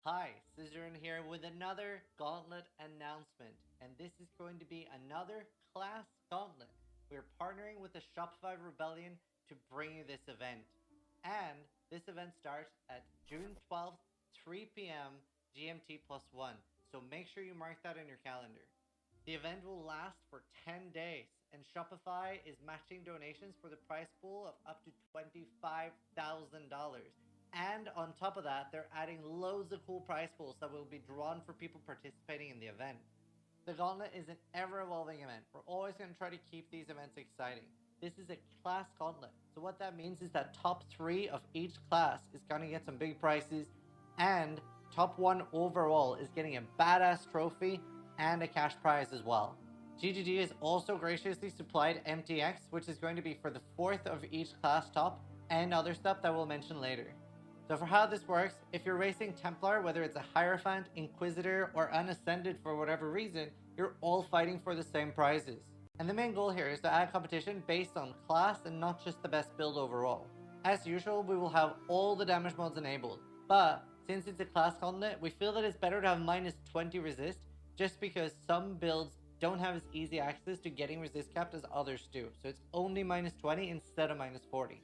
Hi, Zizaran here with another Gauntlet announcement, and this is going to be another class Gauntlet. We're partnering with the Shopify Rebellion to bring you this event. And this event starts at June 12th, 3 p.m. GMT+1. So make sure you mark that in your calendar. The event will last for 10 days, and Shopify is matching donations for the prize pool of up to $25,000. And on top of that, they're adding loads of cool prize pools that will be drawn for people participating in the event. The Gauntlet is an ever-evolving event. We're always going to try to keep these events exciting. This is a class Gauntlet. So what that means is that top 3 of each class is going to get some big prizes, and top 1 overall is getting a badass trophy and a cash prize as well. GGG has also graciously supplied MTX, which is going to be for the 4th of each class top, and other stuff that we'll mention later. So for how this works, if you're racing Templar, whether it's a Hierophant, Inquisitor, or Unascended for whatever reason, you're all fighting for the same prizes. And the main goal here is to add competition based on class and not just the best build overall. As usual, we will have all the damage mods enabled, but since it's a class Gauntlet, we feel that it's better to have minus 20 resist, just because some builds don't have as easy access to getting resist capped as others do, so it's only minus 20 instead of minus 40.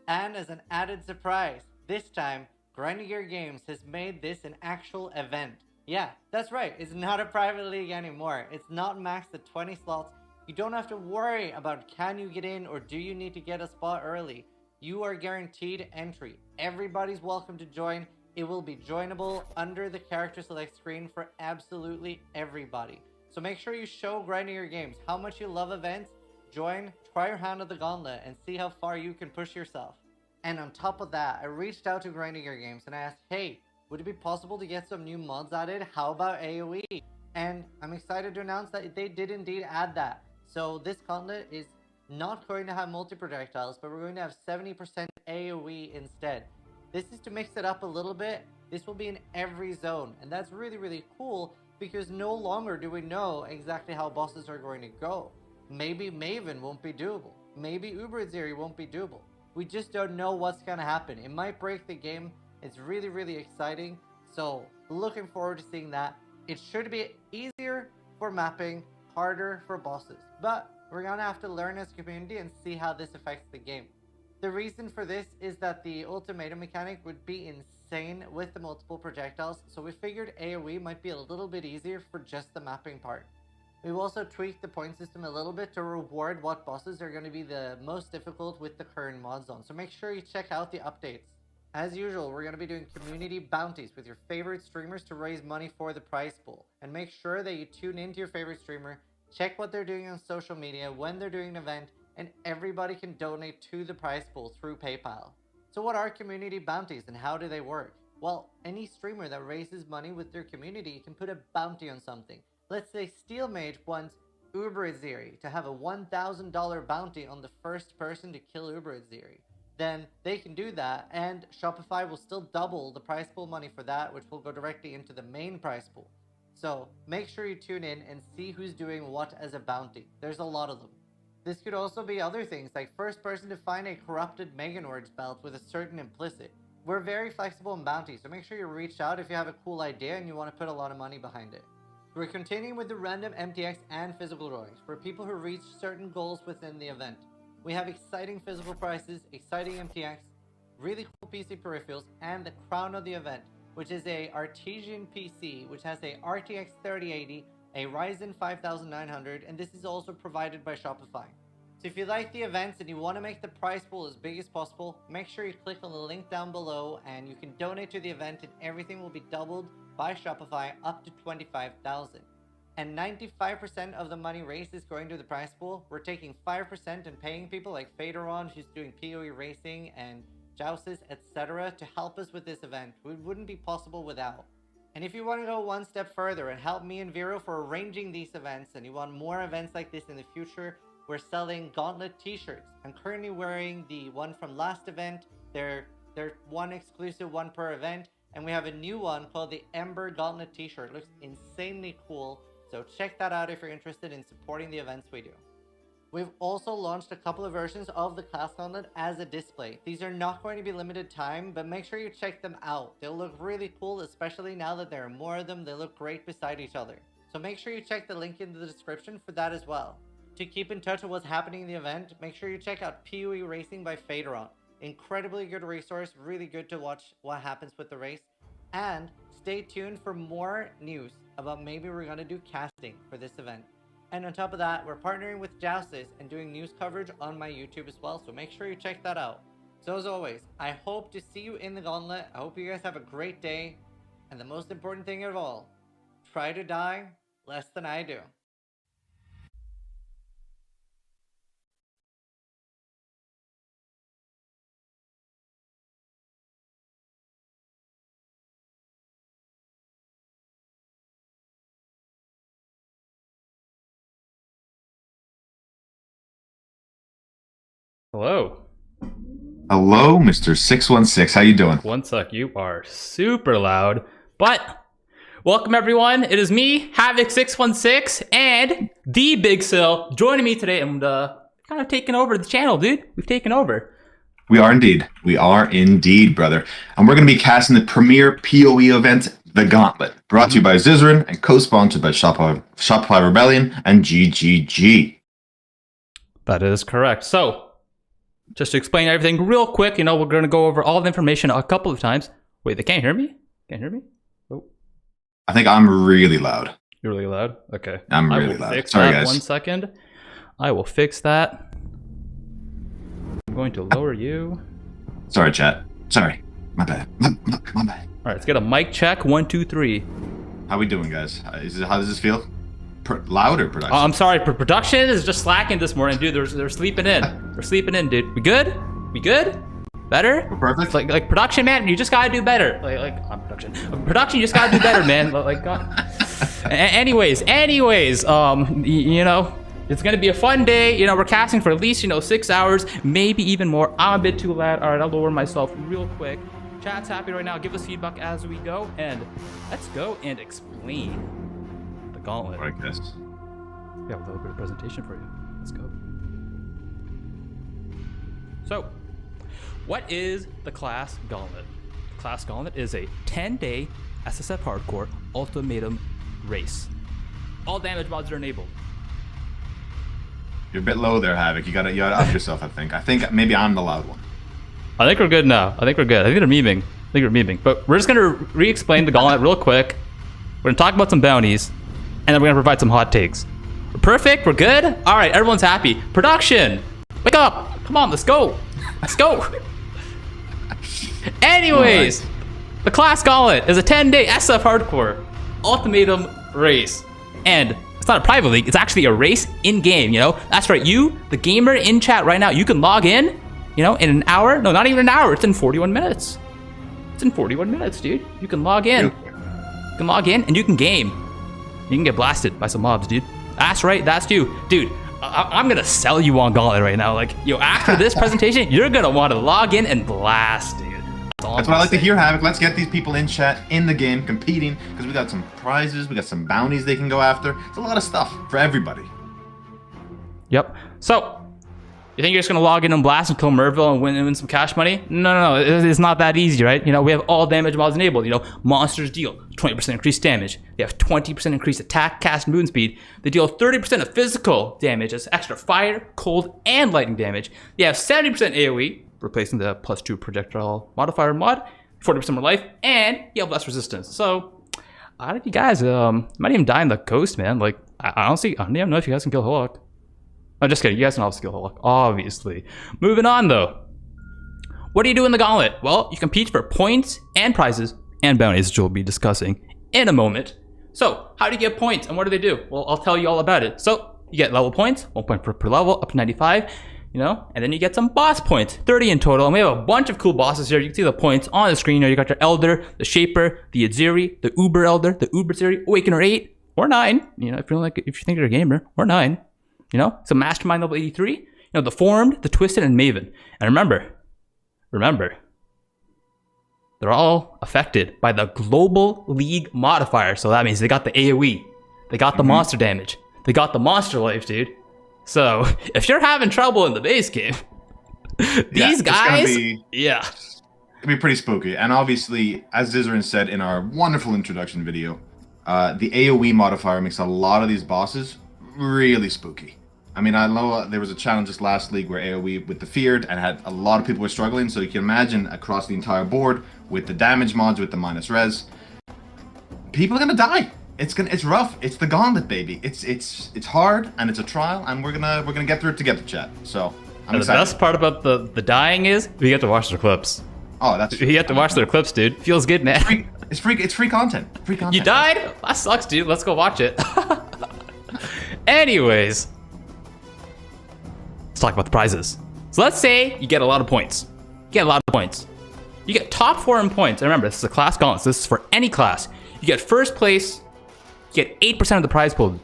And as an added surprise, this time, Grinding Gear Games has made this an actual event. Yeah, that's right, it's not a private league anymore. It's not maxed at 20 slots. You don't have to worry about can you get in or do you need to get a spot early. You are guaranteed entry. Everybody's welcome to join. It will be joinable under the character select screen for absolutely everybody. So make sure you show Grinding Gear Games how much you love events. Join, try your hand at the Gauntlet, and see how far you can push yourself. And on top of that, I reached out to Grinding Gear Games and I asked, hey, would it be possible to get some new mods added? How about AoE? And I'm excited to announce that they did indeed add that. So this Gauntlet is not going to have multi-projectiles, but we're going to have 70% AoE instead. This is to mix it up a little bit. This will be in every zone, and that's really, really cool because no longer do we know exactly how bosses are going to go. Maybe Maven won't be doable. Maybe Uberziri won't be doable. We just don't know what's going to happen. It might break the game. It's really, really exciting. So looking forward to seeing that. It should be easier for mapping, harder for bosses. But we're going to have to learn as a community and see how this affects the game. The reason for this is that the ultimatum mechanic would be insane with the multiple projectiles. So we figured AoE might be a little bit easier for just the mapping part. We've also tweaked the point system a little bit to reward what bosses are going to be the most difficult with the current mod zone. So make sure you check out the updates. As usual, we're going to be doing community bounties with your favorite streamers to raise money for the prize pool. And make sure that you tune into your favorite streamer, check what they're doing on social media, when they're doing an event, and everybody can donate to the prize pool through PayPal. So what are community bounties and how do they work? Well, any streamer that raises money with their community can put a bounty on something. Let's say Steel Mage wants Uberziri to have a $1,000 bounty on the first person to kill Uberziri. Then they can do that, and Shopify will still double the prize pool money for that, which will go directly into the main prize pool. So make sure you tune in and see who's doing what as a bounty. There's a lot of them. This could also be other things, like first person to find a corrupted Meganords belt with a certain implicit. We're very flexible in bounties, so make sure you reach out if you have a cool idea and you want to put a lot of money behind it. We're continuing with the random MTX and physical drawings for people who reach certain goals within the event. We have exciting physical prices, exciting MTX, really cool PC peripherals, and the crown of the event, which is a Artesian PC, which has a RTX 3080, a Ryzen 5900, and this is also provided by Shopify. So if you like the events and you want to make the prize pool as big as possible, make sure you click on the link down below and you can donate to the event and everything will be doubled by Shopify up to $25,000. And 95% of the money raised is going to the prize pool. We're taking 5% and paying people like Faderon, who's doing PoE racing, and Jousis, etc. to help us with this event. It wouldn't be possible without. And if you want to go one step further and help me and Vero for arranging these events, and you want more events like this in the future, we're selling Gauntlet t-shirts. I'm currently wearing the one from last event. They're one exclusive, one per event. And we have a new one called the Ember Gauntlet t-shirt. Looks insanely cool. So check that out if you're interested in supporting the events we do. We've also launched a couple of versions of the class gauntlet as a display. These are not going to be limited time, but make sure you check them out. They'll look really cool, especially now that there are more of them. They look great beside each other. So make sure you check the link in the description for that as well. To keep in touch with what's happening in the event, make sure you check out PoE Racing by Phaedoron. Incredibly good resource, really good to watch what happens with the race. And stay tuned for more news about maybe we're going to do casting for this event. And on top of that, we're partnering with Joustis and doing news coverage on my YouTube as well, so make sure you check that out. So as always, I hope to see you in the gauntlet. I hope you guys have a great day. And the most important thing of all, try to die less than I do. Hello. Hello, Mr. 616. How you doing? One sec, you are super loud. But welcome everyone. It is me, Havoc616 and BigSil joining me today. And kind of taking over the channel, dude. We've taken over. We are indeed. We are indeed, brother. And we're going to be casting the premier PoE event, the Gauntlet, brought to you by Zizaran and co-sponsored by Shopify Rebellion and GGG. That is correct. So, just to explain everything real quick, we're going to go over all the information a couple of times. Wait, they can't hear me? Can't hear me? Oh. I think I'm really loud. You're really loud? Okay. I'm really loud. Fix Sorry, that. guys. 1 second. I will fix that. I'm going to lower you. Sorry, chat. Sorry. My bad. My bad. All right, let's get a mic check. 1, 2, 3. How we doing, guys? How does this feel? Loud or production? I'm sorry, production is just slacking this morning, dude. They're sleeping in. They're sleeping in, dude. We good? We good? Better? We're perfect? Like production, man, you just gotta do better. Production, you just gotta do better, man. Anyways, it's gonna be a fun day. We're casting for at least 6 hours, maybe even more. I'm a bit too loud. All right, I'll lower myself real quick. Chat's happy right now. Give us feedback as we go, and let's go and explain the Gauntlet. I guess. We have a little bit of presentation for you. Let's go. So, what is the Class Gauntlet? The Class Gauntlet is a 10-day SSF Hardcore Ultimatum race. All damage mods are enabled. You're a bit low there, Havoc. You gotta up yourself, I think. I think maybe I'm the loud one. I think we're good now. I think we're good. I think they're memeing. But we're just going to re-explain the Gauntlet real quick. We're going to talk about some bounties. And then we're going to provide some hot takes. We're perfect. We're good. All right. Everyone's happy. Production. Wake up. Come on. Let's go. Let's go. Anyways. Right. The Class Gauntlet is a 10-day SF Hardcore Ultimatum race. And it's not a private league. It's actually a race in-game, That's right. You, the gamer in chat right now, you can log in. In an hour? No, not even an hour. It's in 41 minutes. It's in 41 minutes, dude. You can log in. You can log in and you can game. You can get blasted by some mobs, dude. That's right. That's you. Dude, I'm going to sell you on Gauntlet right now. After this presentation, you're going to want to log in and blast, dude. That's what I like to hear, Havoc. Let's get these people in chat, in the game, competing, because we got some prizes, we got some bounties they can go after. It's a lot of stuff for everybody. Yep. So, you think you're just going to log in and blast and kill Merville and win some cash money? No. It's not that easy, right? We have all damage mods enabled. Monsters deal 20% increased damage. They have 20% increased attack, cast, and movement speed. They deal 30% of physical damage as extra fire, cold, and lightning damage. They have 70% AoE, replacing the +2 projectile modifier mod, 40% more life, and you have less resistance. So, I don't know if you guys might even die in the coast, man. I don't even know if you guys can kill Holoc. I'm just kidding. You guys can obviously kill Holoc, obviously. Moving on, though. What do you do in the Gauntlet? Well, you compete for points and prizes and bounties, which we'll be discussing in a moment. So, how do you get points and what do they do? Well, I'll tell you all about it. So, you get level points, 1 point per level, up to 95, and then you get some boss points, 30 in total. And we have a bunch of cool bosses here. You can see the points on the screen. You got your Elder, the Shaper, the Aziri, the Uber Elder, the Uber Aziri, Awakener 8, or 9. If you think you're a gamer, or 9. So Mastermind level 83, the Formed, the Twisted, and Maven. And remember, they're all affected by the Global League modifier. So that means they got the AoE, they got the monster damage, they got the monster life, dude. So if you're having trouble in the base game, these guys, It'd be pretty spooky. And obviously, as Zizaran said in our wonderful introduction video, the AoE modifier makes a lot of these bosses really spooky. I mean, I know there was a challenge this last league where AoE with the feared and had a lot of people were struggling. So you can imagine across the entire board with the damage mods, with the minus res, people are gonna die. It's rough. It's the Gauntlet, baby. It's hard and it's a trial, and we're gonna get through it together, chat. So I'm excited. The best part about the dying is we get to watch their clips. Oh, that's true. You get to watch their clips, dude. Feels good, man. It's free content. Free content. You died? That sucks, dude. Let's go watch it. Anyways, let's talk about the prizes. So let's say you get a lot of points. You get top 4 in points. And remember, this is a class gauntlet. So this is for any class. You get first place. You get 8% of the prize pool.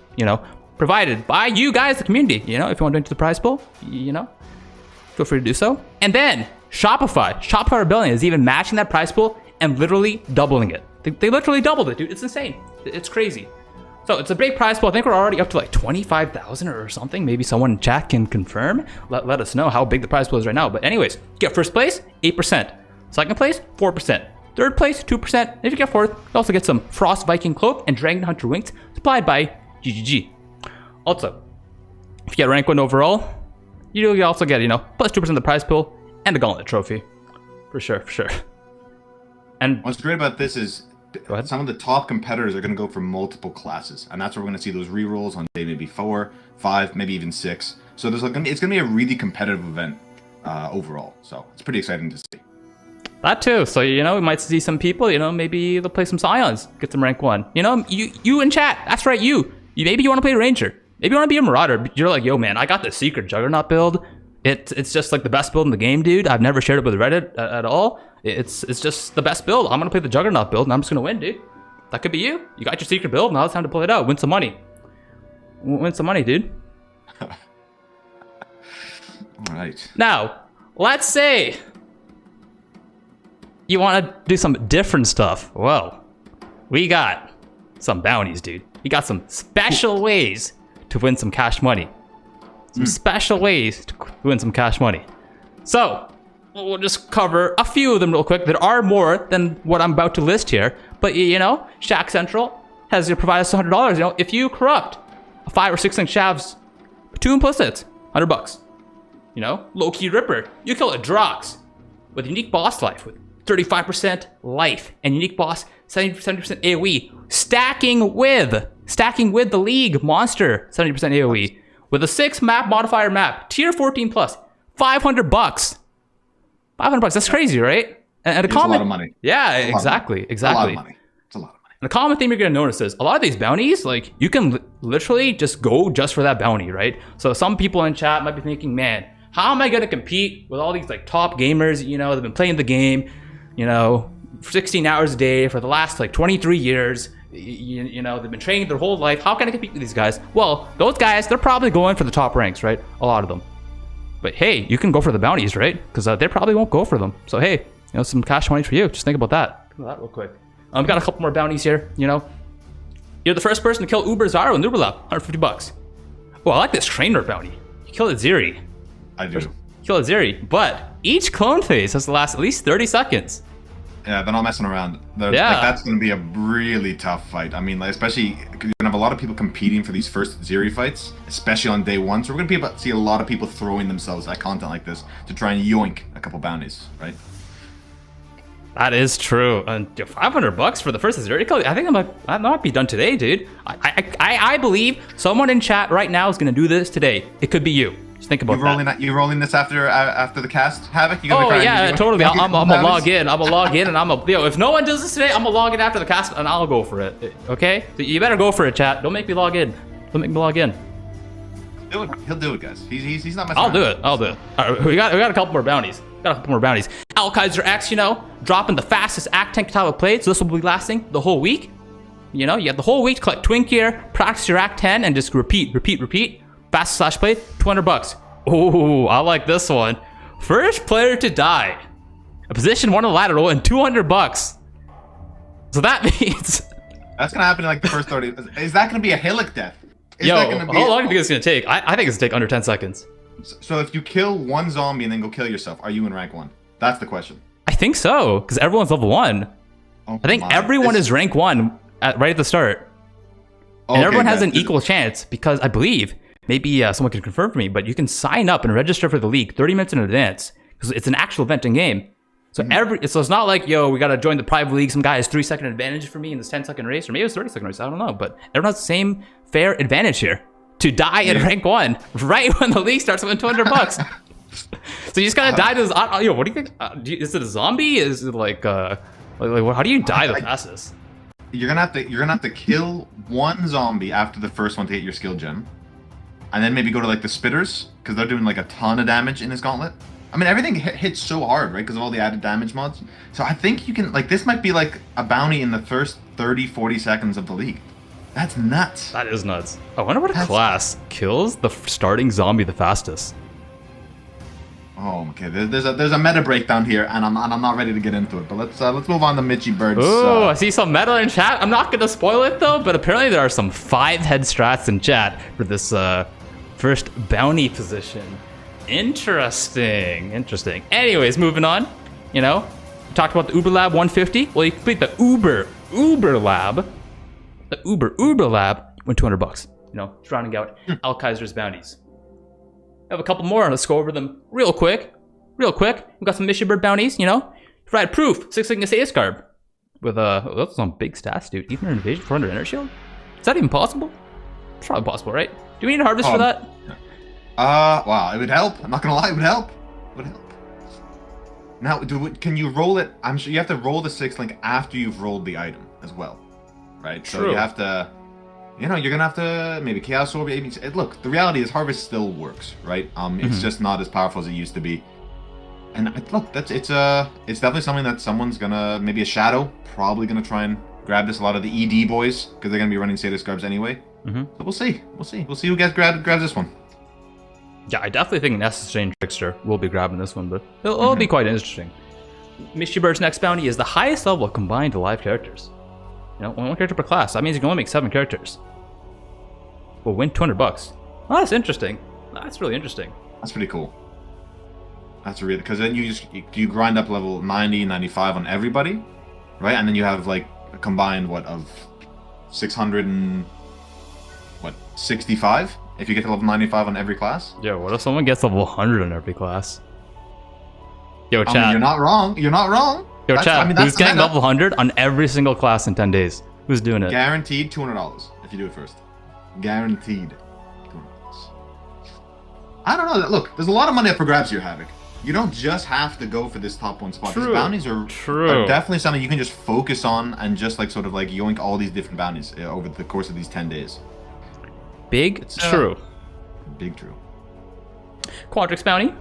Provided by you guys, the community. If you want to enter the prize pool, feel free to do so. And then Shopify Rebellion is even matching that prize pool and literally doubling it. They literally doubled it, dude. It's insane. It's crazy. So it's a big prize pool. I think we're already up to like 25,000 or something. Maybe someone in chat can confirm. Let us know how big the prize pool is right now. But anyways, you get first place, 8%. Second place, 4%. Third place, 2%. If you get fourth, you also get some Frost Viking Cloak and Dragon Hunter Wings supplied by GGG. Also, if you get rank 1 overall, you also get, plus 2% of the prize pool and the Gauntlet trophy. For sure. And what's great about this is some of the top competitors are going to go for multiple classes, and that's where we're going to see those rerolls on day maybe 4, 5, maybe even 6. So it's going to be a really competitive event overall. So it's pretty exciting to see. That too. So we might see some people. Maybe they'll play some Scions, get some rank 1. You in chat. That's right. Maybe you want to play Ranger. Maybe you want to be a Marauder. You're like, yo, man, I got the secret Juggernaut build. It's just like the best build in the game, dude. I've never shared it with Reddit at all. It's just the best build. I'm gonna play the Juggernaut build, and I'm just gonna win, dude. That could be you. You got your secret build. Now it's time to pull it out. Win some money. Win some money, dude. All right. Now, let's say you want to do some different stuff. Well, we got some bounties, dude. We got some special ways to win some cash money. Special ways to win some cash money. So, we'll just cover a few of them real quick. There are more than what I'm about to list here. But, Shack Central has provided us $100. If you corrupt a 5 or 6 link shavs, 2 implicits, $100. Low-key Ripper. You kill a Drox with unique boss life, with 35% life, and unique boss 70% AoE. Stacking with the League monster 70% AoE. With a 6 map modifier map, tier 14 plus, $500. $500, that's crazy, right? And It's a lot of money. Yeah, exactly. It's a lot of money. And the common theme you're gonna notice is a lot of these bounties, like you can literally just go just for that bounty, right? So some people in chat might be thinking, man, how am I gonna compete with all these like top gamers, they've been playing the game, for 16 hours a day for the last like 23 years. They've been training their whole life. How can I compete with these guys? Well, those guys, they're probably going for the top ranks, right? A lot of them. But hey, you can go for the bounties, right? Because they probably won't go for them. So hey, some cash money for you. Just think about that. Think about that real quick. We've got a couple more bounties here. You're the first person to kill Uber Zaro in Uberlap, $150. Oh, I like this trainer bounty. You kill a Ziri. I do. Kill a Ziri, but each clone phase has to last at least 30 seconds. Yeah, they're not messing around. That's going to be a really tough fight. I mean, especially because you're going to have a lot of people competing for these first Ziri fights, especially on day 1. So we're going to be able to see a lot of people throwing themselves at content like this to try and yoink a couple bounties, right? That is true. And $500 for the first Ziri kill. I think that might be done today, dude. I believe someone in chat right now is going to do this today. It could be you. Just think about that. You rolling this after the cast, Havoc? Totally. I'm gonna log in. And if no one does this today, I'm gonna log in after the cast and I'll go for it. Okay? So you better go for it, chat. Don't make me log in. He'll do it, guys. He's not messing I'll around. do it. All right, we got a couple more bounties. Alkaiser X, dropping the fastest Act 10 Katana played, so this will be lasting the whole week. You have the whole week to collect Twin Gear, practice your Act 10, and just repeat. Fastest slash play, $200. Oh, I like this one. First player to die. A position 1 on the ladder roll and $200. So that means that's gonna happen in like the first 30. Is that gonna be a Hillock death? Is Yo, that gonna be how long do you think it's gonna take? I think it's gonna take under 10 seconds. So if you kill one zombie and then go kill yourself, are you in rank 1? That's the question. I think so, because everyone's level 1. Oh I think my. everyone is rank 1 right at the start. And Okay, everyone has guys, an equal chance, because I believe, maybe someone can confirm for me, but you can sign up and register for the league 30 minutes in advance, because it's an actual event in game. So so it's not like, yo, we gotta join the private league, some guy has 3-second advantage for me in this 10-second race, or maybe it's 30-second race, I don't know, but everyone has the same fair advantage here to die at rank 1 right when the league starts with $200. So you just gotta die to this. Yo, what do you think? Is it a zombie? Is it like how do you die the fastest? You're gonna have to kill one zombie after the first one to get your skill gem, and then maybe go to like the spitters because they're doing like a ton of damage in this gauntlet. I mean, everything hits so hard, right? Because of all the added damage mods. So I think you can, like, this might be like a bounty in the first 30-40 seconds of the league. That's nuts. That is nuts. I wonder what class kills the starting zombie the fastest. Oh, okay. There's a meta breakdown here, and I'm not ready to get into it. But let's move on to Mitchy Bird's. Oh, I see some meta in chat. I'm not gonna spoil it though, but apparently there are some 5-head strats in chat for this first bounty position. Interesting. Anyways, moving on. You know, we talked about the Uber Lab 150. Well, you complete the Uber Lab. The Uber Lab went $200. You know, just rounding out Al Kaiser's bounties. I have a couple more. Let's go over them real quick. We got some Mission Bird bounties. You know, provide proof. 6 Ace Garb with that's some big stats, dude. Even invasion 400 Inner Shield. Is that even possible? It's probably possible, right? Do we need a harvest for that? Wow, it would help. I'm not gonna lie, it would help. Now, can you roll it? I'm sure you have to roll the 6 link after you've rolled the item as well, right? True. So you have to, you know, you're gonna have to maybe Chaos Orb. Look, the reality is Harvest still works, right? It's just not as powerful as it used to be. And look, it's definitely something that someone's gonna, maybe a Shadow, probably gonna try and grab this. A lot of the ED boys, because they're gonna be running Sadist Garbs anyway. So we'll see who grabs this one. Yeah, I definitely think Nessus and Trickster will be grabbing this one, but it'll be quite interesting. Misty Bird's next bounty is the highest level of combined live characters. You know, only one character per class. That means you can only make 7 characters. We'll win $200. Oh, that's interesting. That's really interesting. That's pretty cool. That's really, because then you grind up level 90, 95 on everybody, right? And then you have like a combined of 665 if you get to level 95 on every class. Yo, what if someone gets level 100 on every class? Yo, chat. I mean, you're not wrong. Yo, chat. Who's getting level 100 on every single class in 10 days? Who's doing it? Guaranteed $200 if you do it first. Guaranteed $200. I don't know. Look, there's a lot of money up for grabs here, Havoc. You don't just have to go for this top 1 spot. These bounties are definitely something you can just focus on and just like sort of like yoink all these different bounties over the course of these 10 days. Big true. Big true. Quadrix bounty.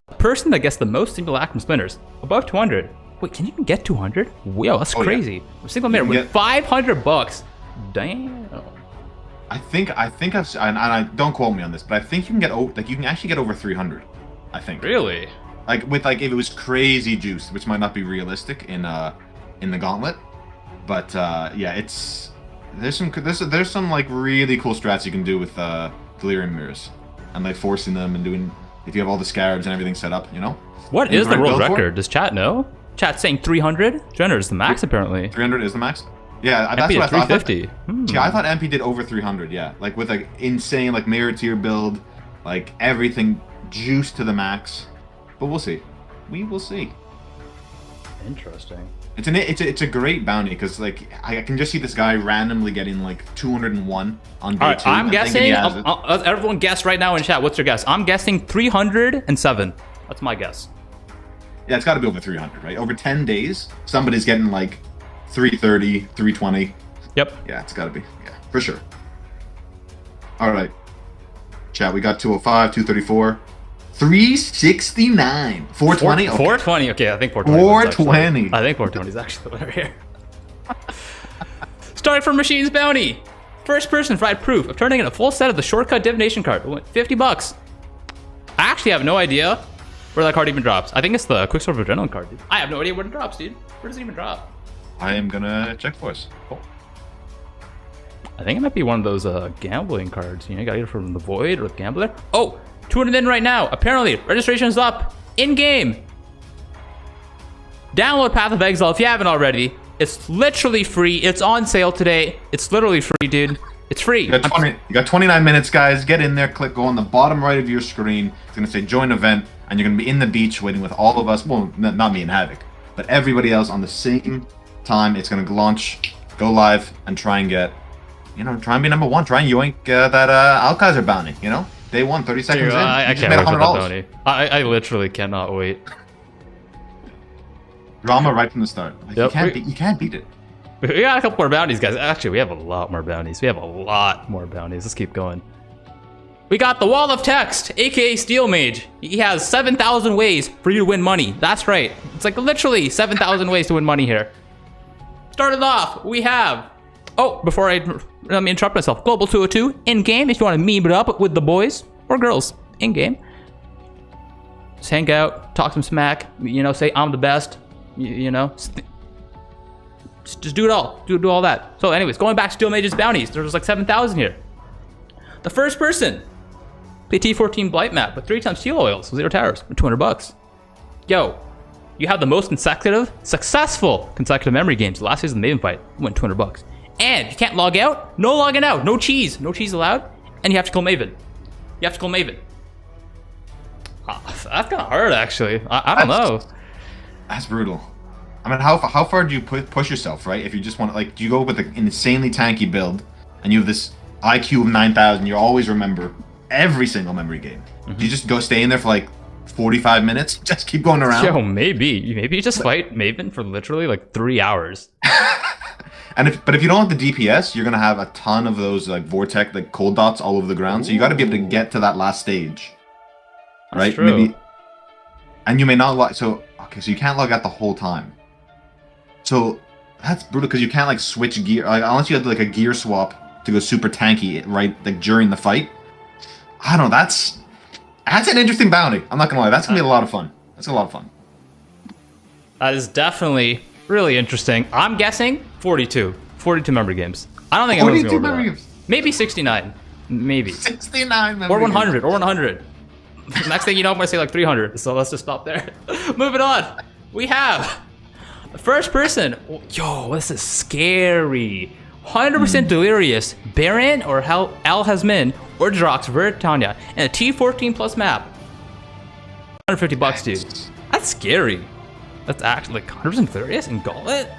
A person that gets the most single act from spinners. Above 200. Wait, can you even get 200? Wow, that's crazy. Yeah. A single mirror with $500. Damn. I think I've, and I don't quote me on this, but I think you can get you can actually get over 300. I think. Really? Like if it was crazy juice, which might not be realistic in the Gauntlet, but yeah, there's some like really cool strats you can do with Delirium Mirrors, and like forcing them and doing, if you have all the scarabs and everything set up, you know. What is the world record? Does chat know? Chat's saying 300. Jenner is the max apparently. 300 is the max. Yeah, that's MP what I thought. 350. Yeah, I thought MP did over 300. Yeah, like with like insane like mirror tier build, like everything juiced to the max. But we'll see. We will see. Interesting. It's a great bounty because like I can just see this guy randomly getting like 201 on day 2. I'm guessing. Everyone guess right now in chat. What's your guess? I'm guessing 307. That's my guess. Yeah, it's got to be over 300, right? Over 10 days, somebody's getting like 330, 320. Yep. Yeah, it's got to be. Yeah, for sure. All right. Chat, we got 205, 234, 369, 420. 420. Okay, I think 420. 420. I think 420 is actually the winner here. Starting from Machine's bounty. First person to provide proof of turning in a full set of the shortcut divination card. It went $50. I actually have no idea where that card even drops. I think it's the Quicksilver Adrenaline card, dude. I have no idea where it drops, dude. Where does it even drop? I am gonna check for us. Cool. I think it might be one of those gambling cards. You know, you gotta get it from the Void or the Gambler. Oh, tune it in right now. Apparently, registration is up in game. Download Path of Exile if you haven't already. It's literally free. It's on sale today. It's literally free, dude. It's free. You got 29 minutes, guys. Get in there. Go on the bottom right of your screen. It's going to say join event. And you're going to be in the beach waiting with all of us. Well, not me and Havoc. But everybody else on the same time. It's going to launch, go live, and try and get, you know, try and be number one. Try and yoink that Alkaiser bounty, you know? Day one, 30 seconds in. I can't wait for that bounty. I literally cannot wait. Drama right from the start. Like, Yep. you can't beat it. We got a couple more bounties, guys. Actually, we have a lot more bounties. Let's keep going. We got the Wall of Text, aka Steel Mage. He has 7,000 ways for you to win money. That's right. It's like literally 7,000 ways to win money here. Started off, we have... Oh, before let me interrupt myself. Global 202 in-game if you want to meme it up with the boys or girls in-game. Just hang out, talk some smack, you know, say I'm the best, you know. Just do it all. Do all that. So anyways, going back to Steel Mage's bounties, there's like 7,000 here. The first person, play T14 Blight map with 3 times steel oils, 0 towers, for $200. Yo, you have the most successful consecutive memory games. The last phase of the Maven fight, win $200. And you can't log out. No logging out. No cheese. No cheese allowed. And you have to kill Maven. That's kind of hard, actually. I don't know. That's brutal. I mean, how far do you push yourself, right? If you just want to, like, do you go with an insanely tanky build, and you have this IQ of 9,000, you always remember every single memory game. Do you just go stay in there for like 45 minutes? Just keep going around? Yo, maybe you just fight Maven for literally like 3 hours. But if you don't have the DPS, you're gonna have a ton of those like vortex, like cold dots all over the ground. So you got to be able to get to that last stage, right? True. Maybe, and you may not log. So okay, so you can't log out the whole time. So that's brutal because you can't like switch gear, like, unless you had like a gear swap to go super tanky, right? Like during the fight. I don't know. That's an interesting bounty. I'm not gonna lie. That's gonna be a lot of fun. That is definitely really interesting. I'm guessing 42 memory games. I don't think anyone's gonna go over that. Maybe 69. Maybe 69 or 100 or 100. Next thing you know, I'm gonna say like 300. So let's just stop there. Moving on. We have the first person. Yo, this is scary. 100% delirious. Baron or Al Hasmin or Drox Veritania and a T14 plus map. $150, dude. That's scary. That's actually like 100% delirious in Gauntlet.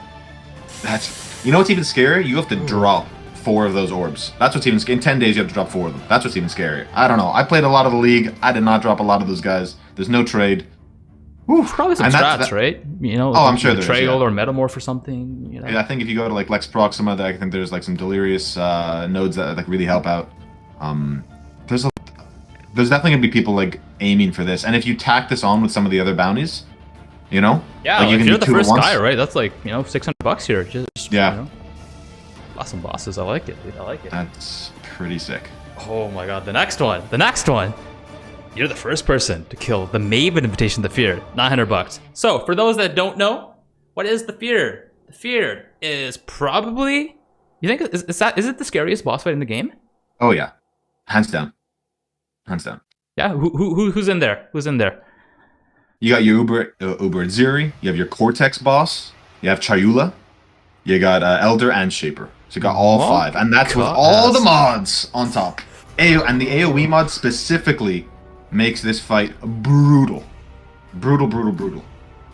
You know what's even scarier? You have to drop 4 of those orbs. That's what's even scary. In 10 days, you have to drop 4 of them. That's what's even scarier. I don't know. I played a lot of the league. I did not drop a lot of those guys. There's no trade. Oof. Probably some strats, right? You know, I'm sure there's Betrayal or Metamorph or something. You know? Yeah, I think if you go to like Lex Proxima, I think there's like some delirious nodes that like really help out. There's definitely gonna be people like aiming for this, and if you tack this on with some of the other bounties, you know, yeah, like, if you're the first guy, right? That's like, you know, $600 here. Just yeah, you know, awesome bosses. I like it, dude. I like it. That's pretty sick. Oh my god, the next one. You're the first person to kill the Maven Invitation of the Fear, $900. So, for those that don't know, what is the Fear? The Fear is probably, you think, is it the scariest boss fight in the game? Oh yeah, hands down. Yeah, who's in there? You got your Uber Ziri, you have your Cortex boss, you have Chayula, you got Elder and Shaper. So you got all 5, and that's with all the mods on top. And the AoE mod specifically makes this fight brutal.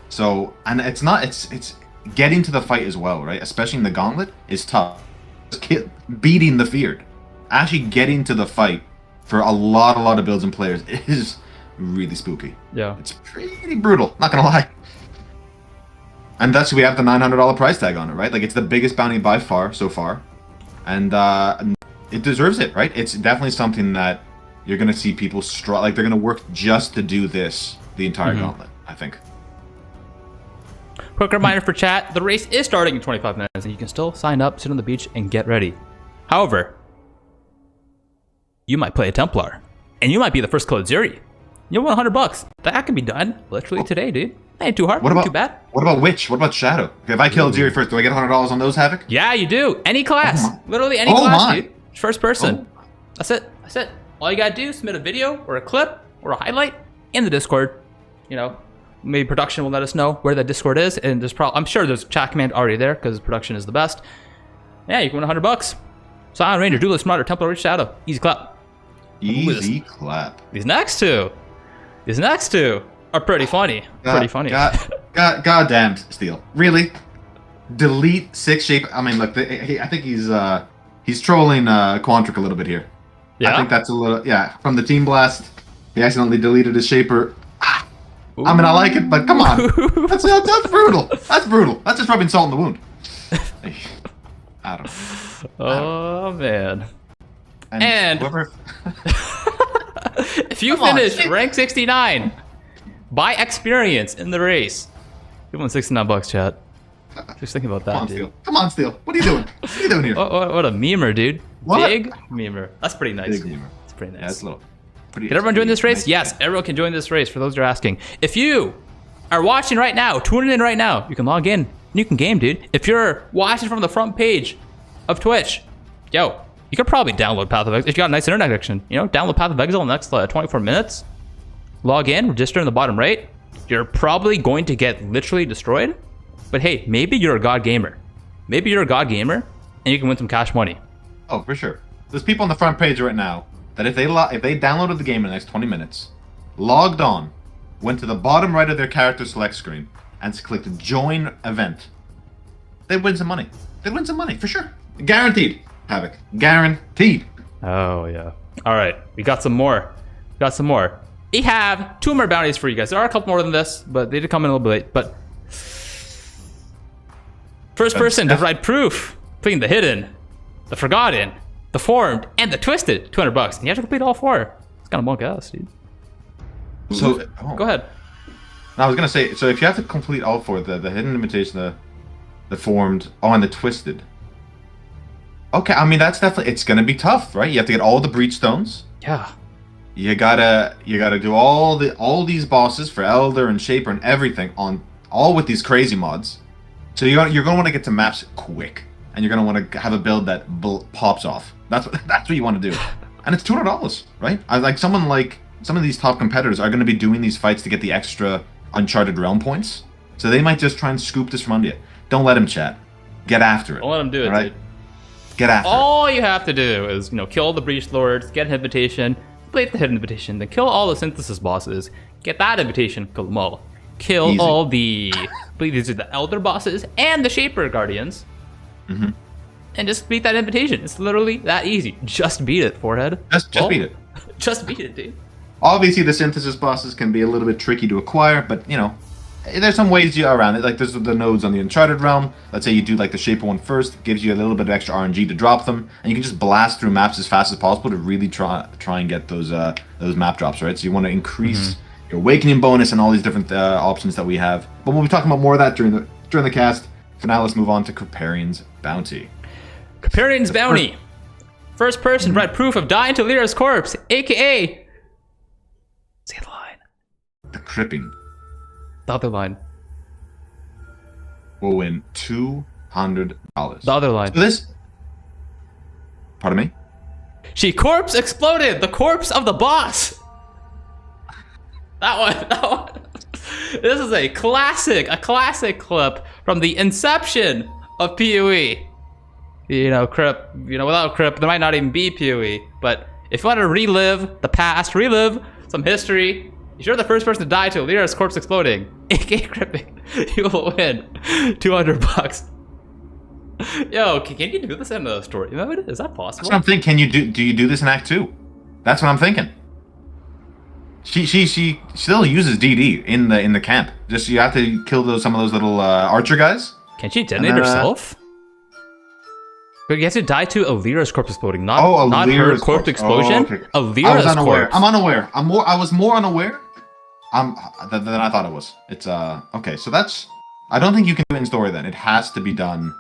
So, and it's getting to the fight as well, right? Especially in the Gauntlet is tough. Beating the Feared, actually getting to the fight for a lot of builds and players is really spooky. Yeah, it's pretty brutal, not gonna lie. And thus we have the $900 price tag on it, right? Like, it's the biggest bounty by far so far, and it deserves it, right? It's definitely something that you're gonna see people like they're gonna work just to do this the entire Gauntlet, I think. Quick reminder for chat, the race is starting in 25 minutes and you can still sign up, sit on the beach, and get ready. However, you might play a Templar, and you might be the first code Ziri. You want $100. That can be done literally today, dude. Ain't too hard. What about too bad? What about Witch? What about Shadow? Okay, if I kill Jiri first, do I get $100 on those, Havoc? Yeah, you do. Any class. Oh Literally any class, dude. First person. That's it. That's it. All you gotta do is submit a video or a clip or a highlight in the Discord. You know, maybe production will let us know where the Discord is, and there's probably I'm sure there's a chat command already there because production is the best. Yeah, you can win $100. Silent Ranger, Duelist, Martyr, Templar, Rich Shadow. Easy clap. Easy clap. These next two are pretty funny. Pretty funny. Goddamn, Steel. Really? Delete 6 shape. I mean, look, I think he's trolling Quantric a little bit here. Yeah. I think that's a little, from the Team Blast. He accidentally deleted his shaper. I mean, I like it, but come on. That's brutal. That's brutal. That's just rubbing salt in the wound. I don't know. Oh, man. And whoever... if you finish rank 69 by experience in the race, you won $69, chat. Just thinking about that, dude. Come on, Steel. What are you doing? What are you doing here? What a memer, dude. What? Big memer. That's pretty nice. Big memer. That's pretty nice. Yeah, it's a little... Can everyone join this race? Nice. Yes, everyone can join this race, for those who are asking. If you are watching right now, tuning in right now, you can log in and you can game, dude. If you're watching from the front page of Twitch, yo, you could probably download Path of Exile. If you got a nice internet connection, you know, download Path of Exile in the next 24 minutes. Log in, register in the bottom right. You're probably going to get literally destroyed. But hey, maybe you're a god gamer. Maybe you're a god gamer and you can win some cash money. Oh, for sure. There's people on the front page right now that if they downloaded the game in the next 20 minutes, logged on, went to the bottom right of their character select screen, and clicked join event, they'd win some money. They'd win some money, for sure. Guaranteed, Havoc. Guaranteed. Oh, yeah. All right, we got some more. We have 2 more bounties for you guys. There are a couple more than this, but they did come in a little bit late. But first person to provide proof, putting the hidden, the forgotten, the formed, and the twisted, $200. And you have to complete all 4. It's kind of monk ass, dude. So go ahead. I was gonna say, so if you have to complete all 4, the hidden invitation, the formed, and the twisted. Okay, I mean that's definitely, it's gonna be tough, right? You have to get all the breach stones. Yeah. You gotta do all these bosses for Elder and Shaper and everything all with these crazy mods. So you're gonna want to get to maps quick, and you're gonna want to have a build that pops off. That's what you want to do, and it's $200, right? Some of these top competitors are gonna be doing these fights to get the extra Uncharted Realm points, so they might just try and scoop this from under you. Don't let them chat. Get after it. Don't let them do it, right? Dude. Get after it. All you have to do is, kill the Breach Lords, get an invitation, complete the hidden invitation, then kill all the synthesis bosses, get that invitation, kill them all. Kill Easy. all the, I believe these are the Elder bosses and the Shaper Guardians. Mm-hmm. And just beat that invitation. It's literally that easy. Just beat it, Forehead. Just beat it. Just beat it, dude. Obviously, the synthesis bosses can be a little bit tricky to acquire, but, there's some ways around it. Like, there's the nodes on the Uncharted Realm. Let's say you do, the Shaper one first. It gives you a little bit of extra RNG to drop them. And you can just blast through maps as fast as possible to really try and get those map drops, right? So you want to increase your Awakening bonus and all these different options that we have. But we'll be talking about more of that during the cast. For now, let's move on to Kriparian's Bounty. Kriparian's Bounty. First person to provide proof of dying to Lyra's corpse, a.k.a. Say the line. The Cripping. The other line. Will win $200. The other line. So this... Pardon me? She corpse exploded! The corpse of the boss! That one. This is a classic clip from the inception of PoE. Crip, without Crip, there might not even be PoE. But if you want to relive the past, relive some history, if you're the first person to die to Lyra's corpse exploding, aka Cripping, you will win $200. Yo, can you do this in a story mode? Is that possible? That's what I'm thinking. Do you do this in Act 2? That's what I'm thinking. She still uses DD in the camp. Just you have to kill some of those little archer guys. Can she detonate herself? But you have to die to Lyra's corpse exploding, not her corpse explosion. Okay. Lyra's corpse. I'm unaware. I was more unaware. Than I thought it was. It's okay. So that's. I don't think you can do it in story. Then it has to be done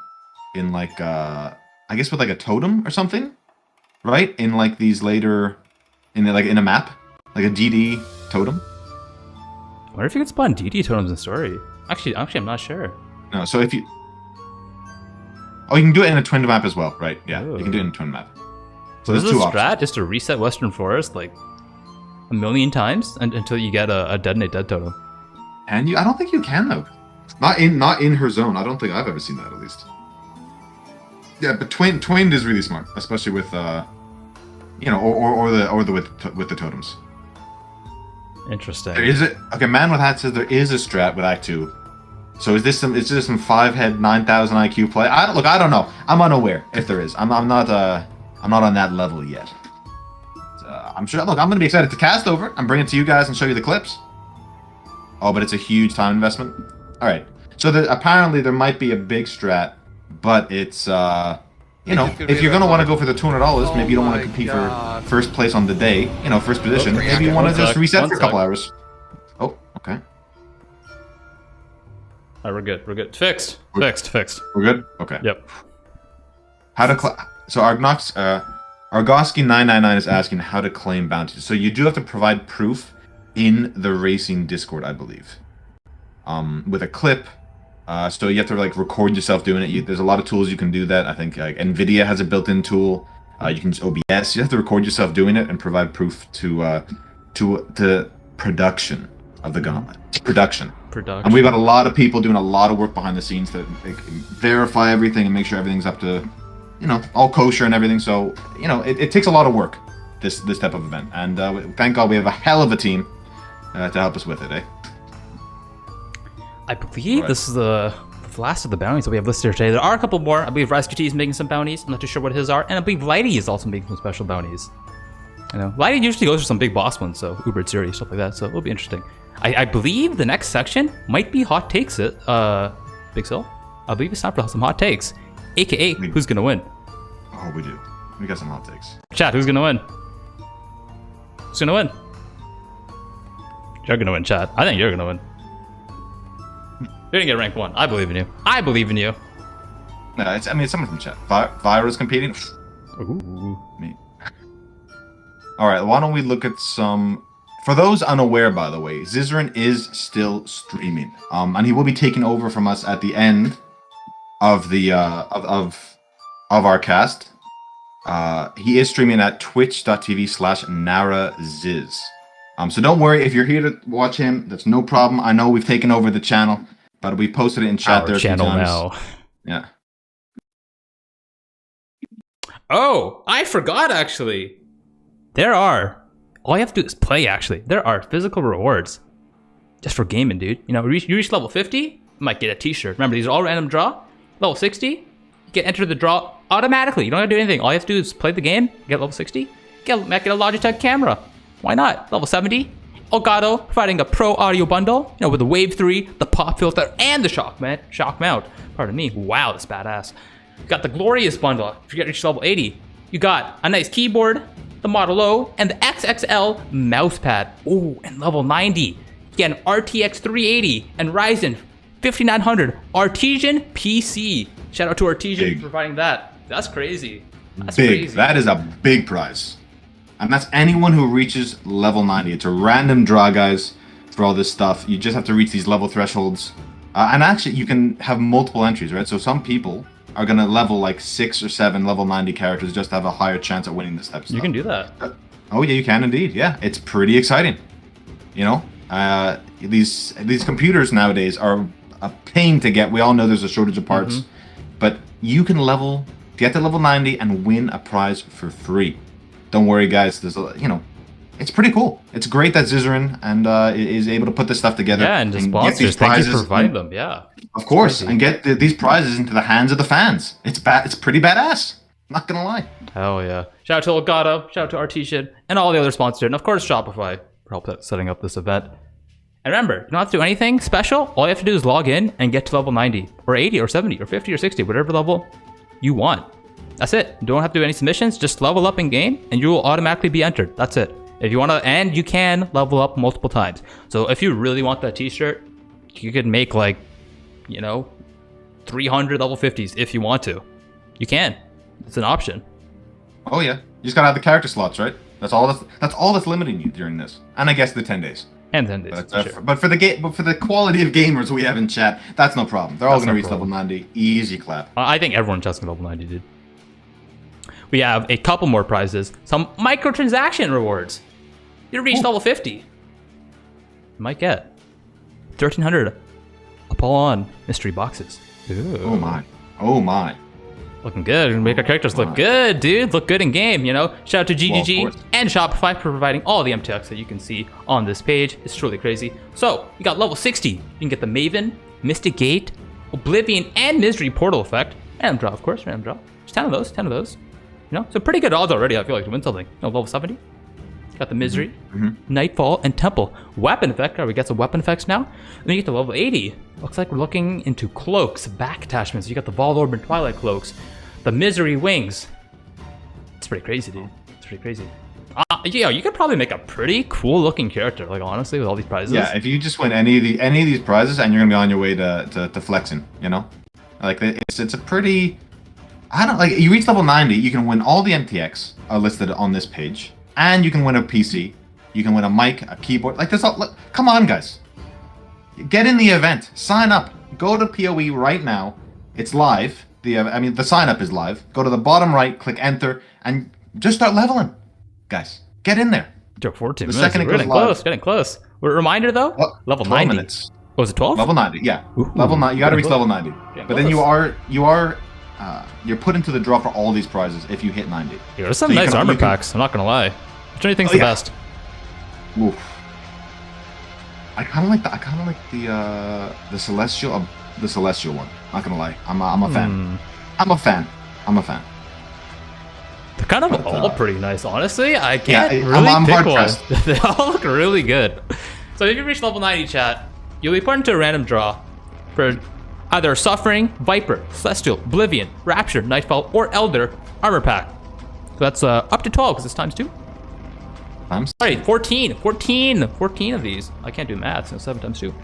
in I guess with a totem or something, right? In these later, in a map, like a DD totem. wonder if you could spawn DD totems in story. Actually, I'm not sure. No, so if you... Oh, you can do it in a twin map as well, right? Yeah, Ooh. you can do it in a twin map. So there's this is a two strat options. just to reset Western Forest like a million times until you get a detonate dead totem. And I don't think you can though. Not in her zone. I don't think I've ever seen that at least. Yeah, but twinned is really smart, especially with you know, or the with the totems. Interesting. There is a okay. Man with Hat says there is a strat with Act 2. So is this some 5-head 9,000 IQ play? I don't know. I'm unaware if there is. I'm not on that level yet. I'm sure. Look, I'm gonna be excited to cast over and bring it to you guys and show you the clips. Oh, but it's a huge time investment. All right. So apparently there might be a big strat, but it's you know, if you're gonna want to go for the $200, maybe you don't want to compete for first place on the day. You know, first position. Maybe you want to just reset for a couple hours. Oh, okay. All right, we're good. We're good. Fixed. Fixed. We're good. Okay. Yep. How to so Argoski999 is asking how to claim bounties. So you do have to provide proof in the racing Discord, I believe. With a clip. So you have to like record yourself doing it. There's a lot of tools you can do that. I think NVIDIA has a built-in tool. You can use OBS. You have to record yourself doing it and provide proof to production of the Gauntlet. Production. And we've got a lot of people doing a lot of work behind the scenes to verify everything and make sure everything's up to, you know, all kosher and everything. So, you know, it takes a lot of work, this type of event. And thank God we have a hell of a team to help us with it, eh? I believe this is the last of the bounties that we have listed here today. There are a couple more. I believe Rascuti is making some bounties. I'm not too sure what his are. And I believe Lighty is also making some special bounties. I know. Lighty usually goes for some big boss ones, so Uber series, stuff like that. So it'll be interesting. I believe the next section might be hot takes. BigSil. I believe it's time for some hot takes. AKA, who's going to win? Oh, we do. We got some hot takes. Chat, who's going to win? Who's going to win? You're going to win, chat. I think you're going to win. You didn't get rank 1. I believe in you. I believe in you. No, it's someone from chat. Vira's competing. Ooh. Me. All right, why don't we look at some... For those unaware, by the way, Zizaran is still streaming, and he will be taking over from us at the end of the of our cast. He is streaming at twitch.tv/NaraZiz. So don't worry if you're here to watch him. That's no problem. I know we've taken over the channel, but we posted it in chat there a few times. Now. Yeah. Oh, I forgot actually. All you have to do is play, actually. There are physical rewards. Just for gaming, dude. You know, you reach level 50, you might get a t-shirt. Remember, these are all random draw. Level 60, you get entered the draw automatically. You don't have to do anything. All you have to do is play the game, get level 60, get a Logitech camera. Why not? Level 70, Elgato providing a pro audio bundle, you know, with the Wave 3, the pop filter, and the shock mount. Pardon me. Wow, that's badass. You got the Glorious bundle. If you get reach level 80, you got a nice keyboard, the Model O, and the XXL mousepad. Ooh, and level 90. You get an RTX 380 and Ryzen 5900 Artesian PC. Shout out to Artesian for providing that. That's crazy. That's big. Crazy. That is a big prize. And that's anyone who reaches level 90. It's a random draw, guys, for all this stuff. You just have to reach these level thresholds. And actually, you can have multiple entries, right? So some people are going to level like 6 or 7 level 90 characters just to have a higher chance at winning this type of stuff. You can do that. Oh, yeah, you can indeed. Yeah, it's pretty exciting. You know, these computers nowadays are a pain to get. We all know there's a shortage of parts. But you can get to level 90 and win a prize for free. Don't worry, guys. There's you know, it's pretty cool. It's great that Zizaran is able to put this stuff together. Yeah, and the sponsors, thank you for providing them. Yeah, of course, and get these prizes into the hands of the fans. It's pretty badass. Not gonna lie. Hell yeah! Shout out to Elgato, shout out to Artesian, and all the other sponsors, and of course Shopify for help setting up this event. And remember, you don't have to do anything special. All you have to do is log in and get to level 90, or 80, or 70, or 50, or 60, whatever level you want. That's it. You don't have to do any submissions. Just level up in game, and you will automatically be entered. That's it. If you want to, and you can level up multiple times. So if you really want that t-shirt, you could make like, you know, 300 level 50s if you want to. You can. It's an option. Oh yeah, you just gotta have the character slots, right? That's all that's limiting you during this, and I guess the 10 days. And then this. But for the quality of gamers we have in chat, that's no problem. They're all going to reach level 90. Easy clap. I think everyone in chat's going to level 90, dude. We have a couple more prizes. Some microtransaction rewards. You reach level 50. You might get 1,300 Apollon mystery boxes. Ooh. Oh my. Oh my. Looking good. Make our characters look good, dude. Look good in game, you know? Shout out to GGG and Shopify for providing all the MTX that you can see on this page. It's truly crazy. So, you got level 60. You can get the Maven, Mystic Gate, Oblivion, and Misery Portal effect. Random draw, of course. Random draw. Just 10 of those. 10 of those. You know? So, pretty good odds already, I feel like, to win something. You know, level 70. Got the Misery, Nightfall, and Temple. Weapon effect. We get some weapon effects now. And then you get to level 80. Looks like we're looking into cloaks, back attachments. You got the Vol Orb and Twilight cloaks. The Misery wings. It's pretty crazy, dude. It's pretty crazy. Yeah, you could probably make a pretty cool looking character, like honestly, with all these prizes. Yeah, if you just win any of these prizes, and you're gonna be on your way to flexing, you know, like it's a pretty. I don't like. You reach level 90, you can win all the MTX listed on this page, and you can win a PC. You can win a mic, a keyboard. Like this. Look, come on, guys. Get in the event. Sign up. Go to PoE right now. It's live. The sign up is live. Go to the bottom right, click enter, and just start leveling, guys. Get in there. 14 minutes. Second it goes live. Getting close. Reminder though, level 90. Minutes. Oh, is it 12? Level 90. Yeah. Ooh, level 90. You got to reach level 90. Yeah, but then you're put into the draw for all these prizes if you hit 90. Yeah, there's some nice armor packs. I'm not gonna lie. Which one do you think's the best? Oof. I kind of like the celestial. The celestial one. Not gonna lie, I'm a fan. I'm a fan. They're kind of all pretty nice, honestly. I can't really I'm pick hard one. pressed. They all look really good. So if you reach level 90, chat, you'll be put into a random draw for either Suffering, Viper, Celestial, Oblivion, Rapture, Nightfall, or Elder armor pack. So that's up to 12 because it's times 2. Sorry, 14 of these. I can't do math, so 7 times 2.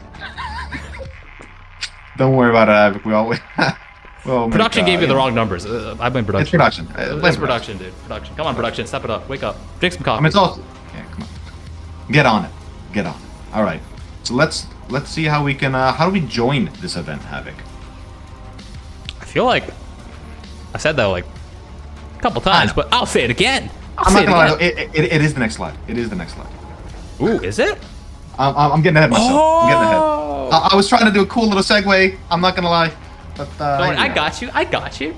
Don't worry about it, Havoc. We always. Production gave you the wrong numbers. I blame production. It's production. It's production, dude. Production. Come on, production. Step it up. Wake up. Drink some coffee. It's also. Yeah, come on. Get on it. All right. So let's see how we can. How do we join this event, Havoc? I feel like I said that like a couple times, but I'll say it again. I'm not gonna lie. It is the next slide. It is the next slide. Ooh, is it? I'm getting ahead of myself. I'm getting ahead. I was trying to do a cool little segue. I'm not gonna lie. But, I got you.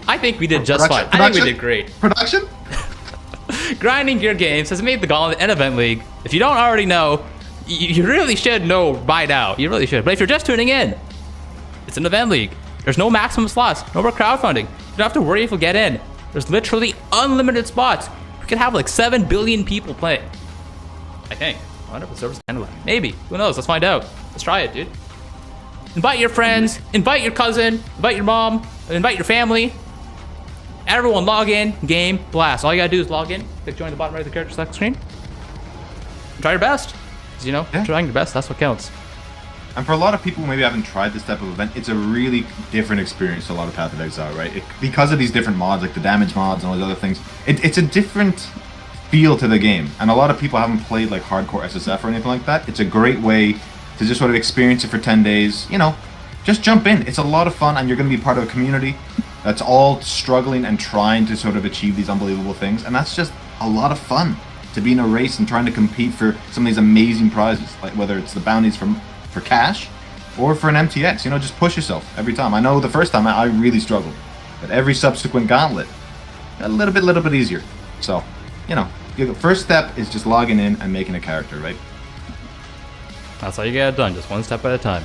I think we did just fine. I think we did great. Production? Grinding Gear Games has made the Gauntlet an event league. If you don't already know, you really should know by now. You really should. But if you're just tuning in, it's an event league. There's no maximum slots. No more crowdfunding. You don't have to worry if you'll get in. There's literally unlimited spots. We could have like 7 billion people playing. I think. I wonder if the server's kind of like. Maybe. Who knows? Let's find out. Let's try it, dude. Invite your friends, invite your cousin, invite your mom, invite your family. Everyone log in, game, blast. All you gotta do is log in, click join the bottom right of the character select screen. Try your best. Because, you know, trying your best, that's what counts. And for a lot of people who maybe haven't tried this type of event, it's a really different experience to a lot of Path of Exile, right? Because of these different mods, like the damage mods and all those other things, it's a different feel to the game. And a lot of people haven't played like hardcore SSF or anything like that. It's a great way to just sort of experience it for 10 days, you know, just jump in. It's a lot of fun, and you're going to be part of a community that's all struggling and trying to sort of achieve these unbelievable things, and that's just a lot of fun to be in a race and trying to compete for some of these amazing prizes, like whether it's the bounties for cash or for an MTX. You know, just push yourself every time. I know the first time I really struggled, but every subsequent gauntlet, a little bit easier. So, you know, the first step is just logging in and making a character, right? That's all you get done, just one step at a time.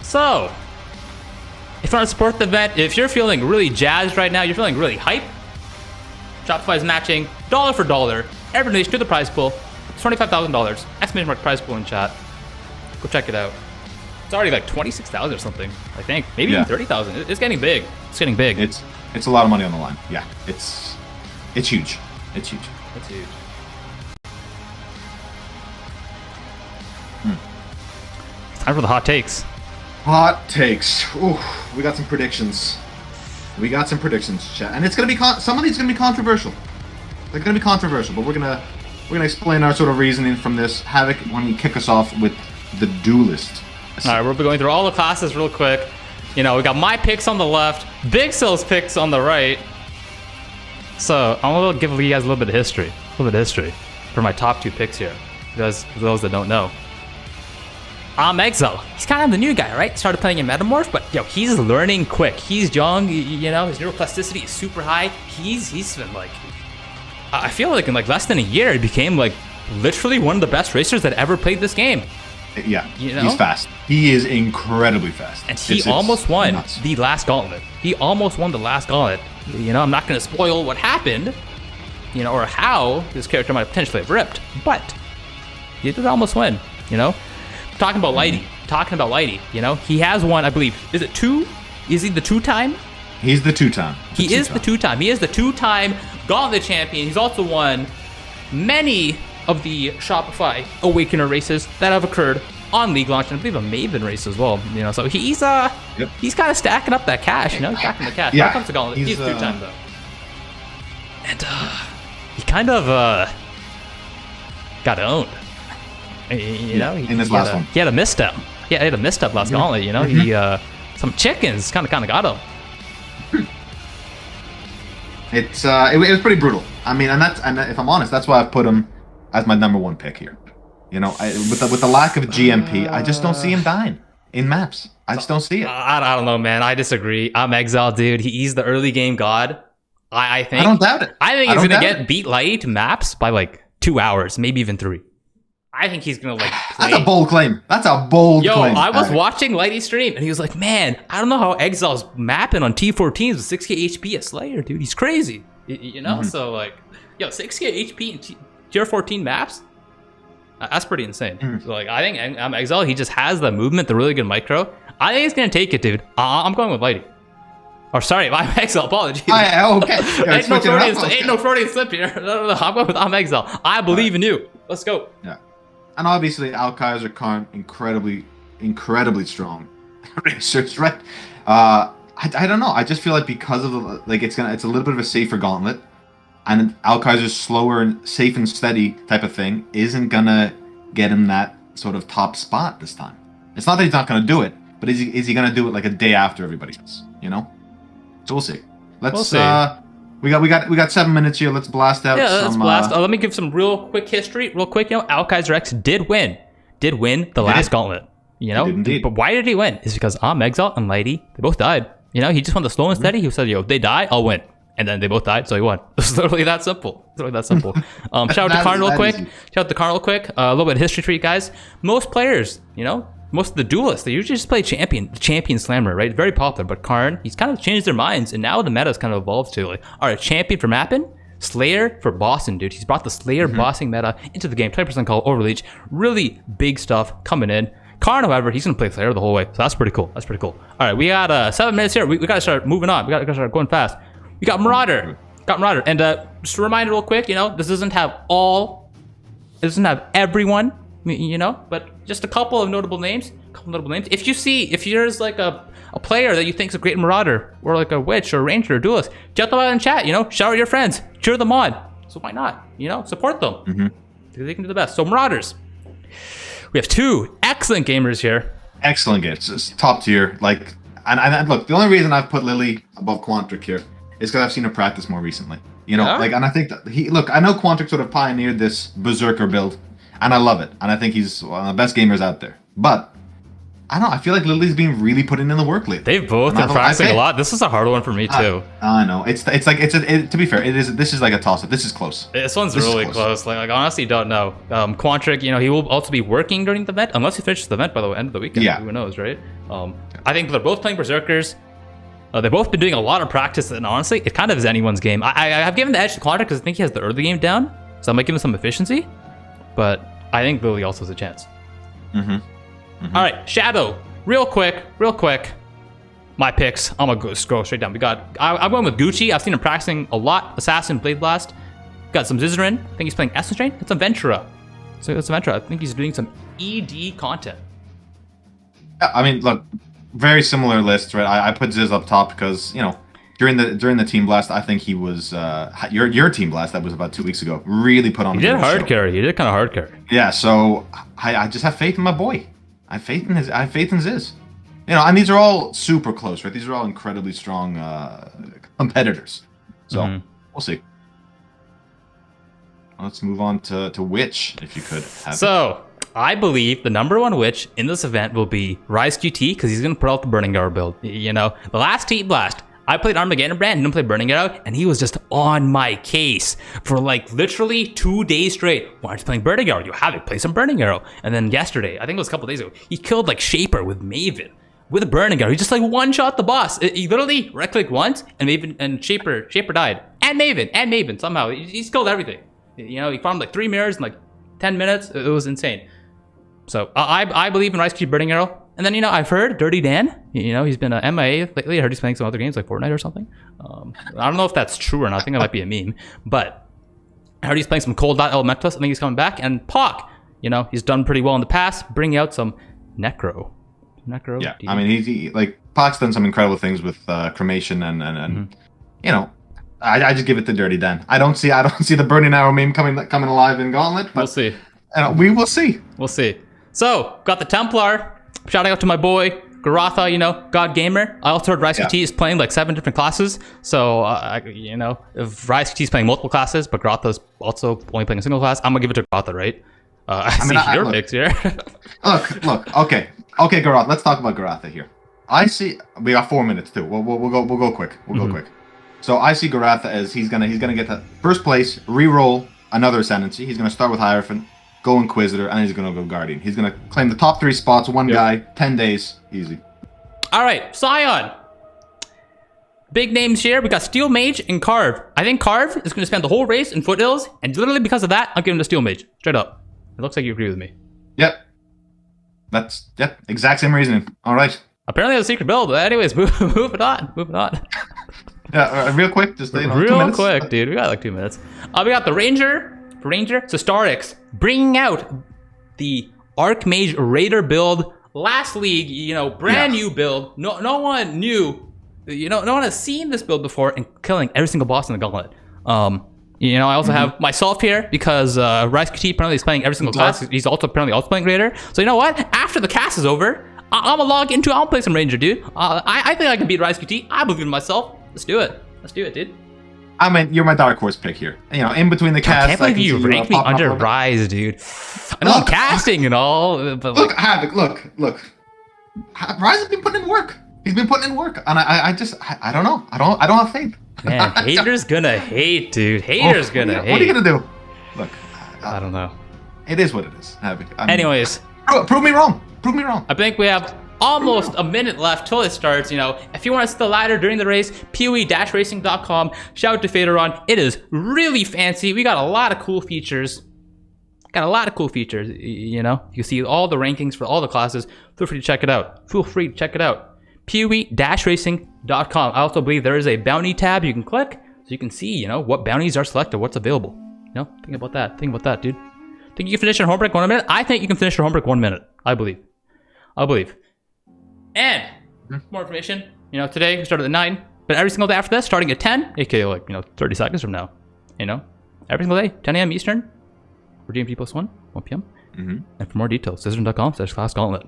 So, if you want to support the event, if you're feeling really jazzed right now, you're feeling really hype, Shopify is matching dollar for dollar every donation to the prize pool. It's $25,000. Exclamation mark prize pool in chat. Go check it out. It's already like 26,000 or something, I think. Maybe even 30,000. It's getting big. It's getting big. It's a lot of money on the line. Yeah, it's huge. It's huge. It's huge. Time for the hot takes. Hot takes. Ooh, we got some predictions. Chat. And it's gonna be some of these gonna be controversial. They're gonna be controversial, but we're gonna we're gonna explain our sort of reasoning from this. Havoc, why don't you kick us off with the duelist? All right, we'll be going through all the classes real quick. You know, we got my picks on the left, BigSil's picks on the right. So I'm gonna give you guys a little bit of history, for my top 2 picks here. Because for those that don't know, Exile, he's kind of the new guy, right? Started playing in Metamorph, but yo, he's learning quick. He's young, you know, his neuroplasticity is super high. He's been like, I feel like in like less than a year, he became like literally one of the best racers that ever played this game. Yeah, you know? He's fast. He is incredibly fast. And he almost won the last Gauntlet. He almost won the last Gauntlet. You know, I'm not going to spoil what happened, you know, or how this character might potentially have ripped, but he did almost win, you know? Talking about Lighty, you know, he has won, I believe, is it 2? Is he the 2-time? He's the 2-time. He is the 2-time. He is the 2-time Gauntlet champion. He's also won many of the Shopify Awakener races that have occurred on League launch, and I believe a Maven race as well. You know, so he's kind of stacking up that cash. You know, he's stacking the cash. Yeah, Here comes the Gauntlet. He's 2-time though, and he kind of got owned. You know, in this last one, he had a misstep. Yeah, he had a misstep last Gauntlet. You know, he some chickens kind of got him. It was pretty brutal. I mean, and if I'm honest, that's why I put him as my number 1 pick here. You know, with the lack of GMP, I just don't see him dying in maps. I just don't see it. I don't know, man. I disagree. Exile, dude. He's the early game god. I think. I don't doubt it. I think he's gonna get beat light maps by like 2 hours, maybe even 3. I think he's gonna like play. That's a bold claim. That's a bold claim. Yo, I was watching Lighty stream and he was like, man, I don't know how Exile's mapping on T14s with 6k HP at Slayer, dude. He's crazy. You know? So like, yo, 6k HP in tier 14 maps? That's pretty insane. So like, I think Exile, he just has the movement, the really good micro. I think he's gonna take it, dude. I'm going with Lighty. Or sorry, I'm Exile, apologies. Okay. Ain't no Freudian slip here. No. I'm going with Exile. I believe in you. Let's go. Yeah. And obviously, Alkaiser Karn, incredibly strong racers, right? I don't know. I just feel like because of it's a little bit of a safer gauntlet, and Alkaiser's slower and safe and steady type of thing isn't gonna get him that sort of top spot this time. It's not that he's not gonna do it, but is he gonna do it like a day after everybody else? You know? So we'll see. We'll see. We got 7 minutes here. Let's blast out. Yeah, let's blast. Let me give some real quick history. Real quick, you know, Alkaiser X did win the last Gauntlet. You know, but why did he win? It's because Exile and Lighty, they both died. You know, he just won the slow and steady. He said, yo, if they die, I'll win. And then they both died, so he won. It's literally that simple. Shout out to Karn real quick. A little bit of history for you guys. Most players, you know, most of the duelists, they usually just play the champion slammer, right? Very popular, but Karn, he's kind of changed their minds, and now the meta's kind of evolved to like, all right, champion for mapping, Slayer for bossing, dude. He's brought the Slayer bossing meta into the game. 20% call, overleech, really big stuff coming in. Karn, however, he's gonna play Slayer the whole way, so that's pretty cool. All right, we got 7 minutes here. We gotta start moving on. We gotta start going fast. We got Marauder, and just a reminder real quick, you know, this doesn't have everyone, you know, but just a couple of notable names. If there's like a player that you think is a great Marauder, or like a witch or a ranger or duelist, check them out in chat, you know, shout out your friends, cheer them on. So why not, you know, support them. They can do the best. So Marauders, we have 2 excellent gamers here. Excellent games, it's top tier. Like, and look, the only reason I've put Lily above Quantric here is because I've seen her practice more recently. You know, like, and I think that I know Quantric sort of pioneered this Berserker build, and I love it, and I think he's one of the best gamers out there. But I don't know, I feel like Lily's been really putting in the work lately. They've both been practicing a lot. This is a hard one for me too. I know. To be fair, this is like a toss-up. This is close. This one's really close. Like honestly, don't know. Quantric, you know, he will also be working during the event, unless he finishes the event by the end of the weekend. Yeah. Who knows, right? I think they're both playing Berserkers. They've both been doing a lot of practice, and honestly, it kind of is anyone's game. I've given the edge to Quantric because I think he has the early game down, so I might give him some efficiency. But I think Lily also has a chance. All right, Shadow. Real quick. My picks. I'm gonna scroll straight down. I'm going with Gucci. I've seen him practicing a lot. Assassin, Blade Blast. Got some Zizaran. I think he's playing Essence Drain. That's some Ventura. I think he's doing some ED content. I mean, look, very similar list, right? I put Ziz up top because, you know, during the team blast, I think he was your team blast that was about 2 weeks ago. Really put on. He did a hard show. carry. He did kind of hard carry. Yeah, so I just have faith in my boy. I have faith in Ziz. You know, and these are all super close, right? These are all incredibly strong competitors. So we'll see. Let's move on to Witch, if you could. So I believe the #1 Witch in this event will be Rise QT because he's gonna put out the Burning Arrow build. You know, the last Team Blast, I played Armageddon Brand, didn't play Burning Arrow, and he was just on my case for like literally 2 days straight. Why aren't you playing Burning Arrow? You Havoc, play some Burning Arrow. And then yesterday, I think it was a couple days ago, he killed like Shaper with Maven. With a Burning Arrow, he just like one-shot the boss. He literally right-clicked once, and Maven and Shaper died. And Maven somehow. He's killed everything. You know, he farmed like 3 mirrors in like 10 minutes. It was insane. So I believe in Rise QT Burning Arrow. And then, you know, I've heard Dirty Dan, you know, he's been a MIA lately. I heard he's playing some other games like Fortnite or something. I don't know if that's true or not. I think it might be a meme. But I heard he's playing some Cold Dot Elementus. I think he's coming back. And Pock, you know, he's done pretty well in the past, bringing out some Necro. Yeah, I mean, he like Pock's done some incredible things with cremation and you know, I just give it to Dirty Dan. I don't see the Burning Arrow meme coming alive in Gauntlet. But, we'll see. We will see. We'll see. So got the Templar. Shouting out to my boy Garatha, you know, God Gamer. I also heard Rise QT is playing like 7 different classes. So you know, if Rise QT is playing multiple classes, but Garatha's also only playing a single class, I'm gonna give it to Garatha, right? I see your picks here. look. Okay, Garatha. Let's talk about Garatha here. I see. We got 4 minutes too. We'll go quick. We'll go quick. So I see Garatha as he's gonna get the first place, re-roll another Ascendancy. He's gonna start with Hierophant, go Inquisitor, and he's gonna go Guardian. He's gonna claim the top 3 spots. One guy, 10 days, easy. All right, Scion. Big names here. We got Steel Mage and Carve. I think Carve is gonna spend the whole race in Foothills, and literally because of that, I'll give him to Steel Mage. Straight up. It looks like you agree with me. Yep. Exact same reasoning. All right. Apparently, it's a secret build. But anyways, moving on. Yeah, real quick, just you know, real 2 minutes. quick, dude. We got like 2 minutes. We got the Ranger. So Starix bringing out the Archmage Raider build. Last league, you know, brand new build. No one knew. You know, no one has seen this build before, and killing every single boss in the Gauntlet. You know, I also have myself here because Rise QT apparently is playing every single class. He's also apparently playing Raider. So you know what? After the cast is over, I'm gonna log into. I'll play some Ranger, dude. I think I can beat Rise QT. I believe in myself. Let's do it, dude. I mean, you're my dark horse pick here. You know, in between the cast. I can't believe you ranked me under Rise, dude. I know I'm casting and all, but look, Havoc, look. Rise has been putting in work. He's been putting in work, and I don't know. I don't have faith. Man, haters gonna hate, dude. Haters gonna hate. What are you gonna do? Look, I don't know. It is what it is, Havoc. I mean, anyways, prove me wrong. I think we have almost a minute left till it starts. You know, if you want to see the ladder during the race, poe-racing.com. Shout out to Faderon. It is really fancy. We got a lot of cool features. You know, you can see all the rankings for all the classes. Feel free to check it out. poe-racing.com. I also believe there is a bounty tab you can click so you can see, you know, what bounties are selected, what's available. You know, think about that, dude. Think you can finish your homework 1 minute? I think you can finish your homework 1 minute. I believe. And more information, you know, today we started at 9, but every single day after this, starting at 10, aka like, you know, 30 seconds from now, you know, every single day, 10 a.m. Eastern, for GMT+1, 1 p.m. And for more details, Zizaran.com/classgauntlet.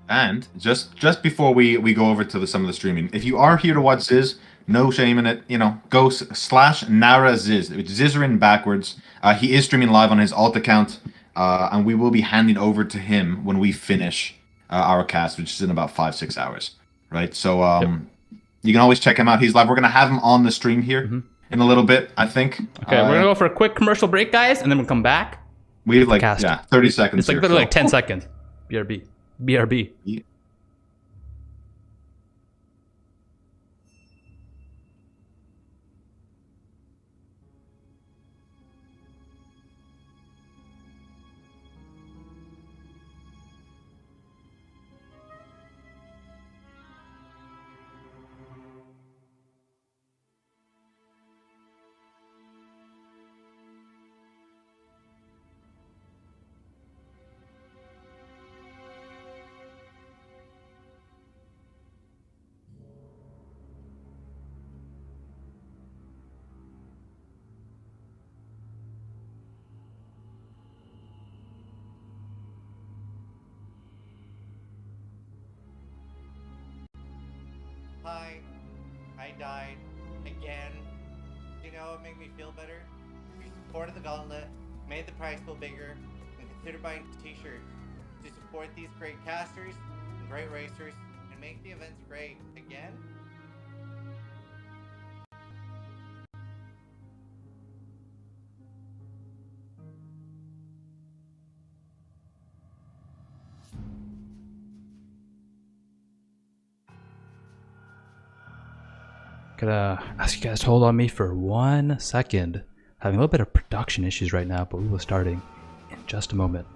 And just before we go over to some of the streaming, if you are here to watch Ziz, no shame in it, you know, go /NaraZiz. It's Zizaran backwards. He is streaming live on his alt account, and we will be handing over to him when we finish our cast, which is in about 5-6 hours, right? So you can always check him out. He's live. We're gonna have him on the stream here in a little bit, I think. Okay, we're gonna go for a quick commercial break, guys, and then we'll come back. We have like 30 seconds. It's like literally like 10 seconds. BRB. Yeah. Hi, I died again. Do you know what made me feel better? You supported the Gauntlet, made the prize pool bigger, and consider buying t-shirts to support these great casters and great racers and make the events great again. Gotta ask you guys to hold on me for 1 second. Having a little bit of production issues right now, but we will starting in just a moment.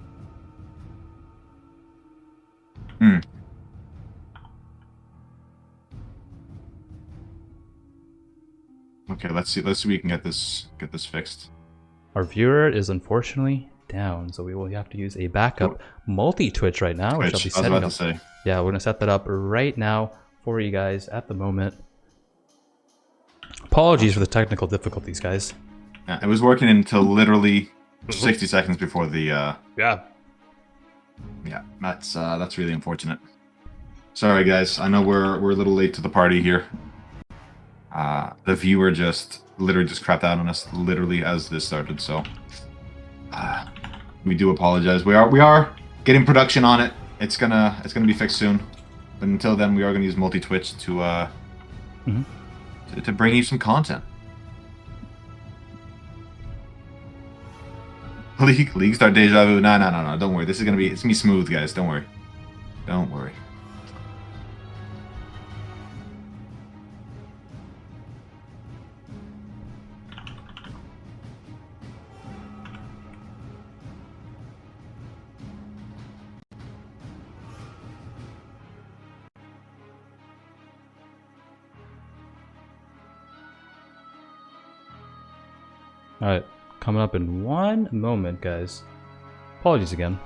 Okay, let's see if we can get this fixed. Our viewer is unfortunately down, so we will have to use a backup multi-Twitch right now. Twitch, Which I'll be I was setting about up. to say. Yeah, we're gonna set that up right now for you guys at the moment. Apologies for the technical difficulties, guys. Yeah, it was working until literally 60 seconds before the. Yeah. Yeah, that's really unfortunate. Sorry, guys. I know we're a little late to the party here. The viewer literally just crapped out on us literally as this started, so we do apologize. We are getting production on it. It's gonna be fixed soon, but until then, we are gonna use multi-Twitch to bring you some content. League start deja vu. No. Don't worry. It's gonna be smooth, guys. Don't worry. Don't worry. Alright, coming up in 1 moment, guys. Apologies again.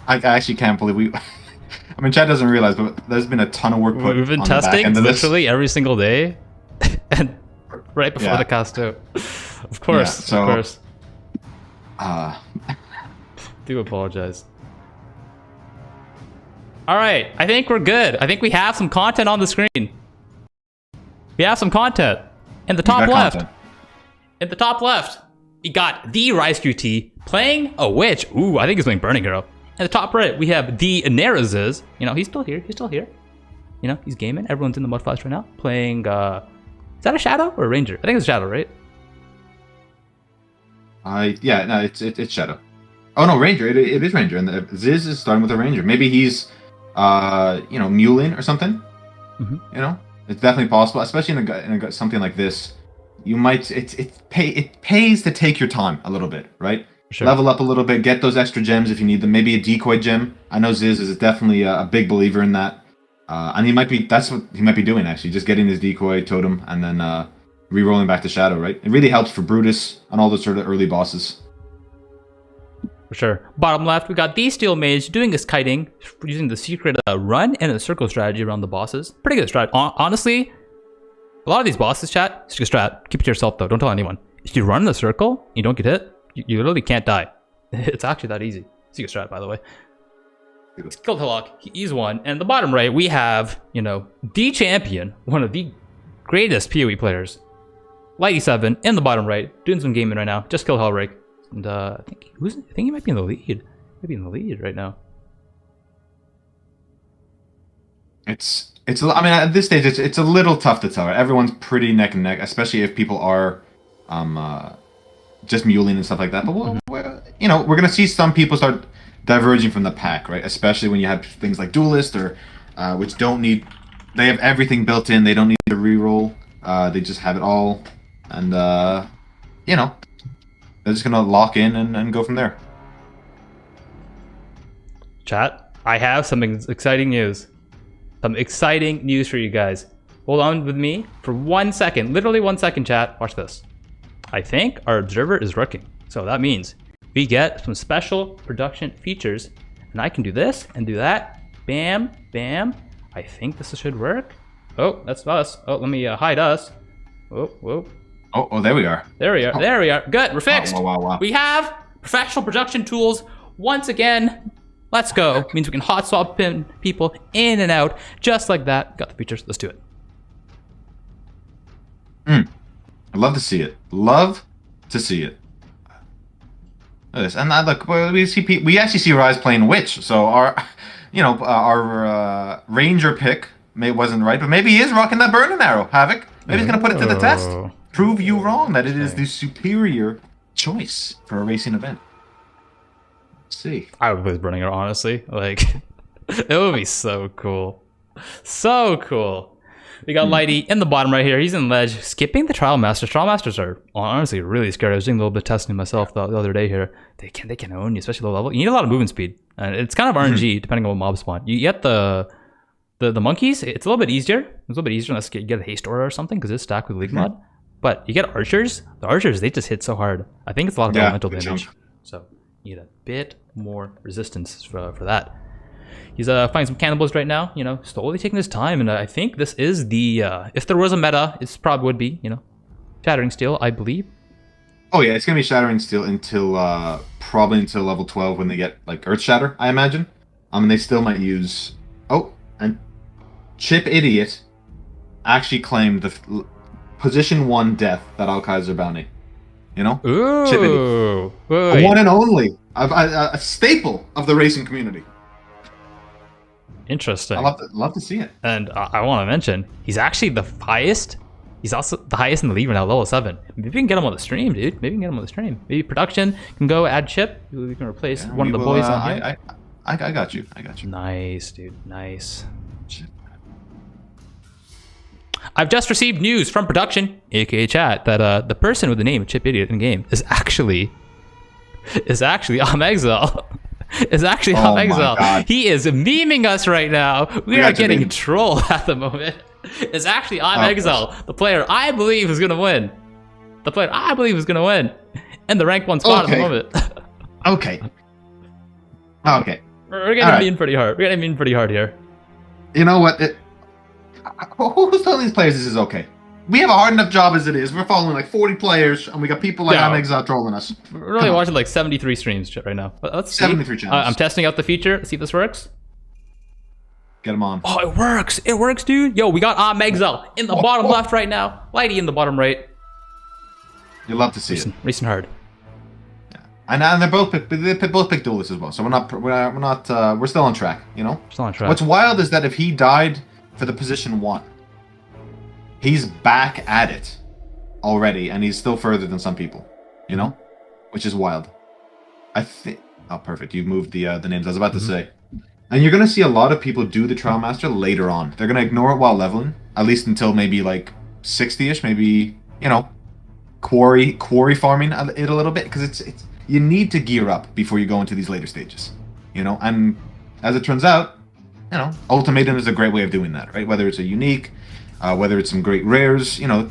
I actually can't believe we. I mean, Chad doesn't realize, but there's been a ton of work put We've been on the back testing end of this. literally every single day, and right before the cast out. Of course, so, of course. Do Uh, apologize. Alright, I think we're good. I think we have some content on the screen. We have some content. In the top left. Content. In the top left, you got the Rice QT playing a witch. Ooh, I think he's playing Burning Arrow. In the top right, we have the Neraziz. You know, he's still here. He's still here. You know, he's gaming. Everyone's in the Mudflash right now. Playing, is that a Shadow or a Ranger? I think it's a Shadow, right? Yeah, no, it's Shadow. Oh no, Ranger. It is Ranger, and Ziz is starting with a Ranger. Maybe he's, muling or something. Mm-hmm. You know, it's definitely possible, especially in a something like this. You might it pays to take your time a little bit, right? Sure. Level up a little bit, get those extra gems if you need them. Maybe a decoy gem. I know Ziz is definitely a big believer in that, and that's what he might be doing actually, just getting his decoy totem and then re-rolling back to Shadow, right? It really helps for Brutus and all those sort of early bosses. For sure. Bottom left, we got the Steel Mage doing his kiting, using the secret run and a circle strategy around the bosses. Pretty good strat. Honestly, a lot of these bosses, chat, it's a good strat. Keep it to yourself though, don't tell anyone. If you run in the circle, you don't get hit, you literally can't die. It's actually that easy. It's a good strat, by the way. Skilled Hillock, he's one. And the bottom right, we have, the champion, one of the greatest PoE players, Lighty7 in the bottom right, doing some gaming right now. Just killed Hellrake. And I think he might be in the lead. Maybe in the lead right now. It's I mean, at this stage it's a little tough to tell. Right? Everyone's pretty neck and neck, especially if people are just muling and stuff like that. But we're gonna see some people start diverging from the pack, right? Especially when you have things like Duelist or which don't need. They have everything built in. They don't need to reroll. They just have it all, and they're just gonna lock in and go from there. Chat, I have some exciting news. Some exciting news for you guys. Hold on with me for 1 second. Literally 1 second, chat. Watch this. I think our observer is working. So that means we get some special production features. And I can do this and do that. Bam, bam. I think this should work. Oh, that's us. Oh, let me hide us. Oh, whoa. Oh, there we are. There we are. There we are. Good. We're fixed. Wow. We have professional production tools once again. Let's go. Means we can hot swap pin people in and out just like that. Got the features. Let's do it. I'd love to see it. Love to see it. Look at this. And look, we actually see Rise playing Witch. So our Ranger pick wasn't right, but maybe he is rocking that Burning Arrow. Havoc. Maybe he's gonna put it to the test. Prove you wrong that it is the superior choice for a racing event. Let's see. I would play Burning Arrow, honestly. Like, it would be so cool. So cool. We got Lighty in the bottom right here. He's in ledge, skipping the Trial Masters. Trial Masters are honestly really scary. I was doing a little bit of testing myself the other day here. They can own you, especially low level. You need a lot of movement speed, and it's kind of RNG depending on what mob spawn. You get the monkeys. It's a little bit easier. It's a little bit easier unless you get a haste aura or something because it's stacked with League mod. But you get archers. The archers, they just hit so hard. I think it's a lot of elemental damage. So you need a bit more resistance for that. He's finding some cannibals right now, you know, slowly taking his time. And I think this is the, if there was a meta, it probably would be, you know, Shattering Steel, I believe. Oh yeah, it's going to be Shattering Steel until, probably until level 12 when they get, like, Earth Shatter, I imagine. And they still might use... Oh, and Chip Idiot actually claimed the position 1 death that Alkaiser bounty. You know? Ooh. Chip Idiot. Wait. One and only. A staple of the racing community. Interesting. I love to see it. And I want to mention, he's actually the highest. He's also the highest in the league right now, level 7. Maybe we can get him on the stream, dude. Maybe we can get him on the stream. Maybe production can go add Chip. We can replace one of the boys on here. I got you. I got you. Nice, dude. Nice. I've just received news from production, aka chat, that the person with the name Chip Idiot in game is actually on Exile. Is actually on Exile. He is memeing us right now. We are getting trolled at the moment. Is actually on Exile. The player I believe is gonna win. The player I believe is gonna win. And the rank 1 spot at the moment. Okay. We're getting mean pretty hard. We're getting mean pretty hard here. You know what? Who's telling these players this is okay? We have a hard enough job as it is. We're following like 40 players, and we got people like Exile trolling us. We're only watching like 73 streams right now. But let's see. 73 channels. I'm testing out the feature. See if this works. Get him on. Oh, it works. It works, dude. Yo, we got Exile in the bottom left right now. Lighty in the bottom right. You love to see it. Racing hard. Yeah. And they both pick duelists as well. So we're still on track. You know. Still on track. What's wild is that if he died for the position 1. He's back at it already, and he's still further than some people, you know? Which is wild. I think... Oh, perfect. You've moved the names I was about to say. And you're going to see a lot of people do the Trial Master later on. They're going to ignore it while leveling, at least until maybe, like, 60-ish, maybe, you know, quarry farming it a little bit, because it's you need to gear up before you go into these later stages, you know? And as it turns out, you know, Ultimatum is a great way of doing that, right? Whether it's a unique... whether it's some great rares, you know,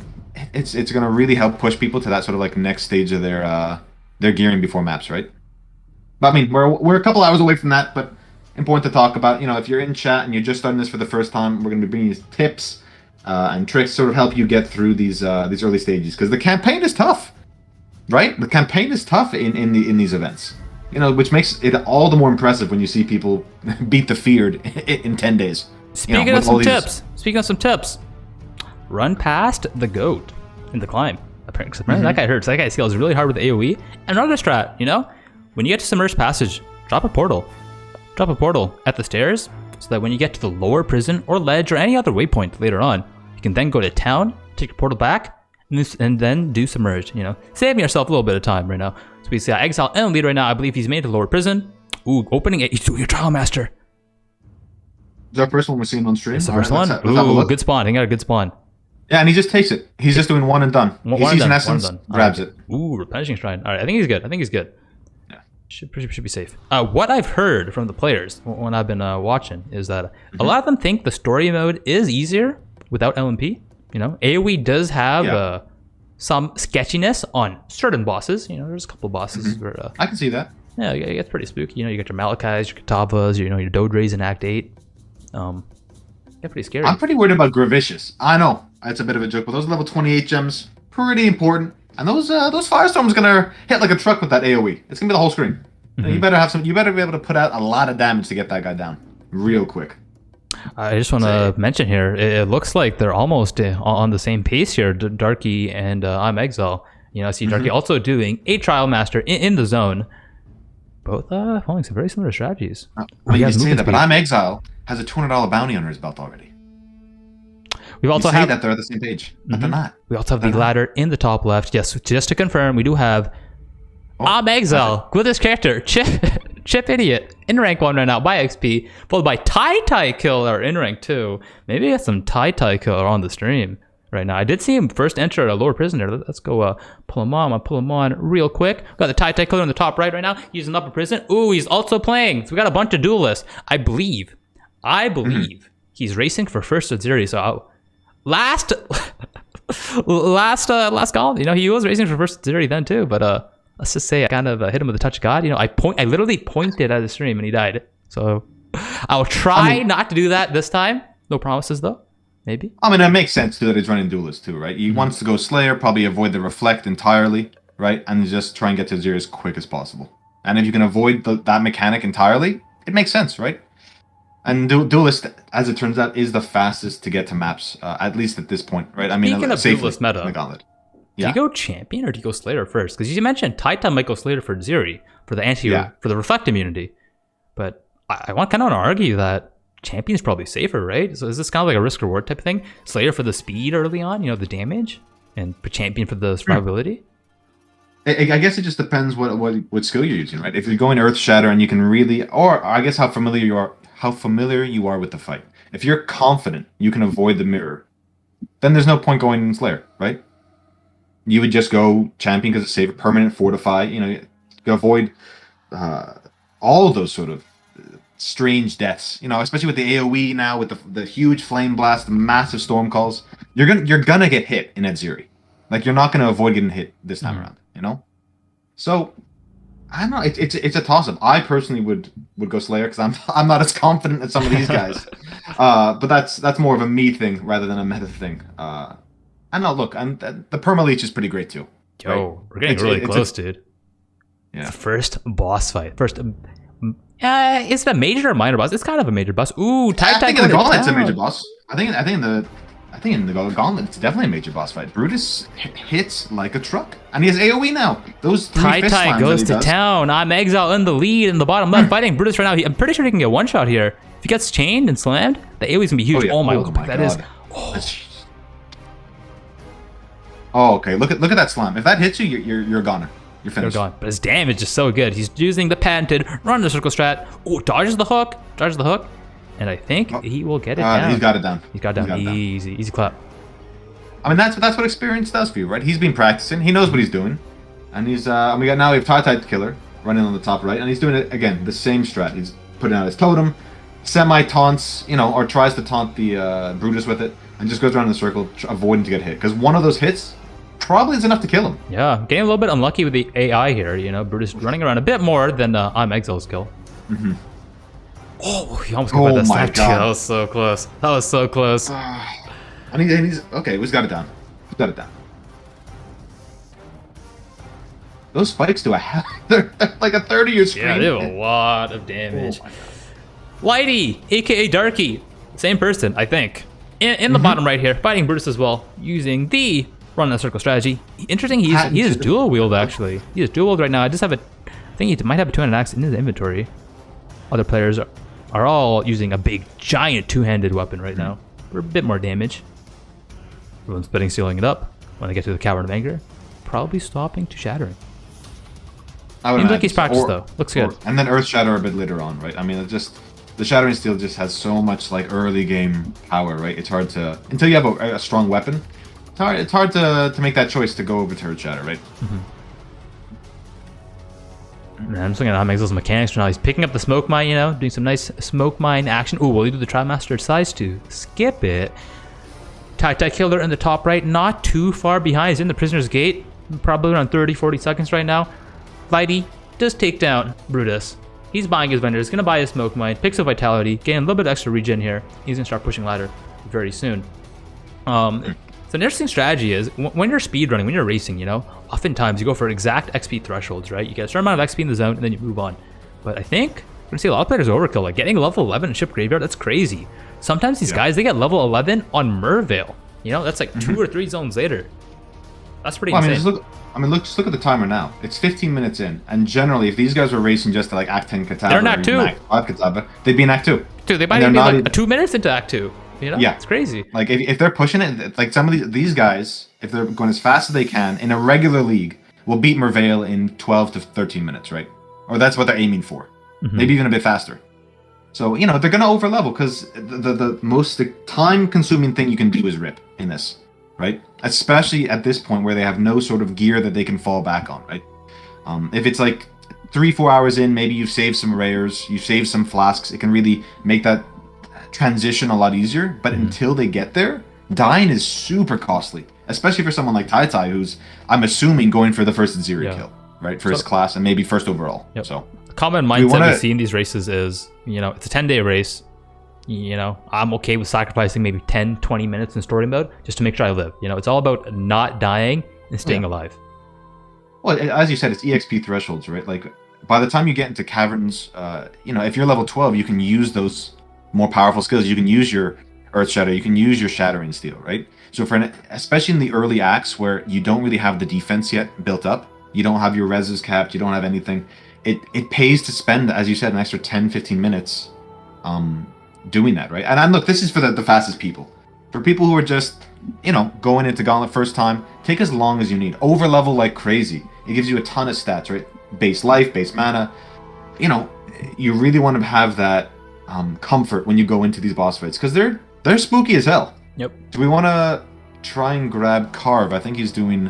it's going to really help push people to that sort of like next stage of their gearing before maps, right? But I mean, we're a couple hours away from that, but important to talk about. You know, if you're in chat and you're just starting this for the first time, we're going to be bringing you tips and tricks to sort of help you get through these early stages, because the campaign is tough, right? The campaign is tough in these events, you know, which makes it all the more impressive when you see people beat the Feared in 10 days. Speaking of some tips. Run past the goat in the climb. Apparently that guy hurts. That guy scales really hard with AoE. And another strat, you know? When you get to Submerged Passage, drop a portal. Drop a portal at the stairs so that when you get to the lower prison or ledge or any other waypoint later on, you can then go to town, take your portal back, and then do Submerged, you know? Saving yourself a little bit of time right now. So we see Exile in the lead right now. I believe he's made to lower prison. Ooh, opening it. He's doing your Trial Master. Is our first one we're seeing on stream? It's the first one? Ooh, good spawn. He got a good spawn. Yeah, and he just takes it. He's just doing one and done. He sees an essence, grabs it. Ooh, Replenishing Shrine. All right, I think he's good. Yeah. Should be safe. What I've heard from the players when I've been watching is that a lot of them think the story mode is easier without LMP. You know, AoE does have some sketchiness on certain bosses. You know, there's a couple bosses where... I can see that. Yeah, it gets pretty spooky. You know, you got your Malakais, your Katavas, your Dodres in Act 8. Yeah, pretty scary. I'm pretty worried about Gravicious. I know it's a bit of a joke, but those level 28 gems, pretty important. And those Firestorm's gonna hit like a truck with that AoE. It's gonna be the whole screen. You better have some. You better be able to put out a lot of damage to get that guy down real quick. I just want to mention here, it looks like they're almost on the same pace here, Darky and I'm Exile. You know, I see Darky also doing a Trial Master in the zone. Both following some very similar strategies. You can say that, but I'm Exile has a $200 bounty under his belt already. We've also had that they're at the same page, but they're not. We also have the ladder in the top left. Yes, just to confirm, we do have I'm Exile with this character, Chip Idiot, in rank 1 right now by XP, followed by Tai Killer in rank 2. Maybe get some Tai Killer on the stream right now. I did see him first enter at a lower prisoner. Let's go pull him on. I'll pull him on real quick. Got the Tai Killer in the top right now. He's in upper prison. Ooh, he's also playing. So we got a bunch of duelists. I believe he's racing for first at Zeri. So last call, you know, he was racing for first at Zeri then too, but let's just say I kind of hit him with a touch of God. You know, I literally pointed at the stream and he died. So I'll try not to do that this time. No promises though. Maybe. I mean, it makes sense too that he's running duelist too, right? He wants to go Slayer, probably avoid the reflect entirely, right? And just try and get to Zero as quick as possible. And if you can avoid that mechanic entirely, it makes sense, right? And duelist, as it turns out, is the fastest to get to maps, at least at this point, right? I mean, speaking of duelist meta, in the Gauntlet. Do you go champion or do you go Slayer first? Because you mentioned Titan might go Slayer for Zeri for the for the reflect immunity, but I want to argue that champion's probably safer, right? So is this kind of like a risk reward type of thing? Slayer for the speed early on, you know, the damage, and champion for the survivability. I guess it just depends what skill you're using, right? If you're going Earth Shatter and you can really, or I guess how familiar you are with the fight. If you're confident you can avoid the mirror, then there's no point going in Slayer, right? You would just go champion because it's safer, permanent, fortify. You know, you avoid all of those sort of strange deaths. You know, especially with the AOE now, with the huge flame blast, the massive storm calls. You're gonna get hit in Edziri. Like you're not gonna avoid getting hit this time around. You know, so I don't know. It's a toss up. I personally would go Slayer because I'm not as confident as some of these guys. But that's more of a me thing rather than a meta thing. And now look, the perma leech is pretty great too. Yo, right? We're getting really close, dude. Yeah. First boss fight. Is it a major or minor boss? It's kind of a major boss. Ooh, I think in the Gauntlet's a major boss. I think in the Gauntlet it's definitely a major boss fight. Brutus hits like a truck, and he has AOE now. Those three fist slams goes to town. I'm Exile in the lead in the bottom left, fighting Brutus right now. I'm pretty sure he can get one shot here. If he gets chained and slammed, the AOE's gonna be huge. Oh my god, that is. Oh, okay. Look at that slam. If that hits you, you're gone. You're finished. You're gone. But his damage is so good. He's using the patented run the circle strat. Oh, dodges the hook. And I think he will get it down. He's got it down. He's got it down. Easy clap. I mean, that's what experience does for you, right? He's been practicing. He knows what he's doing. And he's we have Tai Killer running on the top right, and he's doing it again, the same strat. He's putting out his totem, semi-taunts, you know, or tries to taunt the Brutus with it, and just goes around in the circle, avoiding to get hit. Because one of those hits probably is enough to kill him. Yeah, getting a little bit unlucky with the AI here, you know, Brutus running around a bit more than I'm Exile's skill. Oh, he almost got that snap too. That was so close. And he's okay. He's got it down. Those spikes do they're like a 30-year screen. Yeah, they have a lot of damage. Whitey, aka Darky, same person, I think. In the bottom right here, fighting Brutus as well, using the run in a circle strategy. Interesting, he is dual wield actually. He is dual wield right now. I think he might have a two-handed axe in his inventory. Other players are all using a big, giant two-handed weapon right now for a bit more damage. Everyone's spitting, sealing it up. When they get to the Cavern of Anger, probably stopping to shattering. Seems like he's practiced though. Looks good. And then Earth Shatter a bit later on, right? I mean, the Shattering Steel just has so much like early game power, right? It's hard to until you have a strong weapon. It's hard to make that choice to go over to Earth Shatter, right? Man, I'm just looking at how he makes those mechanics right now. He's picking up the smoke mine, you know, doing some nice smoke mine action. Ooh, will he do the Trimaster size to skip it? Tai Killer in the top right, not too far behind. He's in the Prisoner's Gate, probably around 30-40 seconds right now. Lighty does take down Brutus. He's buying his vendors, gonna buy his smoke mine, picks up vitality, getting a little bit extra regen here. He's gonna start pushing ladder very soon. So an interesting strategy is when you're speedrunning, when you're racing, you know, oftentimes you go for exact XP thresholds, right? You get a certain amount of XP in the zone and then you move on. But I think we're gonna see a lot of players overkill, like getting level 11 in Ship Graveyard. That's crazy. Sometimes these guys, they get level 11 on Mervale. You know, that's like 2 or 3 zones later. That's pretty insane. Just look at the timer now. It's 15 minutes in, and generally, if these guys were racing just to like Act 10 Kataba, they're in Act 2. Act 5 Kataba, they'd be in Act 2. Dude, they might even be like 2 minutes into Act 2. You know, yeah, it's crazy. Like if they're pushing it, like some of these guys, if they're going as fast as they can in a regular league, will beat Mervale in 12 to 13 minutes, right? Or that's what they're aiming for. Maybe even a bit faster. So you know they're gonna over level because the most time-consuming thing you can do is rip in this, right? Especially at this point where they have no sort of gear that they can fall back on, right? If it's like 3-4 hours in, maybe you've saved some rares, you've saved some flasks. It can really make that transition a lot easier. But until they get there, dying is super costly, especially for someone like Tai, who's, I'm assuming, going for the first Zeri kill, right? For his class and maybe first overall. Yep. So the common mindset we see in these races is, you know, it's a 10-day race. You know, I'm okay with sacrificing maybe 10, 20 minutes in story mode just to make sure I live. You know, it's all about not dying and staying alive. Well, as you said, it's EXP thresholds, right? Like, by the time you get into caverns, you know, if you're level 12, you can use those more powerful skills. You can use your Earth Shatter, you can use your Shattering Steel, right? So especially in the early acts where you don't really have the defense yet built up, you don't have your reses capped, you don't have anything, it pays to spend, as you said, an extra 10, 15 minutes doing that, right? And look, this is for the fastest people. For people who are just, you know, going into Gauntlet first time, take as long as you need. Over level like crazy. It gives you a ton of stats, right? Base life, base mana. You know, you really want to have that comfort when you go into these boss fights because they're spooky as hell. Yep. Do we want to try and grab Carve? I think he's doing.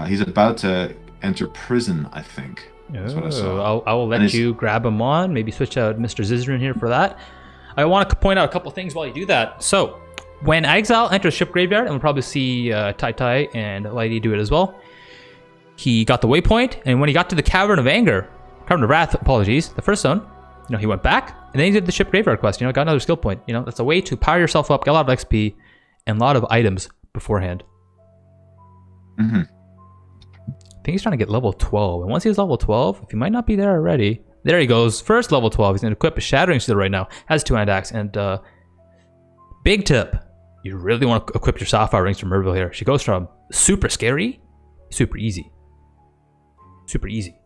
He's about to enter prison, I think. That's what I saw. I will let you grab him on. Maybe switch out Mr. Zizaran here for that. I want to point out a couple things while you do that. So, when Exile enters Ship Graveyard, and we'll probably see Tai and Lighty do it as well, he got the waypoint, and when he got to the Cavern of Wrath, apologies, the first zone, you know, he went back, and then he did the Ship Graveyard quest, you know, got another skill point. You know, that's a way to power yourself up, get a lot of XP, and a lot of items beforehand. I think he's trying to get level 12, and once he's level 12, if he might not be there already, there he goes, first level 12, he's going to equip a Shattering Steel right now, has 2-hand axe, and big tip, you really want to equip your Sapphire Rings from Merville here. She goes from super scary, super easy. Super easy.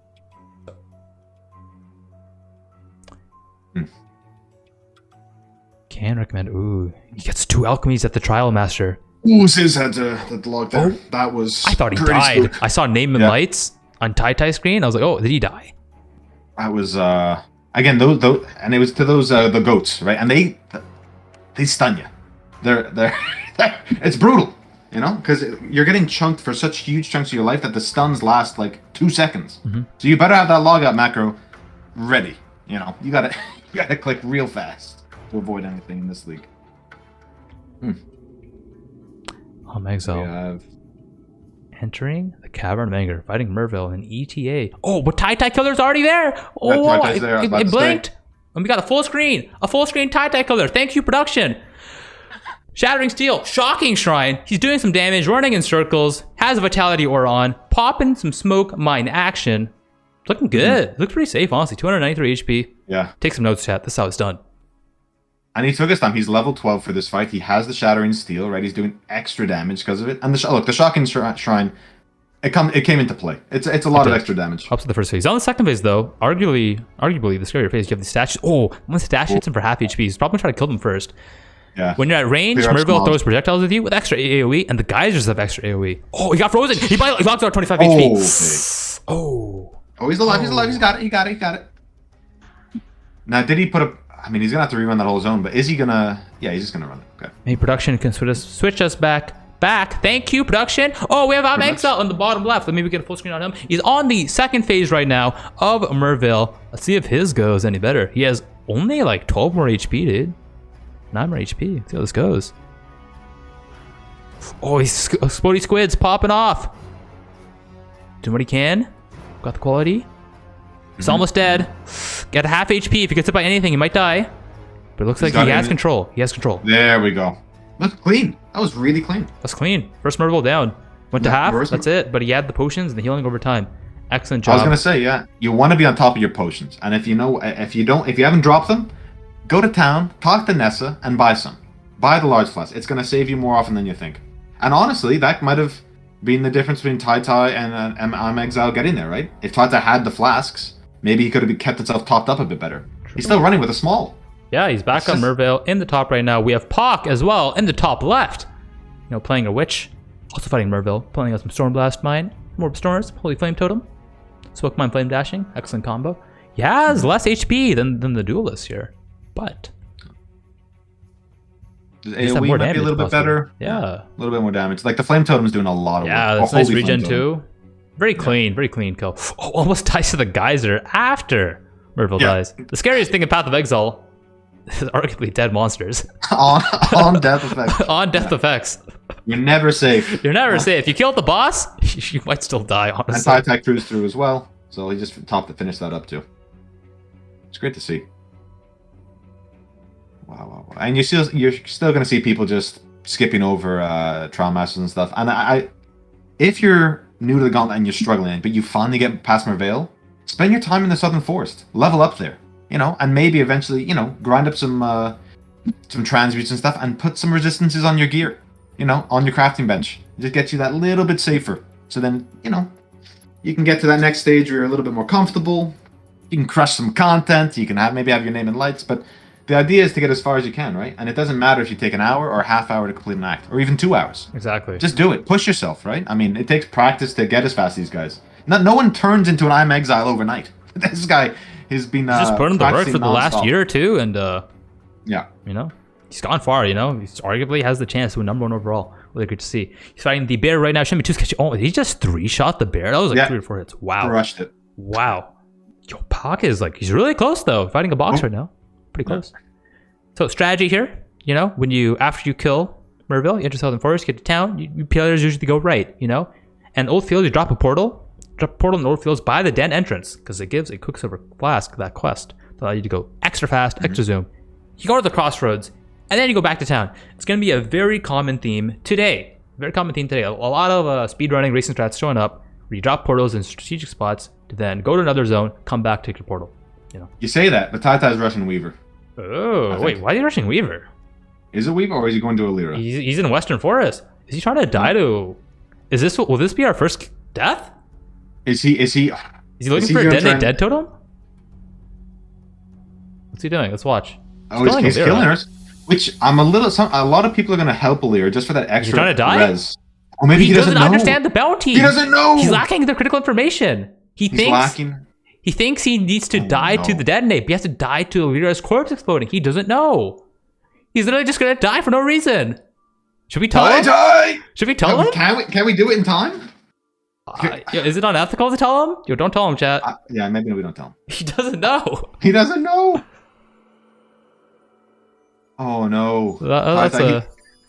Can recommend. Ooh, he gets 2 alchemies at the Trial Master. Ooh, Ziz had the log there. That was. I thought he died. I saw name and lights on Tai screen. I was like, oh, did he die? That was again those and it was to those the goats, right? And they stun you. They're it's brutal, you know, because you're getting chunked for such huge chunks of your life that the stuns last like 2 seconds. So you better have that log out macro ready. You know, you gotta click real fast to avoid anything in this league. Exile. Entering the Cavern of Anger, fighting Merville and ETA. Oh, but Tai Killer's already there. Oh, it blinked. And we got a full screen Tai Killer. Thank you, production. Shattering Steel, Shocking Shrine. He's doing some damage, running in circles, has a Vitality Aura on, popping some Smoke Mine action. Looking good. Looks pretty safe, honestly. 293 HP. Yeah. Take some notes, chat. This is how it's done. And he took his time. He's level 12 for this fight. He has the Shattering Steel, right? He's doing extra damage because of it. And the Shocking Shrine, it came into play. It's a lot of extra damage. Up to the first phase. On the second phase, though, arguably the scarier phase, you have the statues. Oh, when Stash hits him for half HP, he's probably trying to kill them first. Yeah. When you're at range, Merville throws projectiles with you with extra AoE, and the geysers have extra AoE. Oh, he got frozen. He locked out 25 HP. Oh, he's alive. He's got it. Now, did he put a... I mean, he's going to have to rerun that whole zone, but is he going to... Yeah, he's just going to run it. Okay. Hey, production can switch us back. Thank you, production. Oh, we have Exile on the bottom left. Let me get a full screen on him. He's on the second phase right now of Merville. Let's see if his goes any better. He has only like 12 more HP, dude. 9 more HP. Let's see how this goes. Oh, he's Explodey Squid's popping off. Doing what he can. Got the quality. He's almost dead. Got a half HP. If he gets hit by anything, he might die. But it looks like he has control. He has control. There we go. That's clean. That was really clean. That's clean. First Merville down. Went to half. That's it. But he had the potions and the healing over time. Excellent job. I was gonna say, yeah, you want to be on top of your potions, and if you haven't dropped them, go to town, talk to Nessa, and buy some. Buy the large flask. It's gonna save you more often than you think. And honestly, that might have been the difference between Tai and Exile getting there, right? If Tai had the flasks, maybe he could have kept himself topped up a bit better. True. He's still running with a small. Yeah, he's back on Merville in the top right now. We have Pock as well in the top left. You know, playing a witch, also fighting Merville, pulling out some Stormblast Mine, more Stormers, Holy Flame Totem, Smoke Mine Flame Dashing, excellent combo. He has less HP than the duelist here, but AoE might be a little bit better. Yeah. A little bit more damage. Like the Flame Totem's doing a lot of work. Yeah, that's nice regen too. Very clean kill. Oh, almost dies to the geyser after Merville dies. The scariest thing in Path of Exile is arguably dead monsters. on death effects. On death effects. You're never safe. You're never safe. You killed the boss, you might still die, honestly. And Tai cruised through as well, so he just finished that up too. It's great to see. Wow. And you're still going to see people just skipping over Trial Masters and stuff. And if you're new to the Gauntlet and you're struggling, but you finally get past Mervale, spend your time in the Southern Forest. Level up there, and maybe eventually, grind up some transmutes and stuff and put some resistances on your gear, on your crafting bench. Just get you that little bit safer. So then, you can get to that next stage where you're a little bit more comfortable. You can crush some content. You can maybe have your name in lights, but the idea is to get as far as you can, right? And it doesn't matter if you take an hour or a half hour to complete an act, or even 2 hours. Exactly. Just do it. Push yourself, right? I mean, it takes practice to get as fast as these guys. No one turns into an I'm Exile overnight. This guy has been he's just put in the work for the last year or two, and yeah, he's gone far. He arguably has the chance to win #1 overall. Really good to see. He's fighting the bear right now. Shouldn't be too sketchy. Oh, he just 3-shot the bear. That was like 3 or 4 hits. Wow. Crushed it. Wow. Yo, Pac is he's really close though. Fighting a box right now. Pretty close. So strategy here, after you kill Merville, you enter Southern Forest, get to town, you players usually go right, And Old Fields, you drop a portal in Old Fields by the den entrance, because it gives a Quicksilver Flask that quest to allow you to go extra fast, extra zoom. You go to the crossroads, and then you go back to town. It's going to be a very common theme today. A lot of speedrunning racing strats showing up, where you drop portals in strategic spots to then go to another zone, come back, take your portal. You say that, but Tai's rushing Weaver. Oh, wait, why are you rushing Weaver? Is it Weaver or is he going to Alira? He's in Western Forest. Is he trying to die to... Will this be our first death? Is he looking for a dead totem? What's he doing? Let's watch. He's killing us. Which a lot of people are going to help Alira just for that extra trying to die? res. Or maybe he doesn't know. Understand the bounty. He doesn't know. He's lacking the critical information. He thinks he needs to die to the detonate. He has to die to Alira's corpse exploding. He doesn't know. He's literally just gonna die for no reason. Should we tell him? Should we tell him? Can we do it in time? Is it unethical to tell him? Yo, don't tell him, chat. Yeah, maybe we don't tell him. He doesn't know. He doesn't know. Oh no.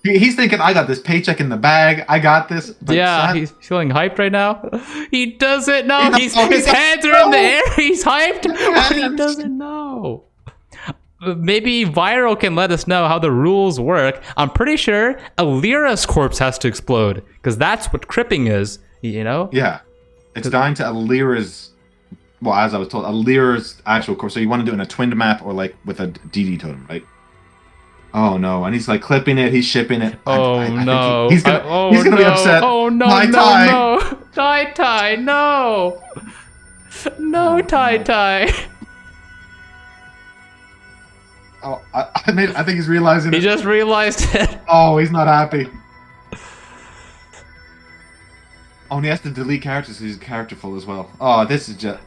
He's thinking, I got this paycheck in the bag. I got this. But he's feeling hyped right now. He doesn't know. His hands are in the air. He's hyped. But he doesn't know. Maybe Viral can let us know how the rules work. I'm pretty sure Alira's corpse has to explode, because that's what cripping is, Yeah. It's dying to Alira's, well, as I was told, Alira's actual corpse. So you want to do it in a twinned map or with a DD totem, right? Oh no, and he's clipping it, he's shipping it. Oh no. He's gonna be upset. Oh no, no. Tai, no. No, Tai. Oh, I think he's realizing it. He just realized it. Oh, he's not happy. Oh, and he has to delete characters, so he's characterful as well. Oh, this is just...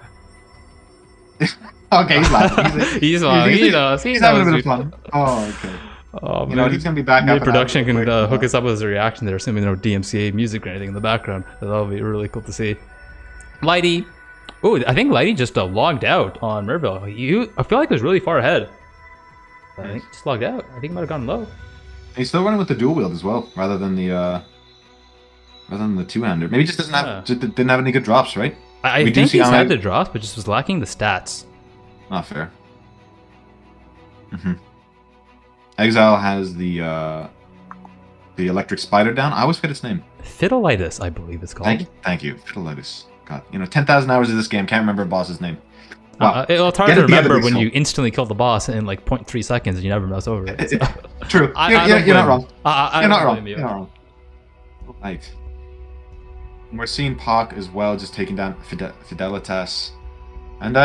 Okay, he's laughing. He's having a bit of fun. Oh, okay. Oh, he's gonna be back up. Production can hook us up with his reaction there, assuming no DMCA music or anything in the background. That'll be really cool to see. Lighty. Oh, I think Lighty just logged out on Merville. I feel like he was really far ahead. I think he just logged out. I think he might have gone low. He's still running with the dual wield as well, rather than the two-hander. Maybe he just didn't have any good drops, right? I think he's had the drops, but just was lacking the stats. Not fair. Mm-hmm. Exile has the the electric spider down. I always forget its name. Fiddleitis, I believe it's called. Thank you. Fiddleitis. God, 10,000 hours of this game. Can't remember a boss's name. Wow. It's hard to remember when you instantly kill the boss in like 0.3 seconds and you never mess over it. So. True. You're not wrong. You're not wrong. You. You're not wrong. Right. And we're seeing Pac as well, just taking down Fidelitas. And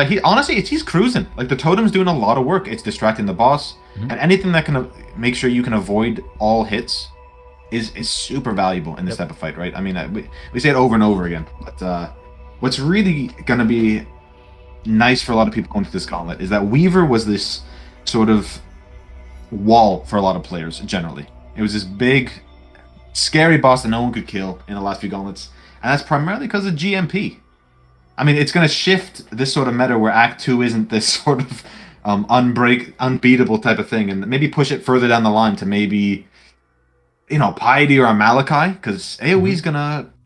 he's cruising. Like, the totem's doing a lot of work. It's distracting the boss. And anything that can make sure you can avoid all hits is super valuable in this type of fight, right? I mean, we say it over and over again. But what's really going to be nice for a lot of people going through this gauntlet is that Weaver was this sort of wall for a lot of players, generally. It was this big, scary boss that no one could kill in the last few gauntlets. And that's primarily because of GMP. I mean, it's going to shift this sort of meta where Act 2 isn't this sort of unbeatable type of thing, and maybe push it further down the line to maybe, Piety or Malachi, because AoE's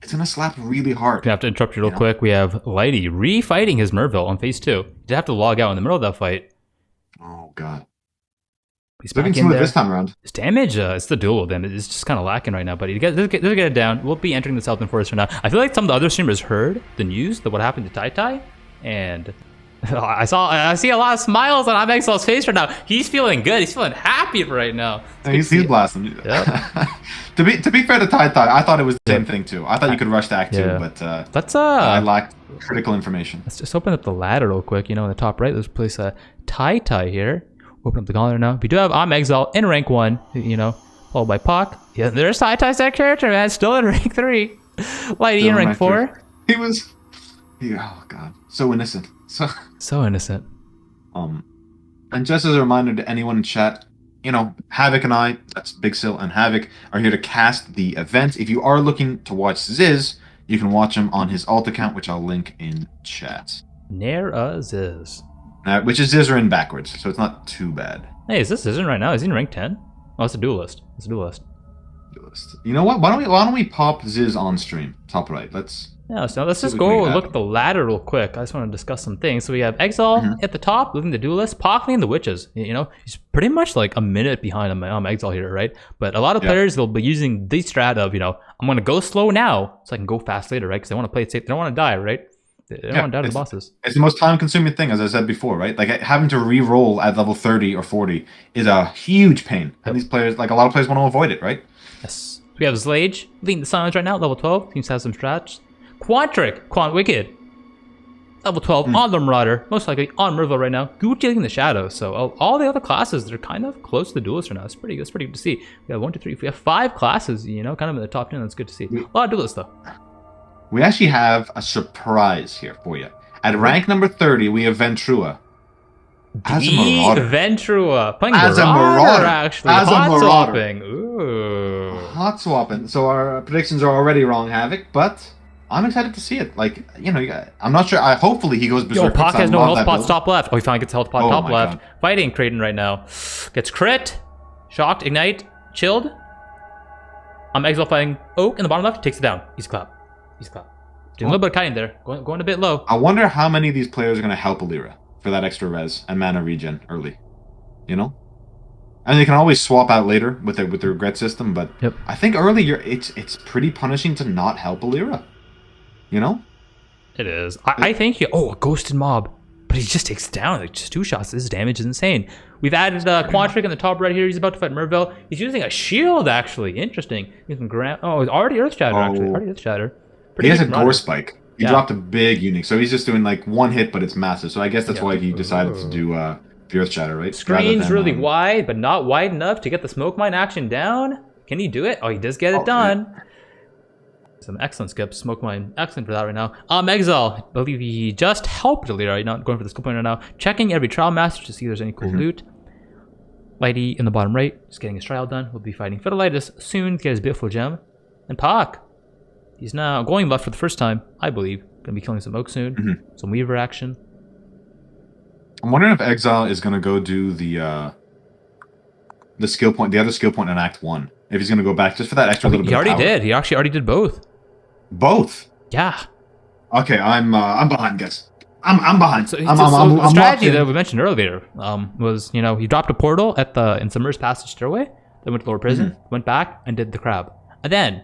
it's gonna slap really hard. I have to interrupt you real quick. We have Lighty refighting his Merville on phase 2. He did have to log out in the middle of that fight. Oh god. He's looking smooth this time around. His damage, it's the dual damage. It's just kind of lacking right now, but they'll get it down. We'll be entering the Southern Forest right now. I feel like some of the other streamers heard the news that what happened to Tai Tai, and I see a lot of smiles on Exil's face right now. He's feeling good. He's feeling happy right now. He's blasting. Yep. to be fair to Tai Tai, I thought it was the same thing too. I thought you could rush to Act 2, but I lacked critical information. Let's just open up the ladder real quick. In the top right, let's place a Tai Tai here. Open up the gauntlet now. We do have Exile in rank 1, followed by Pac. Yeah, there's Tai Tai's that character, man. Still in rank 3. Lighty in rank 4. He was, oh god, so innocent. So innocent. And just as a reminder to anyone in chat, Havoc and I, that's BigSil and Havoc, are here to cast the event. If you are looking to watch Ziz, you can watch him on his alt account, which I'll link in chat. Nair Ziz. Which is Zizaran backwards, so it's not too bad. Hey, is this Zizaran right now? Is he in rank 10? Oh, it's a duelist. You know what? Why don't we pop Ziz on stream? Top right. Let's just go look at the ladder real quick. I just want to discuss some things. So we have Exile at the top, leading the duelist, Pac leading the witches. He's pretty much like a minute behind Exile here, right? But a lot of players, they'll be using the strat of, I'm going to go slow now so I can go fast later, right? Because they want to play it safe. They don't want to die, right? They don't want to die to the bosses. It's the most time-consuming thing, as I said before, right? Like, having to re-roll at level 30 or 40 is a huge pain. And these players, like, a lot of players want to avoid it, right? Yes. We have Slage leading the Silence right now, level 12. Seems to have some strats. Quant Wicked, level 12 on the Marauder, most likely on Merville right now. Gucci leading the Shadow. So all the other classes, they're kind of close to the duelists right now. That's pretty good to see. We have 1, 2, 3. We have 5 classes, kind of in the top 10. That's good to see. A lot of duelists though. We actually have a surprise here for you. At rank number 30, we have Ventrua. As a Marauder. Ventrua. Playing as a Marauder, actually. As Hot a Marauder. swapping. Ooh. Hot swapping. So our predictions are already wrong, Havoc, but I'm excited to see it. Like, I'm not sure. Hopefully he goes berserk. Pac has no health pots top left. Oh, he finally gets health pot top left. God. Fighting Kraden right now. Gets crit. Shocked. Ignite. Chilled. Exile fighting Oak in the bottom left. Takes it down. Easy clap. Doing a little bit of kiting there. Going a bit low. I wonder how many of these players are going to help Alira for that extra res and mana regen early. And they can always swap out later with their regret system, but I think early it's pretty punishing to not help Alira. It is. I think a ghosted mob, but he just takes it down like just 2 shots. His damage is insane. We've added Quantric in the top right here. He's about to fight Merville. He's using a shield actually. Interesting. He's it's already Earth Shatter actually. Already Earth Shatter. He has a Gore Spike. He dropped a big unique, so he's just doing like 1 hit, but it's massive. So I guess that's why he decided to do the Earth Shatter, right? Screen's really wide, but not wide enough to get the smoke mine action down. Can he do it? Oh, he does get it done. Yeah. Some excellent skips. Smoke mine, excellent for that right now. Exile, I believe he just helped Alira right now. Going for the skill point right now. Checking every trial master to see if there's any cool loot. Lighty in the bottom right, just getting his trial done. We'll be fighting Fiddleitis soon to get his beautiful gem. And Pac. He's now going left for the first time, I believe. Gonna be killing some Oak soon. Some Weaver action. I'm wondering if Exile is gonna go do the skill point, the other skill point in Act 1. If he's gonna go back just for that extra little bit. He already did. He actually already did both. Both? Yeah. Okay, I'm behind, guys. I'm behind. So, the strategy that we mentioned earlier was, he dropped a portal at the Submerged Passage Stairway. then went to lower prison, went back and did the crab. And then,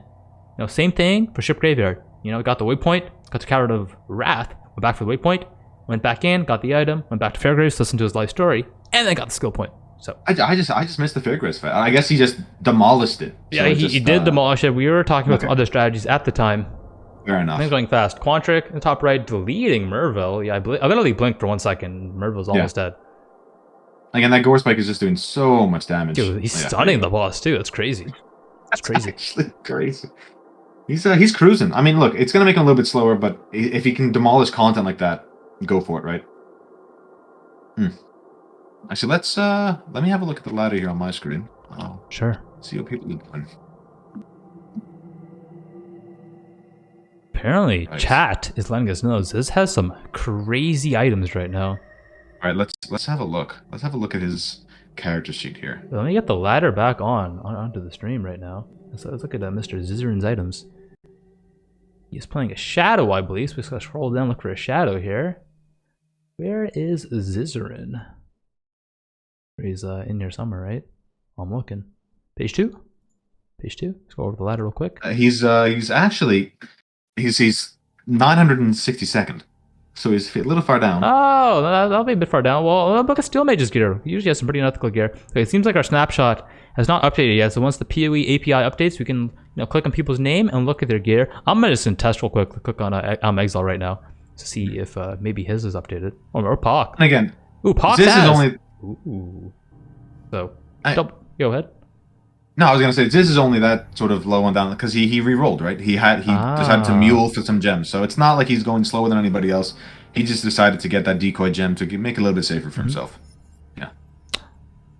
same thing for ship graveyard. Got the waypoint, got the Coward of Wrath, went back for the waypoint, went back in, got the item, went back to Fairgraves, listened to his life story, and then got the skill point. So I just missed the Fairgraves fight. I guess he just demolished it. Yeah, he did demolish it. We were talking about some other strategies at the time. Fair enough. Things going fast. Quantric in the top right, deleting Merville. Yeah, I literally blinked for 1 second. Merville's almost dead. Again, that Gore Spike is just doing so much damage. Dude, he's stunning the boss too. That's crazy. That's crazy. Actually crazy. He's cruising. I mean, look, it's gonna make him a little bit slower, but if he can demolish content like that, go for it, right? Actually, let me have a look at the ladder here on my screen. Oh, sure. See what people are doing. Apparently, chat is letting us know this has some crazy items right now. All right, let's have a look. Let's have a look at his character sheet here. Let me get the ladder back onto the stream right now. Let's look at Mr. Zizaran's items. He's playing a shadow, I believe. So we just gotta scroll down, look for a shadow here. Where is Zizaran? He's in here somewhere, right? I'm looking. Page 2. Page 2. Let's go over the ladder real quick. He's 962nd. So he's a little far down. Oh, that'll be a bit far down. Well, look at Steel Mage's gear. He usually has some pretty unethical gear. Okay, it seems like our snapshot has not updated yet. So once the PoE API updates, we can click on people's name and look at their gear. I'm gonna just test real quick. Click on Exile right now to see if maybe his is updated. Or Pock. And again, Pock this is only. Ooh. So go ahead. No, I was gonna say this is only that sort of low and down because he re-rolled, right? He decided to mule for some gems, so it's not like he's going slower than anybody else. He just decided to get that decoy gem to make it a little bit safer for himself. Yeah.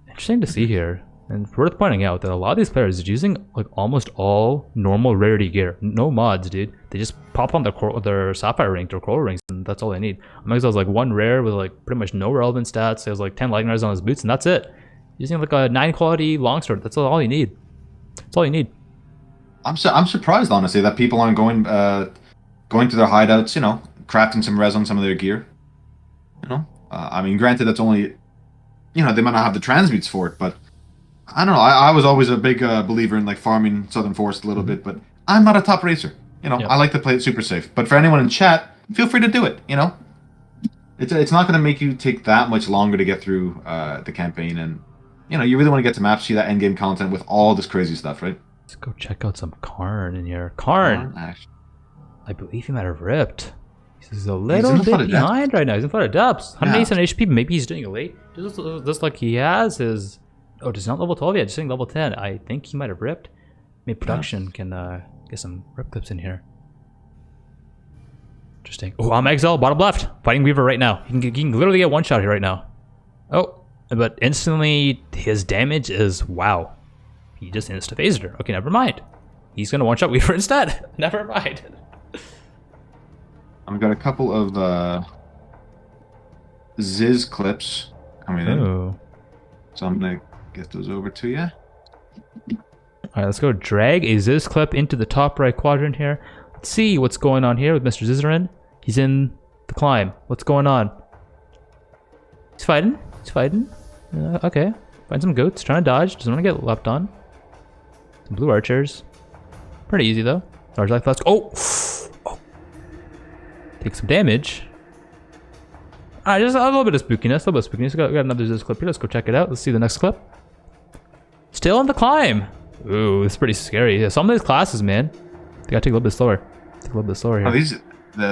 Interesting to see here, and worth pointing out that a lot of these players are using like almost all normal rarity gear, no mods, dude. They just pop on their sapphire rank, their coral rings, and that's all they need. Meg's has like 1 rare with like pretty much no relevant stats. He has like 10 lightning on his boots, and that's it. Using like a 9 quality longsword. That's all you need. That's all you need. I'm surprised honestly that people aren't going to their hideouts, crafting some res on some of their gear. I mean, granted that's only, they might not have the transmutes for it, but I don't know. I was always a big believer in like farming Southern Forest a little bit, but I'm not a top racer. I like to play it super safe. But for anyone in chat, feel free to do it. It's not going to make you take that much longer to get through the campaign, and you really want to get to maps, see that end game content with all this crazy stuff, right? Let's go check out some Karn in here. Karn, I believe he might have ripped. He's a little bit behind right now. He's in front of depths. 187 HP. Maybe he's doing it late. Just like he has his. Oh, just not level 12 yet. Just doing level 10. I think he might have ripped. Maybe production can get some rip clips in here. Interesting. Oh, I'm Exile, bottom left. Fighting Weaver right now. He can literally get one shot here right now. Oh, but instantly his damage is wow. He just insta-phased her. Okay, never mind. He's going to one-shot Weaver instead. Never mind. I've got a couple of Ziz clips coming in. So I'm going to get those over to you. Alright, let's go drag a Ziz clip into the top right quadrant here. Let's see what's going on here with Mr. Zizaran. He's in the climb. What's going on? He's fighting. He's fighting. Okay. Find some goats. Trying to dodge. Doesn't want to get leapt on. Some blue archers. Pretty easy though. Large life flask. Oh! Take some damage. Alright, just a little bit of spookiness. A little bit of spookiness. We got another Ziz clip here. Let's go check it out. Let's see the next clip. Still on the climb. Ooh, it's pretty scary. Yeah, some of these classes, man, they gotta take a little bit slower. Take a little bit slower here. Oh,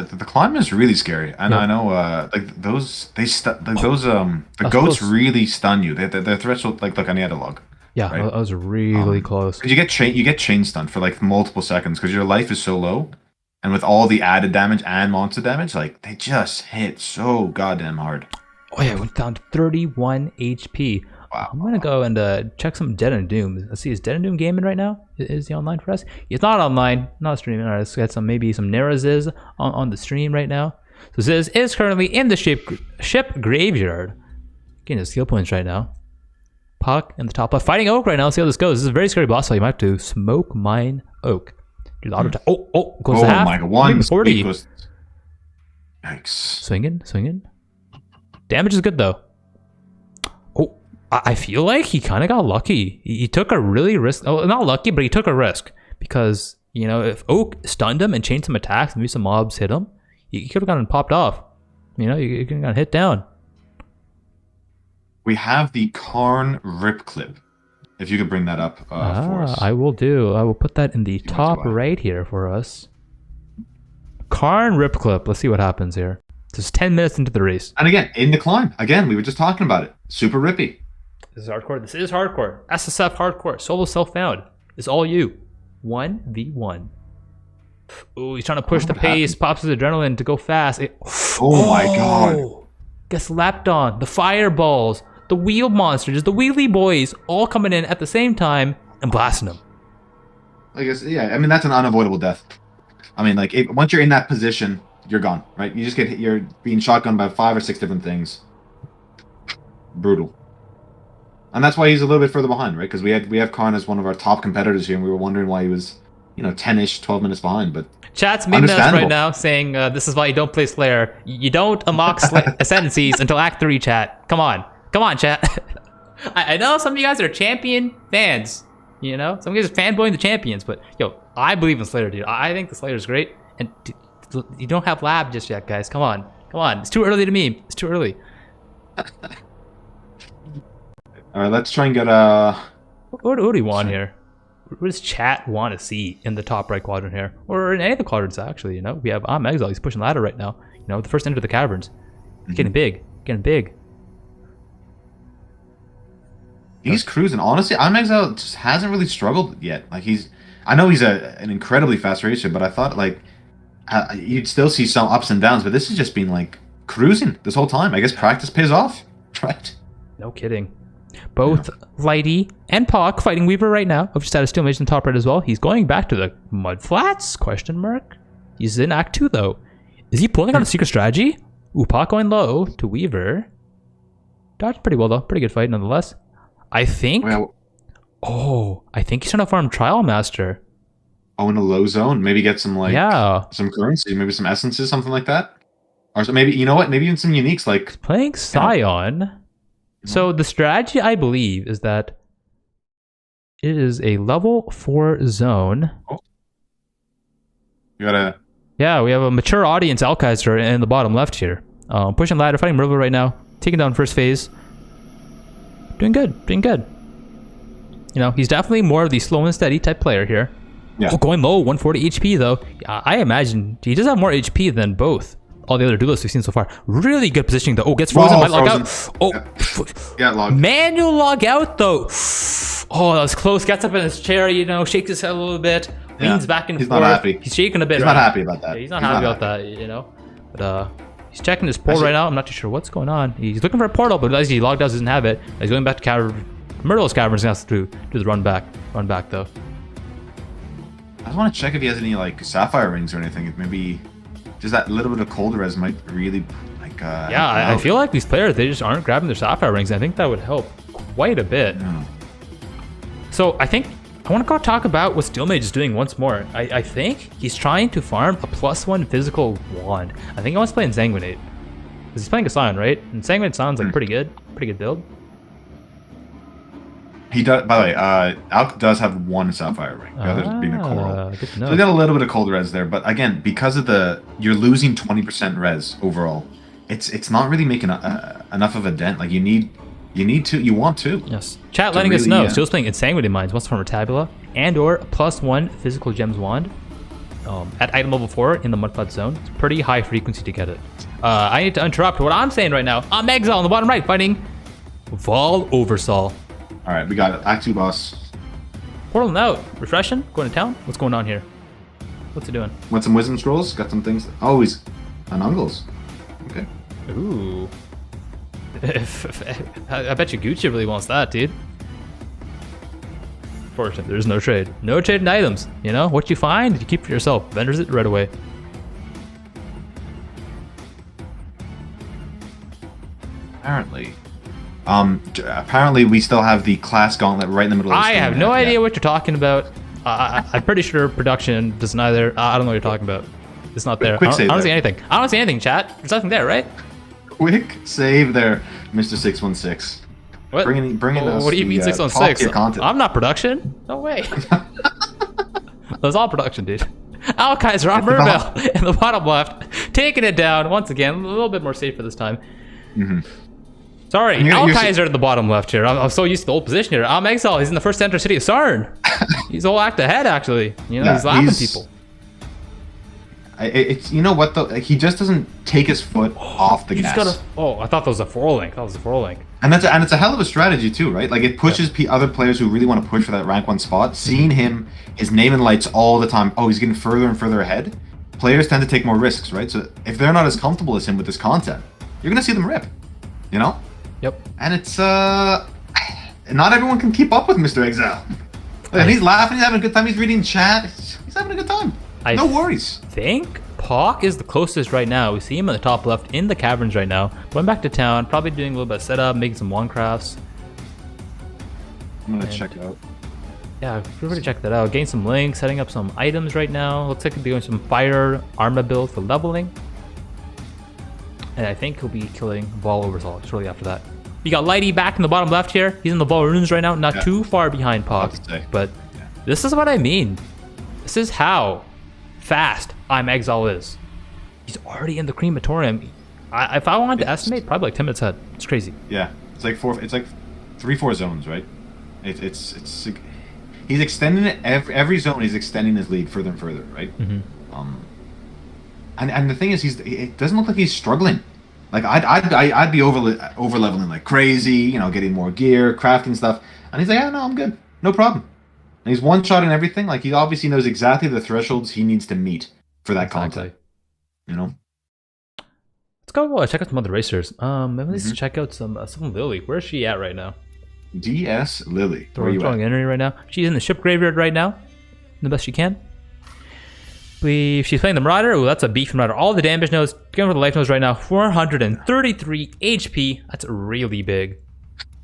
the climb is really scary, and I know like those the goats really stun you. Their threshold, like look, I need a log. Yeah, right? I was really close. Cause you get chain stunned for like multiple seconds because your life is so low, and with all the added damage and monster damage, like they just hit so goddamn hard. Oh yeah, I went down to 31 HP. Wow. I'm gonna go and check some Dead and Doom. Let's see, is Dead and Doom gaming right now? Is he online for us? He's not online, not streaming. Alright, let's get maybe some Nera Ziz on the stream right now. So Ziz is currently in the ship graveyard. Getting his skill points right now. Puck in the top left, fighting Oak right now. Let's see how this goes. This is a very scary boss fight. You might have to smoke mine Oak. Do the auto attack. Goes to half. Oh my god, 140. Yikes. Swinging. Damage is good though. I feel like he kind of got lucky. He took a really risk. Oh, not lucky, but he took a risk because, you know, if Oak stunned him and chained some attacks, maybe some mobs hit him, he could have gotten popped off. You know, he could have gotten hit down. We have the Karn Rip Clip. If you could bring that up for us. I will do. I will put that in the top right here for us. Karn Rip Clip. Let's see what happens here. This is 10 minutes into the race. And again, in the climb. Again, we were just talking about it. Super rippy. This is hardcore. This is hardcore. SSF hardcore. Solo self-found. It's all you. 1v1. Oh, he's trying to push the pace. Pops his adrenaline to go fast. Oh my god. Gets lapped on. The fireballs. The wheel monsters. The wheelie boys. All coming in at the same time and blasting him. I guess, yeah. I mean, that's an unavoidable death. I mean, like, once you're in that position, you're gone, right? You just get hit, you're being shotgunned by 5 or 6 different things. Brutal. And that's why he's a little bit further behind, right? Because we have Karn as one of our top competitors here, and we were wondering why he was, you know, 10-ish, 12 minutes behind. But chat's memeing us right now saying this is why you don't play Slayer. You don't unlock ascendancies until Act 3, chat. Come on, chat. I know some of you guys are champion fans. You know, some of you guys are fanboying the champions, but yo, I believe in Slayer, dude. I think the Slayer is great, and you don't have lab just yet, guys. Come on. It's too early to meme. It's too early. All right, let's try and get What do we want here? What does chat want to see in the top right quadrant here, or in any of the quadrants? Actually, you know, we have Exile. He's pushing ladder right now. You know, the first enter the caverns. He's getting big. He's cruising. Honestly, Exile just hasn't really struggled yet. Like I know he's an incredibly fast racer, but I thought like you'd still see some ups and downs. But this has just been like cruising this whole time. I guess practice pays off, right? No kidding. Both Lighty and Pock fighting Weaver right now. I've just had a steel mage in the top right as well. He's going back to the mud flats? Question mark. He's in Act 2 though. Is he pulling out a secret strategy? Ooh, Pock going low to Weaver. Dodged pretty well though. Pretty good fight nonetheless. I think. I think he's trying to farm Trial Master. Oh, in a low zone, maybe get some some currency, maybe some essences, something like that. Or so maybe, you know what? Maybe even some uniques like he's playing Scion. So the strategy, I believe, is that it is a level 4 zone. Oh. You gotta. Yeah, we have a mature audience Alkaiser in the bottom left here. Pushing ladder, fighting River right now, taking down first phase. Doing good. You know, he's definitely more of the slow and steady type player here. Yeah. Oh, going low, 140 HP though. I imagine he does have more HP than both all the other duelists we've seen so far. Really good positioning though. Oh, gets frozen, might log out. Oh, yeah, log. Manual log out though. Oh, that was close. Gets up in his chair, you know, shakes his head a little bit, leans back and forth. He's not happy. He's shaking a bit. He's not happy about that. Yeah, he's not happy about that, you know. But he's checking his portal right now. I'm not too sure what's going on. He's looking for a portal, but as he logged out, doesn't have it. He's going back to Myrtle's Caverns. He has to do the run back though. I just want to check if he has any like sapphire rings or anything. Maybe just that little bit of cold res might really like. Yeah, I feel like these players, they just aren't grabbing their sapphire rings. I think that would help quite a bit. Yeah. So I think I want to go talk about what Steel Mage is doing once more. I think he's trying to farm a +1 physical wand. I think he wants to play Insanguinate. Because he's playing a Scion, right? And Sanguinate sounds like pretty good build. He does. By the way, Alk does have 1 sapphire ring. The other's being a coral. Good to know. So we got a little bit of cold res there, but again, because of you're losing 20% res overall. It's not really making enough of a dent. Like you want to. Yes. Chat letting us know. Steel's playing Insanguinate Mines, wants to farm a Tabula and or a +1 physical gems wand. At item level 4 in the Mudflat zone. It's pretty high frequency to get it. I need to interrupt what I'm saying right now. I'm Exile on the bottom right fighting Vol Oversaul. Alright, we got it. Act 2 boss. Portal out. Refreshing? Going to town? What's going on here? What's he doing? Want some wisdom scrolls? Got some things. Oh, he's an Ungles. Okay. Ooh. I bet you Gucci really wants that, dude. Fortunately, there's no trade. No trade in items. You know, what you find, you keep for yourself. Vendors it right away. Apparently we still have the class gauntlet right in the middle of the screen. I have no idea what you're talking about. I'm pretty sure production doesn't either. I don't know what you're talking about. It's not there. I don't see anything. I don't see anything, chat. There's nothing there, right? Quick save there, Mr. 616. What? Bringing us What do you mean the, 616? top-tier content. I'm not production. No way. That was all production, dude. Alkaiser on Merville in the bottom left, taking it down once again. A little bit more safer this time. Sorry, Alkaiser at the bottom left here. I'm so used to the old position here. Exile. He's in the first center city of Sarn. He's all act ahead, actually. You know, he's laughing people. It's you know what though? Like, he just doesn't take his foot off the gas. Oh, I thought that was a 4-link. That was a 4-link. And it's a hell of a strategy too, right? Like it pushes other players who really want to push for that rank 1 spot. Seeing him, his name in lights all the time. Oh, he's getting further and further ahead. Players tend to take more risks, right? So if they're not as comfortable as him with this content, you're gonna see them rip. You know? Yep. And it's not everyone can keep up with Mr. Exile. And he's laughing, he's having a good time, he's reading chat, he's having a good time. No worries. I think Pock is the closest right now. We see him in the top left in the caverns right now. Going back to town, probably doing a little bit of setup, making some wand crafts. I'm gonna check it out. Yeah, feel free to check that out. Getting some links, setting up some items right now. Looks like he'll be doing some fire armor build for leveling. And I think he'll be killing Vol Oversoul shortly after that. You got Lighty back in the bottom left here. He's in the Vol runes right now, not too far behind Pock. But this is what I mean. This is how fast Exile is. He's already in the crematorium. If I wanted to estimate, probably like 10 minutes ahead. It's crazy. Yeah, it's like 3-4 zones, right? It's he's extending it every zone. He's extending his lead further and further, right? And the thing is, it doesn't look like he's struggling. Like I'd be over leveling like crazy, you know, getting more gear, crafting stuff, and he's like, yeah, no, I'm good, no problem. And he's one-shotting everything. Like he obviously knows exactly the thresholds he needs to meet for that content. You know. Let's go check out some other racers. Maybe let's check out some Lily. Where's she at right now? DS Lily. Where are you throwing at? energy right now. She's in the ship graveyard right now, the best she can. She's playing the Marauder. Oh, that's a beef Marauder. All the damage nodes. Going for the life nodes right now. 433 HP. That's really big.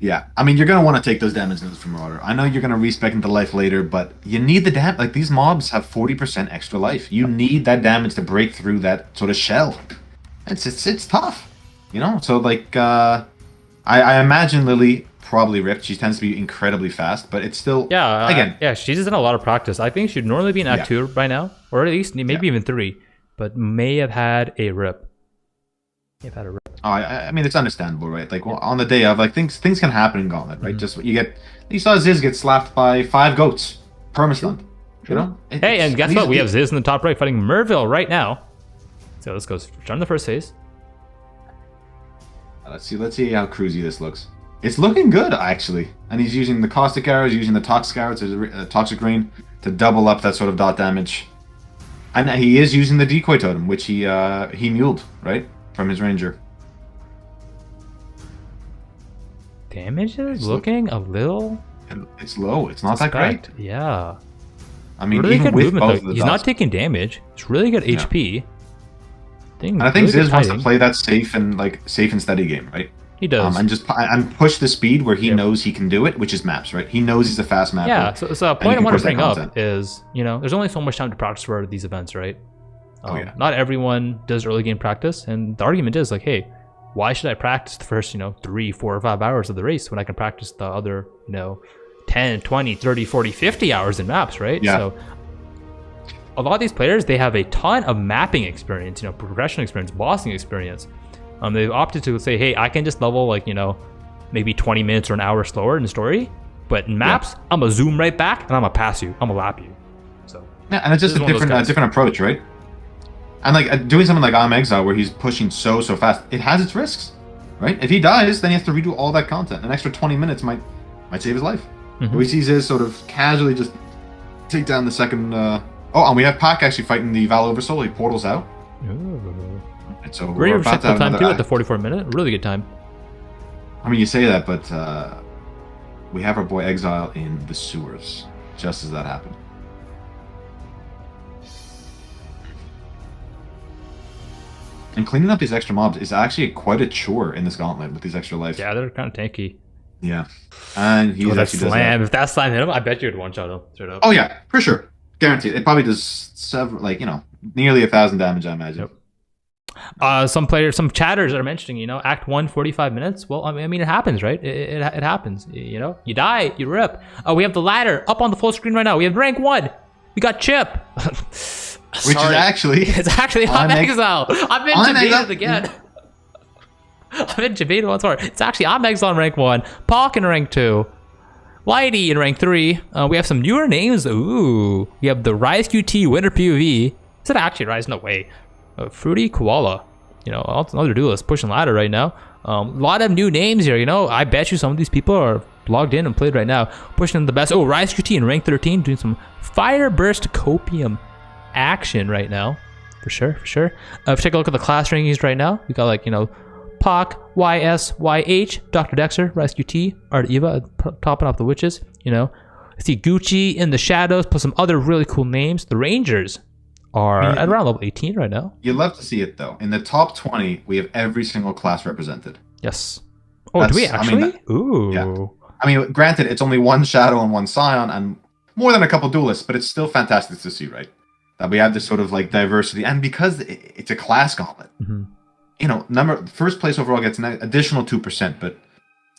Yeah, I mean, you're going to want to take those damage nodes from Marauder. I know you're going to respec into life later, but you need the damage. Like, these mobs have 40% extra life. You need that damage to break through that sort of shell. It's tough, you know? So, like, I imagine Lily probably ripped. She tends to be incredibly fast, but it's still... Yeah, she's in a lot of practice. I think she'd normally be in Act 2 by now, or at least maybe even 3, but may have had a rip. Oh, I mean, it's understandable, right? Like, well, on the day of, like, things can happen in Gauntlet, right? Just what you saw Ziz get slapped by 5 goats, perma-stunned, you know? Hey, and guess what? We have Ziz in the top right fighting Merville right now. So let's go start the first phase. Let's see how cruisy this looks. It's looking good, actually. And he's using the caustic arrows, using the toxic arrows, toxic rain to double up that sort of dot damage. And he is using the decoy totem, which he muled, right? From his ranger. Damage is looking a little... It's low. It's not that great. Yeah. I mean, really even good with movement, both though. of the He's not taking damage. It's really good HP. And I think Ziz wants to play that safe and steady game, right? He does. And push the speed where he knows he can do it, which is maps, right? He knows he's a fast mapper. Yeah, so a point I want to bring up is, you know, there's only so much time to practice for these events, right? Not everyone does early game practice, and the argument is like, hey, why should I practice the first, 3, 4, or 5 hours of the race when I can practice the other, 10, 20, 30, 40, 50 hours in maps, right? Yeah. So a lot of these players, they have a ton of mapping experience, progression experience, bossing experience. They've opted to say, hey, I can just level maybe 20 minutes or an hour slower in the story, but in maps, I'm gonna zoom right back and I'm gonna pass you, I'm gonna lap you. So yeah, and it's just a different approach, right? And doing something like Exile where he's pushing so fast, it has its risks, right? If he dies, then he has to redo all that content. An extra 20 minutes might save his life. We see Ziz sort of casually just take down the second. And we have Pac actually fighting the Val Oversoul. He portals out. Ooh. And so we're about to have time too at the 44 minute. Really good time. I mean, you say that, but we have our boy Exile in the sewers just as that happened. And cleaning up these extra mobs is actually quite a chore in this gauntlet with these extra lives. Yeah, they're kind of tanky. Yeah. And he actually does that. If that slam hit him, I bet you would one-shot him straight up. Oh, yeah, for sure. Guaranteed. It probably does several, nearly 1,000 damage, I imagine. Yep. Some players, some chatters are mentioning, you know, Act 1, 45 minutes. Well, I mean, it happens, right? It happens. You know, you die, you rip. We have the ladder up on the full screen right now. We have rank 1. We got Chip. Which is actually... It's actually on Exile. I've been debated again. I've been debated once more. It's actually on Exile in rank 1. Palk in rank 2. Lighty in rank 3. We have some newer names. Ooh. We have the Rise QT Winter POV. Is it actually Rise? No way. Fruity Koala. You know, another duelist pushing ladder right now. A lot of new names here, you know. I bet you some of these people are logged in and played right now. Pushing the best. Oh, Rise QT in rank 13. Doing some Fire Burst Copium action right now. For sure, for sure. If you take a look at the class rankings right now, we got like, you know, Pac, YSYH, Dr. Dexter, Rise QT, Art Eva, topping off the witches, you know. I see Gucci in the shadows, plus some other really cool names. The Rangers are at around level 18 right now. You'd love to see it, though. In the top 20, we have every single class represented. Yes. Oh, do we actually? Ooh. Yeah. I mean, granted, it's only one Shadow and one Scion, and more than a couple duelists, but it's still fantastic to see, right? That we have this sort of like diversity, and because it's a class gauntlet, you know, first place overall gets an additional 2%, but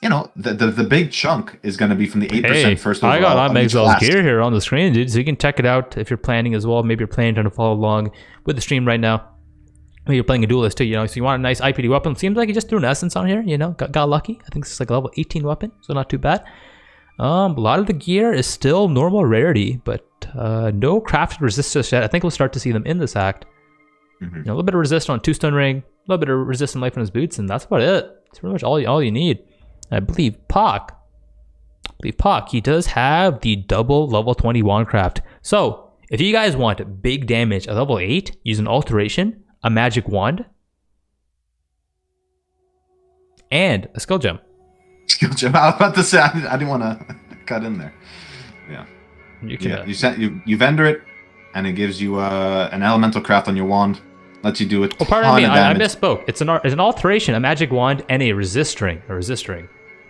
you know, the big chunk is going to be from the 8% first overall. I got on Exile's gear here on the screen, dude, so you can check it out if you're planning as well. Maybe you're planning to follow along with the stream right now. Maybe you're playing a duelist too, you know, so you want a nice IPD weapon. Seems like you just threw an Essence on here, you know, got lucky. I think this is like a level 18 weapon, so not too bad. A lot of the gear is still normal rarity, but no crafted resistors yet. I think we'll start to see them in this act. You know, a little bit of resist on 2-stone ring, a little bit of resistant life on his boots, and that's about it. It's pretty much all you need. I believe Pac, he does have the double level 20 wand craft. So if you guys want big damage at level 8, use an alteration, a magic wand, and a skill gem. Skill gem. I was about to say I didn't want to cut in there. Yeah. You can. You vendor it, and it gives you an elemental craft on your wand. Lets you do it. Oh, pardon me, I misspoke. It's an alteration, a magic wand, and a resist ring.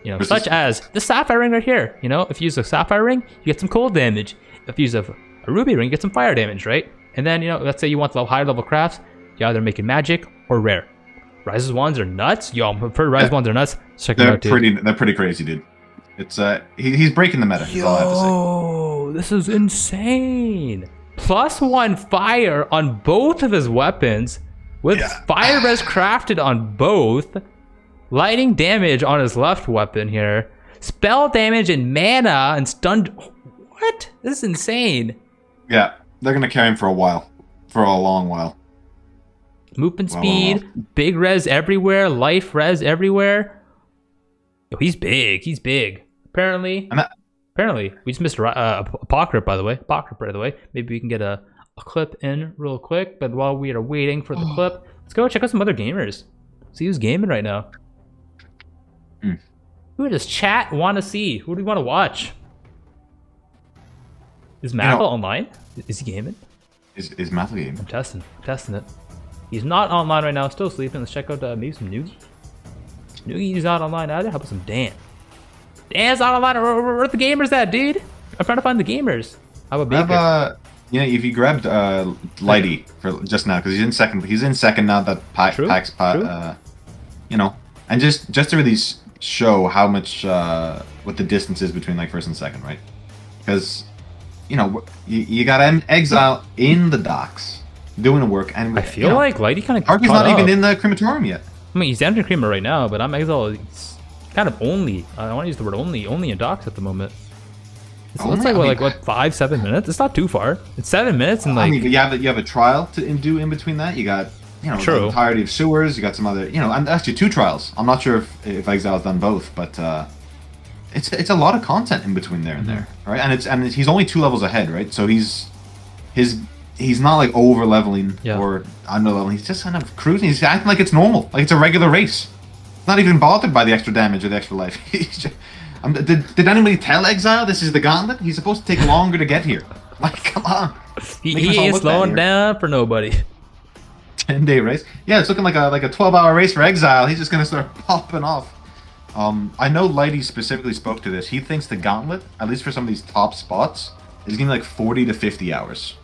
You know, such as the sapphire ring right here. You know, if you use a sapphire ring, you get some cold damage. If you use a ruby ring, you get some fire damage, right? And then, you know, let's say you want the higher level crafts, you either make it magic or rare. Rise's wands are nuts. Y'all prefer Rise wands are nuts. Check them out, dude. They're pretty crazy, dude. It's he's breaking the meta. All I have to say. Oh, this is insane. +1 fire on both of his weapons, with fire res crafted on both. Lightning damage on his left weapon here. Spell damage and mana and stunned. What? This is insane. Yeah, they're gonna carry him for a while, for a long while. Movement speed, big res everywhere, life res everywhere. Oh, he's big. He's big. Apparently, we just missed Apocalypse, by the way. Apocalypse, by the way. Maybe we can get a clip in real quick. But while we are waiting for the clip, let's go check out some other gamers. See who's gaming right now. Who does chat want to see? Who do we want to watch? Is Mathel online? Is he gaming? Is Mathel gaming? I'm testing it. He's not online right now, still sleeping. Let's check out maybe some Noogie. Noogie's not online either. How about some Dan? Dan's not online. Where are the gamers at, dude? I'm trying to find the gamers. How about Baker? You know, if you grabbed Lighty for just now, because he's in second. He's in second now that Pax, you know, and just to really show how much what the distance is between like first and second, right? Because you know you got Exile in the docks doing the work, and I feel like Lighty kind of. Arky's not even in the crematorium yet. I mean, he's down in Creamer right now, but I'm Exile. He's kind of only. I want to use the word only in docks at the moment. So it's like what 5-7 minutes? It's not too far. It's 7 minutes, and like I mean, you have a trial to do in between that. You got the entirety of sewers. You got some other and actually 2 trials. I'm not sure if Exile's done both, but it's a lot of content in between there and there, right? And he's only 2 levels ahead, right? So he's not like over leveling or under leveling. He's just kind of cruising. He's acting like it's normal, like it's a regular race. He's not even bothered by the extra damage or the extra life. He's just, did anybody tell Exile this is the Gauntlet? He's supposed to take longer to get here. Like, come on. He ain't slowing down for nobody. 10-day race. Yeah, it's looking like a 12-hour race for Exile. He's just gonna start popping off. I know Lighty specifically spoke to this. He thinks the Gauntlet, at least for some of these top spots, is gonna be like 40 to 50 hours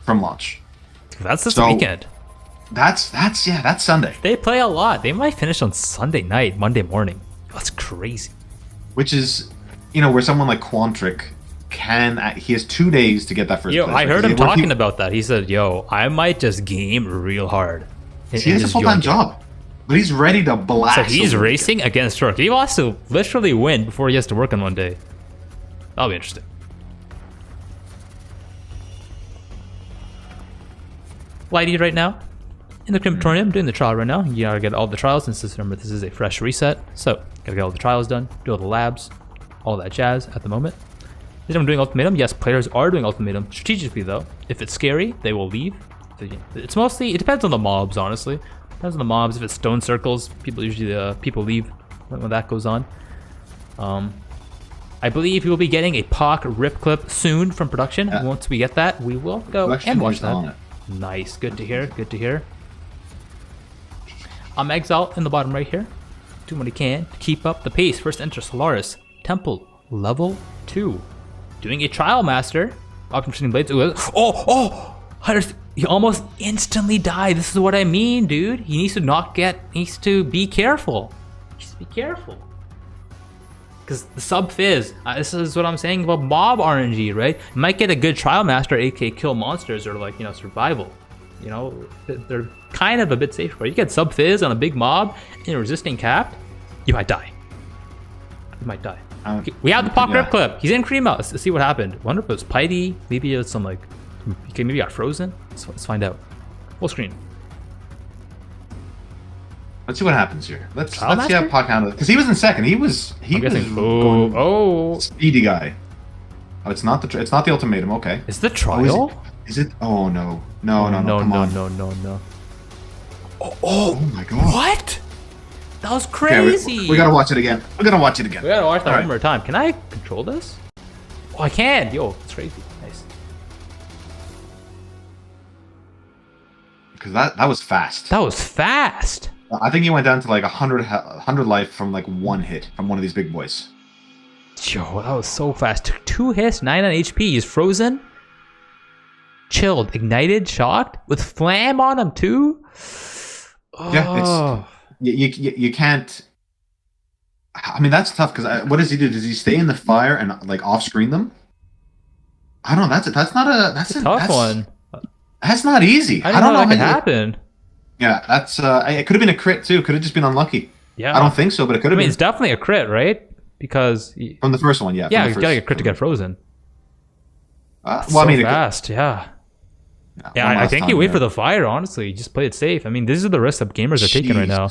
from launch. That's this weekend. That's Sunday. They play a lot. They might finish on Sunday night, Monday morning. That's crazy. Which is, where someone like Quantric he has 2 days to get that first place. I heard him talking about that. He said, yo, I might just game real hard. He has a full-time job. But he's ready to blast. So he's racing against work. He wants to literally win before he has to work on one day. That'll be interesting. Lighty right now in the crematorium doing the trial right now. You gotta get all the trials since remember this is a fresh reset. So gotta get all the trials done, do all the labs, all that jazz at the moment. Is I'm doing ultimatum? Yes, players are doing ultimatum strategically though. If it's scary, they will leave. It's mostly, it depends on the mobs, honestly. Depends on the mobs. If it's stone circles, people usually people leave when that goes on. I believe we will be getting a POC rip clip soon from production. Once we get that, we will go and watch that. Nice, good to hear. Good to hear. Exile in the bottom right here. Doing what he can to keep up the pace. First enter Solaris Temple level 2. Doing a trial master. Option blades. He almost instantly died. This is what I mean, dude. He needs to be careful. He needs to be careful. Because the sub fizz, this is what I'm saying about mob RNG, right? You might get a good trial master, aka kill monsters, or like, survival. They're kind of a bit safer. You get sub fizz on a big mob and you're resisting capped, you might die. We have the POC rip clip. He's in Crema. Let's see what happened. Wonder if it was Piety. Maybe it was some like, maybe got frozen. Let's find out. Full screen. Let's see what happens here. Let's see how POC handled it. Because he was in second. He was speedy guy. Oh, it's not the ultimatum. Okay. Is the trial? Is it? Oh no. No. Oh my god. What? That was crazy. Okay, we gotta watch it again. We gotta watch that one more time. Can I control this? Oh, I can. Yo, it's crazy. Nice. Because that was fast. That was fast. I think he went down to like 100 life from like one hit from one of these big boys. Yo, that was so fast. Took 2 hits, 9 on HP. He's frozen, chilled, ignited, shocked, with flam on him too. Oh. Yeah, you can't. I mean, that's tough because what does he do? Does he stay in the fire and like off screen them? I don't know. That's a tough one. That's not easy. I don't know how that could happen. Yeah, that's it could have been a crit too. Could have just been unlucky. Yeah, I don't think so, but it could have been. It's definitely a crit, right? Because from the first one, yeah. Yeah, you gotta get crit to get frozen. Fast, yeah. I think you wait for the fire. Honestly, you just play it safe. I mean, these are the risks that gamers are taking right now.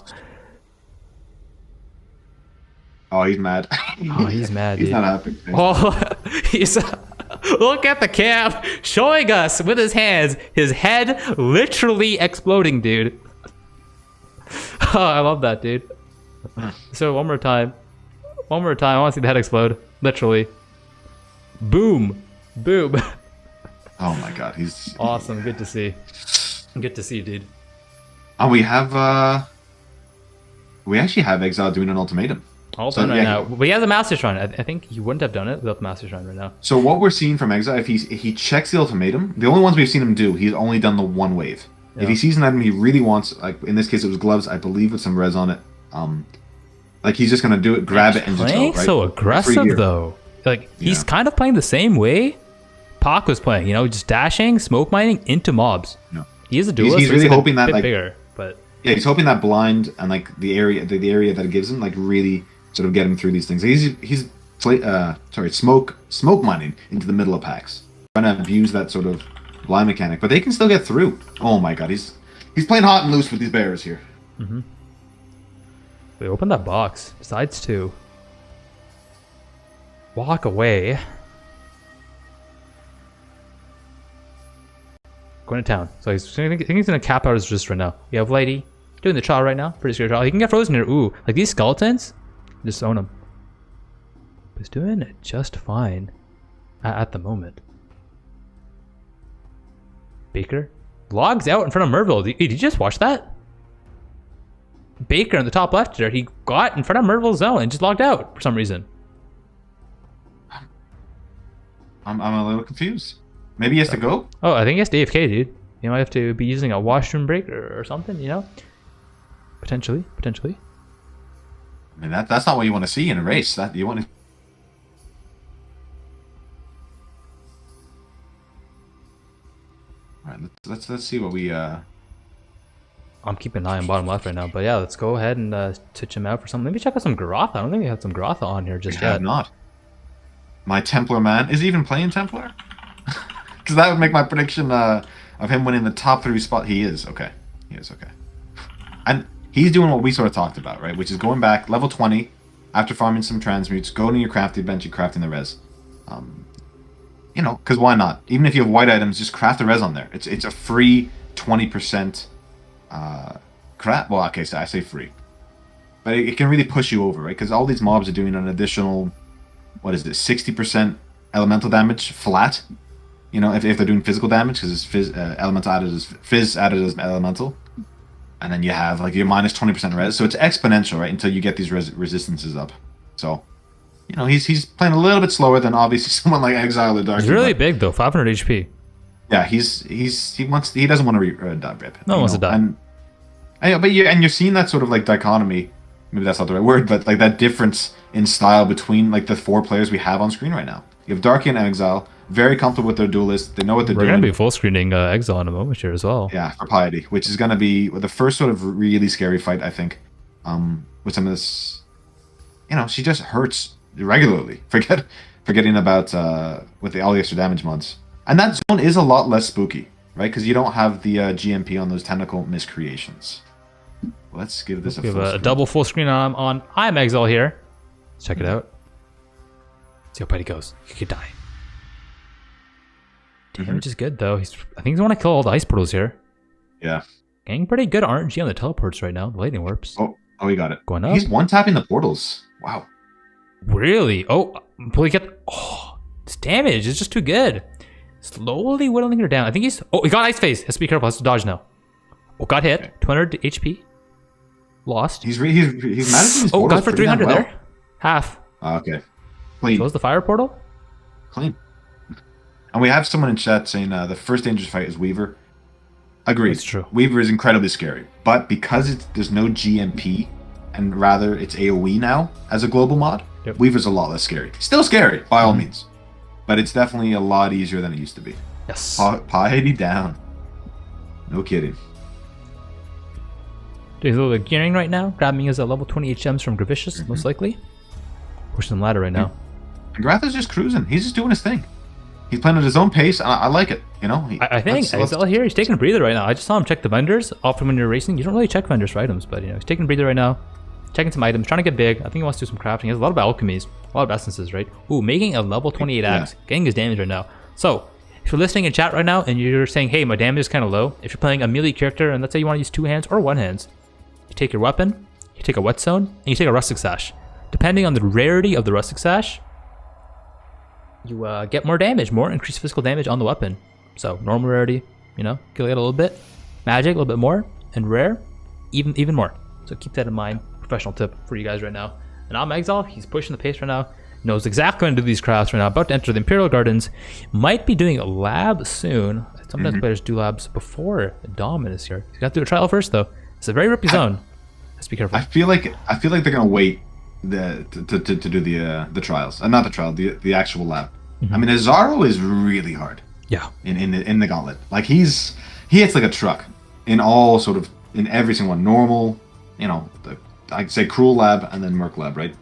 Oh, he's mad. He's mad. He's dude. not happy. Oh, he's. Look at the cam showing us with his hands, his head literally exploding, dude. Oh, I love that, dude. So one more time. I want to see the head explode. Literally. Boom. Boom. Oh my god, he's awesome. Good to see. Good to see, dude. Oh, we actually have Exile doing an ultimatum. Right now. But he has a Master Shrine. I think he wouldn't have done it without the Master Shrine right now. So what we're seeing from Exile, if he checks the ultimatum, the only ones we've seen him do, he's only done the one wave. Yeah. If he sees an item he really wants, like in this case it was gloves, I believe, with some res on it. Like he's just gonna do it, grab it, and just go, right? So aggressive though. Like he's kind of playing the same way POC was playing. Just dashing, smoke mining into mobs. No. He is a duelist. He's really hoping that like bigger, but yeah, he's hoping that blind and like the area that it gives him like really sort of get him through these things. He's smoke mining into the middle of packs, trying to abuse that sort of blind mechanic, but they can still get through. Oh my god, he's playing hot and loose with these bears here. Mm-hmm. We open that box. Besides 2. Walk away. Going to town. So I think he's going to cap out his resist right now. We have Lady doing the trial right now. Pretty scary trial. He can get frozen here. Ooh, like these skeletons, just own them. He's doing it just fine at the moment. Baker logs out in front of Merville. Did you just watch that? Baker in the top left there, he got in front of Merville's zone and just logged out for some reason. I'm a little confused. Maybe he has to go? Oh, I think he has to AFK, dude. You might have to be using a washroom break or something, you know? Potentially. I mean, that's not what you want to see in a race. That you want to. All right, let's see what we. I'm keeping an eye on bottom left right now, but yeah, let's go ahead and switch him out for something. Maybe check out some Grotha. I don't think we had some Grotha on here just yet. Have not. My Templar man is he even playing Templar? Because that would make my prediction of him winning the top 3 spot. He is okay. And he's doing what we sort of talked about, right? Which is going back level 20 after farming some transmutes, going to your crafting bench and crafting the res. You know, because why not? Even if you have white items, just craft the res on there. It's a free 20% craft. Well, okay, so I say free, but it can really push you over, right? Because all these mobs are doing an additional, what is this, 60% elemental damage flat. You know, if they're doing physical damage, because it's elemental added as fizz added as elemental, and then you have like your minus 20% res, so it's exponential, right? Until you get these resistances up. So, you know, he's playing a little bit slower than obviously someone like Exile or Dark. He's really big though, 500 HP. Yeah, he doesn't want to rip. No one wants to die. But you're seeing that sort of like dichotomy. Maybe that's not the right word, but like that difference in style between like the 4 players we have on screen right now. You have Darky and Exile, very comfortable with their duelist. They know what they're doing. We're going to be full screening Exile in a moment here as well. Yeah, for Piety, which is going to be the first sort of really scary fight, I think. With some of this, you know, she just hurts regularly. Forgetting about with all the extra damage mods. And that zone is a lot less spooky, right? Because you don't have the GMP on those tentacle miscreations. Let's give this a double full screen on I'm Exile here. Let's check it out. See how Piety goes. He could die. Damage is good though. I think he's going to kill all the ice portals here. Yeah. Getting pretty good RNG on the teleports right now. The lightning warps. Oh, he got it. Going up. He's one-tapping the portals. Wow. Really? Oh, this damage is just too good. Slowly whittling her down. I think he got ice phase. Has to be careful. Has to dodge now. Oh, got hit. Okay. 200 HP. Lost. He's managing his portals. Got for 300 there. Half. Okay. Clean. Close the fire portal. Clean. And we have someone in chat saying the first dangerous fight is Weaver. Agreed. That's true. Weaver is incredibly scary. But because there's no GMP, and rather it's AoE now as a global mod, Weaver's a lot less scary. Still scary, by all means. But it's definitely a lot easier than it used to be. Yes. Piety down. No kidding. Doing a little bit of gearing right now. Grabbing his level 28 gems from Gravicious, most likely. Pushing the ladder right now. And Gratha's just cruising. He's just doing his thing. He's playing at his own pace, and I like it. You know. I think Exile here. He's taking a breather right now. I just saw him check the vendors. Often when you're racing, you don't really check vendors for items, but you know, he's taking a breather right now. Checking some items, trying to get big. I think he wants to do some crafting. He has a lot of alchemies, a lot of essences, right? Ooh, making a level 28 axe, getting his damage right now. So, if you're listening in chat right now and you're saying, hey, my damage is kind of low, if you're playing a melee character and let's say you want to use 2 hands or 1 hand, you take your weapon, you take a whetstone, and you take a rustic sash. Depending on the rarity of the rustic sash, you get more damage, more increased physical damage on the weapon. So, normal rarity, you know, get a little bit. Magic, a little bit more. And rare, even more. So keep that in mind. Professional tip for you guys right now. And I'm Exile. He's pushing the pace right now. Knows exactly when to do these crafts right now. About to enter the Imperial Gardens. Might be doing a lab soon. Sometimes players do labs before Domin is here. You got to do a trial first though. It's a very rippy zone. Let's be careful. I feel like they're gonna wait to do the trials. Not the trial, the actual lab. I mean, Azaro is really hard. Yeah. In the Gauntlet, like he hits like a truck in every single one. Normal, you know, I'd say Cruel Lab and then Merc Lab, right?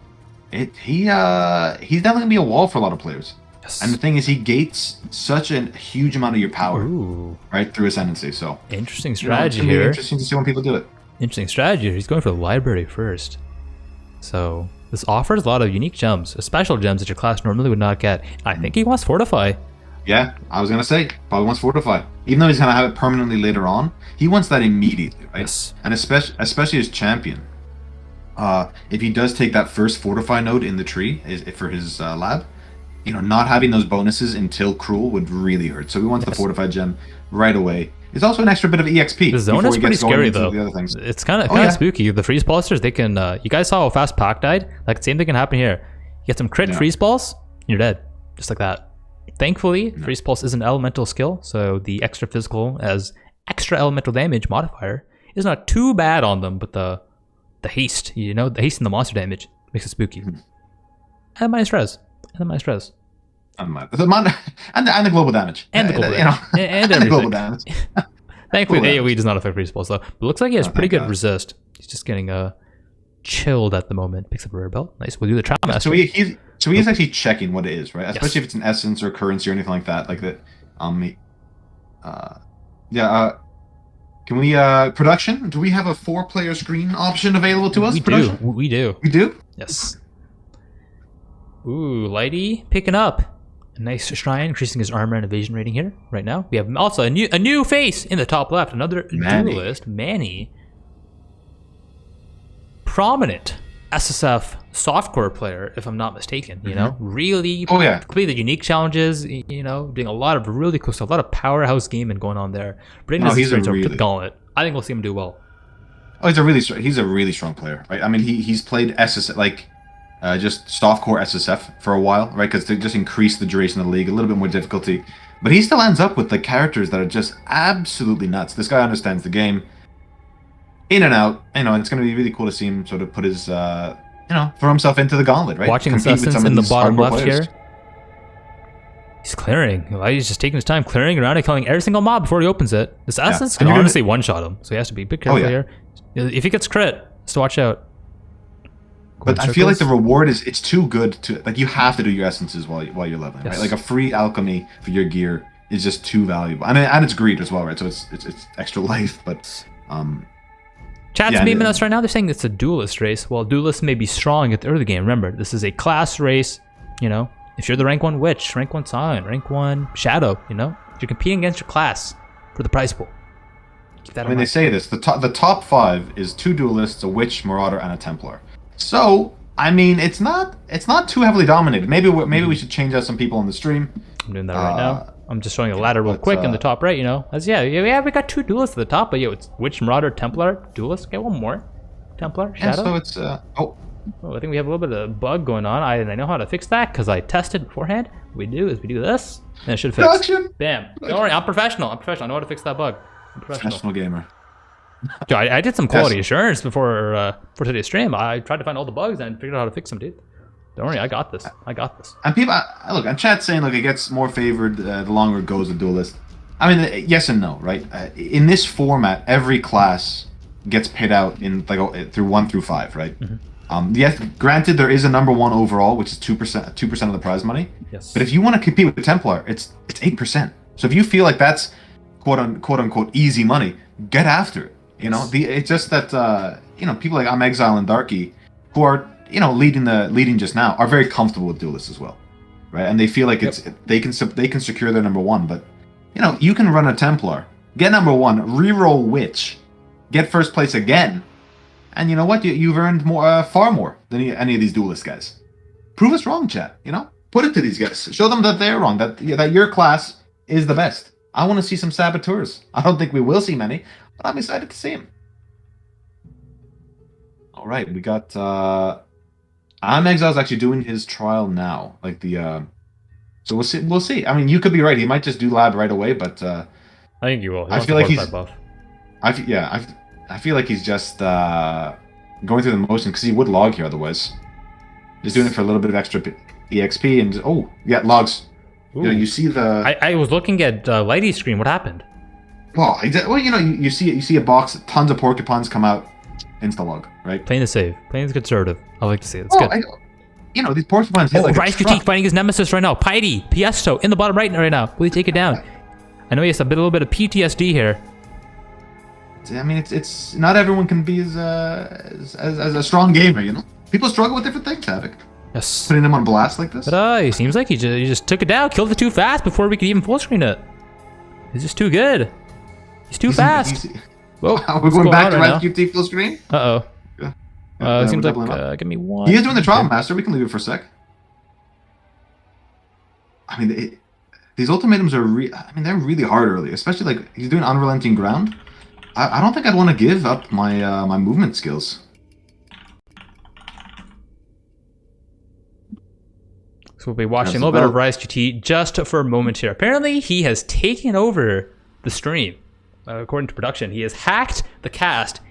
He's definitely gonna be a wall for a lot of players. Yes. And the thing is, he gates such a huge amount of your power, right, through Ascendancy. So interesting strategy here. Interesting to see when people do it. Interesting strategy. He's going for the library first. So this offers a lot of unique gems, special gems that your class normally would not get. I think he wants Fortify. Yeah, I was gonna say probably wants Fortify. Even though he's gonna have it permanently later on, he wants that immediately, right? Yes. And especially as champion. If he does take that first Fortify node in the tree for his lab, you know, not having those bonuses until Cruel would really hurt. So he wants the Fortify gem right away. It's also an extra bit of EXP. The zone is pretty scary though. It's kind of spooky. The freeze pulsers, they can. You guys saw how fast Pac died. Like same thing can happen here. You get some crit freeze pulse, you're dead, just like that. Thankfully, freeze pulse is an elemental skill, so the extra physical as extra elemental damage modifier is not too bad on them, but the haste, the haste and the monster damage makes it spooky. And minus res. And the minus res. And the global damage. And the global damage. And the global damage. Thankfully, the AoE does not affect respawns, though. But it looks like he has pretty good resist. He's just getting chilled at the moment. Picks up a rare belt. Nice. We'll do the Trial Master. So he is actually checking what it is, right? Especially if it's an essence or currency or anything like that. Like that. Can we production? Do we have a 4-player screen option available to us? We production? do. We do. We do? Yes. Ooh, Lighty picking up. A nice shrine, increasing his armor and evasion rating here right now. We have also a new face in the top left. Another duelist, Manny. Prominent SSF softcore player, if I'm not mistaken. You know, really completed unique challenges. You know, doing a lot of really cool stuff, a lot of powerhouse gaming going on there. Bringing his strength over to the Gauntlet. I think we'll see him do well. Oh, he's a really strong player, right? I mean, he's played SSF like. Just softcore SSF for a while, right? Because they just increase the duration of the league, a little bit more difficulty. But he still ends up with the characters that are just absolutely nuts. This guy understands the game in and out, and it's going to be really cool to see him sort of put his, throw himself into the Gauntlet, right? Watching this essence in the bottom left here. He's clearing. He's just taking his time clearing around and killing every single mob before he opens it. This essence can honestly one-shot him, so he has to be a bit careful here. If he gets crit, just watch out. But I feel like the reward it's too good to like you have to do your essences while you're leveling, right? Like a free alchemy for your gear is just too valuable. I mean, and it's greed as well, right? So it's extra life, but Chat's memeing us right now. They're saying it's a duelist race. Well, duelists may be strong at the early game. Remember, this is a class race. You know, if you're the rank 1 witch, rank 1 silent, rank 1 shadow, you're competing against your class for the prize pool. Keep that in mind. They say this. The top 5 is 2 duelists, a witch, marauder, and a templar. So, I mean, it's not too heavily dominated. Maybe we should change out some people on the stream. I'm doing that right now. I'm just showing a ladder real quick in the top right, As we got 2 duelists at the top, but it's Witch, Marauder, Templar, Duelist. Okay, one more. Templar, Shadow. Yeah, so it's I think we have a little bit of a bug going on. I know how to fix that because I tested beforehand. What we do is we do this, and it should fix. Production. Bam. Don't worry, I'm professional. I know how to fix that bug. I'm professional gamer. Dude, I did some quality assurance before for today's stream. I tried to find all the bugs and figured out how to fix them, dude. Don't worry, I got this. And people, look, and chat's saying, look, it gets more favored the longer it goes with Duelist. I mean, yes and no, right? In this format, every class gets paid out in through 1 through 5, right? Yes, granted, there is a number 1 overall, which is 2% of the prize money. Yes. But if you want to compete with the Templar, it's 8%. So if you feel like that's quote unquote easy money, get after it. It's just that people like Exile and Darky, who are leading just now, are very comfortable with duelists as well, right? And they feel like they can secure their number 1. But you can run a Templar, get number 1, reroll Witch, get first place again, and you know what? You've earned far more than any of these duelist guys. Prove us wrong, chat. Put it to these guys. Show them that they're wrong. That your class is the best. I want to see some saboteurs. I don't think we will see many, but I'm excited to see him. All right, we got Exile's actually doing his trial now, so we'll see. I mean, you could be right. He might just do lab right away, but I think he will. I feel like he's buff. I feel like he's just going through the motion because he would log here otherwise. Just doing it for a little bit of extra EXP and logs. You see the. I was looking at Lighty's screen. What happened? Well, you see a box, tons of porcupines come out, insta-log, right? Playing the save, playing the conservative. I like to see it. It's good. These porcupines hit like Rice Critique fighting his nemesis right now. Piety, Piesto, in the bottom right now. Will he take it down? I know he has a little bit of PTSD here. I mean, it's not everyone can be as a strong gamer, People struggle with different things, Havoc. Yes. Putting them on blast like this. But he seems like he just took it down, killed it too fast before we could even full screen it. He's just too good. He's too fast. Whoa, we're going back to Red QT full screen? Uh-oh. Seems like, give me one. He is doing the Trial Master. We can leave it for a sec. I mean, these ultimatums are they're really hard early, especially he's doing Unrelenting Ground. I don't think I'd want to give up my my movement skills. So we'll be watching a little bit of Rise GT just for a moment here. Apparently, he has taken over the stream. according to production, he has hacked the cast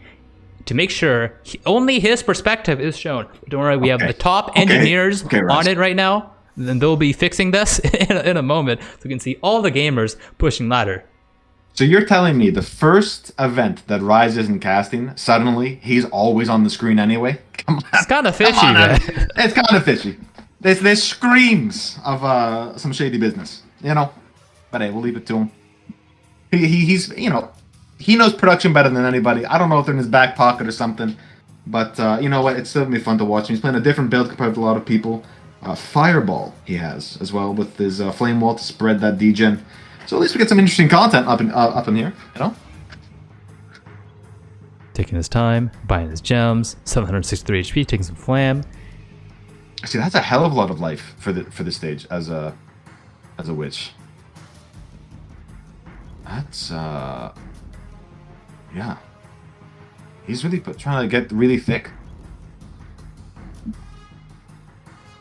to make sure only his perspective is shown. Don't worry, we have the top engineers on it right now. Then they'll be fixing this in a moment, so you can see all the gamers pushing ladder. So you're telling me the first event that Rise isn't casting, suddenly he's always on the screen anyway? Come on. It's kind of fishy, man. It's kind of fishy. There's screams of some shady business, you know? But hey, we'll leave it to him. He's, you know, he knows production better than anybody. I don't know if they're in his back pocket or something. But you know what? It's still going to be fun to watch him. He's playing a different build compared to a lot of people. Fireball he has as well with his flame wall to spread that degen. So at least we get some interesting content up in here, you know. Taking his time, buying his gems, 763 HP, taking some flam. See, that's a hell of a lot of life for the stage as a witch. That's yeah. He's really trying to get really thick.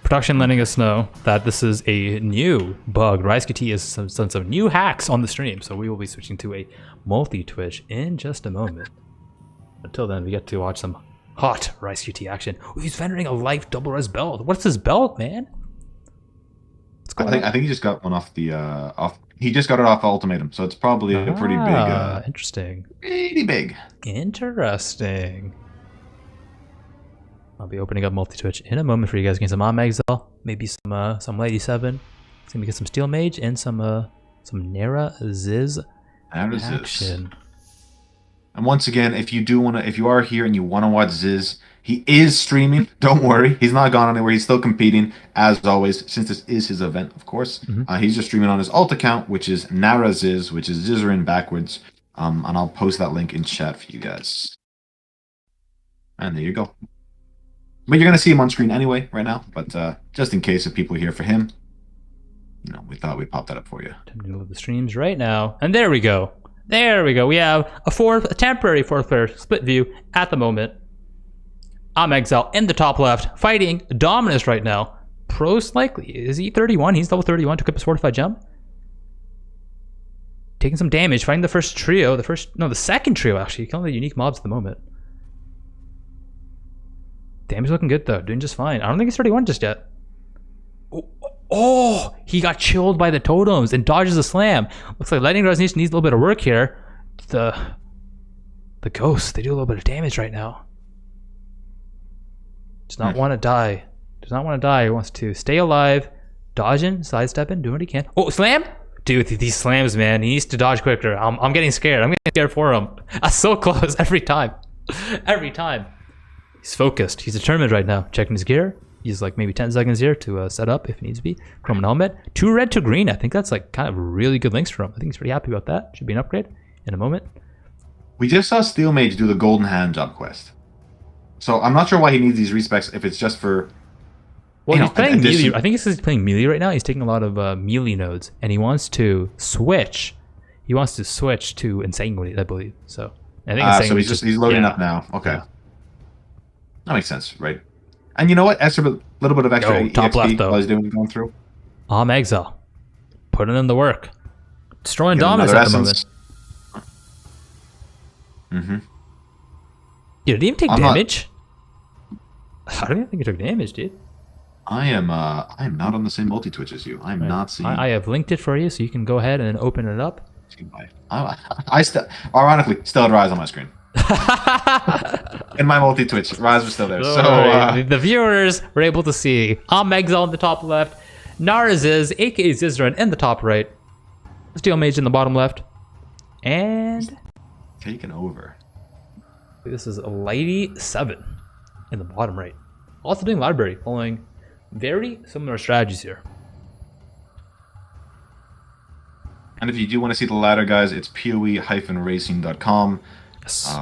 Production letting us know that this is a new bug. RiseQT has done some new hacks on the stream, so we will be switching to a multi-twitch in just a moment. Until then, we get to watch some hot RiseQT action. Ooh, he's vending a life double res belt. What's his belt, man? I think he just got one off the off. He just got it off the ultimatum, so it's probably a pretty big. Interesting. Pretty big. Interesting. I'll be opening up multi-twitch in a moment for you guys. Getting some Exile, maybe some Lady 7. It's gonna get some Steel Mage and some Nara Ziz action. And once again, if you are here and you wanna watch Ziz, he is streaming. Don't worry, he's not gone anywhere. He's still competing as always. Since this is his event, of course, he's just streaming on his alt account, which is Nara Ziz, which is Zizaran backwards. And I'll post that link in chat for you guys. And there you go. But you're going to see him on screen anyway right now. But just in case if people are here for him, you know, we thought we'd pop that up for you. Time to load the streams right now. And there we go. There we go. We have a temporary fourth player split view at the moment. Exile in the top left, fighting Dominus right now. Most likely. Is he 31? He's level 31 to equip his fortified gem. Taking some damage, fighting the first trio. The second trio actually. Killing the unique mobs at the moment. Damage looking good though, doing just fine. I don't think he's 31 just yet. Oh, he got chilled by the totems and dodges a slam. Looks like Lightning Resonation needs a little bit of work here. The ghosts, they do a little bit of damage right now. Does not want to die. Does not want to die. He wants to stay alive, dodging, sidestepping, doing what he can. Oh, slam! Dude, these slams, man. He needs to dodge quicker. I'm getting scared. I'm getting scared for him. That's so close every time. Every time. He's focused. He's determined right now. Checking his gear. He's like maybe 10 seconds here to set up if it needs to be. Chrome helmet. 2 red, 2 green. I think that's like kind of really good links for him. I think he's pretty happy about that. Should be an upgrade in a moment. We just saw Steel Mage do the Golden Hand job quest. So I'm not sure why he needs these respecs if it's just for... Well, he's playing melee. I think he's playing melee right now. He's taking a lot of melee nodes. And he wants to switch. He wants to switch to Insanguinate, I believe. So I think so he's loading up now. Okay. Yeah. That makes sense, right? And you know what? Extra little bit of extra top left though. While he's going through. Exile, putting in the work, destroying Dominus at the moment. You didn't even take damage. I don't even think you took damage, dude. I am not on the same multi-twitch as you. I'm not seeing. I have linked it for you, so you can go ahead and open it up. I still, ironically, still had Rise on my screen. In my multi-twitch, Rise was still there. So the viewers were able to see Exile in the top left, Naraziz, aka Zizaran, in the top right, Steel Mage in the bottom left, and taken over. This is Lady 7 in the bottom right. Also doing library, following very similar strategies here. And if you do want to see the ladder, guys, it's poe-racing.com. Yes.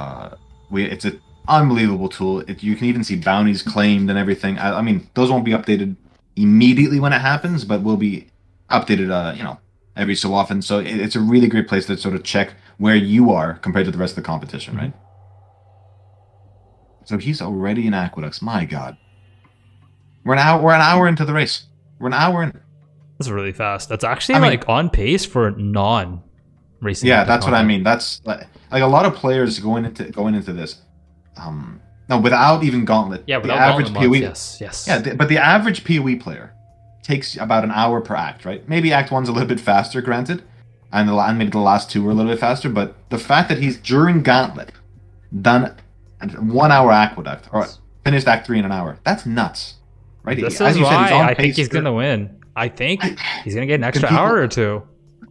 It's an unbelievable tool. You can even see bounties claimed and everything. I mean, those won't be updated immediately when it happens, but will be updated, you know, every so often. So it's a really great place to sort of check where you are compared to the rest of the competition, right? So he's already in Aqueducts. My God, we're an hour into the race. We're an hour in. That's really fast. That's actually like on pace for non racing. Yeah, that's what I mean. That's like a lot of players going into this. No, without even Gauntlet. Yeah, without the average Gauntlet PoE. mods, yes. Yeah, but the average PoE player takes about an hour per act, right? Maybe Act 1's a little bit faster, granted, and maybe the last 2 were a little bit faster. But the fact that he's during Gauntlet done a 1 hour aqueduct or finished Act 3 in an hour, that's nuts, right? This As is you said, why he's on I think pace he's for- gonna win. I think he's gonna get an extra people- hour or 2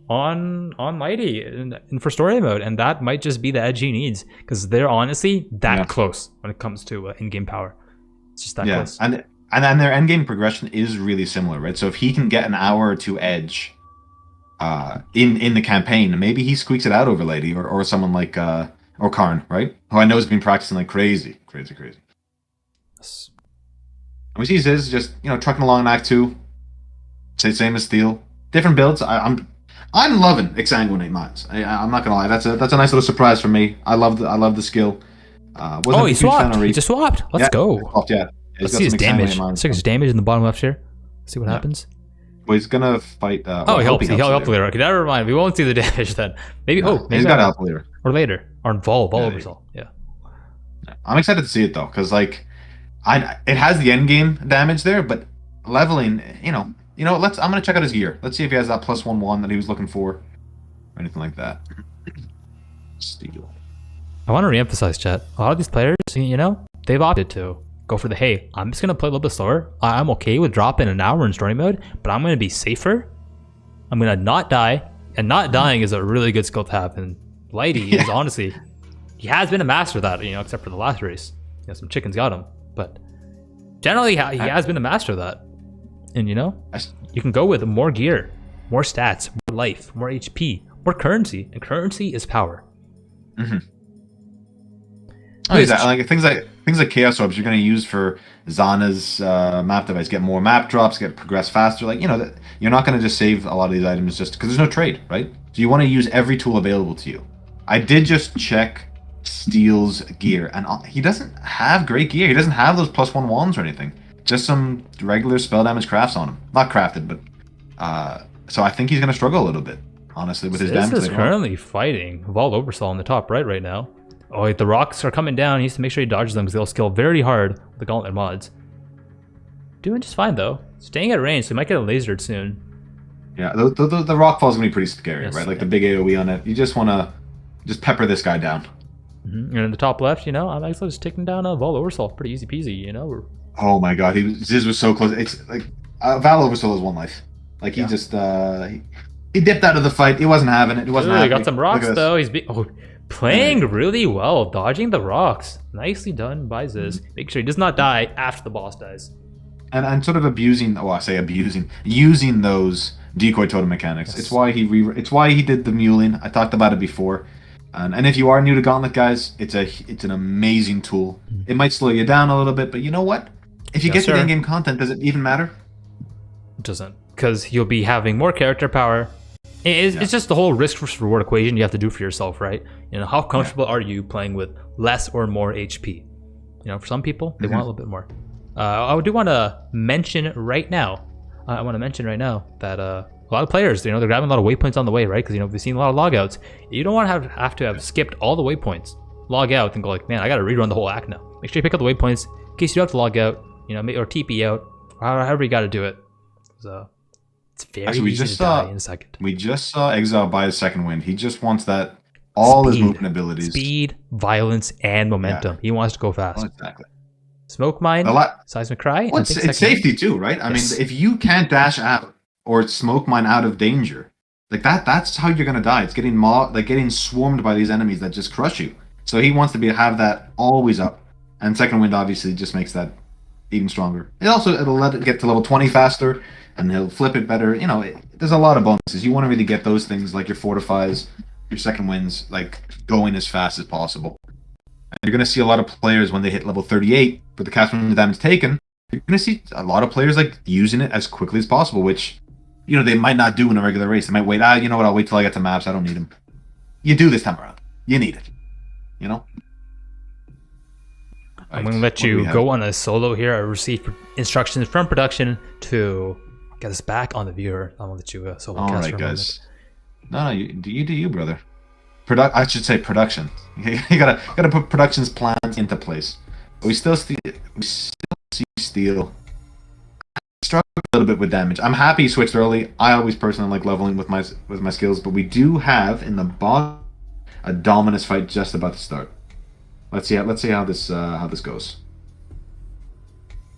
on Mighty and for story mode, and that might just be the edge he needs because they're honestly that close when it comes to in-game power. It's just that close. And then their endgame progression is really similar, right? So if he can get an hour or 2 edge in the campaign, maybe he squeaks it out over Lady or someone like or Karn, right? Who I know has been practicing like crazy. Yes. And we see Ziz just trucking along in Act 2. Same as Steel. Different builds. I'm loving Exsanguinate Minds. I'm not gonna lie. That's a nice little surprise for me. I love the skill. Oh, he swapped. He just swapped. Let's go. Yeah. Let's see his damage. Let's check his damage in the bottom left here. See what happens. Well, he's gonna fight. He helps. He'll help later. Okay, never mind. We won't see the damage then. Maybe. Maybe he's gotta help later. Or later. Or Vol Oversoul. Yeah. I'm excited to see it though, because it has the end game damage there, but leveling, I'm gonna check out his gear. Let's see if he has that +1/1 that he was looking for, or anything like that. Steel. I want to reemphasize, chat. A lot of these players, they've opted to go for the, hey, I'm just gonna play a little bit slower. I'm okay with dropping an hour in story mode, but I'm gonna be safer. I'm gonna not die, and not dying is a really good skill to have. And Lighty is honestly, he has been a master of that, except for the last race. Some chickens got him, but generally he has been a master of that. And you can go with more gear, more stats, more life, more HP, more currency, and currency is power. Mm-hmm. Oh, exactly. Like things like Chaos Orbs you're going to use for Zana's map device, get more map drops, progress faster. That you're not going to just save a lot of these items just because there's no trade, right? So you want to use every tool available to you. I did just check Steel's gear, and he doesn't have great gear. He doesn't have those +1/1s or anything. Just some regular spell damage crafts on him. Not crafted, but so I think he's going to struggle a little bit, honestly, with his damage. This is currently fighting Vol Oversoul on the top right now. Oh, the rocks are coming down. He needs to make sure he dodges them because they'll skill very hard with the Gauntlet mods. Doing just fine though. Staying at range, so he might get lasered soon. Yeah, the rock fall's going to be pretty scary, right? Like the big AoE on it. You just want to just pepper this guy down. Mm-hmm. And in the top left, I'm actually just taking down a Vol Oversoul. Pretty easy peasy, Oh my god, Ziz was so close. It's like Val Oversoul has 1 life. Like he just he dipped out of the fight. He wasn't having it. He wasn't having it. He got some rocks though. He's playing really well, dodging the rocks. Nicely done by Ziz. Make sure he does not die after the boss dies. And sort of abusing using those decoy totem mechanics. Yes. It's why he did the muling. I talked about it before. And if you are new to Gauntlet, guys, it's an amazing tool. It might slow you down a little bit, but you know what? If you get to the in-game content, does it even matter? It doesn't, because you'll be having more character power. It's just the whole risk versus reward equation you have to do for yourself, right? How comfortable are you playing with less or more HP? For some people, they want a little bit more. I do want to mention right now. That a lot of players, they're grabbing a lot of waypoints on the way, right? Because we've seen a lot of logouts. You don't want to have to have skipped all the waypoints, log out, and go like, man, I got to rerun the whole act now. Make sure you pick up the waypoints in case you don't have to log out, or TP out, however you got to do it. So it's very easy to die in a second. We just saw Exile buy his second wind. He just wants that his movement abilities, speed, violence, and momentum. He wants to go fast. Well, exactly. Smoke mine, seismic cry. Well, it's safety too, right? I mean, if you can't dash out or smoke mine out of danger, like that's how you're gonna die. It's getting swarmed by these enemies that just crush you. So he wants to have that always up, and second wind obviously just makes that even stronger. It'll let it get to level 20 faster, and he'll flip it better. There's a lot of bonuses. You want to really get those things like your fortifies, your second winds, like going as fast as possible. And you're gonna see a lot of players when they hit level 38 for the cast from damage taken. You're gonna see a lot of players using it as quickly as possible, which they might not do in a regular race. They might wait. You know what? I'll wait till I get to maps. I don't need them. You do this time around. You need it. I'm going to let you go on a solo here. I received instructions from production to get us back on the viewer. I'm going to let you solo cast for a moment. No, you do you, brother. I should say production. You gotta put production's plans into place. But we still see steel. Struggle a little bit with damage. I'm happy he switched early. I always personally like leveling with my skills, but we do have in the bottom a dominus fight just about to start. Let's see how this goes.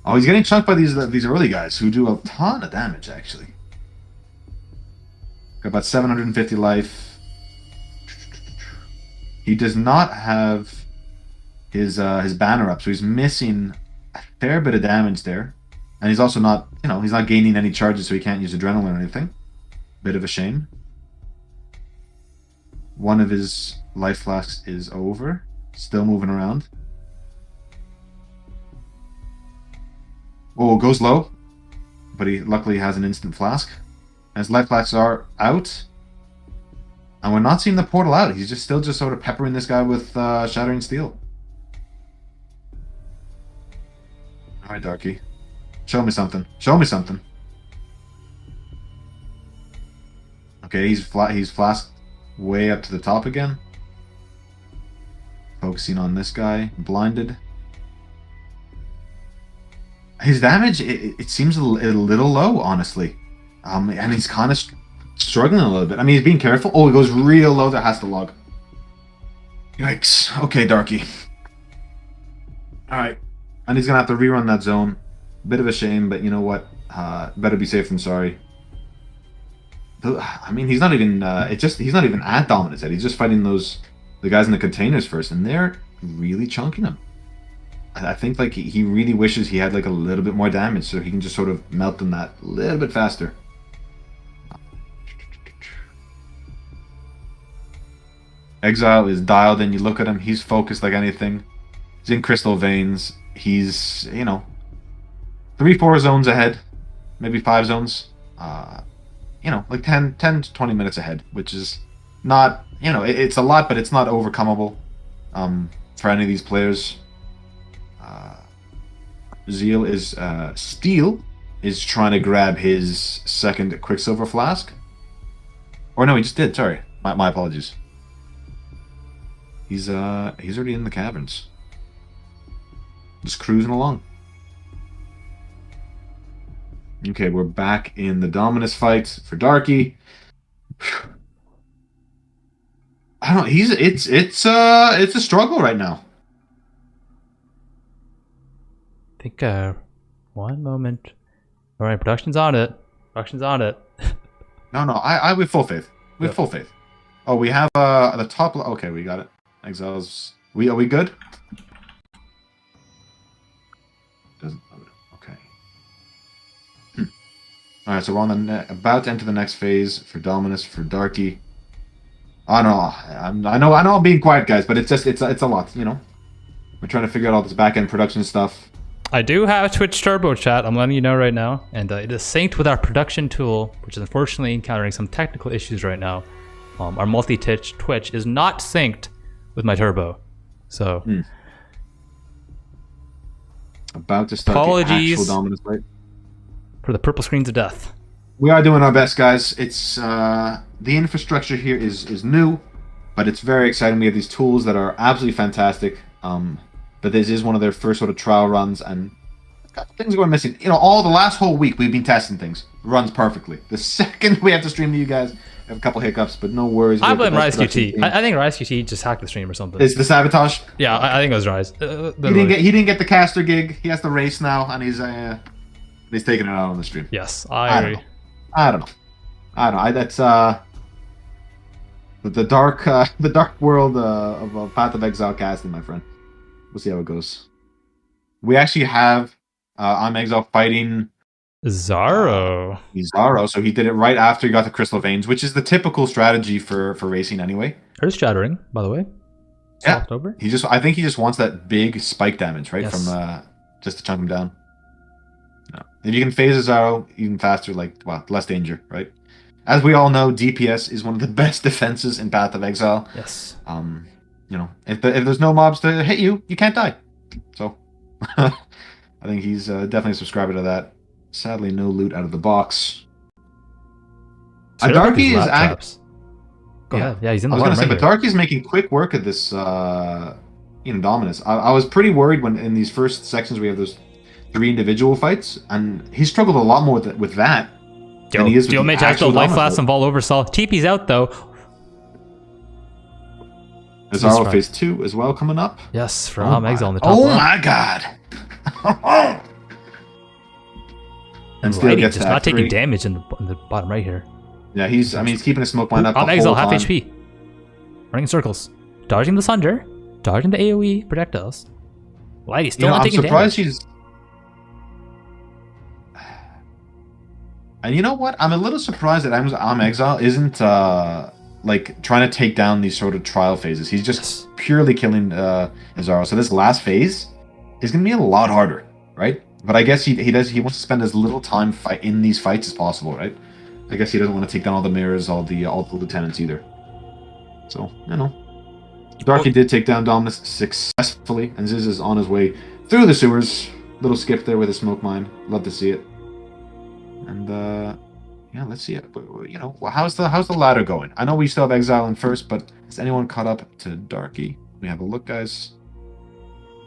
Oh, he's getting chunked by these early guys who do a ton of damage actually. Got about 750 life. He does not have his banner up, so he's missing a fair bit of damage there. And he's also not, he's not gaining any charges, so he can't use adrenaline or anything. Bit of a shame. One of his life flasks is over. Still moving around. Oh, goes low. But he luckily has an instant flask. His life flasks are out. And we're not seeing the portal out. He's still just sort of peppering this guy with Shattering Steel. Alright, Darky. Show me something. Show me something. Okay, he's flasked way up to the top again. Focusing on this guy. Blinded. His damage, it seems a little low, honestly. And he's kind of struggling a little bit. I mean, he's being careful. Oh, he goes real low. That has to log. Yikes. Okay, Darky. Alright. And he's going to have to rerun that zone. Bit of a shame, but you know what? Better be safe than sorry. I mean, he's not even... he's not even at Dominus yet. He's just fighting the guys in the containers first, and they're really chunking him. I think like he really wishes he had like a little bit more damage so he can just sort of melt them that little bit faster. Exile is dialed in. You look at him, he's focused like anything. He's in crystal veins. He's, 3-4 zones ahead. Maybe 5 zones. Like 10 to 20 minutes ahead, which is not, it's a lot, but it's not overcomable for any of these players. Steel is trying to grab his second Quicksilver flask. Or no, he just did, sorry. My apologies. He's already in the caverns. Just cruising along. Okay, we're back in the Dominus fight for Darky. I don't know, it's a struggle right now. I think, one moment. All right, production's on it. Production's on it. No, I with full faith. With full faith. Oh, we have the top. Okay, we got it. Exiles. Are we good? Doesn't load. Okay. All right, so we're on about to enter the next phase for Dominus for Darky. Oh no, I know I'm being quiet, guys, but it's a lot. We're trying to figure out all this back end production stuff. I do have Twitch Turbo chat, I'm letting you know right now, and it is synced with our production tool, which is unfortunately encountering some technical issues right now. Our multi-Twitch is not synced with my Turbo, so... About to start apologies the actual Dominus fight. For the purple screens of death. We are doing our best, guys. It's the infrastructure here is new, but it's very exciting. We have these tools that are absolutely fantastic. But this is one of their first sort of trial runs, and things are going missing. All the last whole week we've been testing things. Runs perfectly. The second we have to stream to you guys, we have a couple hiccups, but no worries. I blame RiseQT. I think RiseQT just hacked the stream or something. It's the sabotage. Yeah, I think it was Rise. He didn't get the caster gig. He has to race now, and he's taking it out on the stream. Yes, I agree. I don't know. That's the dark world of Path of Exile casting, my friend. We'll see how it goes. We actually have I'm Exile fighting Zaro. Zaro, so he did it right after he got the Crystal Veins, which is the typical strategy for racing anyway. There's Shattering, by the way. Yeah. October. I think he just wants that big spike damage, right? Yes. From just to chunk him down. No. If you can phase a Zaro even faster, less danger, right? As we all know, DPS is one of the best defenses in Path of Exile. Yes. If there's no mobs to hit you, you can't die. So, I think he's definitely a subscriber to that. Sadly, no loot out of the box. Darky is Go ahead. Yeah, he's in the I was bottom gonna say, right but here. Darky's making quick work of this, Dominus. I was pretty worried when in these first sections we have those 3 individual fights, and he struggled a lot more with that than he is with Steel the Mage has the actual life Dominus. flask and Vol Oversaw. TP's out though. Zaro phase 2 as well coming up. Yes, for Exile on the top Oh left. my god! And still Righty, gets just that not taking 3. damage in the bottom right here. Yeah, he's keeping his smoke mine up the Exile, whole half time. HP. Running in circles. Dodging the Sunder. Dodging the AoE projectiles. Lighty still not I'm taking surprised damage. he's. And you know what? I'm a little surprised that Exile isn't like trying to take down these sort of trial phases. He's just purely killing Zaro. So this last phase is going to be a lot harder, right? But I guess he wants to spend as little time in these fights as possible, right? I guess he doesn't want to take down all the mirrors, all the lieutenants either. So Darky did take down Dominus successfully, and Ziz is on his way through the sewers. Little skip there with a smoke mine. Love to see it. And yeah, let's see it. You know, how's the ladder going? I know we still have Exile in first, but has anyone caught up to Darky? We have a look, guys.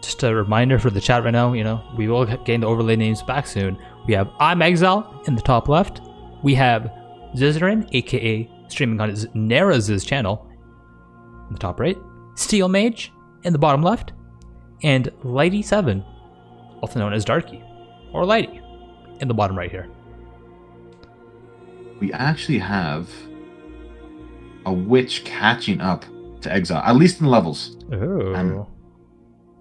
Just a reminder for the chat right now, you know, we will gain the overlay names back soon. We have Exile in the top left. We have Zizaran, aka streaming on his Nara's channel in the top right. Steel Mage in the bottom left. And Lighty7, also known as Darky, or Lighty, in the bottom right here. We actually have a witch catching up to Exile, at least in levels. Oh.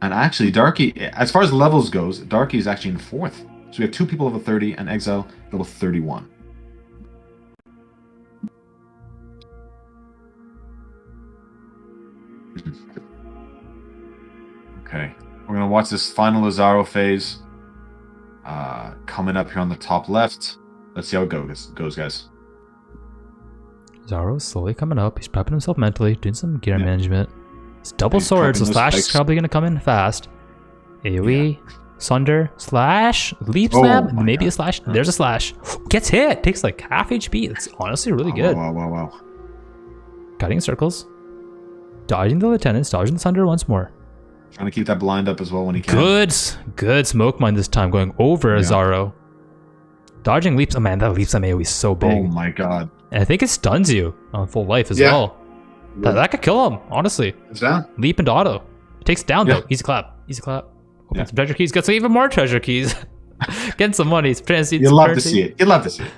And actually, Darky, as far as levels goes, Darky is actually in 4th. So we have 2 people level 30 and Exile level 31. Okay, we're gonna watch this final Lazaro phase coming up here on the top left. Let's see how it goes, guys. Zaro's slowly coming up. He's prepping himself mentally, doing some gear management. It's double sword, so Slash is probably gonna come in fast. AoE, Sunder, Slash, Leap Snap, maybe a Slash. There's a Slash. Gets hit, takes like half HP. It's honestly really good. Wow. Cutting circles. Dodging the lieutenants, dodging the Sunder once more. Trying to keep that blind up as well when he can. Good smoke mine this time, going over Zaro. Dodging leaps. Oh man, that leaps on AoE is so big. Oh my god. And I think it stuns you on full life as well. That could kill him, honestly. It's down. Leap into auto. It takes down though. Easy clap. Open some treasure keys. Get some even more treasure keys. Getting some money. You'd love to see it.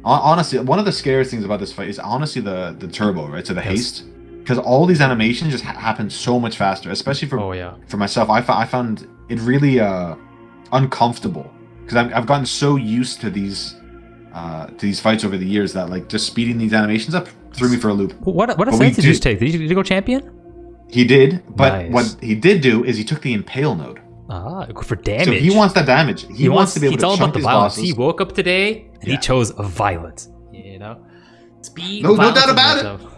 Honestly, one of the scariest things about this fight is honestly the turbo, right? So the haste. Because all these animations just happen so much faster, especially for myself. I found it really uncomfortable because I've gotten so used to these fights over the years that like just speeding these animations up threw me for a loop. What offense did you take? Did you go champion? He did, but what he did do is he took the impale node. For damage. So he wants that damage. He wants to be able to all chunk about the his violence. bosses. He woke up today and he chose violence. You know, speed. No doubt and about it. momentum.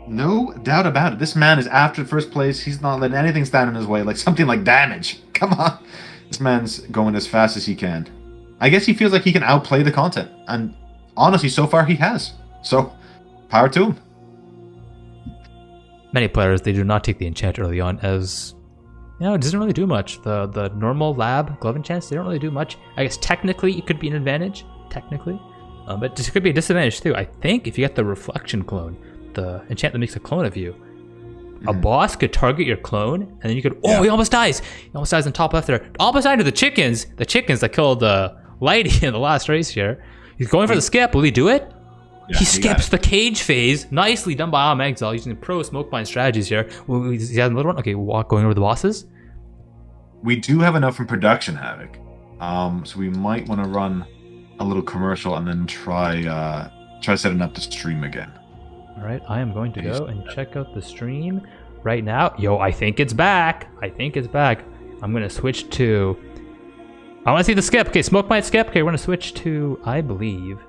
No doubt about it. This man is after first place. He's not letting anything stand in his way, like something like damage. Come on. This man's going as fast as he can. I guess he feels like he can outplay the content. And honestly, so far he has. So, power to him. Many players, they do not take the enchant early on as, you know, it doesn't really do much. The normal lab glove enchants, they don't really do much. I guess technically it could be an advantage. Technically. But it could be a disadvantage too. I think if you get the reflection clone, the enchant that makes a clone of you, a boss could target your clone, and then you could, he almost dies. He almost dies in top left there. Almost died to the chickens that killed Lighty in the last race here. He's going for the skip. Will he do it? Yeah, he skips the cage phase. Nicely done by Exile using pro smoke mine strategies here. He has another one. Okay, going over the bosses. We do have enough from production, Havoc. So we might want to run a little commercial and then try setting up the stream again. All right, I am going to go and check out the stream right now. Yo, I think it's back. I'm going to switch to... I want to see the skip. Okay, smoke mine skip. Okay, we're going to switch to, I believe...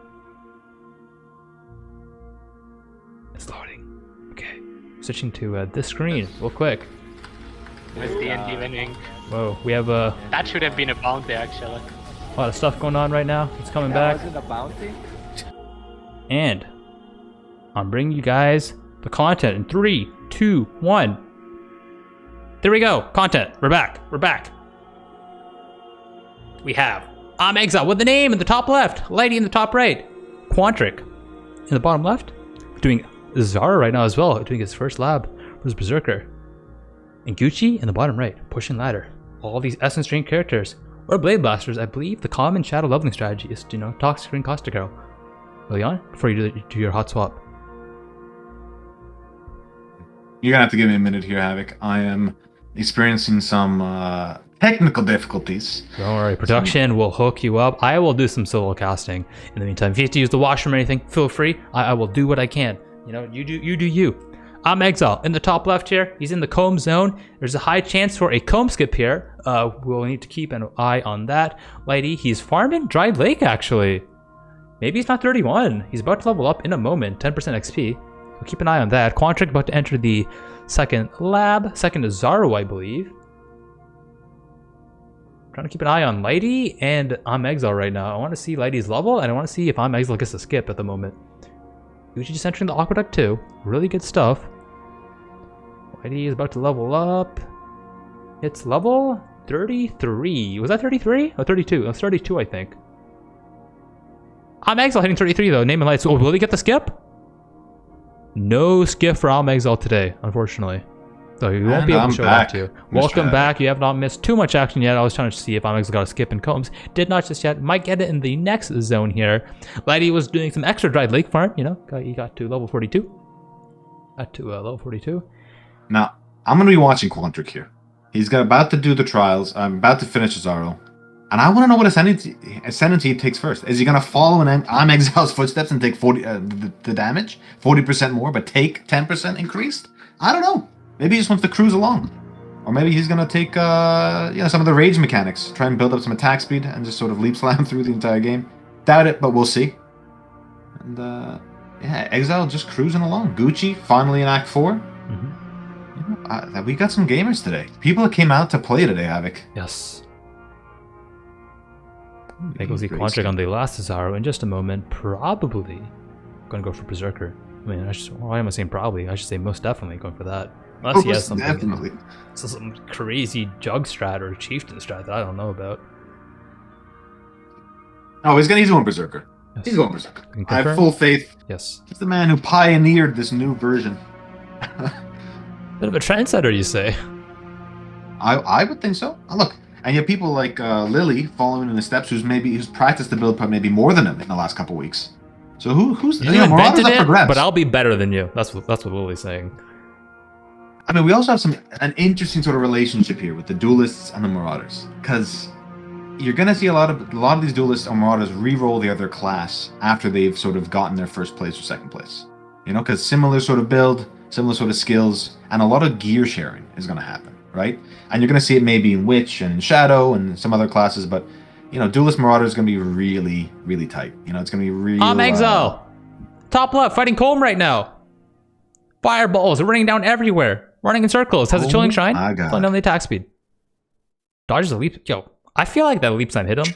It's loading. Okay, switching to this screen real quick. With D&D winning. Whoa, we have a... That should have been a bounty, actually. A lot of stuff going on right now. It's coming back. Was it a bounty? And I'm bringing you guys the content in 3, 2, 1. There we go. Content. We're back. We're back. We have Exile with the name in the top left, Lady in the top right, Quantric in the bottom left, doing Zara right now as well, doing his first lab for his Berserker, and Gucci in the bottom right, pushing ladder. All these Essence Drain characters, or Blade Blasters. I believe the common shadow leveling strategy is to, Toxic Ring Caustic Arrow early on before you do your hot swap. You're gonna have to give me a minute here, Havoc. I am experiencing some technical difficulties. Don't worry, production will hook you up. I will do some solo casting. In the meantime, if you have to use the washroom or anything, feel free. I will do what I can. You do you. Exile in the top left here. He's in the comb zone. There's a high chance for a comb skip here. We'll need to keep an eye on that. Lighty, he's farming Dried Lake actually. Maybe he's not 31. He's about to level up in a moment, 10% XP. So keep an eye on that. Quantric about to enter the second lab. Second is Zaro, I believe. Trying to keep an eye on Lighty and Exile right now. I want to see Lighty's level, and I want to see if Exile gets a skip at the moment. Gucci just entering the Aqueduct too. Really good stuff. Lighty is about to level up. It's level 33. Was that 33? Oh, 32. That's 32, I think. Exile hitting 33 though. Name and lights. Oh, will he get the skip? No skip for Exile today, unfortunately. So you won't be able to show that to you. Welcome back. You have not missed too much action yet. I was trying to see if Exile got a skip in combs. Did not just yet. Might get it in the next zone here. Lighty was doing some extra Dried Lake farm. He got to level 42. Level 42. Now, I'm going to be watching Quantric here. He's about to do the trials. I'm about to finish Zaro. And I want to know what Ascendancy he takes first. Is he going to follow in Exile's footsteps and take 40 the damage? 40% more, but take 10% increased? I don't know. Maybe he just wants to cruise along. Or maybe he's going to take some of the rage mechanics. Try and build up some attack speed and just sort of leap slam through the entire game. Doubt it, but we'll see. And Exile just cruising along. Gucci finally in Act 4. Mm-hmm. We got some gamers today. People that came out to play today, Havoc. Yes. I think we'll see Quantric on the last Zaro in just a moment. Probably going to go for Berserker. I mean, why am I saying probably? I should say most definitely going for that. Unless he has something, some crazy Jug strat or Chieftain strat that I don't know about. Oh, he's going Berserker. Yes. He's going Berserker. I have full faith. Yes. He's the man who pioneered this new version. Bit of a trendsetter, you say? I would think so. Look, and you have people like Lily following in the steps who's practiced the build maybe more than him in the last couple weeks. So who's invented it? But I'll be better than you. That's what Lily's saying. I mean, we also have an interesting sort of relationship here with the duelists and the marauders, because you're gonna see a lot of these duelists or marauders re-roll the other class after they've sort of gotten their first place or second place. Because similar sort of build, similar sort of skills, and a lot of gear sharing is gonna happen, right? And you're gonna see it maybe in Witch and in Shadow and some other classes, but duelist marauder is gonna be really, really tight. It's gonna be real. Exile, top left, fighting Colm right now. Fireballs are running down everywhere. Running in circles. Has a chilling shine. Slowing down the attack speed. Dodges a leap. Yo, I feel like that leap sign hit him.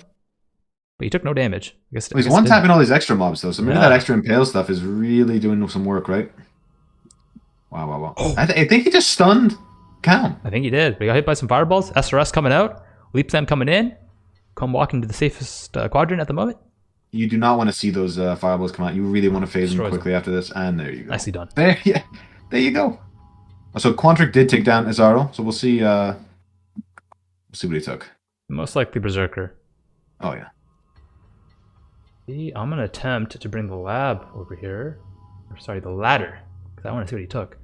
But he took no damage. He's one-tapping all these extra mobs, though. So maybe that extra impale stuff is really doing some work, right? Wow. Oh. I think he just stunned Calm. I think he did. We got hit by some fireballs. SRS coming out. Leap Slam coming in. Come walking to the safest quadrant at the moment. You do not want to see those fireballs come out. You really want to phase them quickly after this. And there you go. Nicely done. There you go. So Quantric did take down Azaro, so we'll see what he took. Most likely Berserker. Oh yeah. See, I'm gonna attempt to bring the lab over here. Or sorry, the ladder. Because I want to see what he took.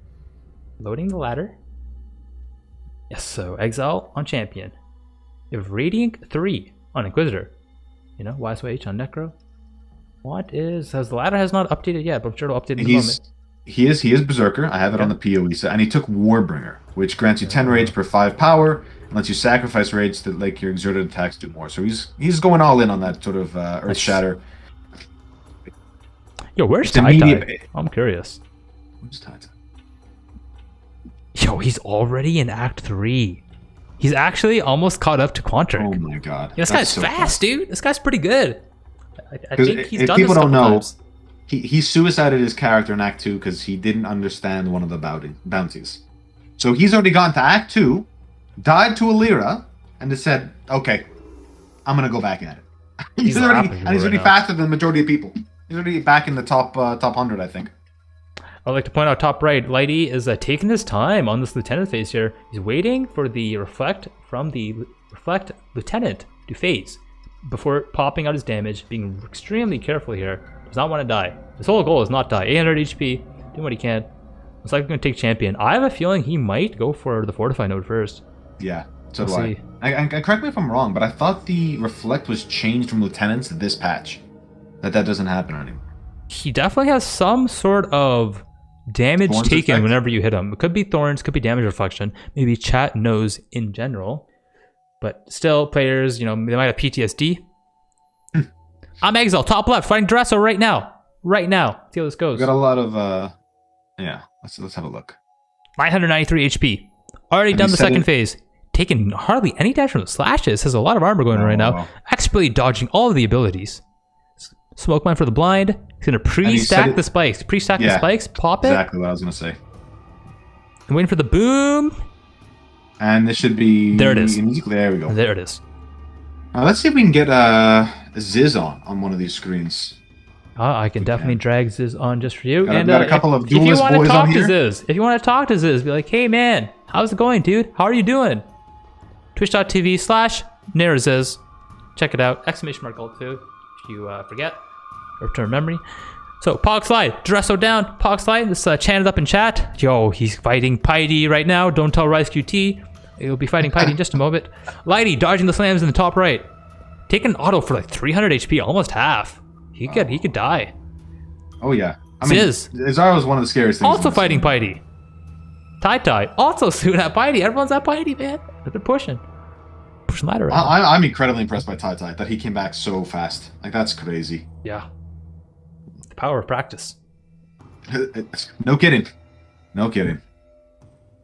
Loading the ladder. Yes, so Exile on Champion. You have Radiant 3 on Inquisitor. YSYH on Necro. The ladder has not updated yet, but I'm sure it'll update in a moment. He is Berserker. I have it on the PoE set, and he took Warbringer, which grants you 10 rage per 5 power, and lets you sacrifice rage to let your exerted attacks do more. So he's going all in on that sort of Earth Shatter. Yo, where's Tai? I'm curious. Where's Tai? Yo, he's already in Act 3. He's actually almost caught up to Quantric. Oh my god. Yeah, this guy's so fast, dude. This guy's pretty good. I think he's if done people this don't know, times. he suicided his character in Act 2 because he didn't understand one of the bounties. So he's already gone to Act 2, died to a Lyra, and has said, okay, I'm going to go back at it. he's already faster than the majority of people. He's already back in the top 100, I think. I'd like to point out top right, Lighty is taking his time on this lieutenant phase here. He's waiting for the reflect from the reflect lieutenant to phase before popping out his damage, being extremely careful here. Does not want to die. His whole goal is not die. 800 HP, doing what he can. Looks like he's going to take champion. I have a feeling he might go for the fortify node first. Yeah, so We'll do see. I. Correct me if I'm wrong, but I thought the reflect was changed from lieutenants to this patch. That doesn't happen anymore. He definitely has some sort of damage Thorns taken effect? whenever you hit him. It could be thorns, could be damage reflection. Maybe chat knows in general. But still, players, they might have PTSD. I'm Exile, top left, fighting Dresso right now. Right now. See how this goes. We got a lot of yeah. Let's have a look. 993 HP. Already And done he the said second it- phase. Taking hardly any damage from the slashes. Has a lot of armor going on right now. wow. Expertly dodging all of the abilities. Smoke mine for the blind. He's gonna he said pre-stack it- the spikes. Pre-stack the Yeah, spikes. Pop it. Exactly what I was gonna say. I'm waiting for the boom. And this should be There it is. There we go. There it is. Let's see if we can get Ziz on one of these screens. I can definitely drag Ziz on just for you. Got a couple of if you duelist want to boys talk on to here. Ziz, if you want to talk to Ziz, be like, hey man, how's it going, dude? How are you doing? Twitch.tv/NaraZiz. Check it out. Exclamation mark alt 2 if you forget or to memory. So, Pog Slide, Dresso down. Pog Slide, this chanted up in chat. Yo, he's fighting Piety right now. Don't tell Rice QT. He'll be fighting Piety in just a moment. Lighty dodging the slams in the top right. Taking auto for like 300 HP, almost half. He could die. Oh yeah. I mean, Ziz. Zizara was one of the scariest things. Also in this fighting game. Piety. Tai also soon at Piety. Everyone's at Piety, man. They're pushing. Pushing ladder right now. I'm incredibly impressed by Tai that he came back so fast. Like that's crazy. Yeah. The power of practice. No kidding. No kidding.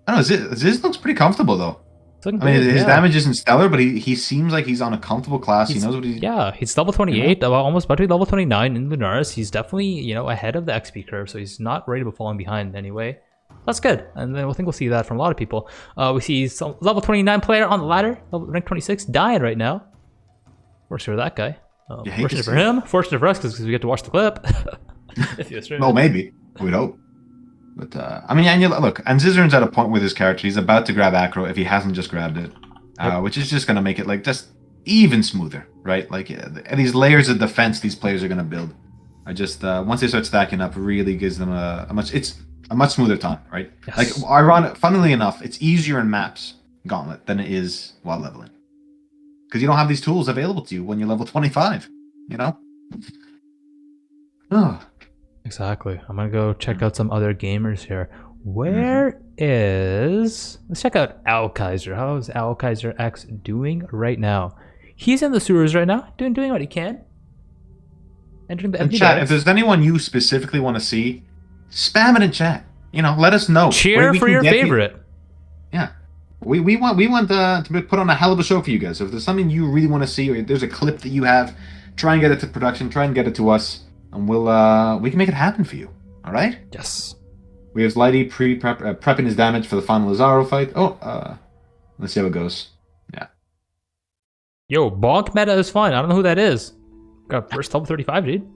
I don't know. Ziz looks pretty comfortable though. It's looking I mean, good, his yeah. damage isn't stellar, but he seems like he's on a comfortable class. He knows what he's. Yeah, he's level 28, almost about to be level 29 in Lunaris. He's definitely, ahead of the XP curve, so he's not ready to fall behind anyway. That's good, and then I think we'll see that from a lot of people. We see some level 29 player on the ladder, rank 26, dying right now. Works for that guy. You hate to Fortunate see for him, fortunate for us because we get to watch the clip. If you stream Oh, it. maybe. We'd hope. But I mean, and look, and Zizaran's at a point with his character. He's about to grab Acro if he hasn't just grabbed it, which is just going to make it like just even smoother, right? Like these layers of defense these players are going to build. I just once they start stacking up, really gives them a much smoother time, right? Yes. Like funnily enough, it's easier in maps Gauntlet than it is while leveling, because you don't have these tools available to you when you're level 25. You know. Oh. Exactly. I'm gonna go check out some other gamers here. Where is? Let's check out Al Kaiser. How is Al Kaiser X doing right now? He's in the sewers right now, doing what he can. Entering the In empty chat, barracks. if there's anyone you specifically want to see, spam it in chat. Let us know. Cheer We for can your get you- favorite. Yeah, we want to put on a hell of a show for you guys. So if there's something you really want to see, or if there's a clip that you have, try and get it to production. Try and get it to us, and we can make it happen for you. All right. Yes. We have Lighty prepping his damage for the final Lazaro fight. Let's see how it goes. Yeah. Yo, bonk meta is fun. I don't know who that is. Got first level 35, dude.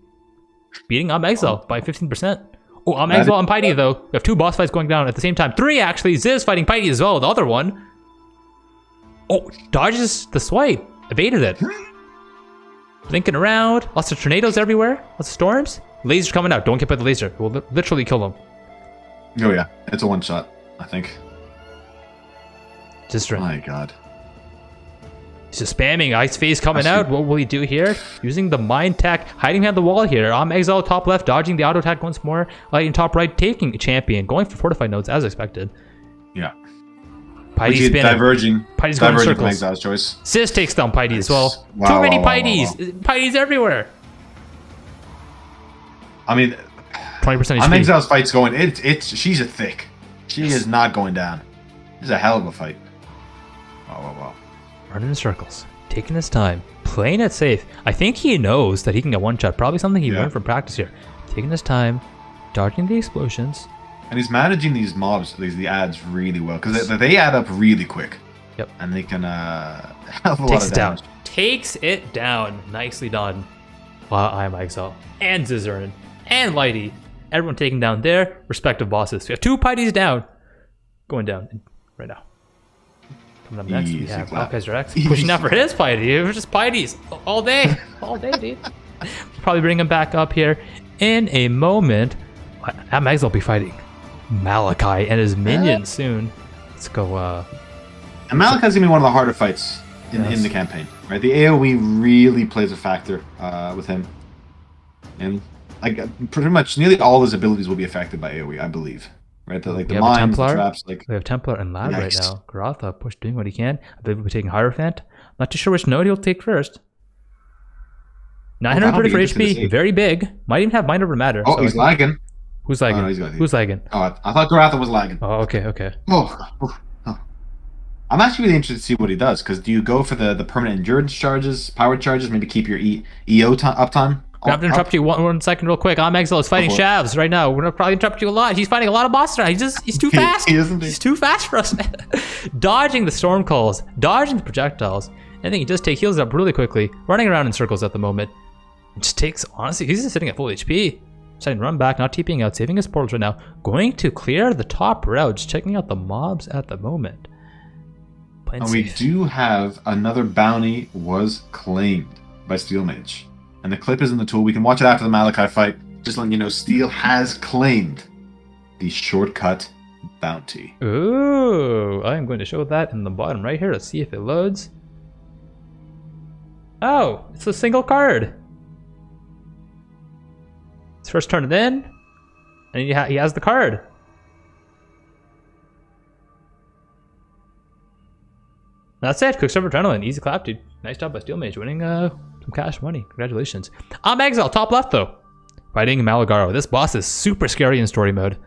Beating I'm Exile by 15%. Oh, I'm Exile and Piety though. We have 2 boss fights going down at the same time. 3 actually. Ziz fighting Piety as well. The other one. Oh, dodges the swipe. Evaded it. Blinking around. Lots of tornadoes everywhere. Lots of storms. Laser coming out. Don't get by the laser. It will literally kill them. Oh yeah, it's a one shot. I think. Just My God. He's just spamming. Ice Phase coming out. What will he do here? Using the Mind Tech. Hiding behind the wall here. I'm Exile top left. Dodging the auto attack once more. Lighting top right. Taking a champion. Going for fortified nodes as expected. Yeah. Piety We see spinning. diverging. Pity's going in Diverging from circles. Exile's choice. Sis takes down Piety as well. Wow, Too many wow, wow, Pities. Pities everywhere. I mean, 20% I'm HP. Exile's fight's going. She's a thick. She is not going down. This is a hell of a fight. Wow. Running in circles. Taking his time. Playing it safe. I think he knows that he can get one shot. Probably something he Yeah. learned from practice here. taking his time, dodging the explosions. And he's managing these mobs, the ads really well because they add up really quick. Yep. And they can have a lot Takes of it down. damage. Takes it down. Nicely done. Wow, I am Exile and Zizaran and Lighty. Everyone taking down their respective bosses. We have 2 Pities down. Going down right now. Coming up next, we Easy have clap. Kaiser X Easy pushing out for clap. his Piety. It was just Pities all day. All day, dude. Probably bring him back up here in a moment. I'm Exile will be fighting Malachi and his minions soon. Let's go. And Malachi's gonna be one of the harder fights in the campaign, right? The AOE really plays a factor with him, and like pretty much nearly all his abilities will be affected by AOE, I believe, right? The We the have a mines, the Templar. traps, like We have Templar and Lad right Yikes. now. Garatha push doing what he can. I believe we'll be taking Hierophant. Not too sure which node he'll take first. 930 for interesting to HP, see. very big. Might even have Mind Over Matter. oh, so he's like- lagging. Who's lagging? no, he's got it. Who's lagging? Oh, I thought Garatha was lagging. Oh, okay, okay. Oh. I'm actually really interested to see what he does because do you go for the permanent endurance charges, power charges, maybe keep your EO uptime? I have to interrupt you one second real quick. I'm Exile is fighting Go for it. Shavs right now. We're gonna probably interrupt you a lot. He's fighting a lot of bosses right now. He's too fast. He isn't he? He's too fast for us, man. Dodging the storm calls, dodging the projectiles. I think he does take heals up really quickly, running around in circles at the moment. It just takes, honestly, he's just sitting at full HP. Starting to run back, not TPing out, saving his portals right now. Going to clear the top routes, checking out the mobs at the moment. Playing And we safe. do have another bounty was claimed by Steel Mage. And the clip is in the tool. We can watch it after the Malachi fight. Just letting you know, Steel has claimed the shortcut bounty. Ooh, I am going to show that in the bottom right here. Let's see if it loads. Oh, it's a single card. Let's first turn it in, and he has the card. That's it. Quicksilver Adrenaline. Easy clap, dude. Nice job by Steel Mage winning some cash money. Congratulations. I'm Exile, top left though. Fighting Malagaro. This boss is super scary in story mode.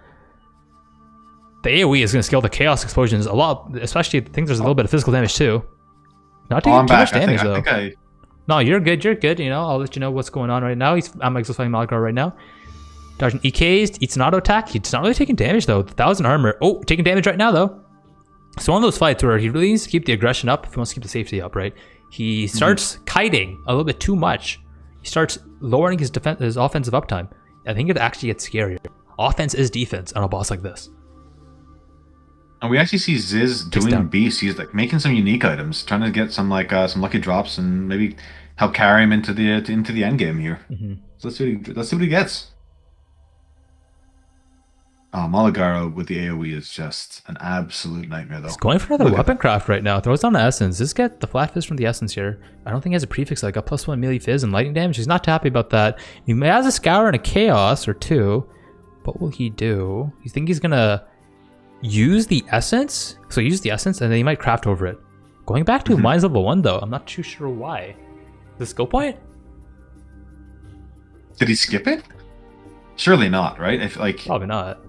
The AoE is going to scale the Chaos Explosions a lot, especially I think there's a little bit of physical damage too. Not Oh, doing I'm too much back. damage I though. think I No, you're good. You're good. You know, I'll let you know what's going on right now. I'm Exile fighting Malagaro right now. Dodging EKs, eats an auto attack. He's not really taking damage though. 1,000 armor. Oh, taking damage right now though. So one of those fights where he really needs to keep the aggression up if he wants to keep the safety up, right? He starts kiting a little bit too much. He starts lowering his his offensive uptime. I think it actually gets scarier. Offense is defense on a boss like this. And we actually see Ziz doing down. beasts. He's like making some unique items, trying to get some like some lucky drops and maybe help carry him into the end game here. So let's see what he gets. Oh, Malagaro with the AoE is just an absolute nightmare though. He's going for another Look at weapon craft right now. Throws down the essence. Just get the flat fizz from the essence here. I don't think he has a prefix like a +1 melee fizz and lightning damage. He's not too happy about that. He has a scour and a chaos or two. What will he do? You think he's gonna use the essence? So he uses the essence and then he might craft over it. Going back to Mines level 1 though. I'm not too sure why. The skill point? Did he skip it? Surely not, right? If like, Probably not.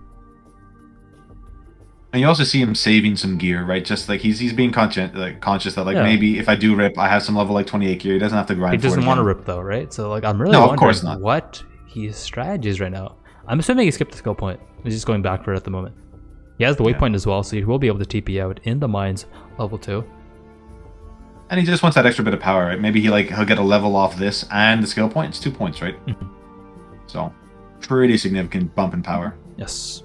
and you also see him saving some gear, right? Just like he's being conscious that like Yeah. maybe if I do rip, I have some level like 28 gear. He doesn't have to grind. He doesn't for it want to again. rip though, right? So like I'm really No, of wondering course not. what his strategy is right now. I'm assuming he skipped the skill point. He's just going back for it at the moment. He has the waypoint as well, so he will be able to TP out in the mines level 2. And he just wants that extra bit of power, right? Maybe he'll get a level off this and the skill point. It's 2 points, right? So pretty significant bump in power. Yes.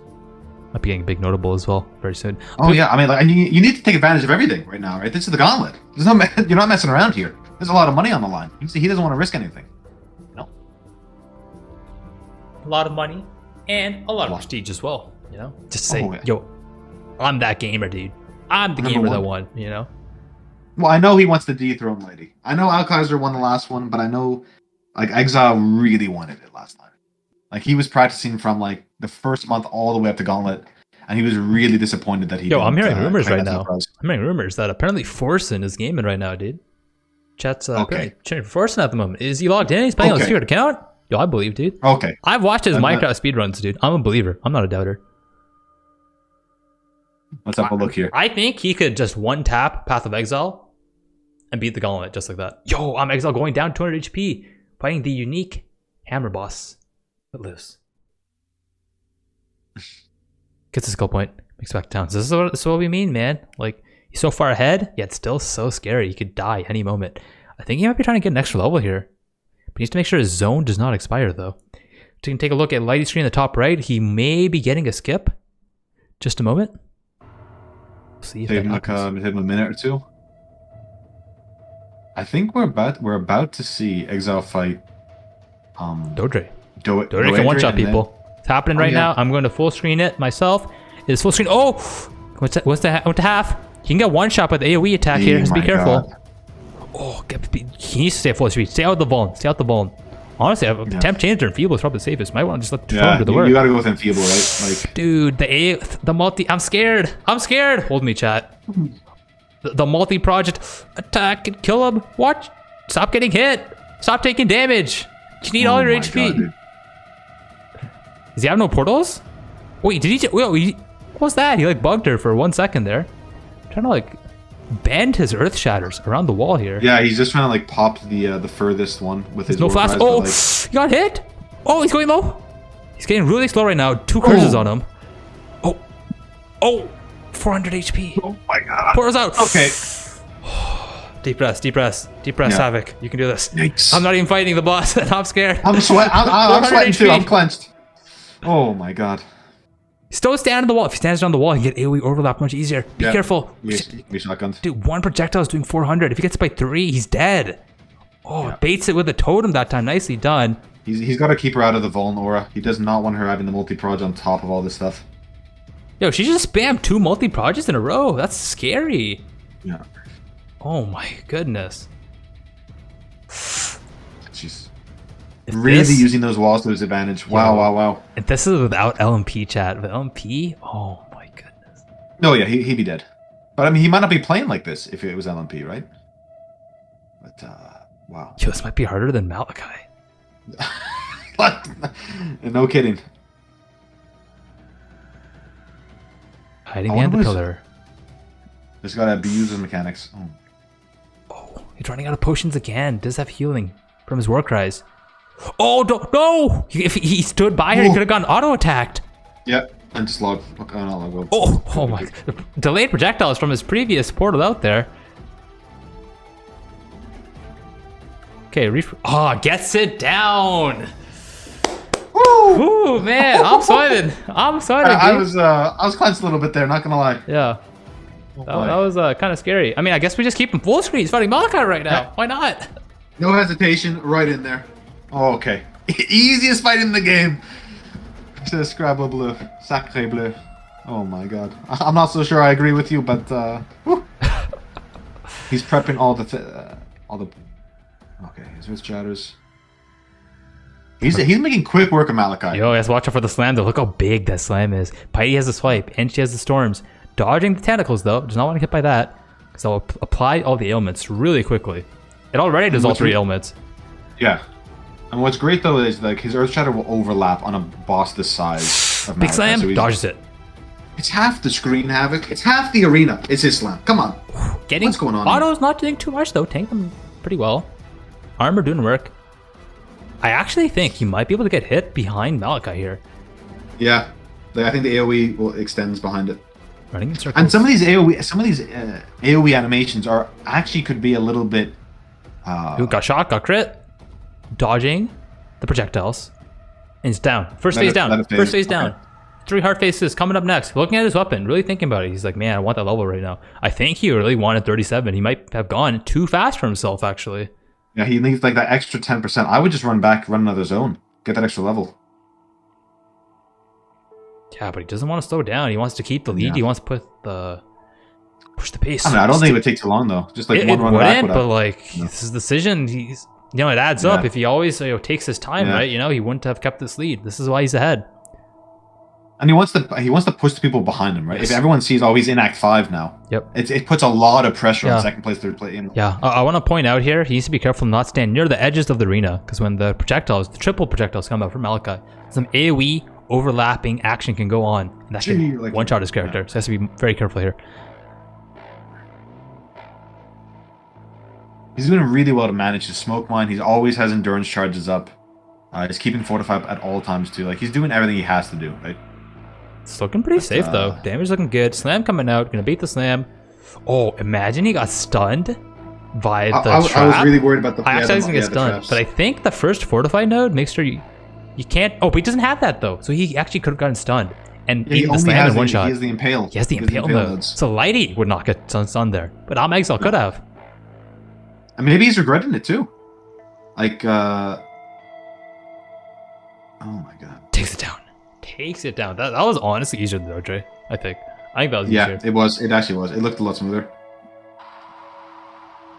Might be getting big notable as well very soon. Oh yeah, I mean, like, and you need to take advantage of everything right now, right? This is the Gauntlet. There's no, you're not messing around here. There's a lot of money on the line. He doesn't want to risk anything. No. A lot of money and a lot of prestige as well, you know? Just say, Oh, yeah. yo, I'm that gamer, dude. I'm the Number gamer that one. won, you know? Well, I know he wants to dethrone Lady. I know Alkaiser won the last one, but I know like Exile really wanted it last time. Like he was practicing from like the first month all the way up to Gauntlet, and he was really disappointed that he. Yo, I'm didn't, hearing rumors claim right that now. top prize. I'm hearing rumors that apparently Forsen is gaming right now, dude. Chat's apparently cheering for Forsen at the moment. Is he logged in? He's playing on his secret account? Yo, I believe, dude. Okay. I've watched his I'm Minecraft speedruns, dude. I'm a believer. I'm not a doubter. Let's have a look here. I think he could just one tap Path of Exile and beat the Gauntlet just like that. Yo, I'm Exile going down 200 HP, fighting the unique hammer boss that lives. Gets a skill point. Makes it back down. So this is what we mean, man. Like, he's so far ahead, yet still so scary. He could die any moment. I think he might be trying to get an extra level here. But he needs to make sure his zone does not expire, though. So you can take a look at Lighty screen in the top right. He may be getting a skip. Just a moment. We'll see if that happens. Hit him a minute or two. I think we're about to see Exile fight Dodre. Dodre can one-shot people. It's happening right now. I'm going to full screen it myself. It's full screen. Oh! Went to half. He can get one shot with the AoE attack here. Just be careful. God. Oh, he needs to stay at full speed. Stay out the vuln. Stay out the vuln. Honestly, temp changer and feeble is probably the safest. Might want to just let the Tron do the work. You gotta go with enfeeble, right? Like, dude, the multi. I'm scared. Hold me, chat. The multi-project attack and kill him. Watch. Stop getting hit. Stop taking damage. You need all your HP. God, does he have no portals? Wait, did he? What was that? He like bugged her for 1 second there. Trying to like bend his earth shatters around the wall here. Yeah, he's just trying to like pop the furthest one with his. No flash. Oh, like... he got hit. Oh, he's going low. He's getting really slow right now. 2 curses on him. Oh, 400 HP. Oh my god. Portals out. Okay. Deep breath, Havoc. You can do this. Yikes. I'm not even fighting the boss, and I'm scared. I'm sweating too. I'm clenched. Oh my god. Still stand on the wall. If he stands on the wall, he can get AoE overlap much easier. Be careful. Be shotgunned. Dude, 1 projectile is doing 400. If he gets by 3, he's dead. Oh, baits it with a totem that time. Nicely done. He's got to keep her out of the vuln aura. He does not want her having the multi-proj on top of all this stuff. Yo, she just spammed 2 multi-projects in a row. That's scary. Yeah. Oh my goodness. She's really using those walls to his advantage. Wow. And this is without LMP, chat. With LMP? Oh my goodness. No, yeah, he'd be dead. But I mean, he might not be playing like this if it was LMP, right? But, wow. Yo, this might be harder than Malachi. No kidding. Hiding behind the pillar. Just gotta abuse his mechanics. Oh, he's running out of potions again. Does have healing from his war cries. Oh, no! If he stood by her, he could have gotten auto-attacked. Yep, and just log. Oh my. Delayed projectiles from his previous portal out there. Okay, gets it down. Ooh, man, I'm sweating. I was clenched a little bit there, not gonna lie. Yeah. That was kind of scary. I mean, I guess we just keep him full screen. He's fighting Malachi right now. Why not? No hesitation, right in there. Oh, okay. Easiest fight in the game. C'est Scrabble bleu. Sacré bleu. Oh my god. I'm not so sure I agree with you, but he's prepping all the okay, his wrist shatters. He's making quick work of Malachi. Yo, let's watch out for the slam though. Look how big that slam is. Piety has the swipe, and she has the storms. Dodging the tentacles though. Does not want to get by that. Because I'll apply all the ailments really quickly. It already does all 3 ailments. Yeah. And what's great though is like his Earth Shatter will overlap on a boss this size of Big Malachi, slam, dodges it. It's half the screen, Havoc. It's half the arena. It's his slam. Come on. What's going on? Auto's not doing too much though. Tank them pretty well. Armor doing work. I actually think he might be able to get hit behind Malachi here. Yeah. I think the AoE extends behind it. Running in circles. And some of these AoE animations are actually could be a little bit Ooh, got shot, got crit. Dodging the projectiles. And he's down. First phase down. First phase down. 3 hard faces coming up next. Looking at his weapon, really thinking about it. He's like, man, I want that level right now. I think he really wanted 37. He might have gone too fast for himself, actually. Yeah, he needs like that extra 10%. I would just run back, run another zone. Get that extra level. Yeah, but he doesn't want to slow down. He wants to keep the lead. Yeah. He wants to push the pace. I don't think it would take too long though. Just like one run back. But like his decision, it adds up. If he always takes his time, right? He wouldn't have kept this lead. This is why he's ahead. And he wants to push the people behind him, right? Yes. If everyone sees, he's in Act 5 now. Yep. It puts a lot of pressure on second place, third place. Yeah. I want to point out here, he needs to be careful not stand near the edges of the arena, because when the triple projectiles come out from Malachi, some AoE overlapping action can go on, and that can one-shot his character. So he has to be very careful here. He's doing really well to manage his smoke mine. He always has endurance charges up. He's keeping fortified at all times too. Like he's doing everything he has to do, right? It's looking pretty safe though. Damage looking good. Slam coming out. Gonna beat the slam. Oh, imagine he got stunned by the trap. I was really worried about the. I actually was gonna get stunned, but I think the first fortify node makes sure you can't. Oh, but he doesn't have that though, so he actually could have gotten stunned and eaten the slam in one shot. He has the impale. He has the impale node. So Lighty would not get stunned there, but Exile could have. And maybe he's regretting it too. Like, oh my god. Takes it down. Takes it down. That was honestly easier than OJ, I think. I think that was easier. Yeah, it was. It actually was. It looked a lot smoother.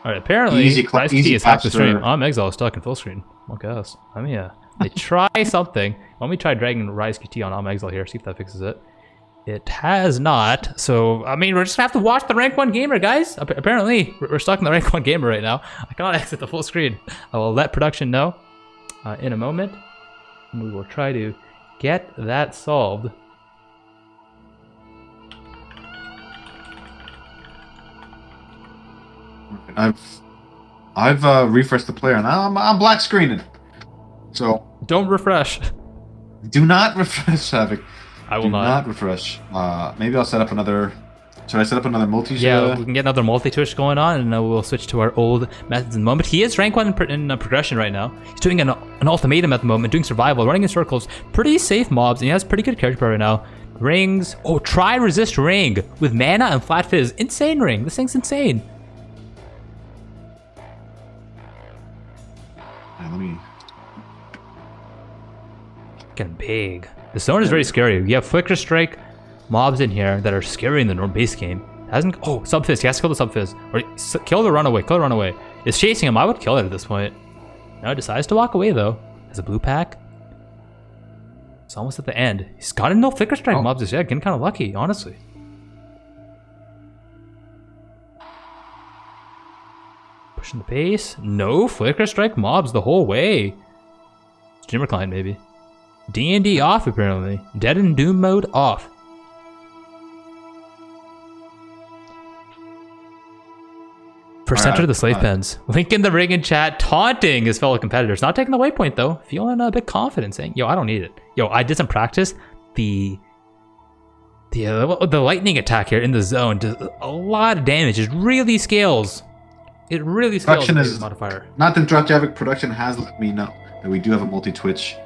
Alright, apparently, easy is hacked the stream. Exile is stuck in full screen. I guess. I mean, they try something. Let me try dragging Rise QT on Exile here, see if that fixes it. It has not. So, I mean, we're just gonna have to watch the rank 1 gamer, guys. Apparently, we're stuck in the rank 1 gamer right now. I cannot exit the full screen. I will let production know in a moment. And we will try to get that solved. I've refreshed the player and I'm black screening. So don't refresh. Do not refresh, Havoc. I will not. Do not refresh. Maybe I'll set up another. Should I set up another multi? Yeah, we can get another multi-twitch going on, and we'll switch to our old methods in a moment. He is rank 1 in progression right now. He's doing an ultimatum at the moment, doing survival, running in circles, pretty safe mobs, and he has pretty good character power right now. Rings. Oh, try resist ring with mana and flat fizz. Insane ring. This thing's insane. Let me. Getting big. The zone is very scary. You have Flicker Strike mobs in here that are scary in the normal base game. Hasn't. Oh, Subfizz. He has to kill the Subfizz. Or kill the runaway. Kill the runaway. It's chasing him. I would kill it at this point. Now he decides to walk away though. Has a blue pack. It's almost at the end. He's gotten no Flicker Strike mobs this year. Getting kind of lucky, honestly. Pushing the pace. No Flicker Strike mobs the whole way. Streamer client maybe. D&D off apparently. Dead and Doom mode off. First enter the slave pens. Link in the ring in chat, taunting his fellow competitors. Not taking the waypoint though. Feeling a bit confident, saying, "Yo, I don't need it. Yo, I did some practice. The lightning attack here in the zone does a lot of damage. It really scales. It really scales the modifier." Not to interrupt, Havoc. Production has let me know that we do have a multi-Twitch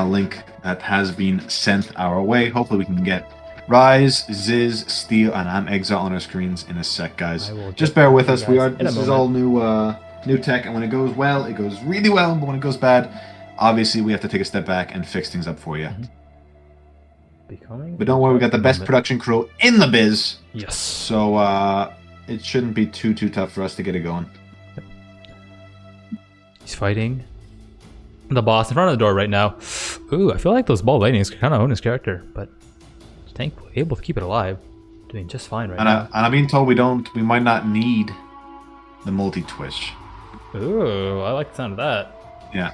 link that has been sent our way. Hopefully, we can get Rise, Ziz, Steel, and Exile on our screens in a sec, guys. Just bear with us. This is all new tech, and when it goes well, it goes really well. But when it goes bad, obviously we have to take a step back and fix things up for you. But don't worry, we got the best production crew in the biz. Yes. So it shouldn't be too tough for us to get it going. He's fighting the boss in front of the door right now. Ooh, I feel like those ball lightnings kind of own his character, but thankfully able to keep it alive, doing just fine right now. And I'm being told we might not need the multi-twitch. Ooh, I like the sound of that. Yeah.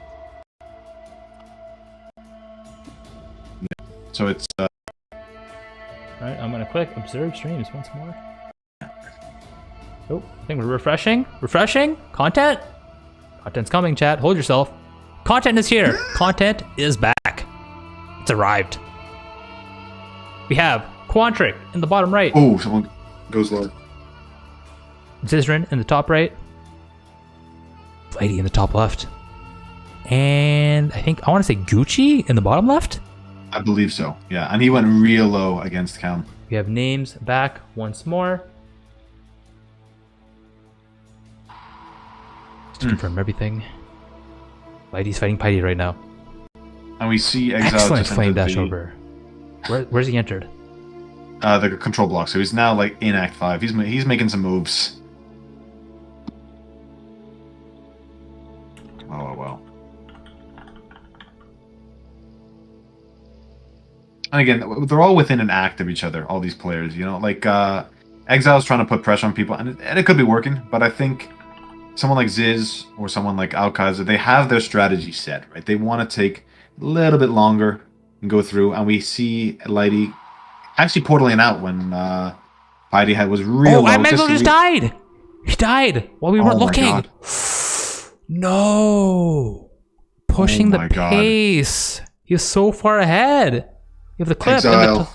So it's Alright, I'm gonna click observe streams once more. Oh, I think we're refreshing. Refreshing? Content? Content's coming, chat. Hold yourself. Content is here. Content is back. It's arrived. We have Quantric in the bottom right. Oh, someone goes low. Zizaran in the top right. Lady in the top left. And I want to say Gucci in the bottom left? I believe so, yeah. And he went real low against Cam. We have names back once more. Just to confirm everything. Lighty's fighting Piety right now. And we see Exile excellent just flame dash over. Where's he entered? The control block. So he's now like in Act 5. He's making some moves. Oh well. And again, they're all within an act of each other. All these players, you know, like Exile's trying to put pressure on people, and it could be working. But I think someone like Ziz or someone like Alcazar, they have their strategy set, right? They want to take a little bit longer and go through, and we see Lighty actually portaling out when Piety was real low. Oh, Megalo just died! He died while we weren't looking! No! Pushing the pace! He was so far ahead! You have the clip. Exile.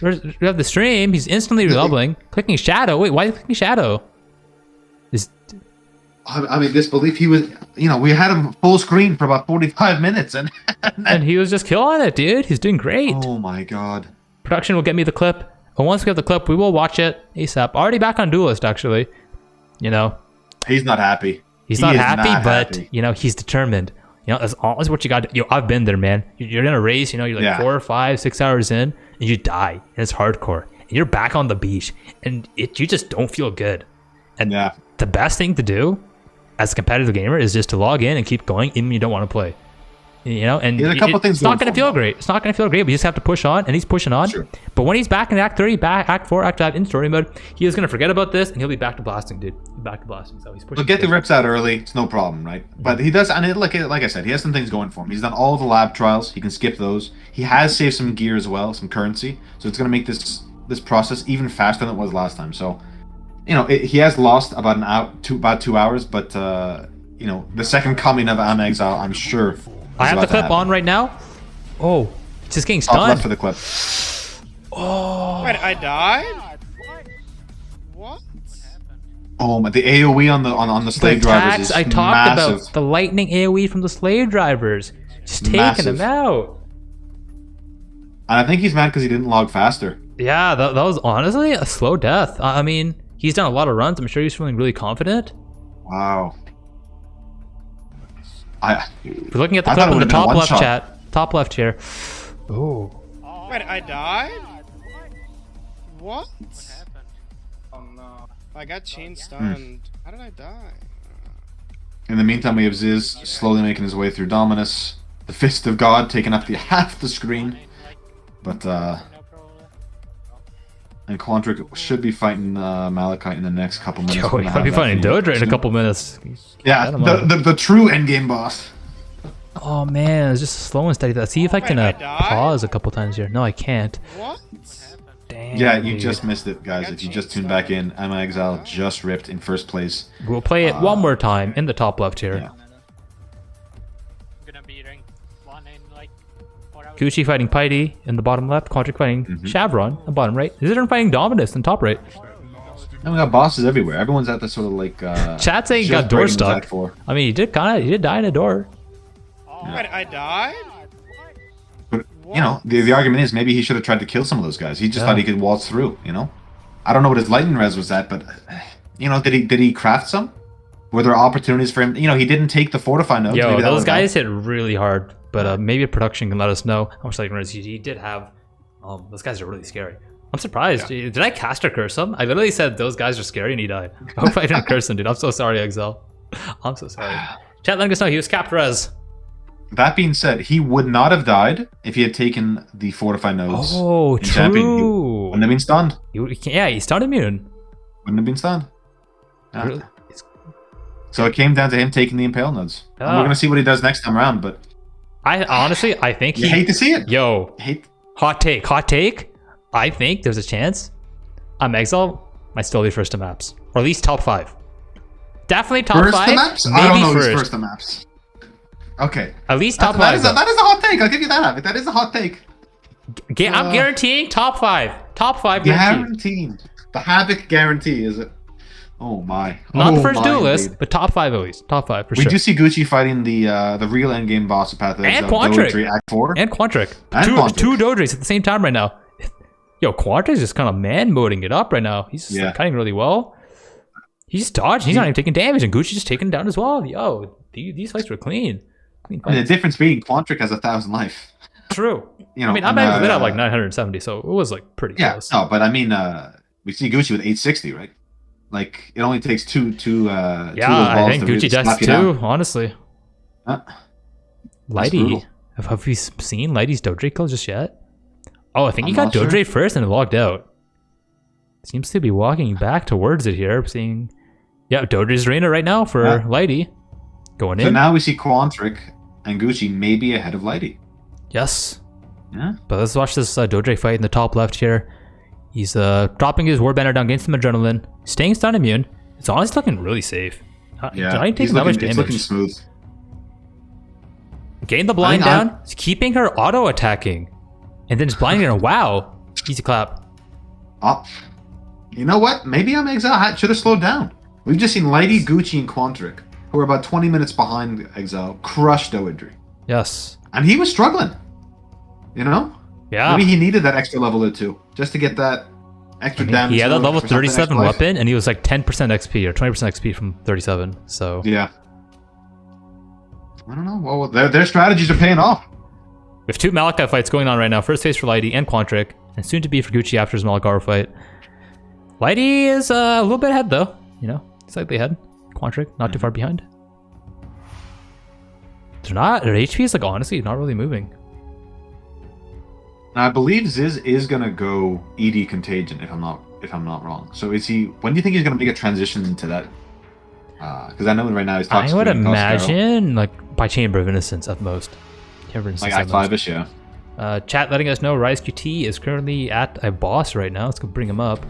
We have the stream. He's instantly leveling. Clicking shadow. Wait, why are you clicking shadow? I mean, disbelief. He was, we had him full screen for about 45 minutes, and and he was just killing it, dude. He's doing great. Oh my god. Production will get me the clip. And once we have the clip, we will watch it ASAP. Already back on Duelist, actually. He's not happy. He's not happy, but he's determined. That's always what you got. I've been there, man. You're in a race. You're like 4 or 5, 6 hours in, and you die, and it's hardcore. And you're back on the beach, and you just don't feel good. And the best thing to do as a competitive gamer is just to log in and keep going, even when you don't want to play. And there's a couple things it's not going to feel great. It's not going to feel great, but you just have to push on, and he's pushing on. Sure. But when he's back in Act 3, Act 4, Act 5 in story mode, he is going to forget about this, and he'll be back to blasting, dude. Back to blasting. So he's pushing. He'll get the rips out early. It's no problem, right? But he does, and like I said, he has some things going for him. He's done all the lab trials. He can skip those. He has saved some gear as well, some currency. So it's going to make this process even faster than it was last time. So, he has lost about 2 hours, but the second coming of Path of Exile, I'm sure. I have the clip on right now. Oh, it's just getting stunned. Left for the clip. Oh. Wait, I died? What? Oh my! The AOE on the slave drivers is I talked massive. about the lightning AOE from the slave drivers, just taking them out. And I think he's mad because he didn't log faster. Yeah, that was honestly a slow death. I mean, he's done a lot of runs. I'm sure he's feeling really confident. Wow. We're looking at the clip in the top left chat. Top left here. Oh. Wait, I died? What? Oh no. I got chain stunned. How did I die? In the meantime, we have Ziz slowly making his way through Dominus. The Fist of God taking up half the screen. But, and Quandric should be fighting Malachite in the next couple minutes. Yo, he's gonna be fighting Dodra in a couple minutes. Yeah, the true endgame boss. Oh man, it's just slow and steady. Let's see if I can pause a couple times here. No, I can't. What? Damn. Yeah, you just missed it, guys. If you just tuned back in, Path of Exile just ripped in first place. We'll play it one more time in the top left here. Yeah. Gonna be rank 1 in like 4 hours. Gucci fighting Piety in the bottom left. Quandric fighting Shavron in the bottom right. Zizaran fighting Dominus in top right. And we got bosses everywhere. Everyone's at the sort of like. Chat saying he got door stuck. I mean, he did die in a door. Wait, I died? But the argument is maybe he should have tried to kill some of those guys. He just thought he could waltz through. I don't know what his lightning res was at, but did he craft some? Were there opportunities for him? He didn't take the fortify nodes. Yo, those guys hit really hard, but maybe production can let us know how much lightning res he did have. Those guys are really scary. I'm surprised. Yeah. Did I cast or curse him? I literally said those guys are scary and he died. I hope I didn't curse him, dude. I'm so sorry, Exile. I'm so sorry. Chat, let us know. He was capped res. That being said, he would not have died if he had taken the fortify nodes. Oh, true. Champion. He wouldn't have been stunned. He's stun immune. Wouldn't have been stunned. Yeah. Really? So it came down to him taking the impale nodes. And we're gonna see what he does next time around. But I honestly, I think you hate to see it. Yo, hot take. I think there's a chance Exile might still be first to maps, or at least top 5. Definitely top 5. First to maps? Maybe I don't know first. Who's first to maps. Okay. At least top 5. That is a hot take. I'll give you that. That is a hot take. I'm guaranteeing top 5. Top 5 guaranteed. The Havoc guarantee, is it? Oh my. Not the first duelist, but top 5 at least. Top 5 for sure. We do see Gucci fighting the real endgame boss of Path of Exile. And Quandric. Act 4. And Quandric. And two Dodres at the same time right now. Yo, Quandric's just kind of man-moding it up right now. He's just like, cutting really well. He's dodging. He's not even taking damage, and Gucci's just taking him down as well. Yo, these fights were clean. The difference being Quandric has 1,000 life. True. I mean, I lit out like 970, so it was like pretty close. No, but I mean, we see Gucci with 860, right? Like, it only takes two of those balls I think Gucci does too, down. Honestly. Lighty. Have we seen Lighty's Dodre kill just yet? Oh, I think he got Dodre first and logged out. Seems to be walking back towards it here. Seeing, Dodre's arena right now for Lighty. Going in. So now we see Quandric and Gucci maybe ahead of Lighty. Yes. Yeah. But let's watch this Dodre fight in the top left here. He's dropping his Warbender down, getting some adrenaline, staying stun immune. It's honestly looking really safe. Not even taking that much damage. It's looking smooth. Getting the blind down, keeping her auto attacking, and then just blinding her. Wow. Easy clap. Oh, you know what? Maybe Exile should have slowed down. We've just seen Lighty, Gucci, and Quantric, who are about 20 minutes behind Exile, crush Doedry. Yes. And he was struggling. You know? Yeah. Maybe he needed that extra level or two just to get that extra damage. He had a level for something 37 extra life. weapon, and he was like 10% XP or 20% XP from 37. So Yeah. I don't know. Well, their strategies are paying off. we have 2 Malachi fights going on right now. First phase for Lighty and Quantric, and soon to be for Gucci after his Malgar fight. Lighty is a little bit ahead though. You know, slightly ahead. Quantric not too far behind. Their HP is like honestly not really moving. Now, I believe Ziz is gonna go ED Contagion if I'm not wrong. So is he? When do you think he's gonna make a transition into that? Because I know right now he's talking. I would imagine like by Chamber of Innocence at most. Chamber of Innocence like Act 5ish, yeah. Chat letting us know Rise QT is currently at a boss right now. Let's go bring him up.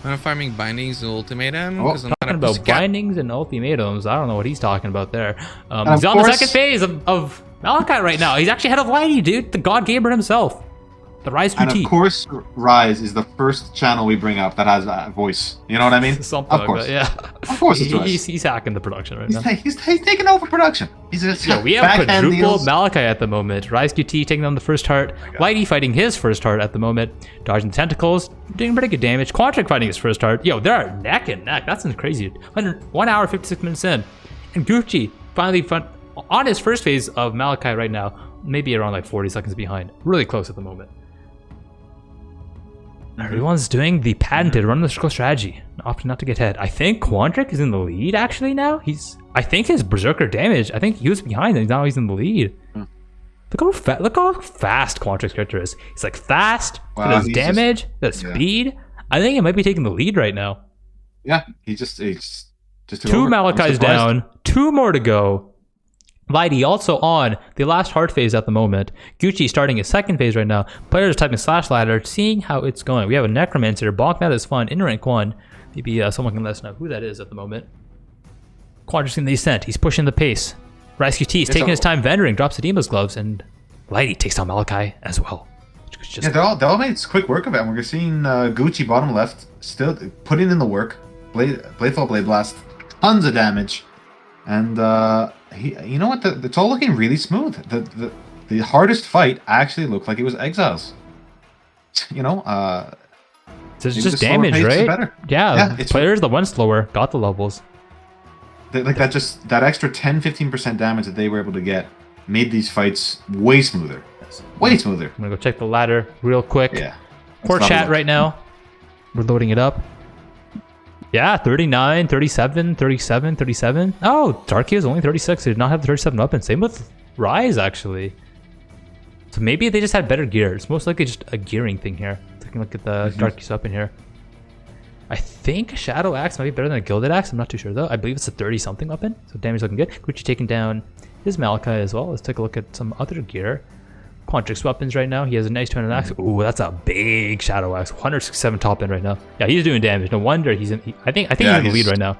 I'm farming bindings and ultimatum. Oh, I'm Talking about bindings and ultimatums. I don't know what he's talking about there. He's on of the course- second phase of Malachi right now. He's actually ahead of Lighty, dude. The God Gamer himself. The Rise And QT. of course, Rise is the first channel we bring up that has a voice. You know what I mean? Something Of like course. that, yeah. Of course it's Rise. He's hacking the production right now. He's taking over production. He's just Yeah, we have backhand quadruple deals. Malachi at the moment. Rise QT taking on the first heart. Lighty fighting his first heart at the moment. Dodging the tentacles. Doing pretty good damage. Quantric fighting his first heart. Yo, they're neck and neck. That's crazy. 1 hour, 56 minutes in. And Gucci finally on his first phase of Malachi right now. Maybe around like 40 seconds behind. Really close at the moment. Everyone's doing the patented run the circle strategy, opting not to get hit. I think Quantric is in the lead actually now. I think his berserker damage. I think he was behind and now he's in the lead. Look how fast Quantric's character is. He's like fast. Wow, his he's damage, the speed. I think he might be taking the lead right now. Yeah, he's just took 2 over. I'm Malachi's surprised. down. 2 more to go. Lighty also on the last hard phase at the moment. Gucci starting his second phase right now. Players typing slash ladder, seeing how it's going. We have a Necromancer. Balk that is fun. In rank 1. Maybe someone can let us know who that is at the moment. Quantric's in the ascent. He's pushing the pace. Rise QT is taking his time vendoring, drops the Demon's Gloves, and Lighty takes down Malachi as well. Yeah, they all made quick work of it. And we're seeing Gucci bottom left still putting in the work. Bladefall Blade Blast, tons of damage, and you know what? It's all looking really smooth. The hardest fight actually looked like it was Exiles. You know, So it's maybe just the slower damage, pace is right? better. Yeah, it's players that went slower got the levels. like that extra 10-15% damage that they were able to get made these fights way smoother. Way smoother. I'm gonna go check the ladder real quick. Yeah. Poor Let's have a chat look. right now. We're loading it up. Yeah, 39, 37, 37, 37. Oh, Darky is only 36. They did not have the 37 weapon. Same with Rise, actually. So maybe they just had better gear. It's most likely just a gearing thing here. Taking a look at the Darky's weapon here. I think Shadow Axe might be better than a Gilded Axe. I'm not too sure, though. I believe it's a 30-something weapon. So damage looking good. Gucci taking down his Malachi as well. Let's take a look at some other gear. Quantric's weapons right now. He has a nice 200 axe. Ooh, that's a big Shadow Axe. 167 top end right now. Yeah, he's doing damage. No wonder he's in. I think he's in the lead right now.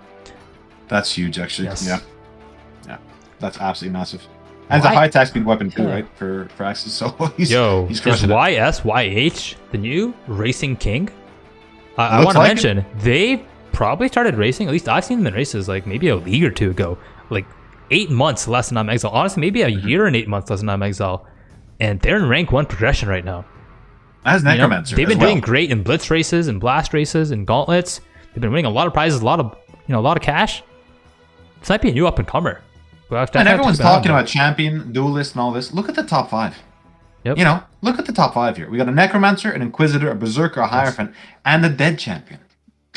That's huge, actually. Yes. Yeah, that's absolutely massive. And it's a high attack speed weapon too, Yeah. right? For axes. So he's Is crushing it. YSYH the new racing king? I Looks want to like mention they probably started racing. At least I've seen them in races like maybe a league or two ago, like 8 months less than I'm Exile. Honestly, maybe a year and 8 months less than I'm Exile, and they're in rank 1 progression right now. As You know, Necromancer, they've been as well. doing great in blitz races and blast races and gauntlets. They've been winning a lot of prizes, a lot of cash. This might be a new up and comer. And everyone's talking about champion, duelist, and all this. Look at the top 5. Yep. You know, look at the top 5 here. We got a Necromancer, an Inquisitor, a Berserker, a Hierophant, and a Dead Champion.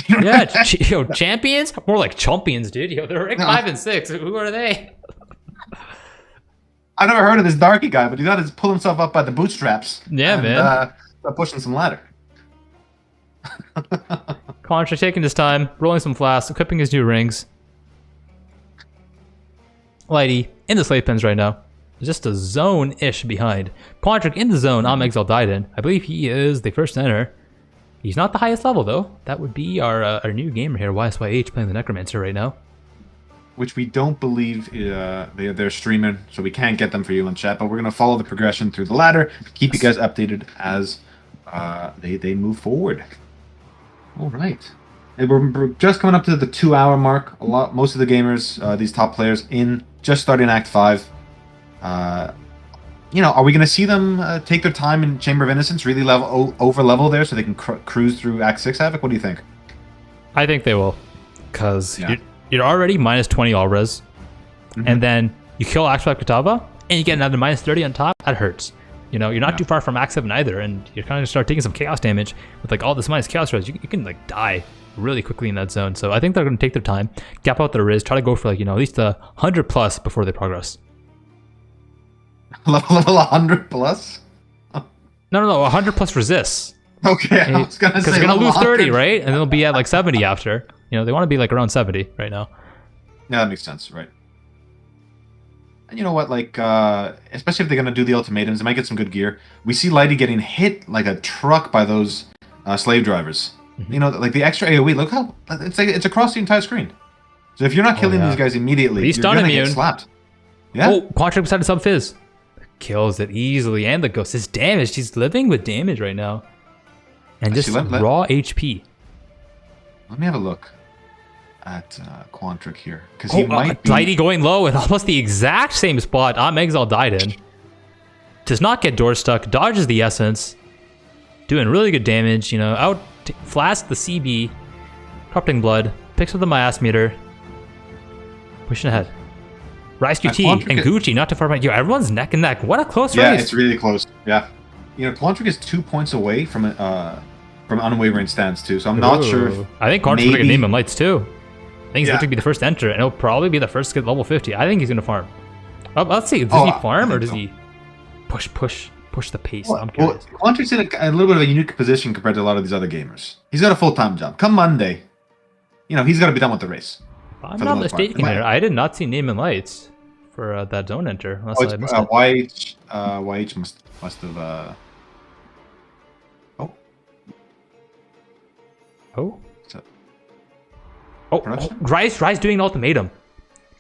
Yeah, champions? More like chumpions, dude. They're rank 5 and 6. Who are they? I've never heard of this Darky guy, but he's got to pull himself up by the bootstraps. Yeah, and, man. Start pushing some ladder. Contra taking his time, rolling some flasks, equipping his new rings. Lighty in the slave pens right now. Just a zone-ish behind. Quantric in the zone, Exile died in. I believe he is the first enter. He's not the highest level, though. That would be our new gamer here, YSYH, playing the Necromancer right now. Which we don't believe they're streaming, so we can't get them for you in chat. But we're going to follow the progression through the ladder, keep you guys updated as they move forward. All right. And we're just coming up to the 2-hour mark. Most of the gamers, these top players, just starting Act 5. Are we going to see them take their time in Chamber of Innocence, really over level there, so they can cruise through Act 6? Havoc, what do you think? I think they will, because you're already minus 20 all res, and then you kill Actual Katava, and you get another minus 30 on top. That hurts. You're not too far from Act 7 either, and you're kind of start taking some chaos damage with like all this minus chaos res. You can like die really quickly in that zone. So I think they're going to take their time, gap out their res, try to go for like at least 100 plus before they progress. Level 100 plus? No, 100 plus resists. Okay, I was gonna say because they're gonna lose 30, right? And they'll be at like 70 after. They want to be like around 70 right now. Yeah, that makes sense, right? And you know what? Like, especially if they're gonna do the ultimatums, they might get some good gear. We see Lighty getting hit like a truck by those slave drivers. Like the extra AOE. Look how it's across the entire screen. So if you're not killing these guys immediately, you're gonna get slapped. Yeah. Oh, Quantric beside sub fizz. Kills it easily, and the ghost is damaged. He's living with damage right now. And just raw HP. Let me have a look at Quantric here. Because he might be... Lighty going low in almost the exact same spot Exile died in. Does not get door stuck. Dodges the essence. Doing really good damage. Flasks the CB. Corrupting blood. Picks up the Mias meter. Pushing ahead. Rice QT and Gucci not too far behind. Everyone's neck and neck. What a close race. Yeah, it's really close. Yeah. Quantric is 2 points away from unwavering stance too, so I'm not sure if I think Quantric's going to name him lights too. I think he's going to be the first to enter, and he'll probably be the first to get level 50. I think he's going to farm. Let's see. Does he farm, or does he push the pace? I'm curious. Quantric's in a little bit of a unique position compared to a lot of these other gamers. He's got a full-time job. Come Monday, he's got to be done with the race. I'm not mistaken here. I did not see name and lights for that zone enter. Unless I missed it. YH must have... Rice doing an ultimatum.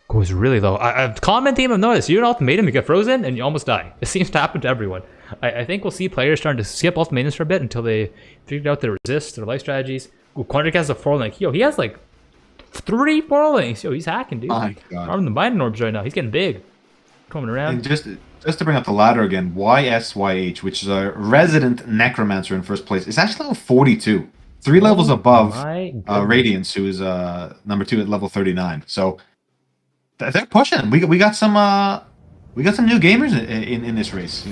Goes really low. Common theme I've noticed. You do an ultimatum, you get frozen, and you almost die. It seems to happen to everyone. I think we'll see players starting to skip ultimatums for a bit until they figure out their resist, their life strategies. Quantric has a 4-link. He has like 3 4-links. He's hacking, dude. My God. Arming the Binding Orbs right now. He's getting big. Coming around. And just to bring up the ladder again, YSYH, which is a resident necromancer in first place, is actually level 42. 3 levels above Radiance, who is number 2 at level 39. So they're pushing. We got some new gamers in this race.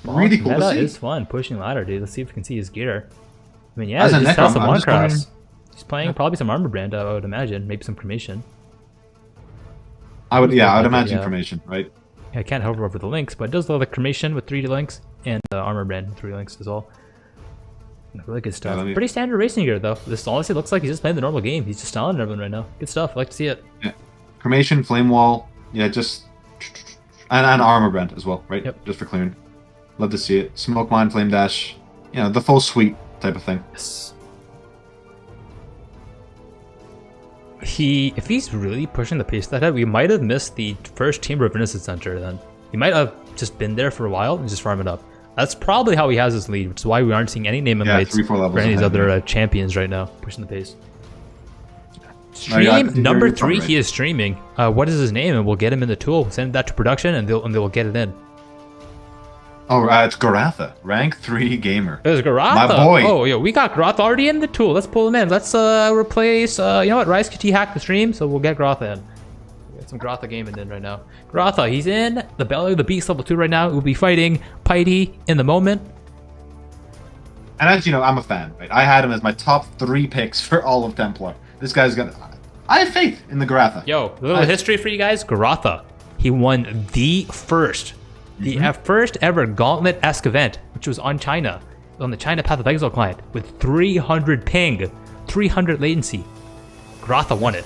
Really cool to see. Is fun pushing ladder, dude. Let's see if we can see his gear. I mean, yeah, just has some one cross. He's playing probably some armor brand. I would imagine, maybe some cremation. I would imagine cremation, right? Yeah, I can't hover over the links, but it does look like cremation with 3 links and armor brand with 3 links as well. Really good stuff. Yeah, pretty standard racing gear though. This honestly looks like he's just playing the normal game. He's just styling everyone right now. Good stuff. I like to see it. Yeah. Cremation, flame wall, just and armor brand as well, right? Yep. Just for clearing. Love to see it. Smoke mine, flame dash, the full suite type of thing. Yes. If he's really pushing the pace that we might have missed the first Chamber of Innocence center then. He might have just been there for a while and just farm it up. That's probably how he has his lead, which is why we aren't seeing any name and lights for any of these other champions right now, pushing the pace. Stream number 3, he is streaming. What is his name? And we'll get him in the tool. Send that to production, and they'll get it in. Oh, it's Garatha, rank 3 gamer. There's Garatha. My boy. Oh, yeah, we got Garatha already in the tool. Let's pull him in. Let's replace. You know what? Rice QT hacked the stream, so we'll get Garatha in. Some Garatha gaming in right now. Garatha, he's in the belly of the beast level 2 right now. We'll be fighting Piety in the moment. And as you know, I'm a fan, right? I had him as my top 3 picks for all of Templar. This guy's got... I have faith in the Garatha. Yo, a little history for you guys. Garatha, he won the first ever Gauntlet-esque event, which was on China, on the China Path of Exile client, with 300 ping, 300 latency. Garatha won it.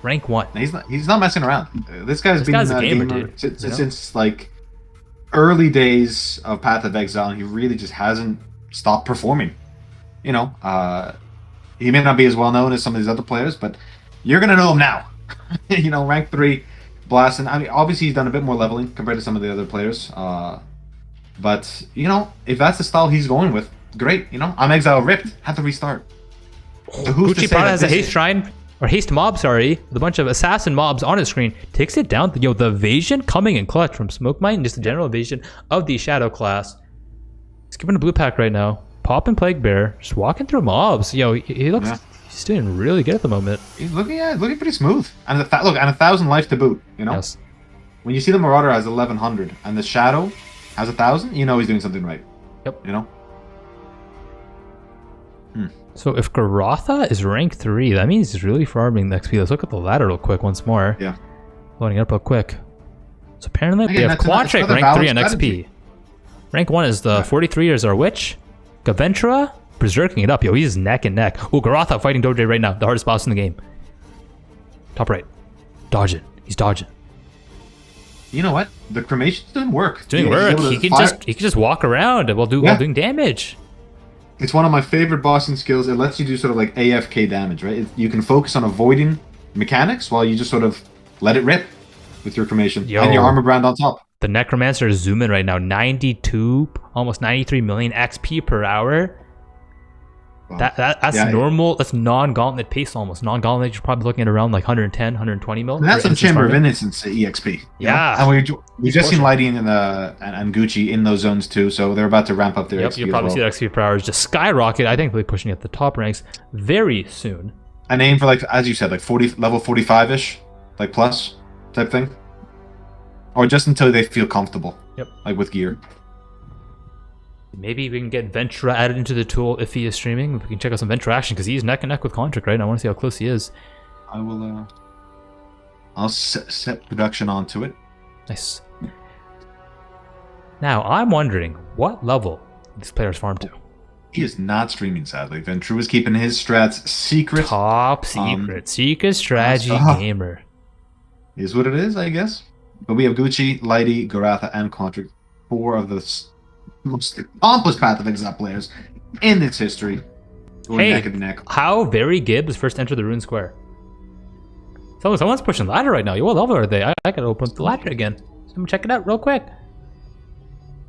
Rank 1. He's not messing around. This guy's been a gamer since like early days of Path of Exile, and he really just hasn't stopped performing. He may not be as well known as some of these other players, but you're gonna know him now. Rank 3, blasting. I mean, obviously he's done a bit more leveling compared to some of the other players. But, you know, if that's the style he's going with, great. You know, I'm Exile ripped. Had to restart. So who's to Gucci say probably that has a this haste is- shrine, or haste mob, sorry, with a bunch of assassin mobs on his screen. Takes it down. Yo, the evasion coming in clutch from Smoke Mine, just the general evasion of the Shadow class. Skipping a blue pack right now. Popping Plague Bear, just walking through mobs. Yo, he looks, he's doing really good at the moment. He's looking pretty smooth. And look, and 1,000 life to boot, you know? Yes. When you see the Marauder has 1,100 and the Shadow has 1,000, you know he's doing something right. Yep. You know? So if Garotha is rank 3, that means he's really farming the XP. Let's look at the ladder real quick once more. Yeah. Loading up real quick. So apparently we Again, have that's Quantric another rank 3 valid on strategy. XP. Rank 1 is the 43 is our Witch. Gaventra, berserking it up. Yo, he's neck and neck. Oh, Garotha fighting Doge right now. The hardest boss in the game. Top right. Dodging. He's dodging. You know what? The cremation's doing work. Doing He's work. able to He fire- can just walk around while doing damage. It's one of my favorite bossing skills. It lets you do sort of like AFK damage, right? You can focus on avoiding mechanics while you just sort of let it rip with your cremation Yo. and your armor brand on top. The Necromancer is zooming right now. 92, almost 93 million XP per hour. Wow. That's Yeah, normal. That's non-gauntlet pace almost. Non-gauntlet, you're probably looking at around like 110, 120 mil. And that's for some instance Chamber of farming. Innocence EXP. you know? Yeah. And we've just seen Unfortunate. Lighting and Gucci in those zones too, so they're about to ramp up their Yep, XP you'll as probably well. see that XP per hour is just skyrocket. I think they'll be pushing at the top ranks very soon. And aim for, like, as you said, like level 45-ish, like plus type thing. Or just until they feel comfortable. Yep. Like with gear. Maybe we can get Ventura added into the tool if he is streaming. We can check out some Ventura action because he's neck and neck with Contract, right? I want to see how close he is. I will, I'll set production onto it. Nice. Now, I'm wondering what level these players farm to. He is not streaming, sadly. Ventru is keeping his strats secret. Top secret. Secret strategy gamer. Is what it is, I guess. But we have Gucci, Lighty, Garatha, and Contract. 4 of the most accomplished Path of Exile players in its history. Going Hey, neck and neck. how very Gibbs first entered the Rune Square. Someone's pushing ladder right now. Yo, what level are they? I gotta open up the ladder again. Someone check it out real quick.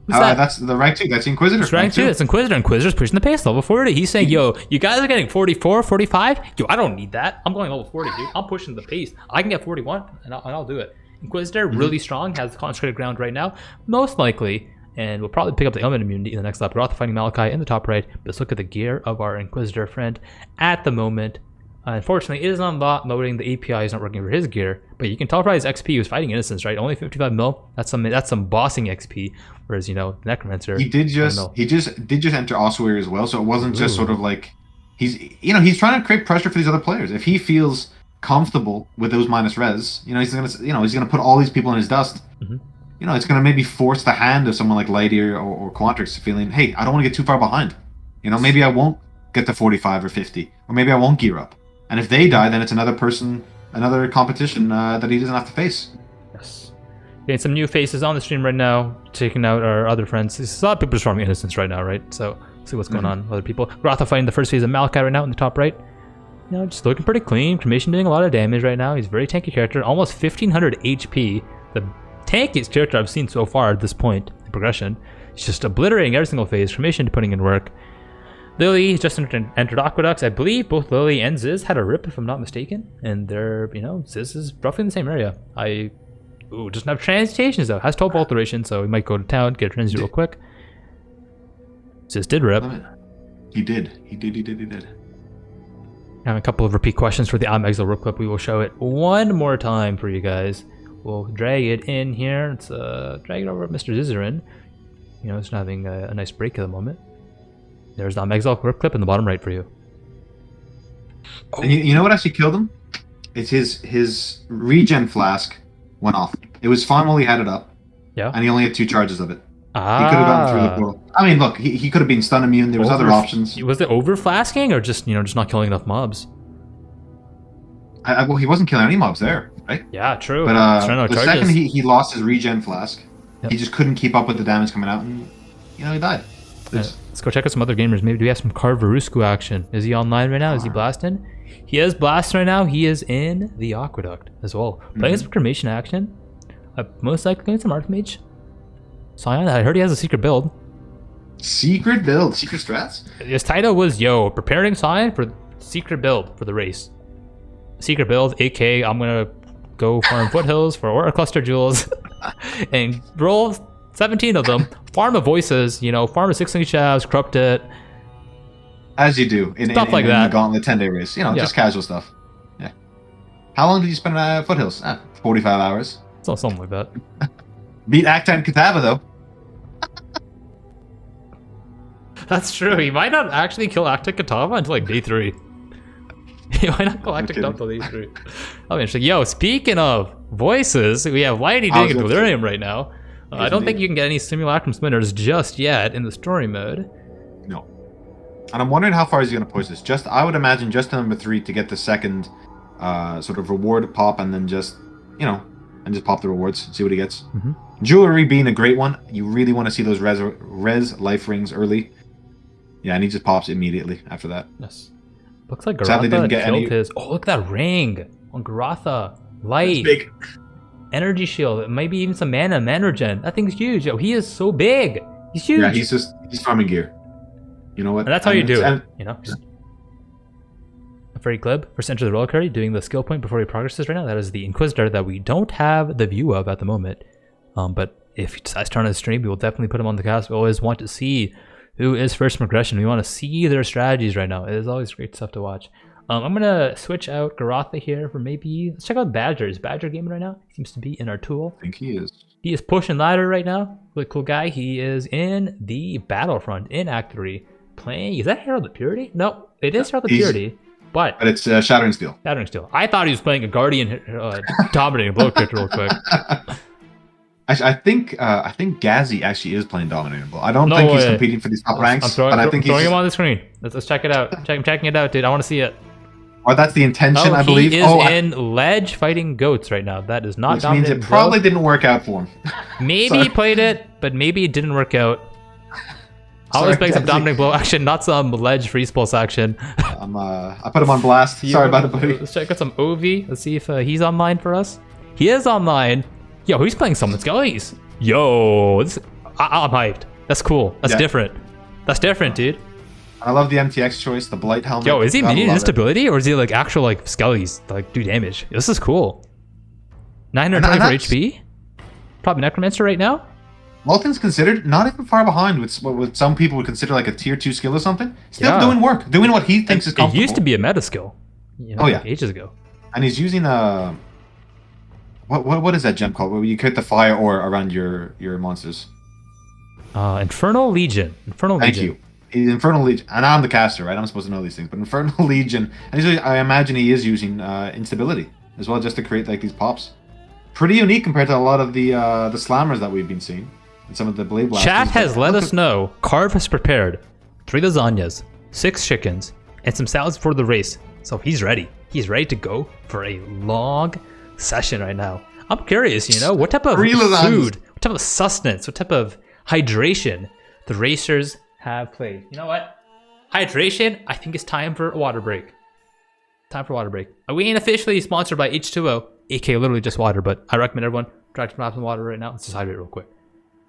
Who's that? That's the rank 2. That's the Inquisitor. It's rank 2. That's Inquisitor. Inquisitor's pushing the pace level 40. He's saying, yo, you guys are getting 44, 45. Yo, I don't need that. I'm going level 40, dude. I'm pushing the pace. I can get 41, and I'll do it. Inquisitor, really strong, has the consecrated ground right now. Most likely, and we'll probably pick up the element immunity in the next lap. We're also fighting Malachi in the top right. But let's look at the gear of our Inquisitor friend at the moment. Unfortunately, it is not loading. The API is not working for his gear. But you can tell by his XP, he was fighting Innocence, right? Only 55 mil. That's some bossing XP. Whereas, you know, Necromancer. He did just enter Ossuary as well, so it wasn't just sort of like he's trying to create pressure for these other players. If he feels comfortable with those minus res, he's gonna put all these people in his dust. Mm-hmm. It's gonna maybe force the hand of someone like Lightier or Quantrix feeling, hey, I don't want to get too far behind. Maybe I won't get to 45 or 50, or maybe I won't gear up. And if they die, then it's another competition that he doesn't have to face. Yes. Getting some new faces on the stream right now, taking out our other friends. There's a lot of people just farming Innocence right now, right? So, see what's going on with other people. Grotha fighting the first phase of Malachi right now in the top right. Just looking pretty clean. Cremation doing a lot of damage right now. He's a very tanky character. Almost 1,500 HP. The tankiest character I've seen so far at this point in progression. He's just obliterating every single phase. Cremation putting in work. Lily just entered Aqueducts. I believe both Lily and Ziz had a rip, if I'm not mistaken. And they're, Ziz is roughly in the same area. Doesn't have transmutations though. Has 12 alteration, so we might go to town, get a transmute real quick. Ziz did rip. He did. And a couple of repeat questions for the I'm Exile real quick. We will show it one more time for you guys. We'll drag it in here. Let's drag it over at Mr. Zizaran. It's having a nice break at the moment. There's the I'm Exile clip in the bottom right for you. And you know what actually killed him? It's his regen flask went off. It was fine while he had it up. Yeah. And he only had 2 charges of it. He could have gotten through the portal. I mean, look, he could have been stun immune. There was other options. Was it over flasking or just not killing enough mobs? Well, he wasn't killing any mobs there, right? Yeah, true. But the second he lost his regen flask, Yep. he just couldn't keep up with the damage coming out, and he died. Let's go check out some other gamers. Maybe do we have some Carveruscu action? Is he online right now? Is he blasting? He is blasting right now. He is in the Aqueduct as well. Playing some cremation action. Most likely getting some Archmage. Cyan, I heard he has a secret build. Secret build, secret strats. His title was, yo, preparing Cyan for secret build for the race. Secret build, AK, I'm gonna go farm foothills for Aura Cluster Jewels and roll 17 of them. Farm of voices, you know, farm of 16 shabs, corrupt it. As you do in Stuff like the that. Gauntlet 10-day race. You know, just casual stuff. Yeah. How long did you spend at foothills? 45 hours. So something like that. Beat Acta and Katava though. That's true. He might not actually kill Actic Katava until like day 3. He might not kill Actic Katava until day 3. That'll be interesting. Yo, speaking of voices, we have Lighty doing a Delirium right now. I don't think you can get any Simulacrum Spinners just yet in the story mode. No. And I'm wondering how far is he going to push this. I would imagine just to number 3 to get the second sort of reward pop, and then just, you know, and just pop the rewards, see what he gets. Jewelry being a great one. You really want to see those res life rings early. Yeah, and he just pops immediately after that. Yes. Looks like Sadly Garatha didn't get killed any... his... Oh, look at that ring on Garatha. Light. Big. Energy shield. Maybe even some mana regen. That thing's huge. Yo, he is so big. He's huge. Yeah, he's farming gear. You know what? And that's how you do it. You know? Just... A very glib. First enter the reliquary, doing the skill point before he progresses right now. That is the Inquisitor that we don't have the view of at the moment. But if he decides to turn on his stream, we will definitely put him on the cast. We always want to see who is first progression. We want to see their strategies right now. It is always great stuff to watch. I'm going to switch out Garatha here for maybe... Let's check out Badger. Is Badger gaming right now? He seems to be in our tool. I think he is. He is pushing ladder right now. Really cool guy. He is in the Battlefront in Act 3 playing... Is that Herald of Purity? No, it is Herald of Purity. But it's Shattering Steel. Shattering Steel. I thought he was playing a Guardian dominating blow character real quick. I think Ghazi actually is playing Dominatable. I don't think he's competing for these top ranks, but I think he's throwing him on the screen. Let's check it out. I'm checking it out, dude. I want to see it. Or that's the intention, I believe. He is in Ledge fighting goats right now. That is not which means it probably didn't work out for him. Maybe he played it, but maybe it didn't work out. I was playing some Dominating Blow action, not some Ledge Freeze Pulse action. I put him on blast. Sorry about it, buddy. Let's check out some OV. Let's see if he's online for us. He is online. Yo, he's playing Summon Skellies. Yo, I'm hyped. That's cool. That's different. That's different, dude. I love the MTX choice, the Blight helmet. Yo, is he minion instability or is he like actual like Skellies like do damage? This is cool. 924 HP. Probably Necromancer right now. All things considered, not even far behind with what some people would consider like a tier 2 skill or something. Still doing work, doing what he thinks is comfortable. It used to be a meta skill. You know, like ages ago. And he's using a... What is that gem called? Where you create the fire aura around your monsters. Infernal Legion. Thank you. He's Infernal Legion. And I'm the caster, right? I'm supposed to know these things. But Infernal Legion... And I imagine he is using instability as well, just to create like these pops. Pretty unique compared to a lot of the slammers that we've been seeing. And some of the blade blasters. Chat has let us know Carve has prepared 3 lasagnas, 6 chickens, and some salads for the race. So he's ready. He's ready to go for a long session right now. I'm curious, you know, what type of food, what type of sustenance, what type of hydration the racers have played. You know what? Hydration, I think it's time for a water break. Time for a water break. We ain't officially sponsored by H2O, aka literally just water, but I recommend everyone drink some water right now. Let's just hydrate real quick.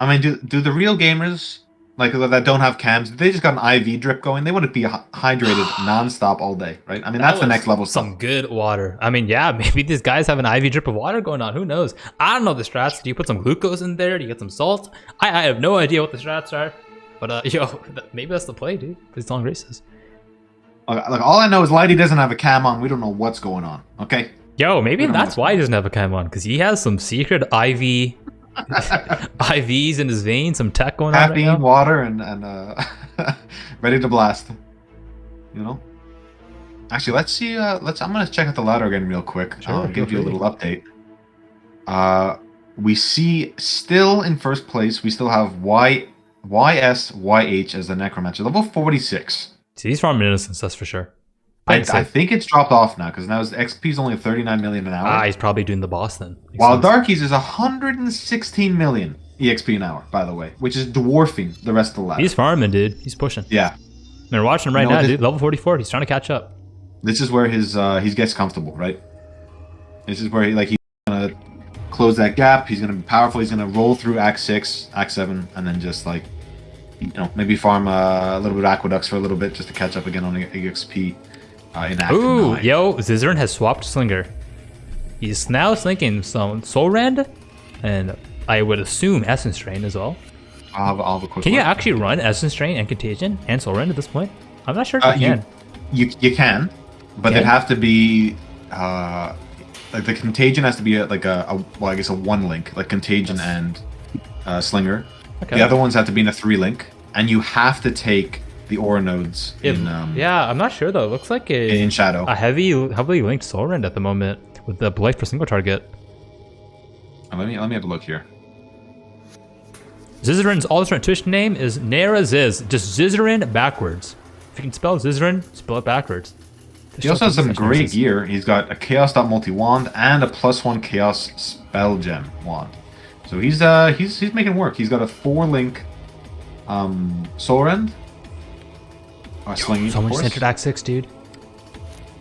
I mean, do the real gamers, like that don't have cams, they just got an IV drip going? They want to be hydrated nonstop all day, right? I mean, that's the next level stuff. Some good water. I mean, yeah, maybe these guys have an IV drip of water going on. Who knows? I don't know the strats. Do you put some glucose in there? Do you get some salt? I have no idea what the strats are. But, yo, maybe that's the play, dude. These long races. Like, all I know is Lighty doesn't have a cam on. We don't know what's going on, okay? Yo, maybe that's why he doesn't have a cam on, because he has some secret IV... IVs in his veins, some tech going on right now. Caffeine, water, and ready to blast. You know. Actually, let's see. I'm gonna check out the ladder again real quick. Sure, I'll give you a little update. We see still in first place. We still have YSYH as the Necromancer, level 46. See, he's farming innocence, that's for sure. I think it's dropped off now because now his XP is only 39 million an hour. He's probably doing the boss then. While Darkies is 116 million EXP an hour, by the way, which is dwarfing the rest of the ladder. He's farming, dude. He's pushing. Yeah. We're watching him right now, dude. Level 44. He's trying to catch up. This is where he gets comfortable, right? This is where he's gonna close that gap. He's going to be powerful. He's going to roll through Act 6, Act 7, and then just like, maybe farm a little bit of Aqueducts for a little bit just to catch up again on EXP in Act 9. Yo, Zizaran has swapped Slinger. He's now slinging some Soul Rend, and I would assume Essence Drain as well. I'll have a quick Can you look. actually run Essence Drain and Contagion and Soul Rend at this point? I'm not sure if you can. You can, but they'd have to be like the Contagion has to be like a 1 link, like Contagion and Slinger. Okay. The other ones have to be in a 3 link, and you have to take the Aura nodes in Yeah, I'm not sure though. It looks like in Shadow. a heavily linked Soul Rend at the moment with the Blight for single target. Let me have a look here. Zizaran's alternate Twitch name is Nara Ziz, just Zizaran backwards. If you can spell Zizaran, spell it backwards. He also has some great gear. He's got a Chaos Dot multi wand and a +1 Chaos spell gem wand. So he's making work. He's got a 4 link Soul Rend. Slinging, Someone just entered Act 6, dude.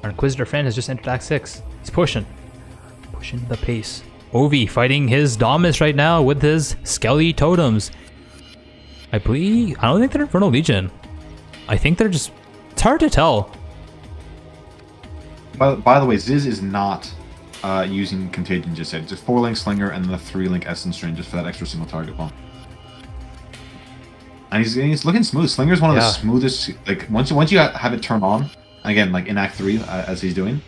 Our Inquisitor friend has just entered Act 6. He's pushing the pace. Ovi fighting his Domus right now with his Skelly totems. I don't think they're Infernal Legion. I think they're just... It's hard to tell. By the way, Ziz is not using Contagion just yet. Just 4 link Slinger and then the 3 link Essence Drain just for that extra single target bomb. And he's looking smooth. Slinger's one of the smoothest. Like once you have it turned on, again like in Act 3 as he's doing,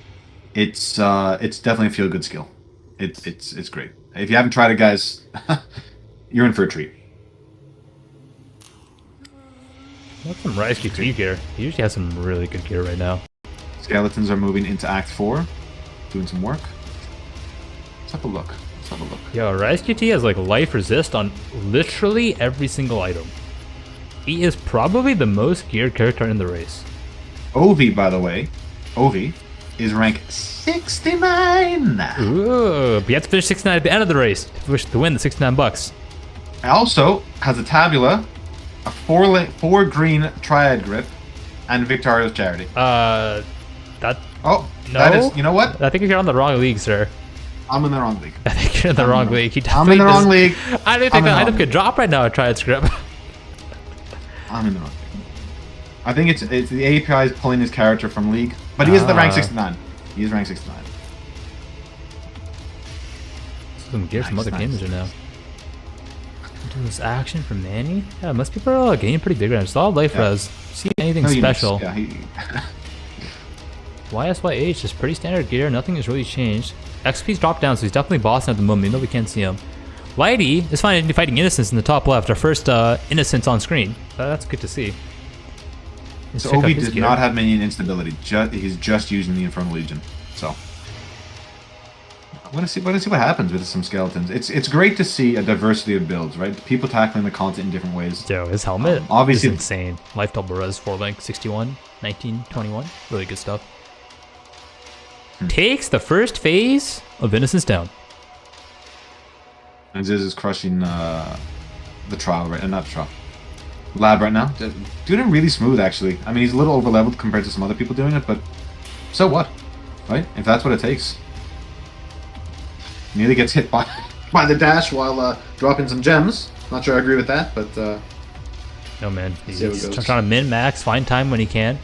it's definitely a feel good skill. It's great. If you haven't tried it, guys, you're in for a treat. That's some Rise QT gear. He usually has some really good gear right now. Skeletons are moving into Act 4, doing some work. Let's have a look. Yo, Rise QT has like life resist on literally every single item. He is probably the most geared character in the race. Ovi, by the way, is rank 69. Ooh, but you have to finish 69 at the end of the race to win the $69. Also has a tabula, a 4 green Triad grip, and Victoria's Charity. No. That is, you know what? I think you're on the wrong league, sir. I'm in the wrong league. I think you're in the wrong league. I'm in the wrong league. I don't think that item could drop right now at Triad script. I'm in the wrong league. I think it's the API is pulling his character from league, but he is the rank 69. He is rank 69. Some gear, some other games are now. Doing this action from Manny? Yeah, most people are getting pretty big right now. Just all life res. See anything special? Yeah, YSYH is pretty standard gear. Nothing has really changed. XP's dropped down, so he's definitely bossing at the moment, even though we can't see him. Lighty is fighting Innocence in the top left. Our first Innocence on screen. That's good to see. So Ovi did not have minion instability. He's just using the Infernal Legion. So I want to see what happens with some skeletons. It's great to see a diversity of builds, right? People tackling the content in different ways. Yo, his helmet obviously is insane. Life double res 4 link 61, 19, 21. Really good stuff. Takes the first phase of Innocence down. And Ziz is crushing the trial right, not the trial. Lab right now. Doing it really smooth, actually. I mean, he's a little over-leveled compared to some other people doing it, but so what, right? If that's what it takes. Nearly gets hit by the dash while dropping some gems. Not sure I agree with that, but... No, man. He's trying to min-max, find time when he can.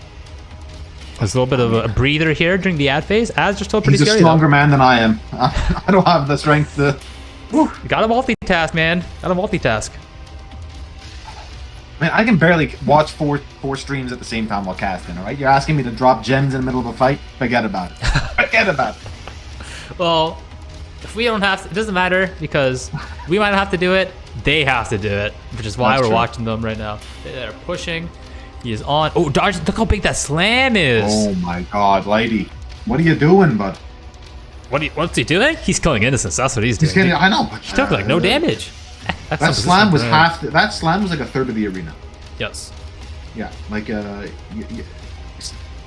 There's a little bit of a breather here during the ad phase. Ads are still pretty scary, He's a stronger man than I am. I don't have the strength to... You gotta multitask, man. Gotta multitask. Man, I can barely watch four streams at the same time while casting, alright? You're asking me to drop gems in the middle of a fight? Forget about it. Forget about it. Well, if we don't have to, it doesn't matter, because we might not have to do it. They have to do it, which is why we're watching them right now. They're pushing. He is on. Oh, dodge. Look how big that slam is. Oh my god, lady. What are you doing, bud? What's he doing? He's killing Innocence. That's what he's doing. I know. He took like no damage. That slam was that slam was like a third of the arena. Yes. Yeah, like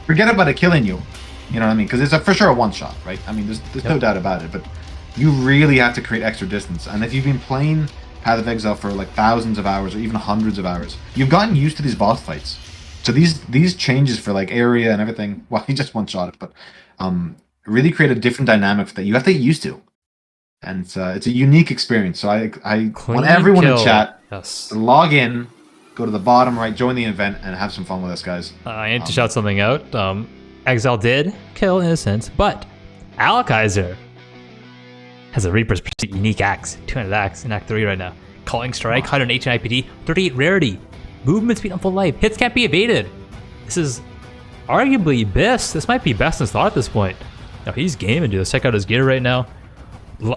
forget about it killing you. You know what I mean? Because it's for sure a one shot, right? I mean, there's no doubt about it. But you really have to create extra distance. And if you've been playing Path of Exile for like thousands of hours or even hundreds of hours, you've gotten used to these boss fights. So these changes for like area and everything. Well, he just one shot it, but really create a different dynamic that you have to get used to. and it's a unique experience. So I Clean want everyone kill. in chat Yes. to log in, go to the bottom right, join the event, and have some fun with us, guys. I need to shout something out. Exile did kill Innocence, but Alakizer has a Reaper's Pursuit unique axe, 200 axe in Act 3 right now. Calling Strike, 118 IPD, 38 rarity. Movement speed on full life. Hits can't be evaded. This is arguably best. This might be best in slot at this point. Now he's gaming, dude. Let's check out his gear right now.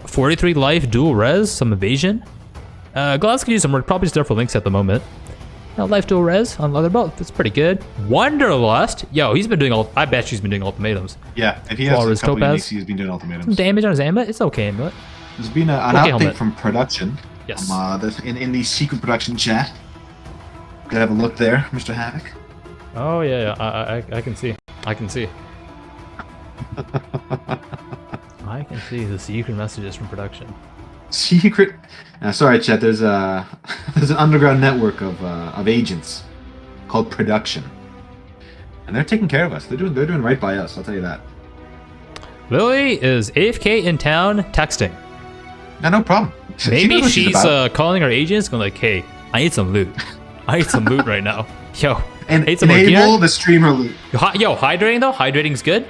43 life, dual res, some evasion. Glass can use some work, probably just there for links at the moment. Now life dual res on leather belt, that's pretty good. Wanderlust, yo, he's been doing all. I bet he's been doing ultimatums. Yeah, if he has Flawless a couple Topaz. uniques, he's been doing ultimatums. Some damage on his amulet, it's okay amulet. There's been an Okay, update helmet. from production. Yes. In the secret production chat. Could have a look there, Mr. Havoc. Oh yeah, I can see. I can see. I can see the secret messages from production. Secret. Sorry, chat. There's there's an underground network of agents called production, and they're taking care of us. They're doing right by us. I'll tell you that. Lily is AFK in town texting. No problem. She Maybe knows what she's about. calling her agents, going like, "Hey, I need some loot. I need some loot right now. Yo, And need some more gear? enable the streamer loot. Yo, hydrating though. Hydrating's good.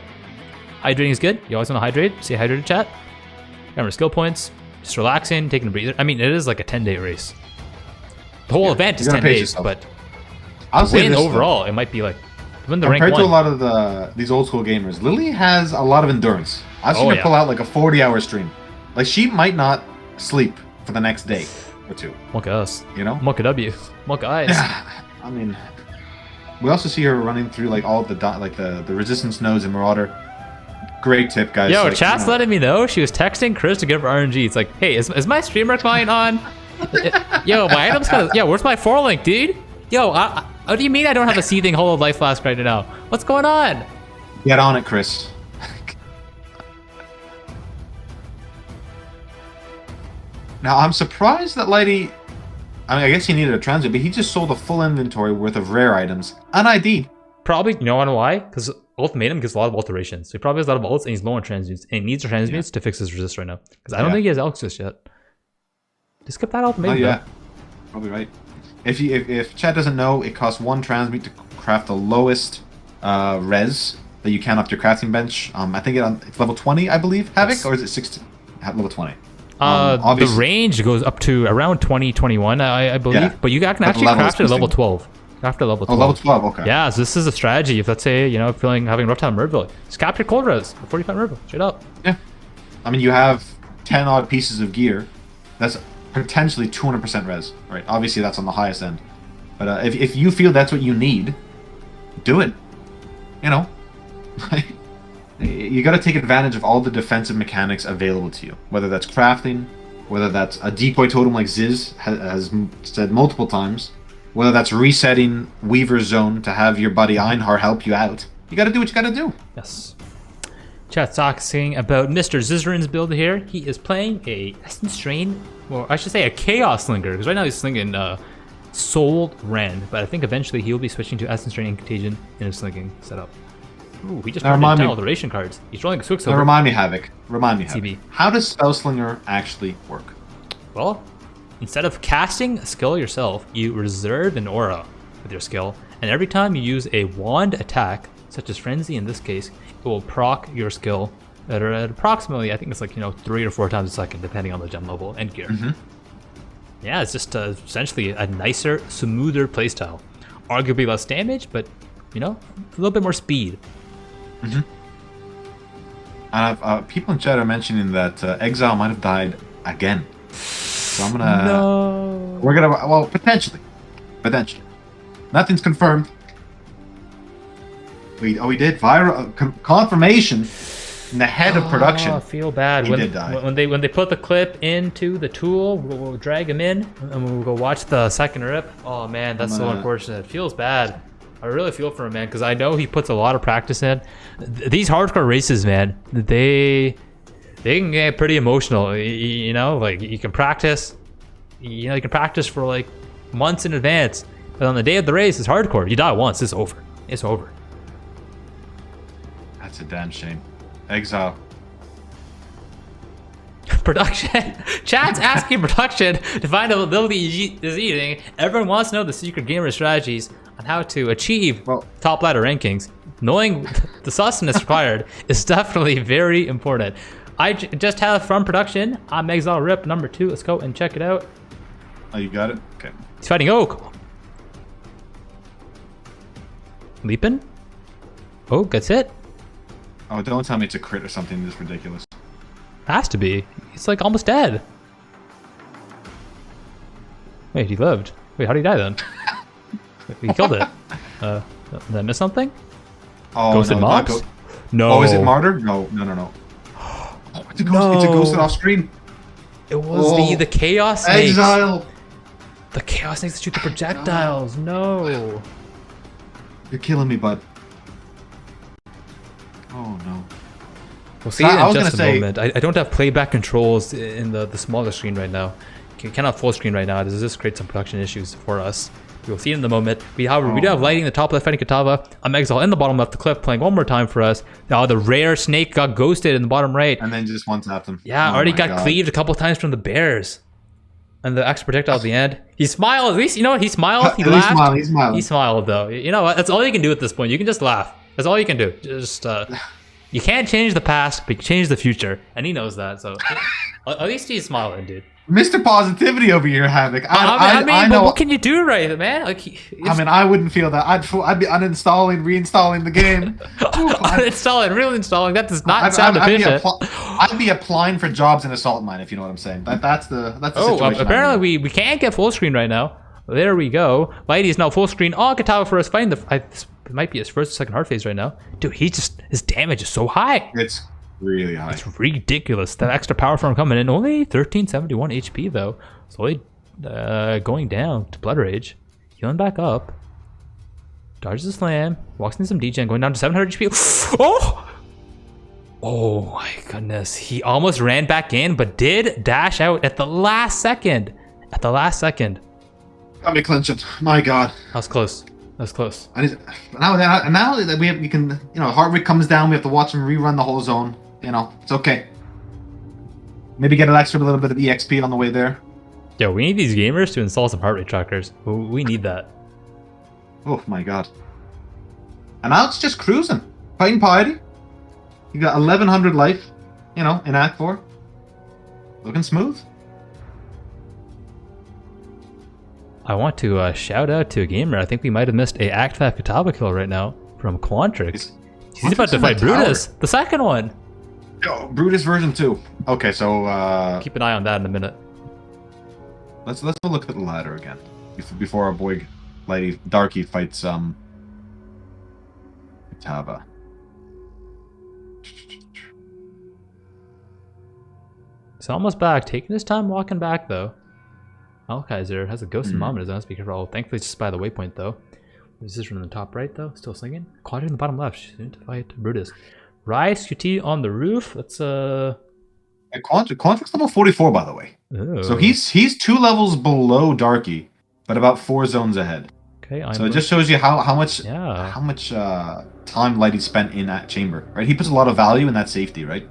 Hydrating's good. You always want to hydrate. Stay hydrated, chat. Remember skill points. Just relaxing, taking a breather. I mean, it is like a 10-day race. The whole event is you 10 gotta pace days, yourself. but I'll say win this, though. overall, it might be like win the rank Compared to a one. lot of these old school gamers, Lily has a lot of endurance. I've seen Oh, her yeah. pull out like a 40-hour stream. Like she might not sleep for the next day or two. Mocha us. You know? Mocha W. Mocha eyes. I mean, we also see her running through like all the the resistance nodes in Marauder. Great tip, guys. Yo, like, chat's letting me know she was texting Chris to give her RNG. It's like, hey, is my streamer client on? Yo, my item's kind of. Yo, where's my 4-link, dude? Yo, what do you mean I don't have a seething hollow life flask right now? What's going on? Get on it, Chris. Now, I'm surprised that Lighty... I mean, I guess he needed a transit, but he just sold a full inventory worth of rare items. Unid'd. Probably, you know why? Because Ultimatum gets a lot of alterations. So he probably has a lot of ults and he's low on transmutes. And he needs transmutes to fix his resist right now. Because I don't think he has Elixir yet. Just skip that Ultimatum. Oh, yeah. Probably right. If Chad doesn't know, it costs 1 transmute to craft the lowest res that you can off your crafting bench. I think it's level 20, I believe, Havoc? Yes. Or is it 16? Level 20. The Obviously- range goes up to around 21, I believe. Yeah. But you can But the actually level craft is it at level missing. 12. After level 12. Oh, level 12, okay. Yeah, so this is a strategy. If let's say, you know, having a rough time in Murville, just capture cold res for 45 Murville, straight up. Yeah. I mean, you have 10 odd pieces of gear. That's potentially 200% res. Right? Obviously, that's on the highest end. But if you feel that's what you need, do it. You know? You got to take advantage of all the defensive mechanics available to you. Whether that's crafting, whether that's a decoy totem like Ziz has said multiple times, whether that's resetting Weaver's Zone to have your buddy Einhar help you out. You got to do what you got to do. Yes. Chat's talking about Mr. Zizaran's build here. He is playing a Essence Strain, or I should say a Chaos Slinger, because right now he's slinging Soul Rend, but I think eventually he'll be switching to Essence Strain and Contagion in his slinging setup. Ooh, he just Now turned in remind 10 me- alteration cards. He's rolling a Now Quicksilver. remind me, Havoc. Remind me, Havoc. CB. How does Spellslinger actually work? Well, instead of casting a skill yourself, you reserve an aura with your skill, and every time you use a wand attack, such as Frenzy in this case, it will proc your skill at approximately, I think it's like, 3 or 4 times a second, depending on the gem level and gear. Yeah, it's just essentially a nicer, smoother playstyle. Arguably less damage, but, a little bit more speed. People in chat are mentioning that Exile might have died again. So I'm gonna... No. We're gonna... Well, potentially. Potentially. Nothing's confirmed. We did. Confirmation in the head of production. Oh, I feel bad. He When, did die. when they put the clip into the tool, we'll drag him in and we'll go watch the second rip. Oh man, that's so unfortunate. It feels bad. I really feel for him, man, because I know he puts a lot of practice in. These hardcore races, man, they can get pretty emotional. Like you can practice. You can practice for like months in advance, but on the day of the race, it's hardcore. You die once, it's over. It's over. That's a damn shame. Exile. Production. Chat's asking production to find out what ability is eating. Everyone wants to know the secret gamer strategies on how to achieve top ladder rankings. Knowing the sustenance required is definitely very important. I just have from production. I'm Exile Rip number 2. Let's go and check it out. Oh, you got it? Okay. He's fighting Oak. Leaping. Oh, gets hit. Oh, don't tell me it's a crit or something this ridiculous. Has to be. He's like almost dead. Wait, he lived. Wait, how did he die then? He killed it. Did I miss something? Oh, Ghosted no, mobs? No. Oh, is it Martyr? No. Oh, it's a ghost. No. It's a ghosted off screen. It was the Chaos Snakes. Exile. The Chaos Snakes that shoot the projectiles. No. You're killing me, bud. Oh no. We'll see it in just a moment. I don't have playback controls in the smaller screen right now. Cannot full screen right now. Does this create some production issues for us? We'll see it in the moment. We do have lighting in the top left fighting Katava. I'm Exile in the bottom left. The cliff playing one more time for us. Now the rare snake got ghosted in the bottom right. And then just one tapped him. Yeah, already got cleaved a couple times from the bears. And the extra projectile at the end. He smiled. At least, you know what? He smiled. He laughed. He smiled. He smiled, though. You know what? That's all you can do at this point. You can just laugh. That's all you can do. Just, you can't change the past, but you can change the future. And he knows that, so at least he's smiling, dude. Mr. Positivity over here, Havoc. I mean, know. But what can you do, right, man? Like, I wouldn't feel that. I'd be uninstalling, reinstalling the game. uninstalling, reinstalling. That does not sound efficient. I'd be applying for jobs in Assault Mine, if you know what I'm saying. That's the situation. Apparently we can't get full screen right now. There we go. Lighty is now full screen. Oh, Katava for us fighting this might be his first or second hard phase right now. Dude, his damage is so high. It's really high. It's ridiculous. That extra power from coming in. Only 1371 HP though. Slowly going down to Blood Rage. Healing back up. Dodges the slam. Walks in some degen. Going down to 700 HP. Oh! Oh my goodness. He almost ran back in, but did dash out at the last second. At the last second. Got me clenching. My God. That was close. That was close. Now that we can, you know, heart rate comes down. We have to watch him rerun the whole zone. You know, it's okay. Maybe get an extra little bit of EXP on the way there. Yo, we need these gamers to install some heart rate trackers. We need that. Oh my God. And now it's just cruising. Fighting Piety. You got 1100 life, you know, in Act 4. Looking smooth. I want to shout out to a gamer. I think we might have missed a Act 5 Katava kill right now from Quantrix. He's about to fight Brutus, the second one. Yo, Brutus version 2. Okay, so keep an eye on that in a minute. Let's go look at the ladder again before our boy Lady Darky fights Katava. He's almost back, taking his time walking back though. Alkaiser has a ghost in moment, doesn't speak for all. Thankfully, it's just by the waypoint though. This is from the top right though, still slinging. Quadrant in the bottom left, soon to fight Brutus. Rise QT on the roof. Let's Quantrix level 44 by the way. Ooh. So he's 2 levels below Darky, but about 4 zones ahead. Okay, so it just shows you how much time Lighty spent in that chamber, right? He puts a lot of value in that safety, right?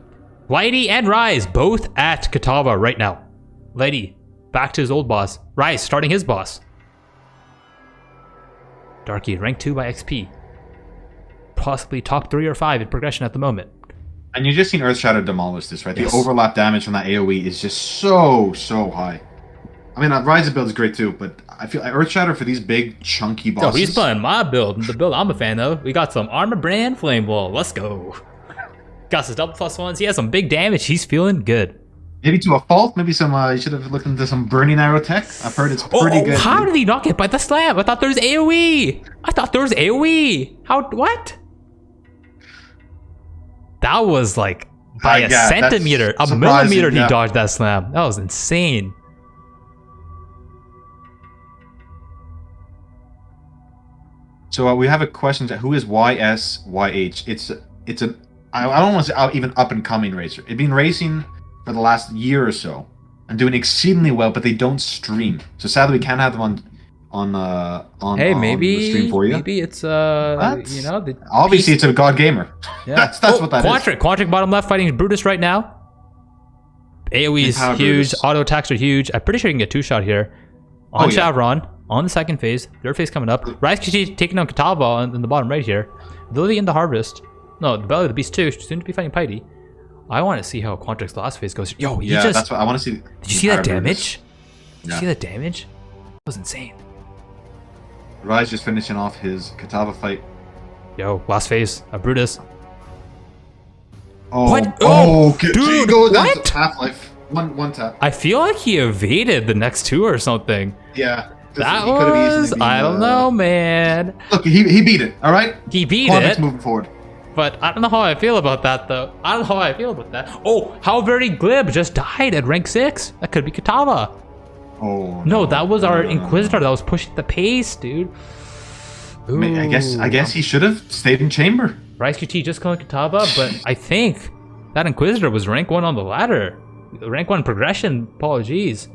Lighty and Rise both at Katava right now. Lighty back to his old boss. Rise starting his boss. Darky rank 2 by XP. Possibly top 3 or 5 in progression at the moment. And you've just seen Earthshatter demolish this, right? Yes. The overlap damage from that AoE is just so high. I mean, Rise's build is great too, but I feel like Earthshatter for these big, chunky bosses... Yo, he's playing my build, the build I'm a fan of. We got some Armor Brand Flame Wall. Let's go. Got some double +1s. He has some big damage. He's feeling good. Maybe to a fault. Maybe some. You should have looked into some Burning Arrow tech. I've heard it's pretty good. How did he not get by the slam? I thought there was AoE. How? What? That was like by a centimeter, a millimeter. He dodged that slam. That was insane. So we have a question. Who is YSYH? It's an. I don't want to say even up and coming racer. It's been racing for the last year or so and doing exceedingly well, but they don't stream. So sadly, we can't have them on the stream for you. Maybe it's obviously it's a god gamer. Yeah. that's what that is. Quantric bottom left fighting Brutus right now. AoE is Empower huge. Brutus. Auto attacks are huge. I'm pretty sure you can get 2-shot here. On Oh, yeah. Shavron, on the second phase, third phase coming up. Rise QT taking on Katava in the bottom right here. Lily in the Harvest. No, the Belly of the Beast too. Soon to be fighting Piety. I want to see how Quantric's last phase goes. Yo, he Yeah, just... that's what I want to see. Did you see that Empower damage? Brutus. Did you Yeah. see that damage? That was insane. Rise just finishing off his Katava fight. Yo, last phase of Brutus. Oh, What? Oh, Dude, go down what? to Half-Life. One tap. I feel like he evaded the next two or something. Yeah. That he could have easily was... been, I don't know, man. Look, he beat it, alright? He beat Quantric's it. moving forward. But I don't know how I feel about that, though. I don't know how I feel about that. Oh, how very glib just died at rank 6. That could be Katava. Oh. No, that was our no. Inquisitor that was pushing the pace, dude. I guess he should have stayed in chamber. Rise QT just calling Katava, but I think that Inquisitor was rank 1 on the ladder. Rank 1 progression, apologies.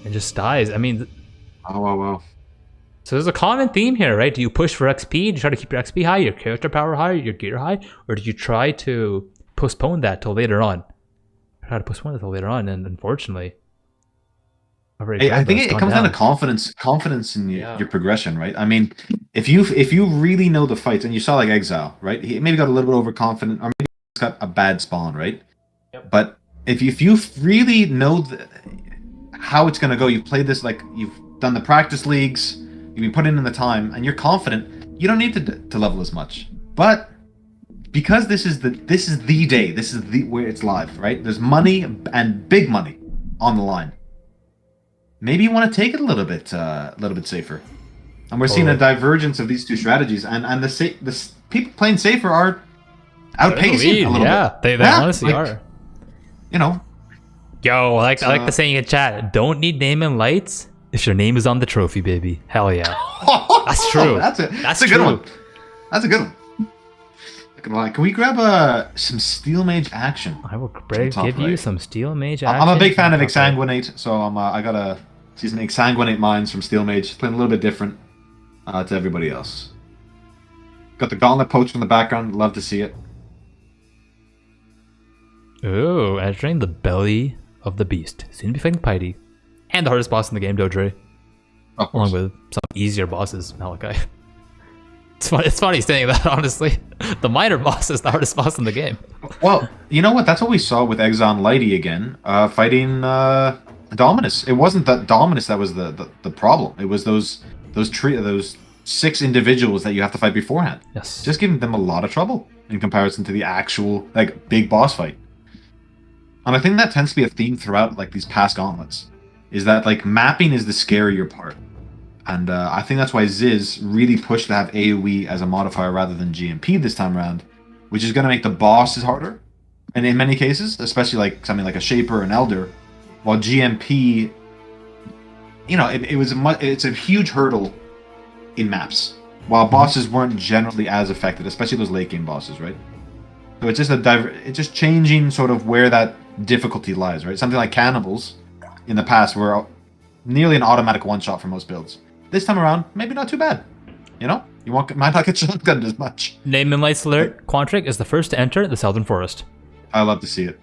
And just dies. I mean, Oh, wow. so there's a common theme here, right? Do you push for XP? Do you try to keep your XP high, your character power high, your gear high? Or do you try to postpone that till later on? Try to postpone it till later on, and unfortunately... I think it comes down to confidence in your progression, right? I mean, if you really know the fights, and you saw like Exile, right? He maybe got a little bit overconfident, or maybe he's got a bad spawn, right? Yep. But if you really know how it's gonna go, you've played this, like you've done the practice leagues, you've been putting in the time, and you're confident, you don't need to level as much. But because this is the day, this is the where it's live, right? There's money and big money on the line. Maybe you want to take it a little bit safer, and we're seeing a divergence of these two strategies, and the people playing safer are outpacing a little bit. They honestly are. You know, Yo, I like the saying in chat. Don't need name and lights if your name is on the trophy, baby. Hell yeah, that's true. That's a good one. That's a good one. Can we grab some Steel Mage action? I will give you some Steel Mage action. I'm a big fan of Exsanguinate, so I gotta see some Exsanguinate mines from Steel Mage. Playing a little bit different to everybody else. Got the Gauntlet poached in the background. Love to see it. Ooh, entering the belly of the beast. Soon to be fighting Piety. And the hardest boss in the game, Dodre. Of course. Along with some easier bosses, Malachi. It's funny saying that, honestly. The minor boss is the hardest boss in the game. Well, you know what? That's what we saw with Exxon Lighty again, fighting Dominus. It wasn't that Dominus that was the problem. It was those 6 individuals that you have to fight beforehand. Yes. Just giving them a lot of trouble in comparison to the actual big boss fight. And I think that tends to be a theme throughout these past gauntlets, is that mapping is the scarier part. And I think that's why Ziz really pushed to have AoE as a modifier rather than GMP this time around, which is going to make the bosses harder. And in many cases, especially something like a Shaper or an Elder, while GMP, it's a huge hurdle in maps, while bosses weren't generally as affected, especially those late game bosses, right? So it's just it's just changing sort of where that difficulty lies, right? Something like Cannibals in the past were nearly an automatic one-shot for most builds. This time around, maybe not too bad. You might not get shotgunned as much. Name and lights alert. Quantric is the first to enter the Southern Forest. I love to see it.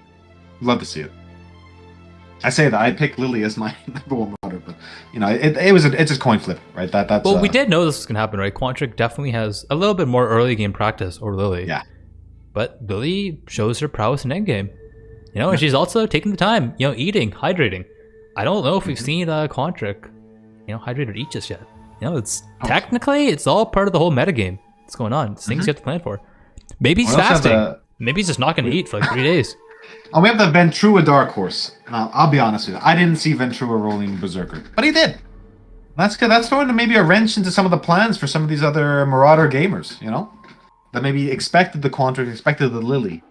Love to see it. I say that I picked Lily as my number 1 marauder, but it's a coin flip, right? That's well, we did know this was gonna happen, right? Quantric definitely has a little bit more early game practice over Lily. Yeah. But Lily shows her prowess in endgame. And she's also taking the time, eating, hydrating. I don't know if we've seen Quantric, hydrate or eat just yet. Technically, it's all part of the whole metagame. What's going on? It's things you have to plan for. Maybe he's fasting. Maybe he's just not going to eat for 3 days. And we have the Ventrua Dark Horse. Now, I'll be honest with you. I didn't see Ventrua rolling Berserker, but he did. That's good. That's throwing maybe a wrench into some of the plans for some of these other Marauder gamers, that maybe expected the Quantric, expected the Lily,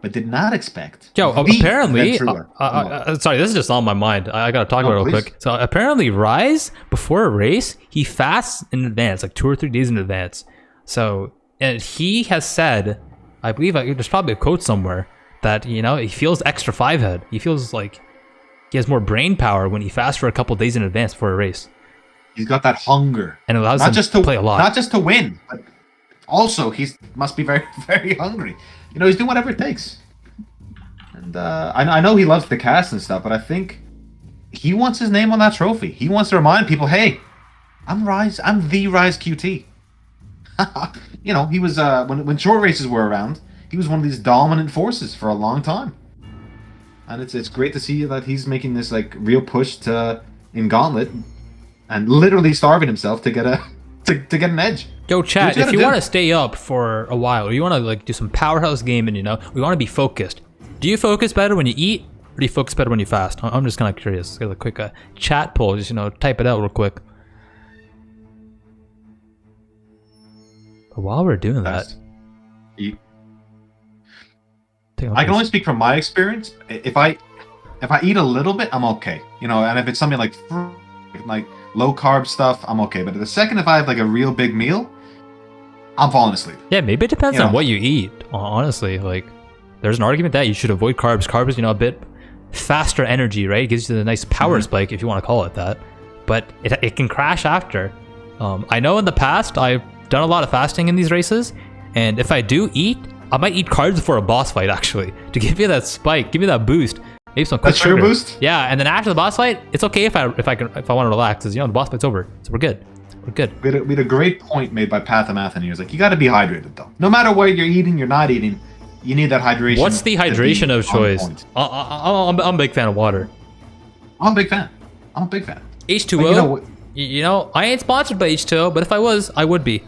but did not expect. Yo, the apparently, Ventrua. sorry, this is just on my mind. I gotta talk about it real quick. So apparently, Rise before a race, he fasts in advance, 2 or 3 days in advance. So, and he has said, I believe there's probably a quote somewhere that he feels extra 5-head. He feels like he has more brain power when he fasts for a couple days in advance before a race. He's got that hunger, and it allows not him just to play a lot, not just to win, but also must be very, very hungry. He's doing whatever it takes. And And I know he loves the cast and stuff, but I think he wants his name on that trophy. He wants to remind people, hey, I'm Rise. I'm the Rise QT. You know, he was when short races were around, he was one of these dominant forces for a long time. And it's great to see that he's making this like real push in Gauntlet, and literally starving himself to get to get an edge. Yo, chat, if you want to stay up for a while, or you want to like do some powerhouse gaming, you know, we want to be focused. Do you focus better when you eat, or do you focus better when you fast? I'm just kind of curious. Get a quick chat poll, just, you know, type it out real quick. But while we're doing that, Eat. I can only speak from my experience. If I eat a little bit, I'm okay. You know, and if it's something like low carb stuff, I'm okay. But the second if I have like a real big meal, I'm falling asleep. Yeah, maybe it depends on what you eat. Honestly, like there's an argument that you should avoid carbs. Carbs, you know, a bit faster energy, right? It gives you the nice power spike, if you want to call it that. But it can crash after. I know in the past I've done a lot of fasting in these races, and if I do eat, I might eat carbs before a boss fight actually to give you that spike, give you that boost. Maybe some quick sugar boost. Yeah, and then after the boss fight, it's okay if I want to relax, because you know the boss fight's over, so we're good. We're good. We had a great point made by Path of Exile. He was like, you got to be hydrated though. No matter what you're eating, you're not eating. You need that hydration. What's the hydration of choice? I'm a big fan of water. I'm a big fan. H2O. You know, I ain't sponsored by H2O, but if I was, I would be.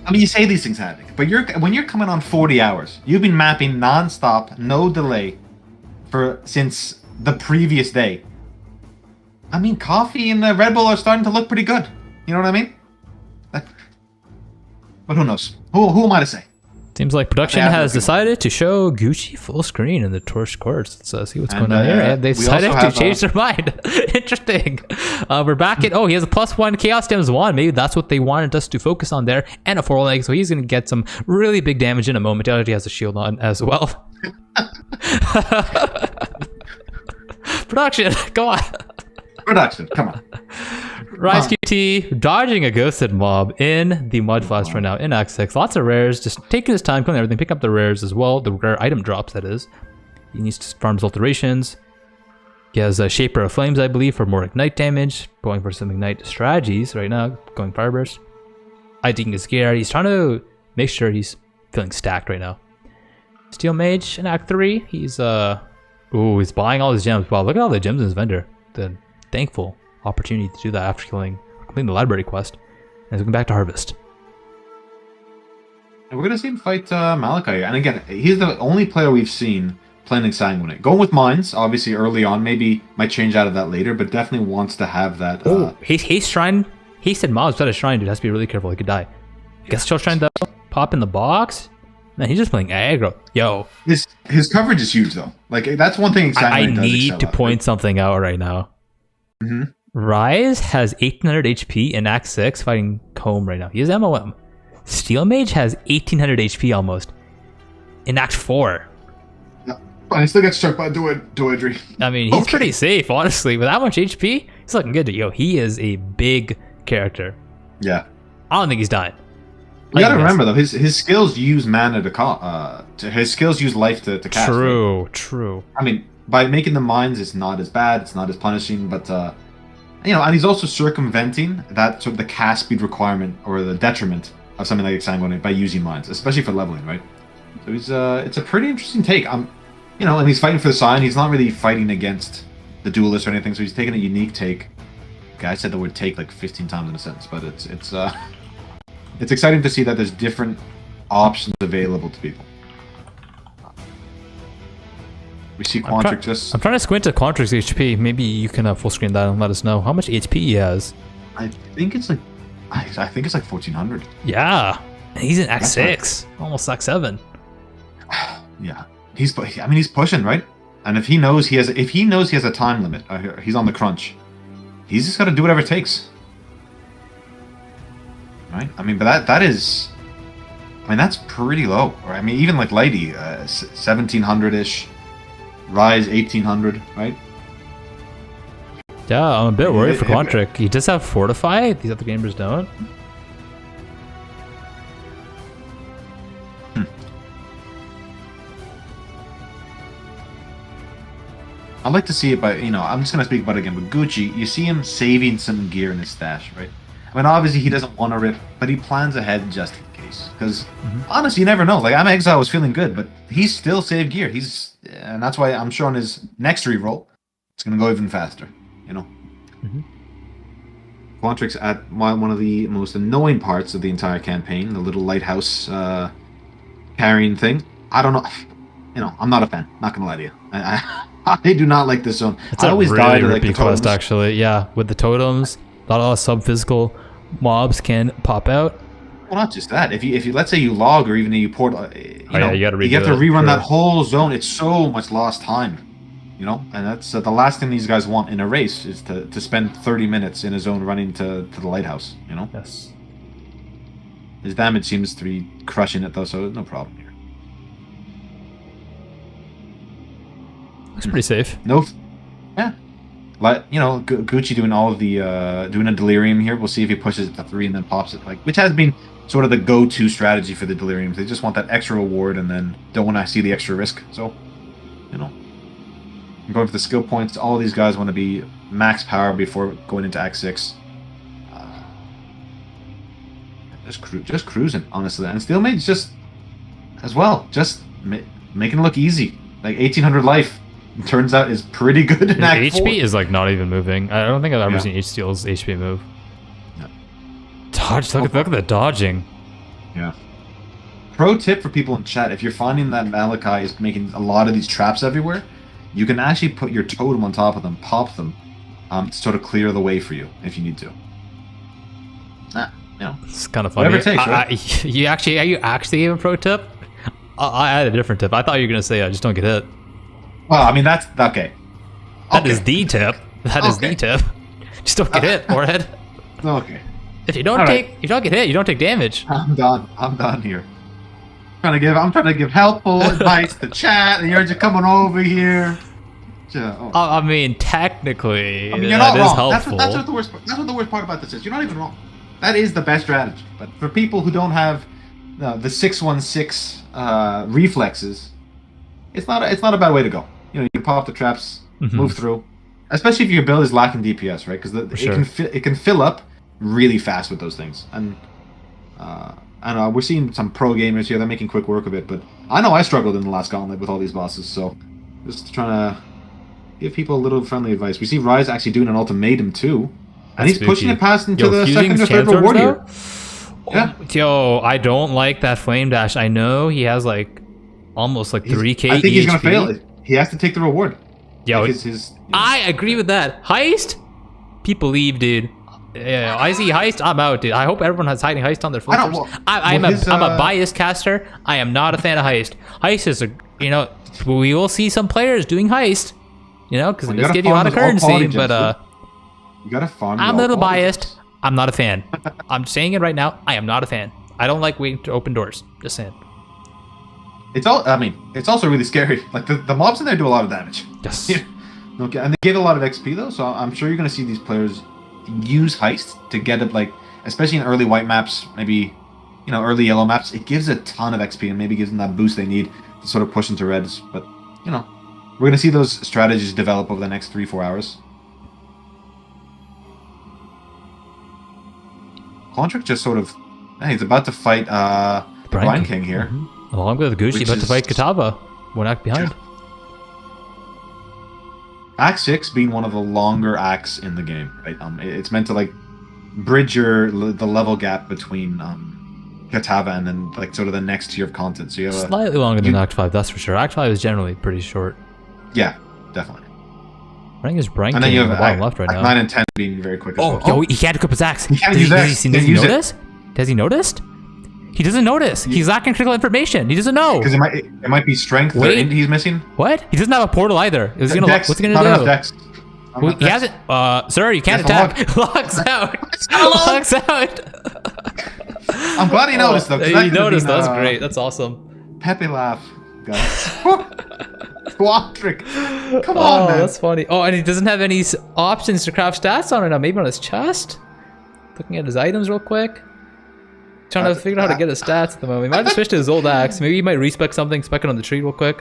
I mean, you say these things, Havoc, but when you're coming on 40 hours, you've been mapping non-stop, no delay, since the previous day. I mean, coffee and Red Bull are starting to look pretty good. You know what I mean? But who knows? Who am I to say? Seems like production has decided to show Gucci full screen in the Torch Courts. Let's see what's going on here. And they decided to change their mind. Interesting. We're back in. Oh, he has a +1 Chaos Stems wand. Maybe that's what they wanted us to focus on there. And a 4 leg, so he's going to get some really big damage in a moment. He already has a shield on as well. Production, go on. Production, come on. Rise QT dodging a ghosted mob in the Mudflats right now in Act 6. Lots of rares, just taking his time, killing everything, pick up the rares as well, the rare item drops, that is. He needs to farm his alterations. He has a Shaper of Flames, I believe, for more ignite damage. Going for some ignite strategies right now, going Fireburst. I think he's scared. He's trying to make sure he's feeling stacked right now. Steel Mage in Act 3. He's ooh, he's buying all his gems. Wow, look at all the gems in his vendor. The thankful opportunity to do that after completing the library quest. And he's going back to harvest. And we're gonna see him fight Malachi. And again, he's the only player we've seen playing Exsanguinate. Going with mines, obviously early on, maybe might change out of that later, but definitely wants to have that. Oh, he's shrine. He said mobs got a shrine, dude. Has to be really careful. He could die. Guess still trying to pop in the box. Man, he's just playing aggro. Yo, his coverage is huge though. Like that's one thing. I need to point something out right now. Mm-hmm. Rise has 1800 HP in Act 6 fighting Comb right now. He has MOM. Steel Mage has 1800 HP almost in Act 4. Yeah, but he still gets struck by Doedry. I mean, he's pretty safe, honestly. With that much HP, he's looking good. Yo, he is a big character. Yeah. I don't think he's dying. You gotta remember though, his skills use mana his skills use life to cast. True, right? true. I mean, by making the mines, it's not as bad, it's not as punishing, but you know, and he's also circumventing that sort of the cast speed requirement or the detriment of something like Exsanguinate by using mines, especially for leveling, right? So he's it's a pretty interesting take. You know, and he's fighting for the sign. He's not really fighting against the duelist or anything, so he's taking a unique take. Okay, I said the word take like 15 times in a sentence, but it's exciting to see that there's different options available to people. We see Quantric just... I'm trying to squint at Quantric's HP. Maybe you can full screen that and let us know how much HP he has. I think it's like 1400. Yeah, and he's in Act 6, almost Act 7. Yeah, he's pushing, right? And if he knows he has a time limit, he's on the crunch. He's just got to do whatever it takes. Right? I mean, but that is... I mean, that's pretty low. Or I mean, even like Lady, 1700-ish. Rise, 1800, right? Yeah, I'm a bit worried for Quantric. He does have Fortify, these other gamers don't. I like to see it by, I'm just going to speak about it again, but Gucci, you see him saving some gear in his stash, right? I mean, obviously he doesn't want to rip, but he plans ahead just in case. Because, honestly, you never know. Like, Exile was feeling good, but he still saved gear. And that's why I'm sure on his next reroll, it's going to go even faster, Quantrix at one of the most annoying parts of the entire campaign, the little lighthouse carrying thing. I don't know. I'm not a fan. Not going to lie to you. I do not like this zone. It's I always really die to like the quest, totems. actually. Yeah, with the totems, a lot of sub-physical mobs can pop out. Well, not just that. If you let's say you log or even you port, you have to rerun that whole zone. It's so much lost time, and that's the last thing these guys want in a race is to spend 30 minutes in a zone running to the lighthouse. Yes. His damage seems to be crushing it though, so no problem here. Looks pretty safe. No, yeah. Like Gucci doing all of the doing a delirium here. We'll see if he pushes it to 3 and then pops it, which has been sort of the go-to strategy for the deliriums. They just want that extra reward and then don't want to see the extra risk. So, I'm going for the skill points. All of these guys want to be max power before going into Act 6. Just cruising, honestly. And Steel Mage just making it look easy. Like 1800 life. Turns out is pretty good in Act 4. HP is like not even moving. I don't think I've ever seen H-Steel's HP move. Yeah. Dodge, look at the dodging. Yeah. Pro tip for people in chat, if you're finding that Malachi is making a lot of these traps everywhere, you can actually put your totem on top of them, pop them, to sort of clear the way for you if you need to. It's kind of funny. Whatever it takes, right? Are you actually gave a pro tip? I had a different tip. I thought you were gonna say just don't get hit. Well, I mean, that's okay. That is the tip. That is the tip. Just don't get hit, forehead. Okay. If you don't you don't get hit, you don't take damage. I'm done here. I'm trying to give helpful advice to chat, and you're just coming over here. I mean, technically, you're not that is wrong. helpful. That's what the worst part about this is. You're not even wrong. That is the best strategy. But for people who don't have the 616 reflexes, it's not a bad way to go. You can pop the traps, move through, especially if your build is lacking DPS, right? Because it can fill up really fast with those things. And I don't know, we're seeing some pro gamers here. They're making quick work of it, but I know I struggled in the last Gauntlet with all these bosses. So just trying to give people a little friendly advice. We see Rise actually doing an ultimatum too, and he's pushing it past into the second or third reward here. Yeah. Yo, I don't like that flame dash. I know he has like almost like 3k. I think he's gonna fail it. He has to take the reward. Yo, I agree with that. Heist? People leave, dude. Yeah, I see Heist. I'm out, dude. I hope everyone has hiding Heist on their filters. I'm a biased caster. I am not a fan of Heist. Heist is we will see some players doing Heist, because it does give you a lot of currency. But you gotta farm. I'm a little biased. I'm not a fan. I'm saying it right now. I am not a fan. I don't like waiting to open doors. Just saying. It's also really scary. Like the mobs in there do a lot of damage. Yes. Okay, and they give a lot of XP though, so I'm sure you're gonna see these players use Heist to get it, especially in early white maps, maybe early yellow maps. It gives a ton of XP and maybe gives them that boost they need to sort of push into reds. But we're gonna see those strategies develop over the next 3-4 hours. Quantric just sort of he's about to fight Brian King here. Along with Gucci, about to fight Katava. One act behind. Act 6 being one of the longer acts in the game, right? It's meant to bridge the level gap between Katava and then sort of the next tier of content. So you have slightly longer than Act 5, that's for sure. Act 5 is generally pretty short. Yeah, definitely. I think it's Brian King on the bottom left right now. 9 and 10 being very quick. He can't equip his axe. He can't use axe. Does he notice? Has he noticed? He doesn't notice. He's lacking critical information. He doesn't know. Because it might be strength that he's missing. What? He doesn't have a portal either. What's he gonna do? Dex. He hasn't. Sir, you can't attack. Logs out. Logs out. I'm glad he noticed though. He noticed. That's great. That's awesome. Pepe laugh, guys. Quantric. Come on, man. That's funny. Oh, and he doesn't have any options to craft stats on it now. Maybe on his chest. Looking at his items real quick. Trying to figure out how to get his stats at the moment. He might have switched to his old axe. Maybe he might respec something, spec it on the tree real quick.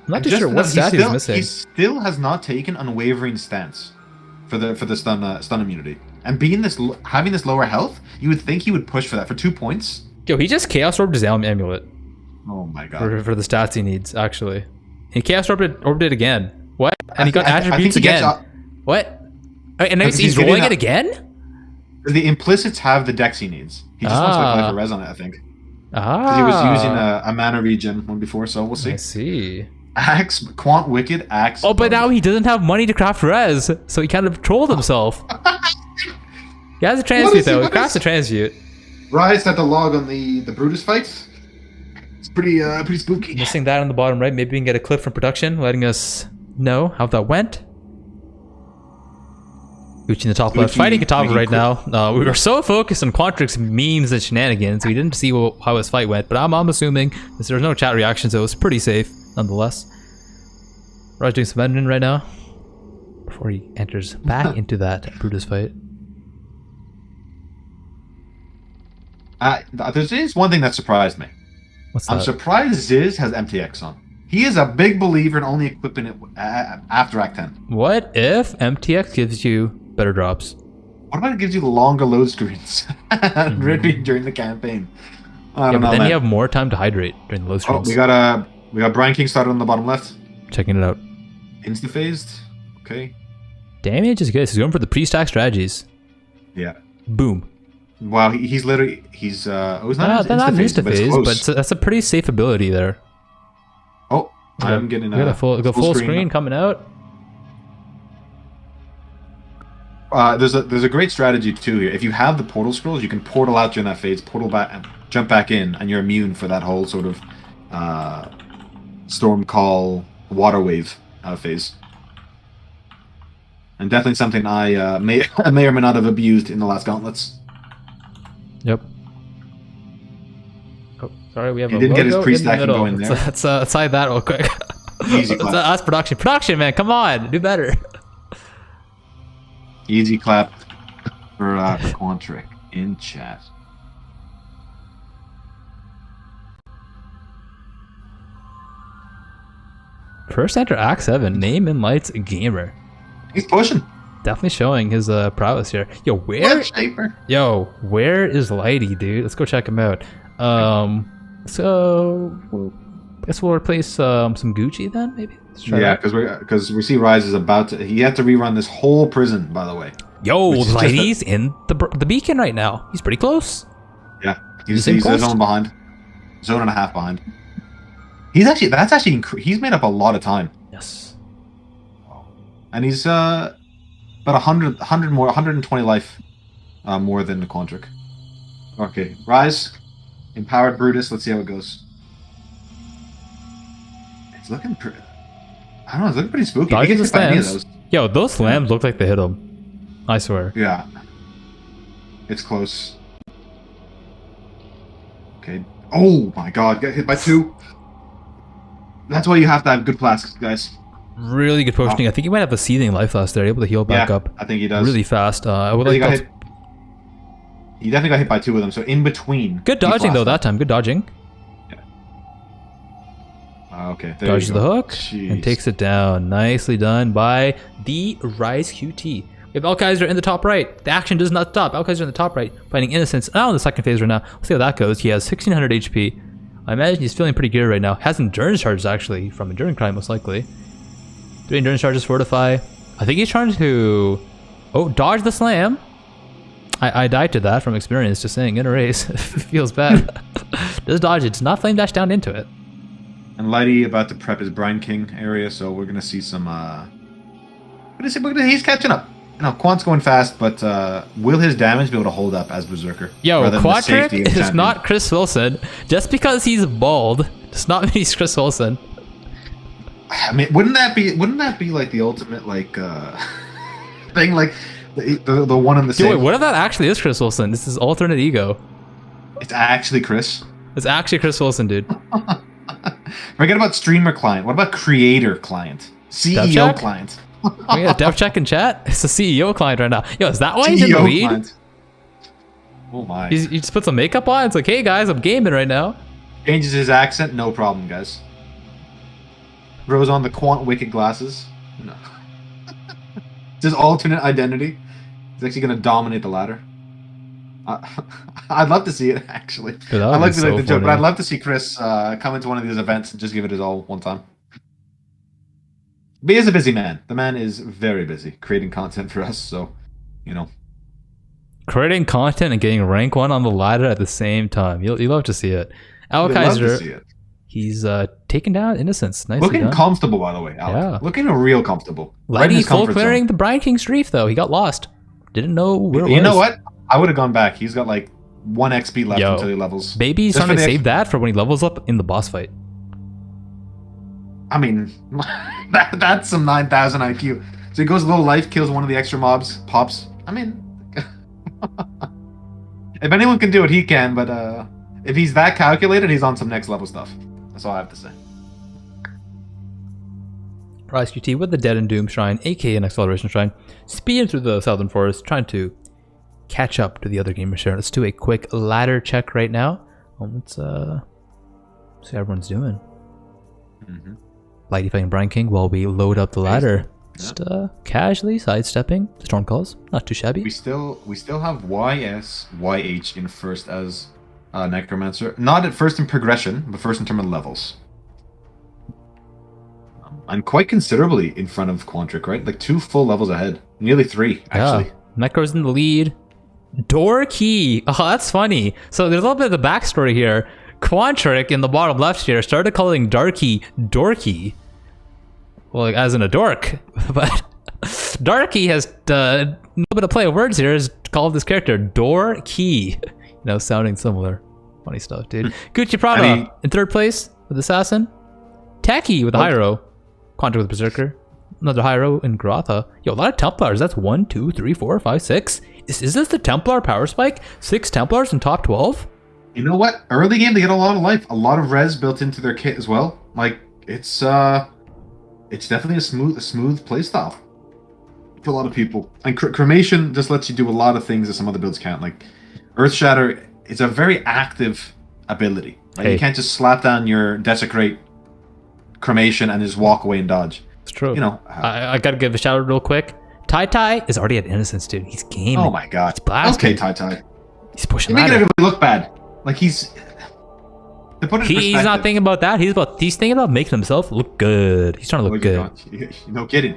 I'm not And too just sure what enough, stat he's missing. He still has not taken unwavering stance for the stun immunity. And having this lower health, you would think he would push for that for 2 points. Yo, he just Chaos Orbed his amulet Oh my god. for the stats he needs, actually. He Chaos Orbed it again. What? And he got I think attributes he gets again. What? Wait, and now Because he's he's rolling getting it again? The implicits have the dex he needs. He just wants like a res on it, I think. Because he was using a mana regen one before, so we'll see. I see. Axe, Quant Wicked, Axe. Oh, but now he doesn't have money to craft res, so he kind of trolled himself. He has a transmute though. He crafts a transmute. Rise had to log on the Brutus fight. It's pretty spooky. Missing that on the bottom right. Maybe we can get a clip from production letting us know how that went. Gucci in the top left, fighting Katava right now. We were so focused on Quantrix's memes and shenanigans, we didn't see how his fight went. But I'm assuming there was no chat reaction, so it was pretty safe nonetheless. Raj doing some editing right now before he enters back into that Brutus fight. There's one thing that surprised me. What's that? I'm surprised Ziz has MTX on. He is a big believer in only equipping it after Act 10. What if MTX gives you better drops? What about it gives you longer load screens during the campaign? I don't know, then man. you have more time to hydrate during the low Oh, screens. we got Brian King started on the bottom left. Checking it out. Insta-phased. Okay. Damage is good. He's going for the pre-stack strategies. Yeah. Boom. Wow, he's not Not insta-phased, but it's close. but that's a pretty safe ability there. Oh, I'm getting a full screen coming out. There's a great strategy too here. If you have the portal scrolls, you can portal out during that phase, portal back, and jump back in, and you're immune for that whole sort of storm call water wave phase. And definitely something I may or may not have abused in the last gauntlets. Yep. Oh, sorry, we have He a didn't get his logo pre-stacking in the middle. going there. Let's side that real quick. Easy clap. That's production. Production, man, come on, do better. Easy clap for Quantric in chat. First enter Act 7, name and lights gamer. He's pushing. Definitely showing his prowess here. Yo, where is Lighty, dude? Let's go check him out. So guess we'll replace some Gucci then, maybe. Yeah, because we see Rise is about to. He had to rerun this whole prison, by the way. Yo, Lighty's in the beacon right now. He's pretty close. Yeah, he's a zone behind, zone and a half behind. He's he's made up a lot of time. Yes. And he's about 100 more, 120 life more than the Quantric. Okay, Rise, empowered Brutus. Let's see how it goes. It's looking pretty. I don't know. It's looking pretty spooky. Dodging the slams. Yo, those slams look like they hit him. I swear. Yeah. It's close. Okay. Oh my god, get hit by 2. That's why you have to have good flasks, guys. Really good potioning. I think he might have a seething life last there, able to heal back up. I think he does. Really fast. I would He like definitely got hit by 2 of them, so in between. Good dodging though that time. Good dodging. Yeah. Okay. Dodges the hook and takes it down. Nicely done by the Rise QT. We have Alkaiser in the top right. The action does not stop. Alkaiser in the top right, fighting Innocence now in the second phase right now. Let's see how that goes. He has 1600 HP. I imagine he's feeling pretty good right now. Has endurance charges actually from Enduring Cry most likely. 3 endurance charges, fortify. I think he's trying to dodge the slam. I died to that from experience, just saying, in a race. It feels bad. Does dodge it, does not flame dash down into it. And Lighty about to prep his Brine King area, so we're gonna see some he's catching up. No, Quant's going fast, but will his damage be able to hold up as Berserker? Yo, Quantric is not Chris Wilson. Just because he's bald does not mean he's Chris Wilson. I mean, wouldn't that be like the ultimate thing, like the one in the same? Wait, what if that actually is Chris Wilson? This is alternate ego. It's actually Chris. It's actually Chris Wilson, dude. Forget about streamer client. What about creator client? CEO client. We got dev check in chat. It's a CEO client right now. Yo, is that why he's in the lead? Client. Oh my! He just put some makeup on. It's like, hey guys, I'm gaming right now. Changes his accent, no problem, guys. Throws on the Quant Wicked glasses. No. It's his alternate identity. He's actually going to dominate the ladder. I'd love to see it, actually. Dude, I'd like to so like the joke, but funny. I'd love to see Chris come into one of these events and just give it his all one time. But he is a busy man. The man is very busy creating content for us, so, you know. Creating content and getting rank 1 on the ladder at the same time. You'll love to see it. I'd love to see Alkaiser, it. he's taking down Innocence. Nicely Looking done. comfortable, by the way, Alec. Yeah. Looking real comfortable. Right in Lighty his full comfort clearing zone. the Brian King Streaf, though. He got lost. Didn't know where it was. You know what? I would have gone back. He's got like 1 XP left Yo, until he levels. Maybe he's Just trying for to the save that for when he levels up in the boss fight. I mean, that's some 9,000 IQ. So he goes low life, kills one of the extra mobs, pops. I mean, if anyone can do it, he can. But if he's that calculated, he's on some next level stuff. That's all I have to say. Rise QT with the Dead and Doom Shrine, aka an Acceleration Shrine, speeding through the Southern Forest, trying to catch up to the other gamers here. Let's do a quick ladder check right now. Let's see how everyone's doing. Lighty fighting Brian King while we load up the ladder. Just casually sidestepping the storm calls. Not too shabby. We still have YSYH in first as Necromancer. Not at first in progression, but first in terms of levels. I'm quite considerably in front of Quantric, right? Like 2 full levels ahead. Nearly 3, actually. Yeah. Necro's in the lead. Dorky. Oh, that's funny. So there's a little bit of the backstory here. Quantric in the bottom left here started calling Darky Dorky. Well, like, as in a dork. But Darky has a little bit of play of words here. Has called this character Dorky. You know, sounding similar. Funny stuff, dude. Gucci Prada in 3rd place with Assassin. Tacky with Hyro. Quantric with Berserker. Another Hyro in Grotha. Yo, a lot of Templars. That's 1, 2, 3, 4, 5, 6. Is this the Templar power spike? 6 Templars in top 12? You know what? Early game, they get a lot of life, a lot of res built into their kit as well. Like it's definitely a smooth playstyle for a lot of people. And Cremation just lets you do a lot of things that some other builds can't. Like Earth Shatter, it's a very active ability. Like you can't just slap down your Desecrate Cremation and just walk away and dodge. It's true. You know, I gotta give a shout out real quick. Tai is already at Innocence, dude. He's gaming. oh my god. He's blasting. Okay, Tai. He's pushing You're making ladder. everybody look bad. Like he's. To put it in He's not perspective- thinking about that. He's thinking about making himself look good. He's trying to look good. No kidding.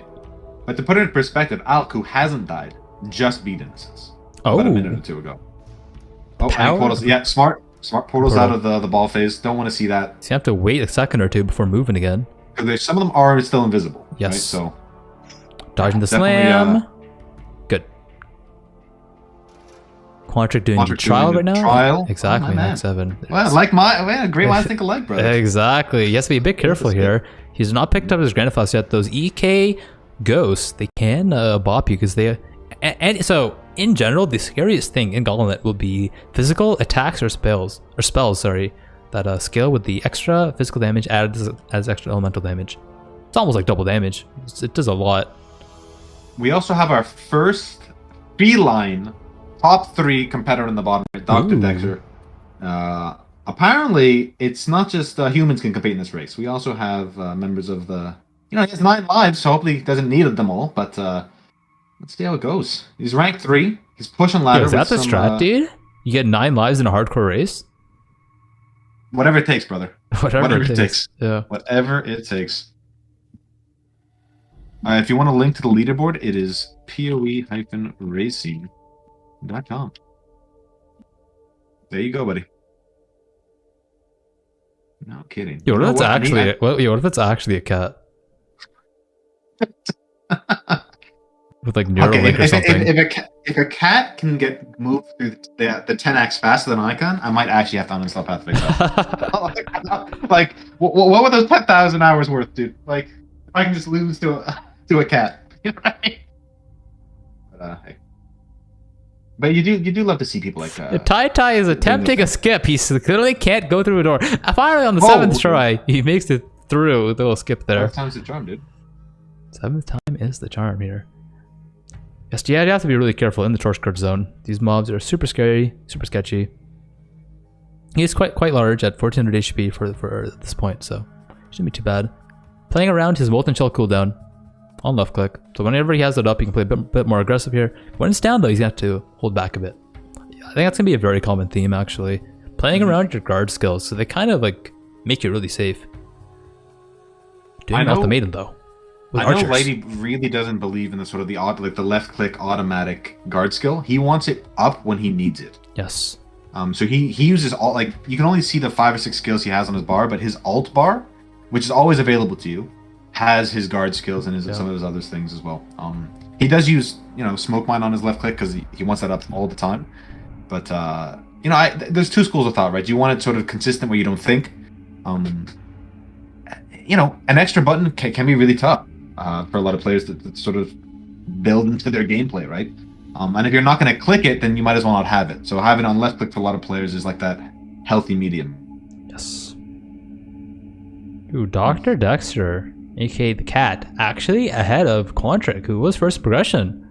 But to put it in perspective, Alk, who hasn't died, just beat Innocence. Oh. About a minute or 2 ago. Oh, Power? and portals. Yeah, smart portals out of the ball phase. Don't want to see that. So you have to wait a second or 2 before moving again. Because some of them are still invisible. Yes. Right? So Dodging the definitely, slam. Good. Quantric doing the trial right now? Trial. Exactly, Oh, my man. Max 7. Well, like great minds think alike, brother. Exactly. He has to be a bit careful here. He's not picked up his Grandifloss yet. Those EK ghosts, they can bop you because they... And so, in general, the scariest thing in Gauntlet will be physical attacks or spells, that scale with the extra physical damage added as extra elemental damage. It's almost like double damage. It does a lot. We also have our first feline top 3 competitor in the bottom right, Dr. Ooh. Dexter. Apparently, it's not just humans can compete in this race. We also have members of the... he has 9 lives, so hopefully he doesn't need them all, but let's see how it goes. He's rank 3. He's pushing ladder. Yo, is that the with some, strat, dude? You get 9 lives in a hardcore race? Whatever it takes, brother. Whatever it takes. Yeah. Whatever it takes. If you want to link to the leaderboard, it is poe-racing.com. There you go, buddy. No kidding. Yo, what if what? it's actually a cat? With like Neuralink or something. If a cat can get moved through the 10x faster than I can, I might actually have to uninstall Path of Exile. Like, what were those 10,000 hours worth, dude? Like, if I can just lose to a cat, you know what I mean? But hey. But you do love to see people like Tai is attempting a skip. He clearly can't go through a door. Finally, on the 7th try, he makes it through with a little skip there. 5 times the charm, dude. 7th time is the charm here. Yes, yeah, you have to be really careful in the torch curve zone. These mobs are super scary, super sketchy. He's quite large at 1400 HP for this point, so shouldn't be too bad. Playing around his Molten Shell cooldown on left click. So whenever he has it up, he can play a bit more aggressive here. When it's down though, he's gonna have to hold back a bit. I think that's gonna be a very common theme actually. Playing around your guard skills, so they kind of like make you really safe. Doing ultimatum though. I know Lighty really doesn't believe in the sort of the the left click automatic guard skill. He wants it up when he needs it. Yes. So he uses all, like, you can only see the 5 or 6 skills he has on his bar, but his alt bar, which is always available to you, has his guard skills and some of his other things as well. He does use, you know, smoke mine on his left click because he wants that up all the time. But you know, there's two schools of thought, right? You want it sort of consistent where you don't think. You know, an extra button can be really tough for a lot of players that sort of build into their gameplay, right? And if you're not going to click it, then you might as well not have it. So having it on left click for a lot of players is like that healthy medium. Yes. Ooh, Dr. Dexter, aka the cat, actually ahead of Quantric, who was first progression.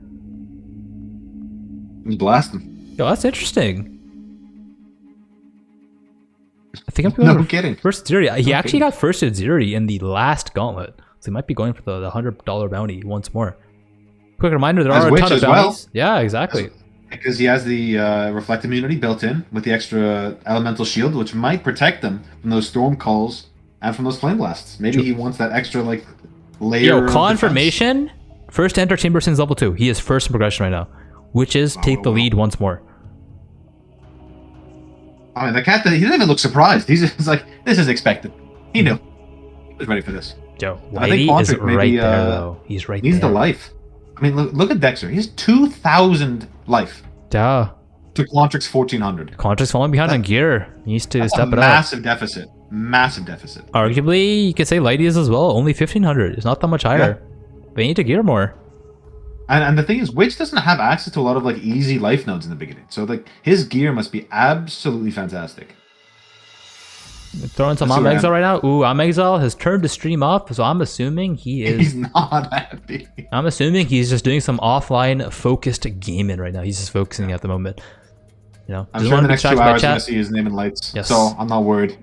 He's blasting. Yo, that's interesting. I think I'm going kidding. First Ziri. He actually got first at Ziri in the last Gauntlet. So he might be going for the $100 bounty once more. Quick reminder, there are a ton of bounties. Yeah, exactly. Because he has the reflect immunity built in with the extra elemental shield, which might protect them from those storm calls and from those flame blasts. Maybe he wants that extra like layer. Yo, confirmation. First to enter Chamber Sins level 2. He is first in progression right now, which is take the lead once more. I mean, the cat, he doesn't even look surprised. He's just like, this is expected. He knew. He was ready for this. Yo, Whitey is right there though. He's right there. He's the life. I mean, look at Dexter. He has 2,000 life. Duh. To Quantric's 1,400. Quantric's falling behind on gear. He needs to step it up. Massive deficit. Massive deficit. Arguably, you could say Lighty is as well. Only 1,500. It's not that much higher. They need to gear more. And the thing is, Witch doesn't have access to a lot of like easy life nodes in the beginning. So like his gear must be absolutely fantastic. Throwing some Exile right now. Ooh, Exile has turned the stream off, so I'm assuming he is. He's not happy. I'm assuming he's just doing some offline focused gaming right now. He's just focusing at the moment. You know, I'm sure in the next 2 hours I'm gonna see his name in lights. Yes. So I'm not worried.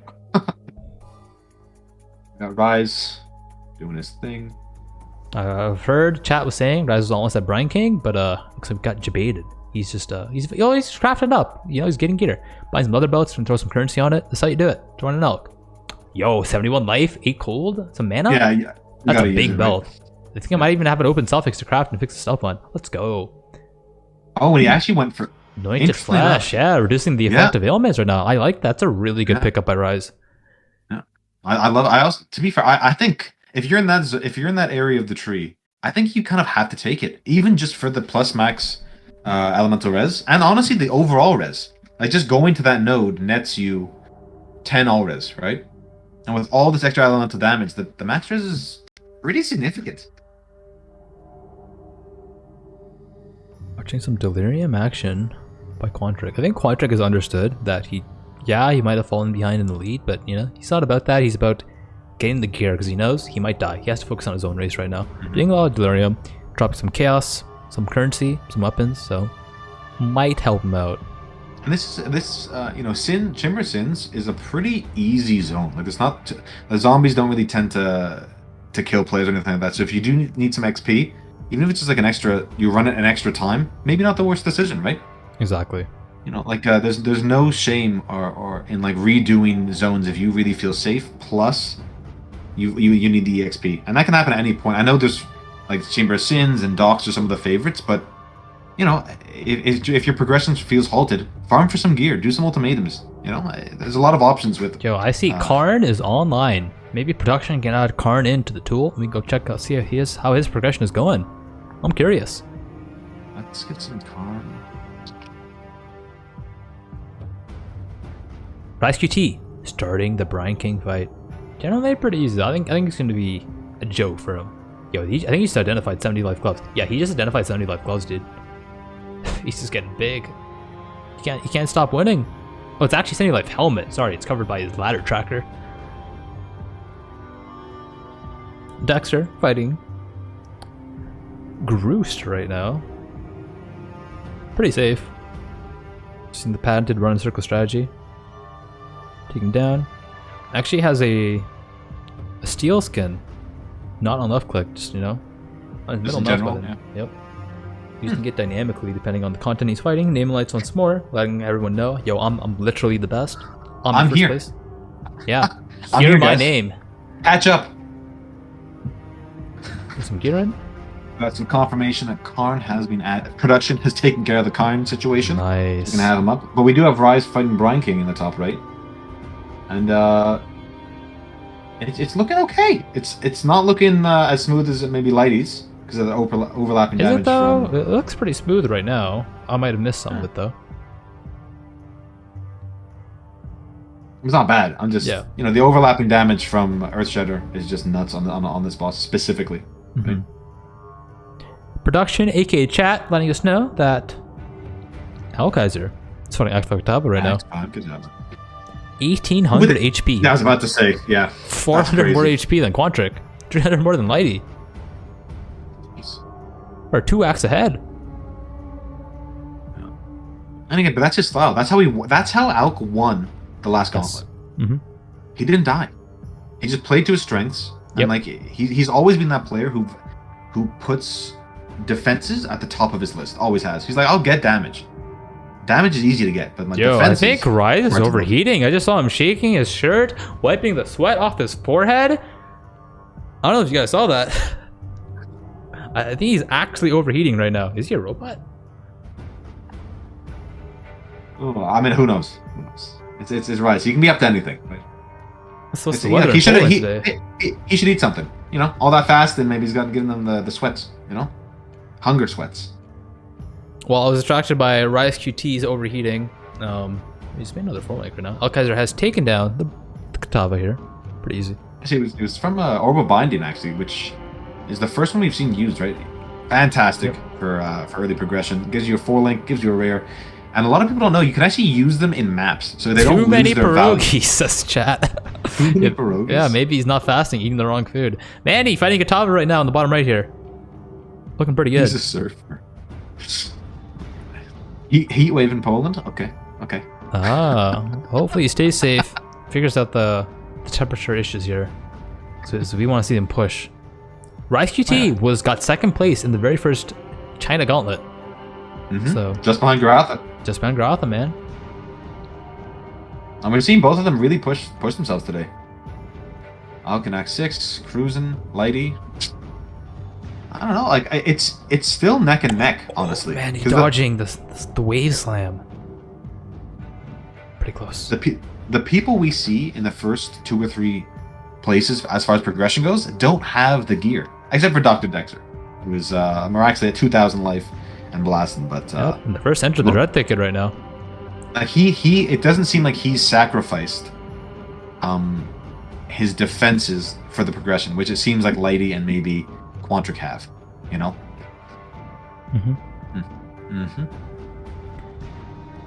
Got Rise doing his thing. I've heard chat was saying Rise was almost at Brian King, but looks like we got debated. He's just he's crafting up. You know, he's getting gear. Buy some leather belts and throw some currency on it. That's how you do it. Throw in an elk. Yo, 71 life, 8 cold, some mana. Yeah. That's a big belt. Right? I think I might even have an open self-fix to craft and fix the stealth one. Let's go. Oh, and he actually went for Anointed Flash. Yeah, reducing the effect of ailments right now. I like that. That's a really good pickup by Rise. Yeah, I love. I also, to be fair, I think if you're in that area of the tree, I think you kind of have to take it, even just for the plus max elemental res, and honestly the overall res. Like just going to that node nets you 10 all res, right? And with all this extra elemental damage, the max res is pretty significant. Watching some delirium action by Quantric. I think Quantric has understood that he might have fallen behind in the lead, but you know, he's not about that. He's about getting the gear because he knows he might die. He has to focus on his own race right now. Doing a lot of delirium, dropping some chaos, some currency, some weapons, so might help him out. And this you know, Chamber Sins is a pretty easy zone. Like it's not the zombies don't really tend to kill players or anything like that. So if you do need some XP, even if it's just like an extra, you run it an extra time, maybe not the worst decision, right? Exactly. You know, like there's no shame or in like redoing zones if you really feel safe. Plus, you need the EXP, and that can happen at any point. I know there's like Chamber of Sins and Docks are some of the favorites, but you know, if your progression feels halted, farm for some gear, do some ultimatums. You know, there's a lot of options with. Yo, I see Karn is online. Maybe production can add Karn into the tool. Let me go check out, see how his progression is going. I'm curious. Let's get some Karn. Rise QT starting the Brian King fight. Generally pretty easy. I think it's going to be a joke for him. Yo, I think he just identified 70 life gloves. Yeah, he just identified 70 life gloves, dude. He's just getting big. He can't stop winning. Oh, it's actually 70 life helmet. Sorry, it's covered by his ladder tracker. Dexter fighting Groost right now. Pretty safe. Using the patented run in circle strategy. Take him down. Actually has a steel skin not on left click, just, you know, on Just middle in mouse general, button. Yep. Using it dynamically depending on the content he's fighting. Name lights once more, letting everyone know, yo, I'm literally the best. I'm first here. Place. Yeah. I'm Hear here, my guys. name. Catch up. Get some gear in. Got some confirmation that Karn has been at production has taken care of the Karn situation. Nice. We're gonna have him up, but we do have Rise fighting Brian King in the top right, and it's looking okay. It's not looking as smooth as it maybe Lighties because of the overlapping Is damage. it though? From... It looks pretty smooth right now. I might have missed some of it though. It's not bad. I'm just, Yeah. you know, the overlapping damage from Earthshedder is just nuts on this boss specifically. Right? Production, aka chat, letting us know that Hellkaiser is fighting Octava right now. 1800 With- HP. Yeah, I was about to say, yeah. 400 more That's HP than Quantric. 300 more than Lighty. crazy. Or 2 acts ahead. And again, but that's his style. That's how Alk won the last Yes. Gauntlet. He didn't die. He just played to his strengths. And Yep. like he's always been that player who puts defenses at the top of his list. Always has. He's like, I'll get damage. Damage is easy to get, but my Yo, I defenses... think Rise is are to overheating. I just saw him shaking his shirt, wiping the sweat off his forehead. I don't know if you guys saw that. I think he's actually overheating right now. Is he a robot? Oh, I mean, who knows? Who knows? It's Rise. He can be up to anything. Right? It's supposed to He weather in should Poland today. he should eat something. You know, all that fast, and maybe he's got giving them the sweats. You know, hunger sweats. Well, I was distracted by Rise QT's overheating. He's made another 4 right now. Alkaiser has taken down the Katava here. Pretty easy. Actually, it was from Orb of Binding, actually, which is the first one we've seen used, right? Fantastic for early progression. Gives you a 4-link, gives you a rare. And a lot of people don't know, you can actually use them in maps, so they don't Too many lose their value. pierogies, says chat. Too many pierogies? Yeah, maybe he's not fasting, eating the wrong food. Manny fighting Katava right now on the bottom right here. Looking pretty good. He's a surfer. Heat wave in Poland? Okay. Hopefully he stays safe. Figures out the temperature issues here. So we want to see him push. Rise QT got second place in the very first China Gauntlet. So Just behind Garatha. just behind Garotha, man. And we've seen both of them really push themselves today. Alkanak 6, Cruising, Lighty. I don't know, like it's still neck and neck, honestly. Man, he's 'Cause dodging the wave slam. Pretty close. the people we see in the first 2 or 3 places as far as progression goes don't have the gear, except for Dr. Dexter, who is miraculously at 2,000 life and blasting. But And the first enter the red thicket right now. it doesn't seem like he's sacrificed his defenses for the progression, which it seems like Lighty and maybe Quantric have, you know.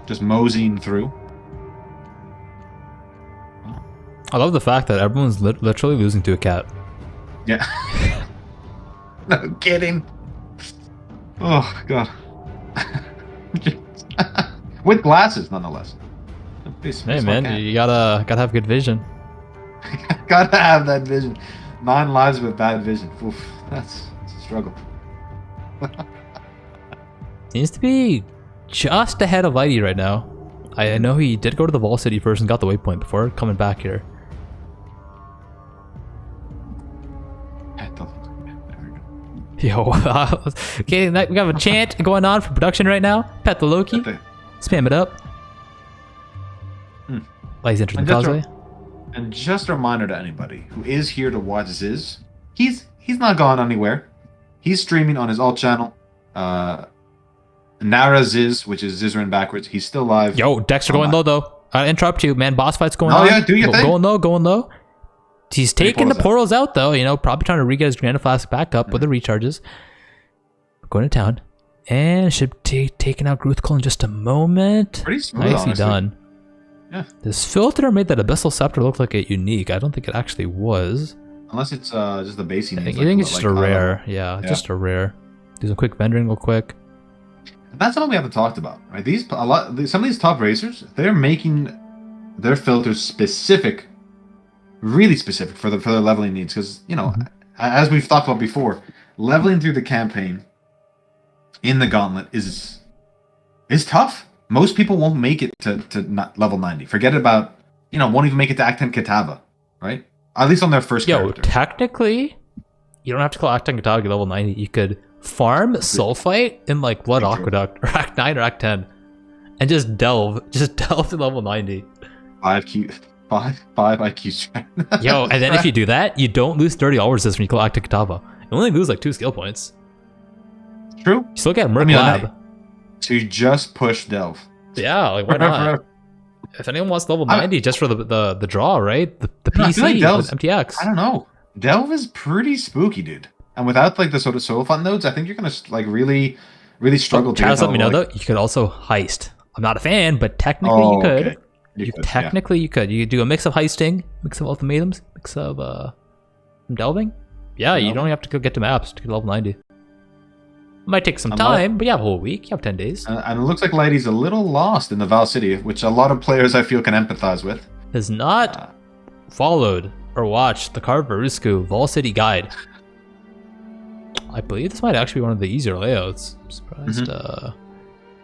Just moseying through. I love the fact that everyone's literally losing to a cat. Yeah. No kidding. Oh god. With glasses, nonetheless. Hey man, you gotta have good vision. Gotta have that vision. 9 lives with bad vision. Oof, that's a struggle. Seems to be just ahead of Lighty right now. I know he did go to the Wall City first and got the waypoint before coming back here. Yo, okay, we have a chant going on for production right now. Pet the Loki. Spam it up. Lighty's entering the causeway. And just a reminder to anybody who is here to watch Ziz, he's not gone anywhere. He's streaming on his alt channel. Nara Ziz, which is Zizaran backwards. He's still live. Yo, Dexter going low though. I interrupt you, man. Boss fight's going on. Oh yeah, do your thing. Going low. He's taking the portals out though. You know, probably trying to re-get his Granite Flask back up with the recharges. Going to town, and should be taking out Gruthkul in just a moment. Pretty smooth, Nicely honestly. done. Yeah. This filter made that Abyssal Scepter look like a unique. I don't think it actually was. Unless it's just the base. I think it's just a rare. Yeah, just a rare. Do some quick vending real quick. And that's something we haven't talked about, right? Some of these top racers, they're making their filters specific, really specific for their leveling needs. Because you know, as we've talked about before, leveling through the campaign in the Gauntlet is tough. Most people won't make it to level 90. Forget about, won't even make it to Act 10 Kitava, right? At least on their first character. Technically, you don't have to call Act 10 Kitava level 90. You could farm Sulfite in like Blood Aqueduct or Act 9 or Act 10 and just delve to level 90. 5 IQ strength. Yo, and then if you do that, you don't lose 30 all resist when you call Act 10 Kitava. You only lose like 2 skill points. True. You still get Merc Lab. To just push delve. Yeah, like why not? If anyone wants level 90 just for the draw, right? The PC with MTX. I don't know. Delve is pretty spooky, dude. And without like the sort of soul fund nodes, I think you're gonna like really struggle to. Chaz, let me know though. You could also heist. I'm not a fan, but technically you could. Okay. You could. You could do a mix of heisting, mix of ultimatums, mix of delving. Yeah, you don't have to go get to maps to get level 90. Might take some time, but you have a whole week. You have 10 days. And it looks like Lighty's a little lost in the Val City, which a lot of players I feel can empathize with. Has not followed or watched the Carveruscu Val City guide. I believe this might actually be one of the easier layouts. I'm surprised. I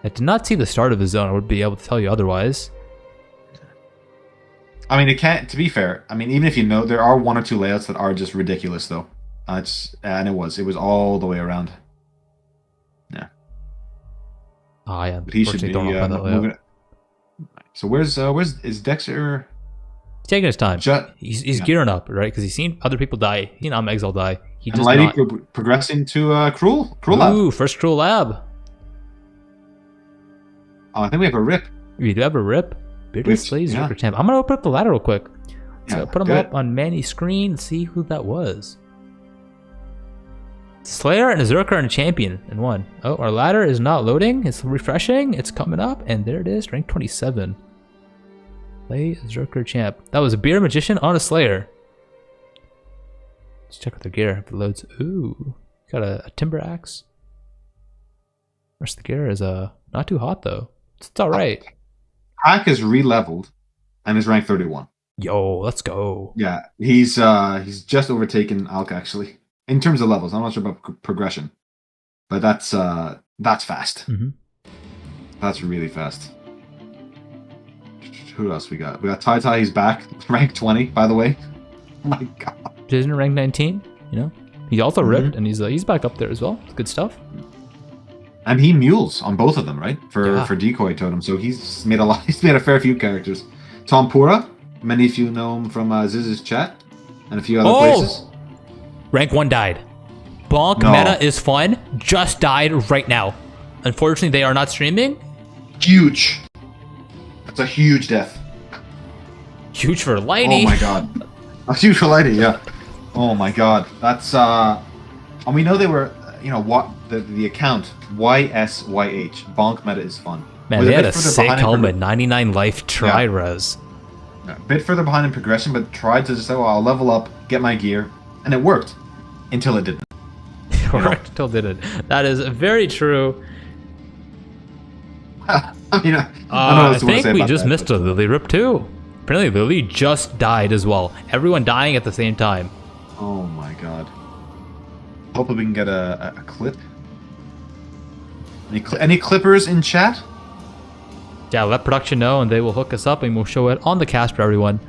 did not see the start of the zone. I would be able to tell you otherwise. I mean, it can't. To be fair, I mean, even if you know, there are 1 or 2 layouts that are just ridiculous, though. It was all the way around. Yeah. Oh yeah. But he should be moving. So is Dexter? He's taking his time. He's gearing up, right? Because he's seen other people die. He's seen Exile die. He and Lighty progressing to Cruel Lab. Ooh, first Cruel Lab. Oh, I think we have a rip. We do have a rip. Bearded Slays Zerker champ. I'm gonna open up the ladder real quick. So put him up on Manny's screen and see who that was. Slayer and a Zerker and a champion in one. Oh, our ladder is not loading. It's refreshing. It's coming up, and there it is, rank 27. Play Zerker champ. That was a Beer Magician on a Slayer. Let's check out the gear if it loads. Ooh, got a Timber Axe. The rest of the gear is not too hot though. It's all right. Hack is re-leveled and is rank 31. Yo, let's go. Yeah, he's just overtaken Alk actually. In terms of levels, I'm not sure about progression, but that's fast. That's really fast. Who else we got? We got Tai. He's back, rank 20, by the way. Oh my god. Jason rank 19. You know, he also ripped, and he's back up there as well. Good stuff. And he mules on both of them, right? For decoy totem. So he's made a lot. He's made a fair few characters. Tom Pura, many of you know him from Ziz's chat and a few other places. Rank 1 died. Bonk meta is fun. Just died right now. Unfortunately, they are not streaming. Huge. That's a huge death. Huge for Lighty. Oh my god. Huge for Lighty, yeah. Oh my god. That's and we know they were, what the account YSYH. Bonk meta is fun. Man, they had a sick helmet, 99 life tri-res. A bit further behind in progression, but tried to just say, well, I'll level up, get my gear. And it worked. Until it didn't. It worked until it didn't. That is very true. I mean, I think we just missed a Lily Rip too. Apparently Lily just died as well. Everyone dying at the same time. Oh my god. Hopefully we can get a clip. Any clippers in chat? Yeah, let production know and they will hook us up and we'll show it on the cast for everyone.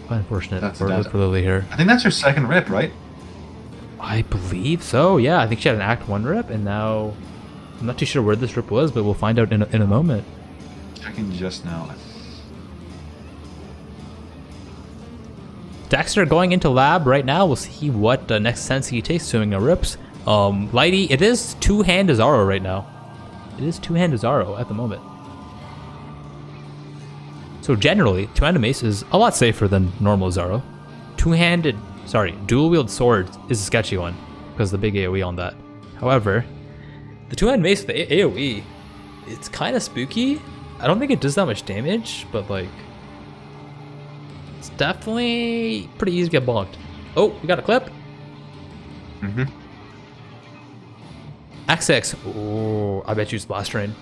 Unfortunate for Lily here. I think that's her second rip, right? I believe so, yeah. I think she had an Act 1 rip, and now... I'm not too sure where this rip was, but we'll find out in a moment. Checking just now. Dexter going into lab right now. We'll see what next sense he takes doing a rips. Lighty, it is two-hand Azaro right now. It is two-hand Azaro at the moment. So generally, two-handed mace is a lot safer than normal Azaro. Dual-wield sword is a sketchy one, because of the big AoE on that. However, the two-handed mace with the AoE, it's kind of spooky. I don't think it does that much damage, but like, it's definitely pretty easy to get bonked. Oh, we got a clip. X6. Oh, I bet you it's Blast Rain.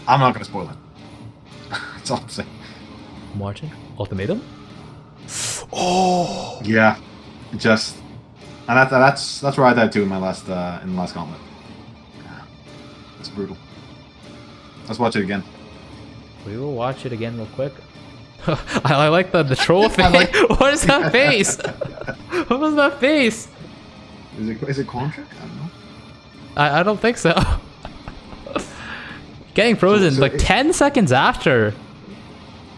I'm not going to spoil it. That's all I'm saying. I'm watching. Ultimatum. Oh. Yeah, just, and that's where I died too in my last in the last gauntlet. It's brutal. Let's watch it again. We will watch it again real quick. I like the troll face. What is that face? What was that face? Is it Quantric? I don't know. I don't think so. Getting frozen So like 10 seconds after.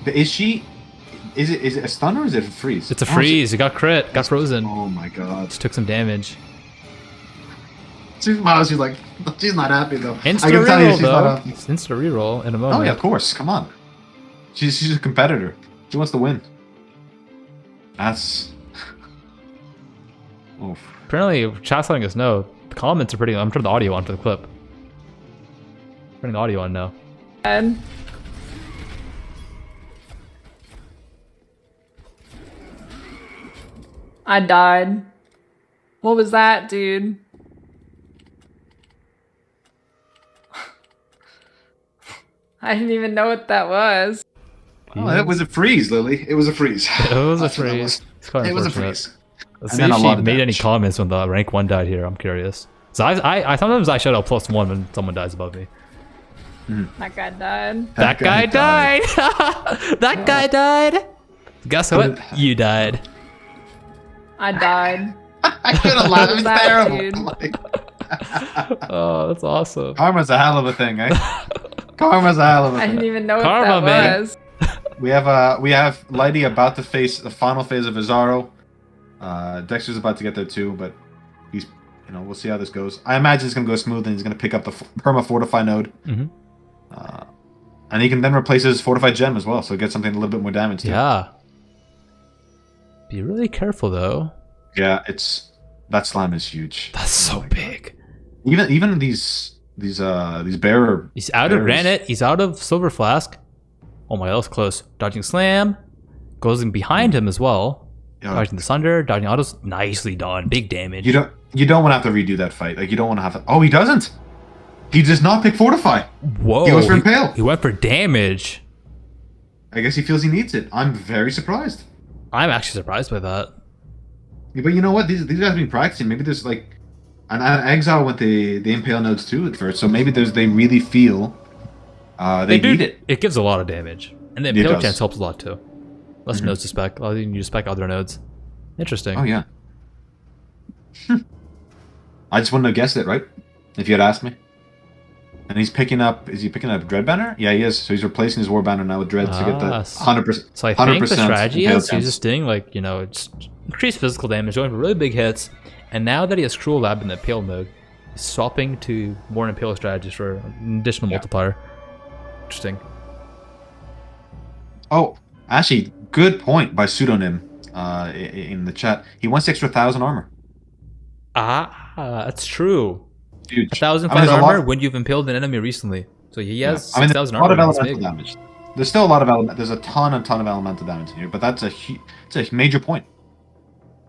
Is she? Is it a stun or is it a freeze? It's a freeze. You got crit. Got frozen. Oh my god. Just took some damage. She's like, she's not happy though. Insta I can tell you reroll she's not though. happy. It's insta reroll in a moment. Oh yeah, of course. Come on. She's a competitor. She wants to win. That's. Oof. Apparently, chat's letting us know. The comments are pretty. I'm turning the audio on for the clip. Turning the audio on now. And I died. What was that, dude? I didn't even know what that was. Oh, it was a freeze, Lily. It was a freeze. It was a That's what it freeze. was. It's quite It was a unfortunate. freeze. Let's And see then if a she lot of made any damage. comments when the rank 1 died here. I'm curious. So I sometimes I shout out +1 when someone dies above me. That guy died. That guy died. That guy died. Guess what? You died. I died. I could have laughed. It was That terrible. dude. Like, Oh, that's awesome. karma's a hell of a thing, eh? Karma's a hell of a I didn't thing. even know what Karma, that man. was. We have Lighty about to face the final phase of Izaro. Dexter's about to get there too, but he's, we'll see how this goes. I imagine it's gonna go smooth, and he's gonna pick up the perma fortify node, Mhm. and he can then replace his fortified gem as well, so get something a little bit more damage. Too. Yeah. Be really careful though. Yeah, that slime is huge. That's so big. Even these bearer. He's out of bearers- granite. He's out of silver flask. Oh my, that was close. Dodging slam. Goes in behind him as well. Yeah. Dodging the thunder. Dodging autos. Nicely done. Big damage. You don't want to have to redo that fight. Like you don't want to have to. Oh, he doesn't. He does not pick fortify. Whoa. He goes for impale. He went for damage. I guess he feels he needs it. I'm very surprised. I'm actually surprised by that. Yeah, but you know what? These guys have been practicing. Maybe there's like an exile with the impale nodes too at first. So maybe they really feel they need it. It gives a lot of damage. And the It impale does. chance helps a lot too. Less nodes to spec. You can use spec other nodes. Interesting. Oh yeah. I just wouldn't have guessed it, right? If you had asked me. And he's picking up. Is he picking up Dread Banner? Yeah, he is. So he's replacing his War Banner now with Dread to get the 100%. So I think the 100% strategy impale is he's chance. just doing like, just increased physical damage, going for really big hits. And now that he has Cruel Lab in the Impale mode, he's swapping to more Impale strategies for an additional multiplier. Interesting. Oh, actually, good point by Pseudonym in the chat. He wants the extra 1,000 armor. That's true. Huge. 1,000 I mean, there's a armor lot- when you've impaled an enemy recently. So he has I mean, 6,000 there's a lot armor. of That's elemental big. damage. There's still a lot of element. There's a ton of elemental damage in here, but that's it's a major point.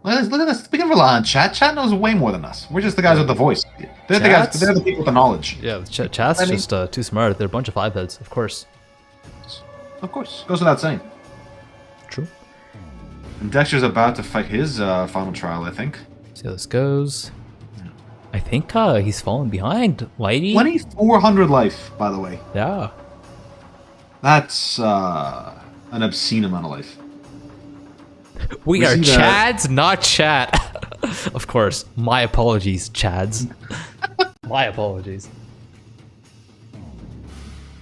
Look at this. We can rely on chat. Chat knows way more than us. We're just the guys with the voice. They're the guys. Chats? They're the people with the knowledge. Yeah, chat's I mean- just too smart. They're a bunch of 5-heads, of course. Of course, goes without saying. True. And Dexter's about to fight his final trial, I think. See how this goes. I think he's falling behind. Lighty? 2,400 life, by the way. Yeah. That's an obscene amount of life. We We are see that- Chads, not chat. Of course. My apologies, Chads. My apologies.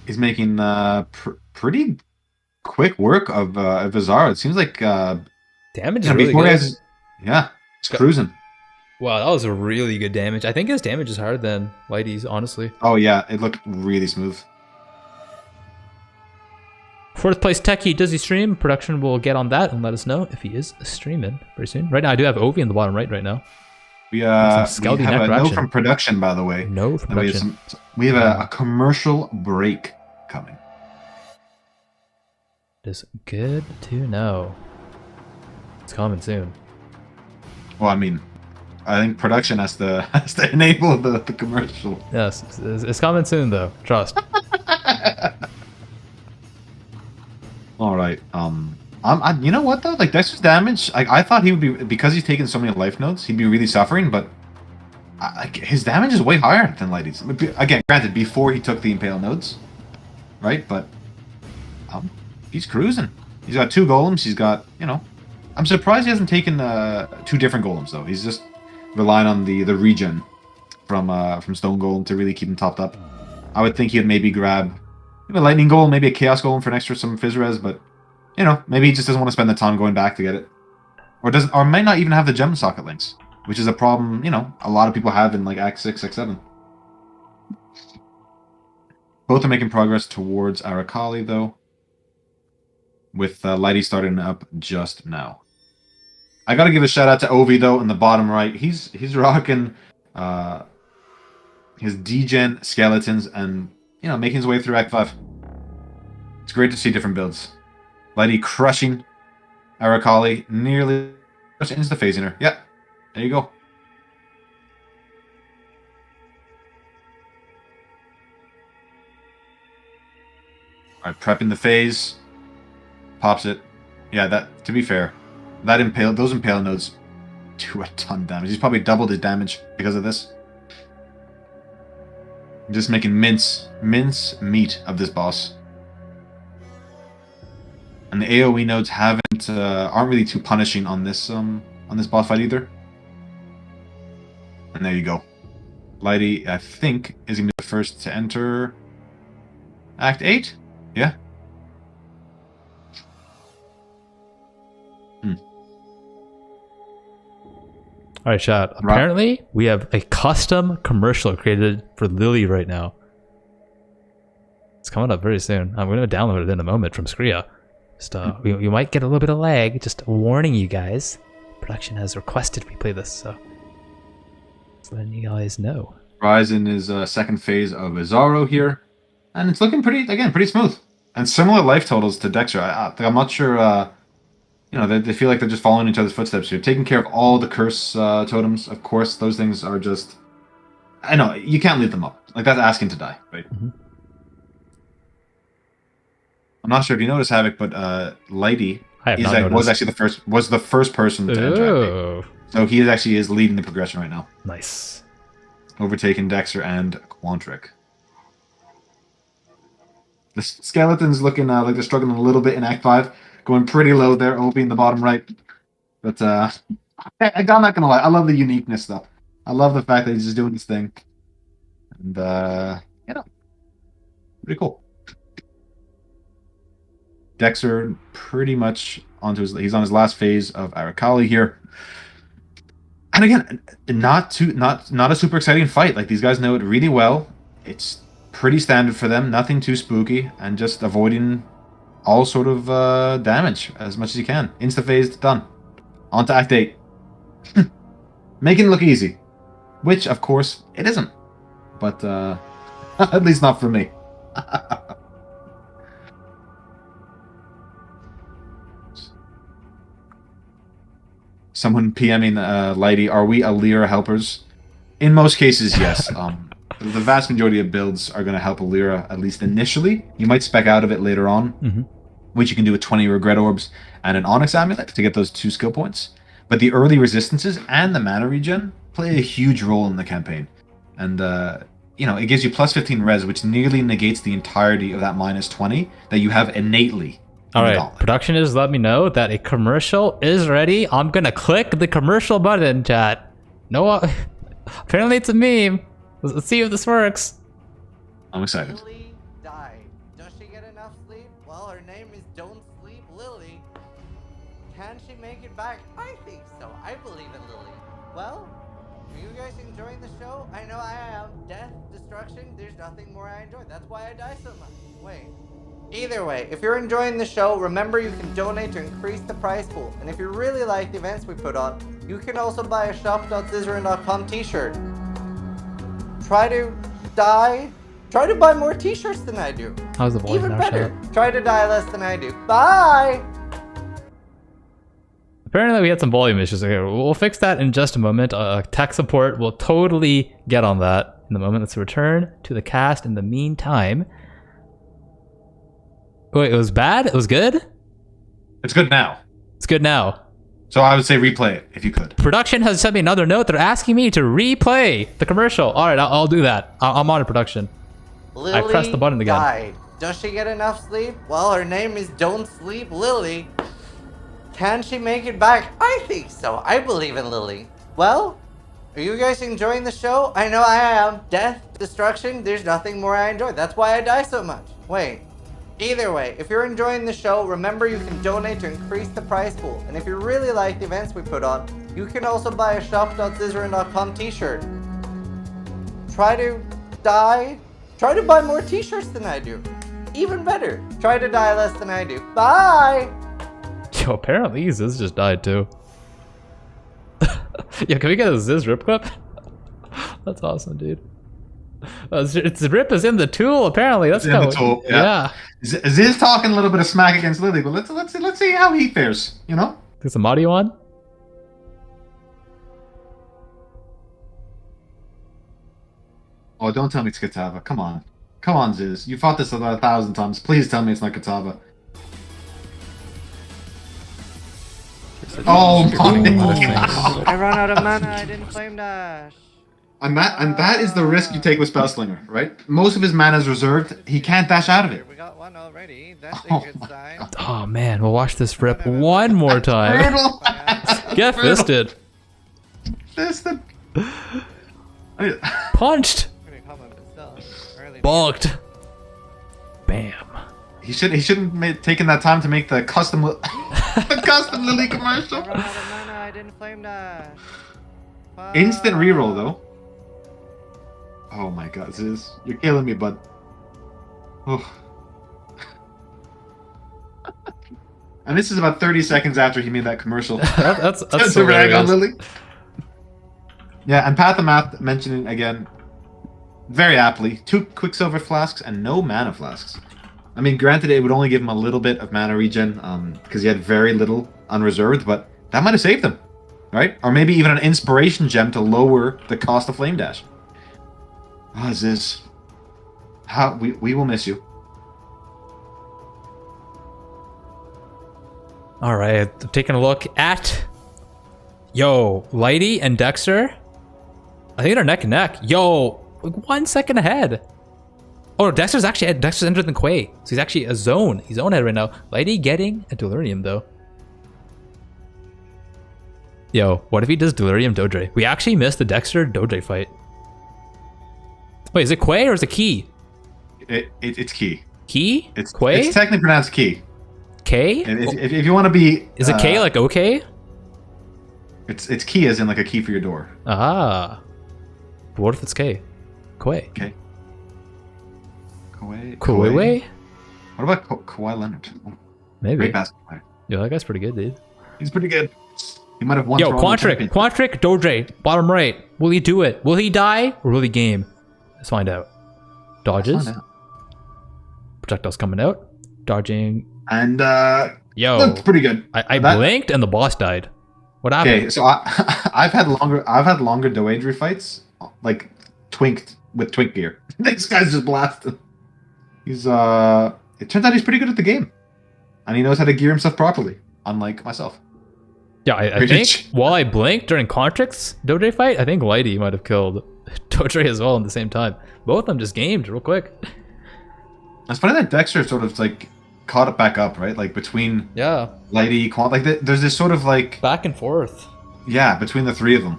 He's making pretty quick work of Vizara. It seems like Damage is really before good. guys, yeah, it's cruising. Wow, that was a really good damage. I think his damage is higher than Lighty's, honestly. Oh yeah, it looked really smooth. Fourth place techie, does he stream? Production will get on that and let us know if he is streaming very soon. Right now, I do have Ovi in the bottom right now. We Some we Scaldy have neck a no action. from production, by the way. No from And we have, production. we have a commercial break coming. It is good to know. It's coming soon. Well, I mean, I think production has to enable the commercial. Yes, it's coming soon though. Trust. All right. You know what though? Like Dexter's damage, I thought he would be, because he's taken so many life nodes, he'd be really suffering. But his damage is way higher than Lighty's. Again, granted, before he took the Impale nodes, right? But he's cruising. He's got 2 golems. He's got, you know, I'm surprised he hasn't taken 2 different golems though. He's just relying on the regen from Stone Golem to really keep him topped up. I would think he'd maybe grab maybe a Lightning Golem, maybe a Chaos Golem for an extra some Fizz Res, but you know, maybe he just doesn't want to spend the time going back to get it, or might not even have the gem socket links, which is a problem. You know, a lot of people have in like Act 6, Act 7. Both are making progress towards Arakali though, with Lighty starting up just now. I gotta give a shout out to Ovi though in the bottom right. He's rocking his degen skeletons and, you know, making his way through Act 5. It's great to see different builds. Lighty crushing Arakali nearly into the phasing her. Yeah, there you go. Alright, prepping the phase. Pops it. Yeah, that, to be fair, those impale nodes do a ton of damage. He's probably doubled his damage because of this. I'm just making mince meat of this boss. And the AoE nodes aren't really too punishing on this boss fight either. And there you go. Lighty, I think, is gonna be the first to enter Act 8? Yeah. Alright, chat. Apparently, we have a custom commercial created for Lily right now. It's coming up very soon. I'm going to download it in a moment from Skria. Just, we might get a little bit of lag. Just warning you guys. Production has requested we play this, so just letting you guys know. Ryzen is second phase of Izaro here, and it's looking pretty smooth. And similar life totals to Dexter. I'm not sure. You know, they feel like they're just following each other's footsteps here. Taking care of all the curse totems, of course. Those things are just... I know, you can't leave them up. Like, that's asking to die, right? Mm-hmm. I'm not sure if you noticed, Havoc, but Lighty was the first person to enter. So he is leading the progression right now. Nice. Overtaking Dexter and Quantric. The skeleton's looking like they're struggling a little bit in Act 5. Going pretty low there, OP in the bottom right. But I'm not gonna lie, I love the uniqueness though. I love the fact that he's just doing this thing. And you know, pretty cool. Dexter pretty much he's on his last phase of Arakali here. And again, not a super exciting fight. Like, these guys know it really well. It's pretty standard for them, nothing too spooky, and just avoiding all sort of damage as much as you can. Insta-phased, done. On to Act 8. Making it look easy. Which, of course, it isn't. But, at least not for me. Someone PMing Lighty, are we Alira helpers? In most cases, yes. The vast majority of builds are going to help Alira, at least initially. You might spec out of it later on, which you can do with 20 Regret Orbs and an Onyx Amulet to get those 2 skill points. But the early resistances and the mana regen play a huge role in the campaign. And, you know, it gives you plus 15 res, which nearly negates the entirety of that minus 20 that you have innately. Alright, production is let me know that a commercial is ready. I'm going to click the commercial button, chat. No, apparently it's a meme. Let's see if this works. I'm excited. Lily died. Does she get enough sleep? Well, her name is Don't Sleep Lily. Can she make it back? I think so. I believe in Lily. Well, are you guys enjoying the show? I know I am. Death, destruction, there's nothing more I enjoy. That's why I die so much. Wait. Either way, if you're enjoying the show, remember you can donate to increase the prize pool. And if you really like the events we put on, you can also buy a shop.zizaran.com t-shirt. Try to buy more t-shirts than I do. How's the voice even now, better, chat? try to die less than I do. Bye! Apparently we had some volume issues here. We'll fix that in just a moment. Tech support will totally get on that in a moment. Let's return to the cast in the meantime. Wait, it was bad? It was good? It's good now. It's good now. So I would say replay it if you could. Production has sent me another note. They're asking me to replay the commercial. All right, I'll do that. I'm on to production. Lily I pressed the button again. died. Does she get enough sleep? Well, her name is Don't Sleep Lily. Can she make it back? I think so. I believe in Lily. Well, are you guys enjoying the show? I know I am. Death, destruction, there's nothing more I enjoy. That's why I die so much. Wait. Either way, if you're enjoying the show, remember you can donate to increase the prize pool. And if you really like the events we put on, you can also buy a shop.zizaran.com t-shirt. Try to buy more t-shirts than I do. Even better, try to die less than I do. Bye! Yo, apparently Ziz just died too. Yo, can we get a Ziz rip clip? That's awesome, dude. It's rip is in the tool apparently. That's in the tool. Yeah. Ziz talking a little bit of smack against Lily, but let's see how he fares. You know. Get some audio on. Oh, don't tell me it's Katava. Come on, Ziz. You fought this about 1,000 times. Please tell me it's not Katava. Oh my God. I ran out of mana, I didn't flame dash. And that is the risk you take with Spellslinger, right? Most of his mana is reserved. He can't dash out of it. We got one already. That's a Oh good my sign. God. Oh man, we'll watch this rip one more time. Get fisted. Fisted. Punched. Bulked. Bam. He shouldn't have taken that time to make the custom the custom Lily commercial. I ran out of mana, I didn't flame dash. Instant reroll though. Oh my God, Ziz, you're killing me, bud. Oh. And this is about 30 seconds after he made that commercial. That's to rag on Lily. Yeah, and Path of Math mentioning again, very aptly, 2 Quicksilver flasks and no mana flasks. I mean, granted, it would only give him a little bit of mana regen, because he had very little unreserved, but that might have saved him, right? Or maybe even an inspiration gem to lower the cost of Flame Dash. Ah, Ziz. We will miss you. All right, taking a look at Lighty and Dexter. I think they're neck and neck. Like 1 second ahead. Oh, Dexter's entered the Quay, so he's actually a zone. He's zone ahead right now. Lighty getting a Delirium though. Yo, what if he does Delirium Dodre? We actually missed the Dexter Dodre fight. Wait, is it Quay or is it Key? It's Key. Key? It's Quay? It's technically pronounced Key. K? If you want to be... Is it K like okay? It's Key as in like a key for your door. Ah. But what if it's K? Quay. Okay. Kawhi. Kawhi? What about Kawhi Leonard? Oh, Maybe. great basketball player. Yo, that guy's pretty good, dude. He's pretty good. He might have won. Yo, Toronto Quantric, Dodre, bottom right. Will he do it? Will he die or will he game? Let's find out. Dodges. Projectiles coming out. Dodging. And Yo, looked pretty good. I blinked and the boss died. What happened? Okay, so I've had longer Doedry fights, like twinked with twink gear. This guy's just blasted. He's it turns out he's pretty good at the game, and he knows how to gear himself properly, unlike myself. Yeah, I think while I blinked during Contric's Dodre fight, I think Lighty might have killed Dodre as well at the same time. Both of them just gamed real quick. It's funny that Dexter sort of like caught it back up, right? Like between Lighty, there's this sort of like back and forth. Yeah, between the three of them,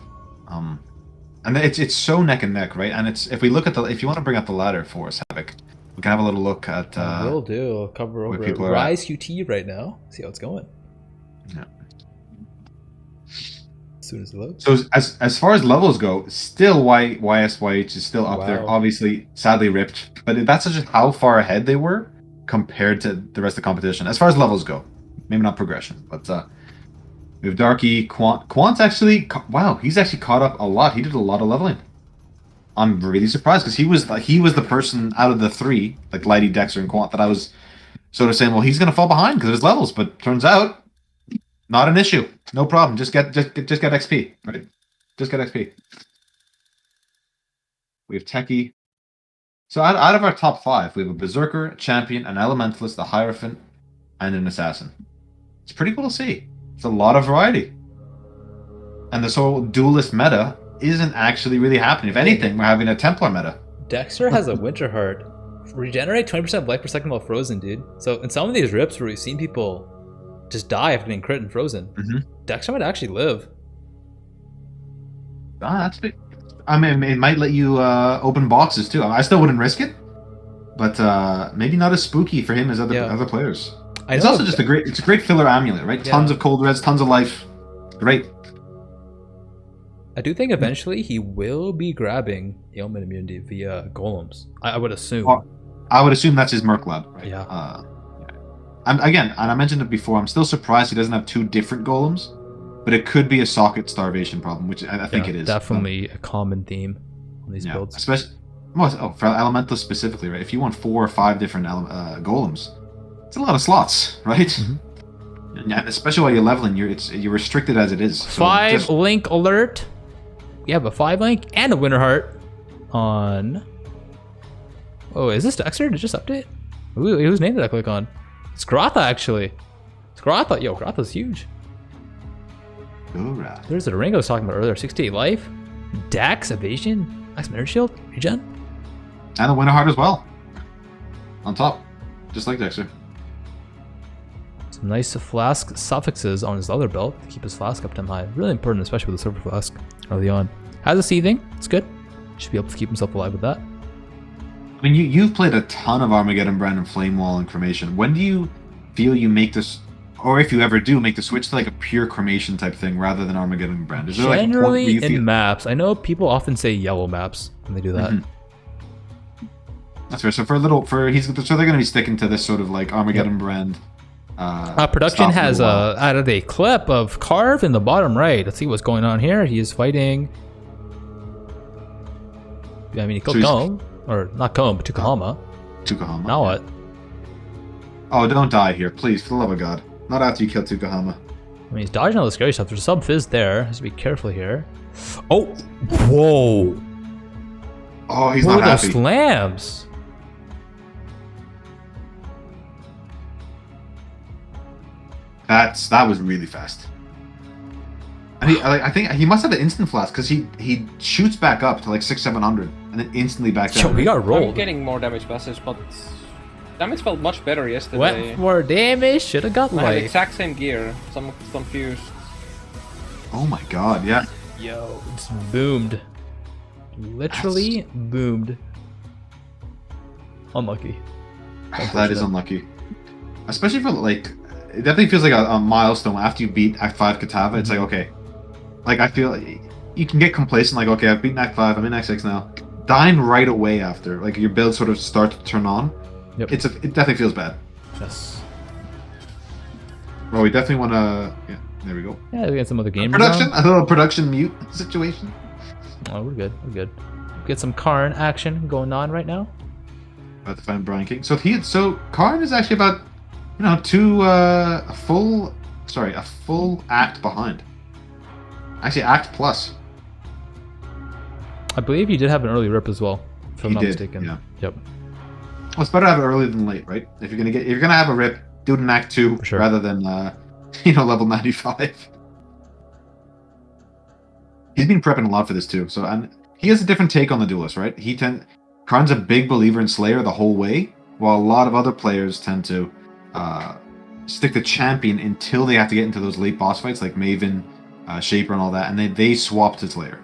and it's so neck and neck, right? And it's if we look at if you want to bring up the ladder for us, Havoc, we can have a little look at. Will do. I'll cover over it. Rise QT right now. See how it's going. Yeah. As soon as it loads. So as far as levels go, still YSYH is still up there. Obviously, sadly ripped, but that's just how far ahead they were compared to the rest of the competition. As far as levels go, maybe not progression, but we have Darky, Quant's actually he's actually caught up a lot. He did a lot of leveling. I'm really surprised because he was the person out of the three, like Lighty, Dexter, and Quant, that I was sort of saying, well, he's gonna fall behind because of his levels, but turns out. Not an issue. No problem. Just get XP. Right? Just get XP. We have Techie. So out of our top 5, we have a Berserker, a Champion, an Elementalist, a Hierophant, and an Assassin. It's pretty cool to see. It's a lot of variety. And this whole duelist meta isn't actually really happening. If anything, we're having a Templar meta. Dexter has a Winter Heart. Regenerate 20% life per second while frozen, dude. So in some of these rips where we've seen people just die after being crit and frozen, Dexter might actually live. Ah, that's big. I mean, it might let you open boxes too. I still wouldn't risk it, but maybe not as spooky for him as other players. It's also just a great filler amulet, right? Yeah. Tons of cold reds, tons of life. Great. I do think eventually he will be grabbing ailment immunity via golems. I would assume. Well, I would assume that's his Merc Lab, right? Yeah. And I mentioned it before, I'm still surprised he doesn't have 2 different golems, but it could be a socket starvation problem, which I think it is. Definitely a common theme on these builds. Especially for Elemental specifically, right? If you want 4 or 5 different golems, it's a lot of slots, right? And especially while you're leveling, you're restricted as it is. So 5 link alert. We have a 5 link and a Winter Heart on. Oh, is this Dexter? Did it just update? Ooh, whose name did I click on? It's Grotha, actually. It's Grotha. Yo, Grotha's huge. Hoorah. There's a ring I was talking about earlier. 68 life. Dax, evasion. Max Mirror Shield. Regen. And the Winter Heart as well. On top. Just like Dexter. Some nice flask suffixes on his other belt to keep his flask up 10 high. Really important, especially with the silver flask early on. Has a seething. It's good. Should be able to keep himself alive with that. I mean, you've played a ton of Armageddon Brand and Flame Wall and Cremation. When do you feel you make this, or if you ever do, make the switch to like a pure Cremation type thing rather than Armageddon Brand? Is there like a point where Generally you feel... in maps. I know people often say yellow maps when they do that. That's fair. So so they're going to be sticking to this sort of like Armageddon Brand. Production stuff for has a while. added a clip of Carve in the bottom right. Let's see what's going on here. He is fighting. I mean, he killed Comb. Or not Comb, but Tukahama. Tukahama. Now what? Oh, don't die here, please, for the love of God. Not after you kill Tukahama. I mean, he's dodging all the scary stuff. There's a sub fizz there. Has to be careful here. Oh, whoa! Oh, he's What not are those happy. slams? That was really fast. And I think he must have an instant flash because he shoots back up to like 600-700 and then instantly back down. Yo, we got I'm rolled. getting more damage passes, but damage felt much better yesterday. Went for damage. Should have got I had the light. exact same gear, so I'm confused. Oh my God, yeah. Yo, it's boomed. Literally boomed. Unlucky. That is unlucky. Especially for like, it definitely feels like a milestone after you beat Act 5 Katava. It's like, okay. Like, I feel you can get complacent, like, okay, I've beaten Act 5, I'm in Act 6 now. Dying right away after, like, your build sort of starts to turn on. Yep. It definitely feels bad. Yes. Well, we definitely want to, yeah, there we go. Yeah, we got some other gamers Production, on. a little production mute situation. Oh, we're good. We're good. Get some Karn action going on right now. About to find Brian King. So Karn is actually about, a full act behind. Actually, act plus. I believe you did have an early rip as well, if I'm He not did, mistaken. yeah. Yep. Well, it's better to have it earlier than late, right? If you're gonna have a rip, do it in Act 2 For sure. rather than level 95. He's been prepping a lot for this too, and he has a different take on the duelist, right? Karn's a big believer in Slayer the whole way, while a lot of other players tend to stick to champion until they have to get into those late boss fights like Maven, Shaper, and all that, and they swap to Slayer.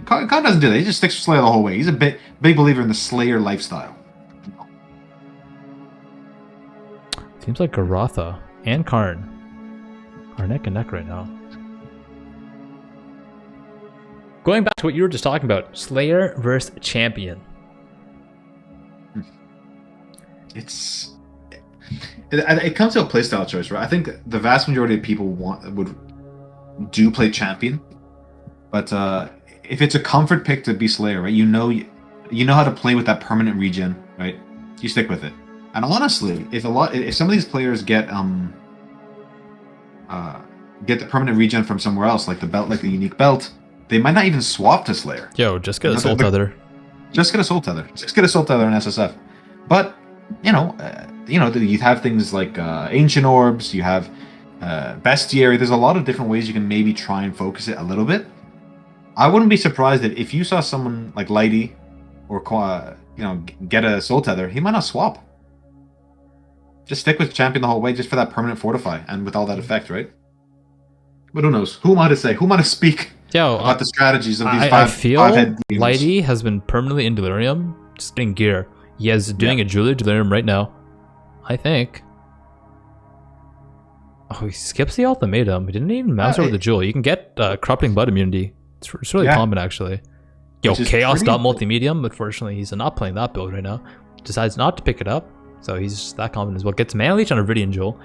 Karn doesn't do that. He just sticks to Slayer the whole way. He's a big believer in the Slayer lifestyle. Seems like Garotha and Karn are neck and neck right now. Going back to what you were just talking about, Slayer versus Champion. It comes to a playstyle choice, right? I think the vast majority of people would play champion, but if it's a comfort pick to be Slayer, right? You know how to play with that permanent regen, right? You stick with it. And honestly, if some of these players get the permanent regen from somewhere else, like the belt, like the unique belt, they might not even swap to Slayer. Yo, just get a Soul Tether. Just get a Soul Tether. Just get a Soul Tether in SSF. But you have things like Ancient Orbs. You have Bestiary. There's a lot of different ways you can maybe try and focus it a little bit. I wouldn't be surprised that if you saw someone like Lighty or get a Soul Tether, he might not swap. Just stick with champion the whole way, just for that permanent fortify and with all that effect, right? But who knows? Who am I to say? Who am I to speak about the strategies of these I feel five-head demons? Lighty has been permanently in Delirium, just getting gear. He is doing a Jewelry Delirium right now, I think. Oh, he skips the ultimatum. He didn't even mouse over the jewel. You can get corrupting blood immunity. It's really common, actually. Yo, Chaos dot multi-medium. Unfortunately, he's not playing that build right now. Decides not to pick it up, so he's just that confident as well. Gets Mana Leech on a Viridian Jewel.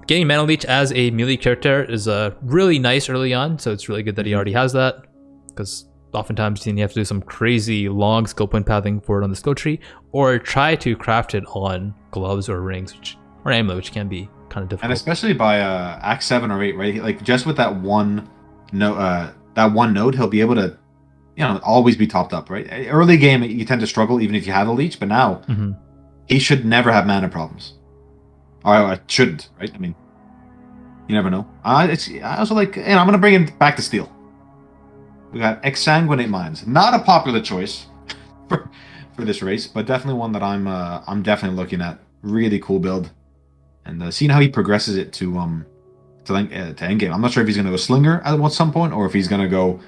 Getting Mana Leech as a melee character is really nice early on, so it's really good that he already has that, because oftentimes you have to do some crazy long skill point pathing for it on the skill tree, or try to craft it on gloves or rings, or amulet, which can be kind of difficult. And especially by Act 7 or 8, right? Like, just with that one node, he'll be able to, always be topped up, right? Early game, you tend to struggle even if you have a leech, but now he should never have mana problems. Or I shouldn't, right? I mean, you never know. I also like, I'm gonna bring him back to steel. We got Exsanguinate Minds, not a popular choice for this race, but definitely one that I'm definitely looking at. Really cool build, and seeing how he progresses it to endgame. I'm not sure if he's gonna go Slinger at some point, or if he's gonna go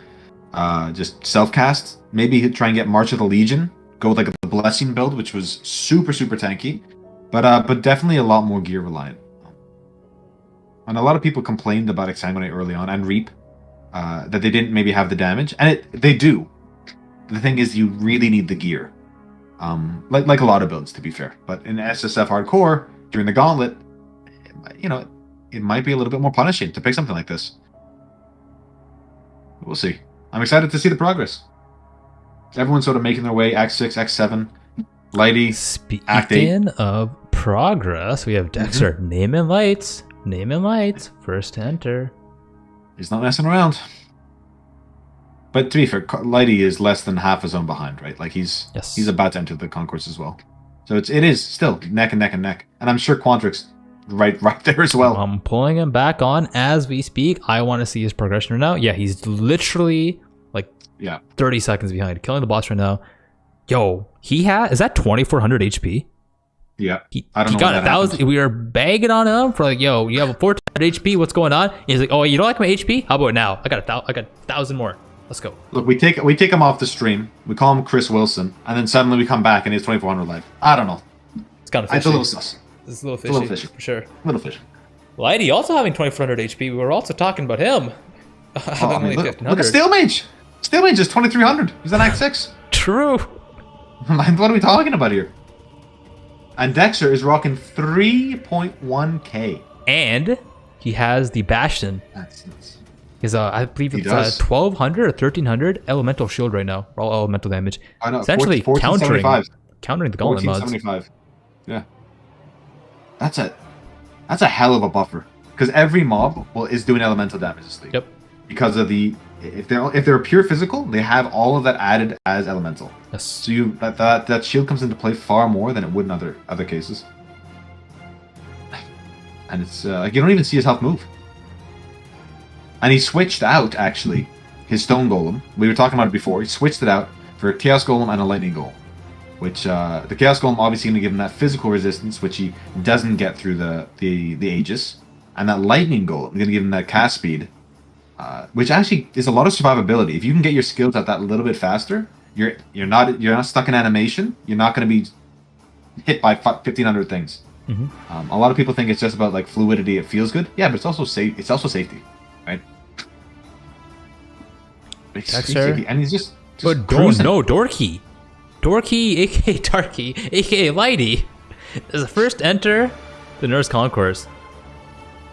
just self cast. Maybe he'll try and get March of the Legion, go with like the Blessing build, which was super tanky. But definitely a lot more gear reliant. And a lot of people complained about Exsanguinate early on, and Reap, that they didn't maybe have the damage. And they do. The thing is, you really need the gear. Like a lot of builds, to be fair. But in SSF Hardcore, during the Gauntlet, it might be a little bit more punishing to pick something like this. We'll see. I'm excited to see the progress. Everyone's sort of making their way, Act 6, Act 7. Lighty, Act 8. Speaking of progress, we have Dexter. Name and lights. First to enter. He's not messing around. But to be fair, Lighty is less than half a zone behind, right? Like he's about to enter the concourse as well. So it is still neck and neck. And I'm sure Quantrix right there as well. I'm pulling him back on as we speak. I want to see his progression right now. Yeah, he's literally like 30 seconds behind. Killing the boss right now. Yo, is that 2400 HP? Yeah. He got 1,000. We were bagging on him for like, yo, you have a 1400 HP. What's going on? And he's like, oh, you don't like my HP? How about now? I got 1,000 more. Let's go. Look, we take him off the stream. We call him Chris Wilson, and then suddenly we come back and he's 2400 life. I don't know. It's kind of fishy. It's a little sus. It's a little fishy for sure. A little fishy. Lighty also having 2400 HP. We were also talking about him. Look at Steel Mage. Steel Mage is 2300. He's on Act 6. True. What are we talking about here? And Dexter is rocking 3.1k. And he has the Bastion. That's nuts. I believe it's 1200 or 1300 elemental shield right now. All elemental damage. I know. Essentially countering the Gauntlet mods. 1475. Yeah. That's a hell of a buffer. Because every mob is doing elemental damage this league. Yep. Because of if they're pure physical, they have all of that added as elemental. Yes. So that shield comes into play far more than it would in other cases. And it's like you don't even see his health move. And he switched out actually his Stone Golem. We were talking about it before. He switched it out for a Chaos Golem and a Lightning Golem. Which the Chaos Golem obviously going to give him that physical resistance, which he doesn't get through the Aegis, and that Lightning Golem going to give him that cast speed. Which actually is a lot of survivability. If you can get your skills out that little bit faster, you're not stuck in animation. You're not going to be hit by 1,500 things. A lot of people think it's just about like fluidity. It feels good, yeah, but it's also safe. It's also safety, right? And he's just but Dorky, aka Darky, aka Lighty, is the first to enter the Nurse Concourse.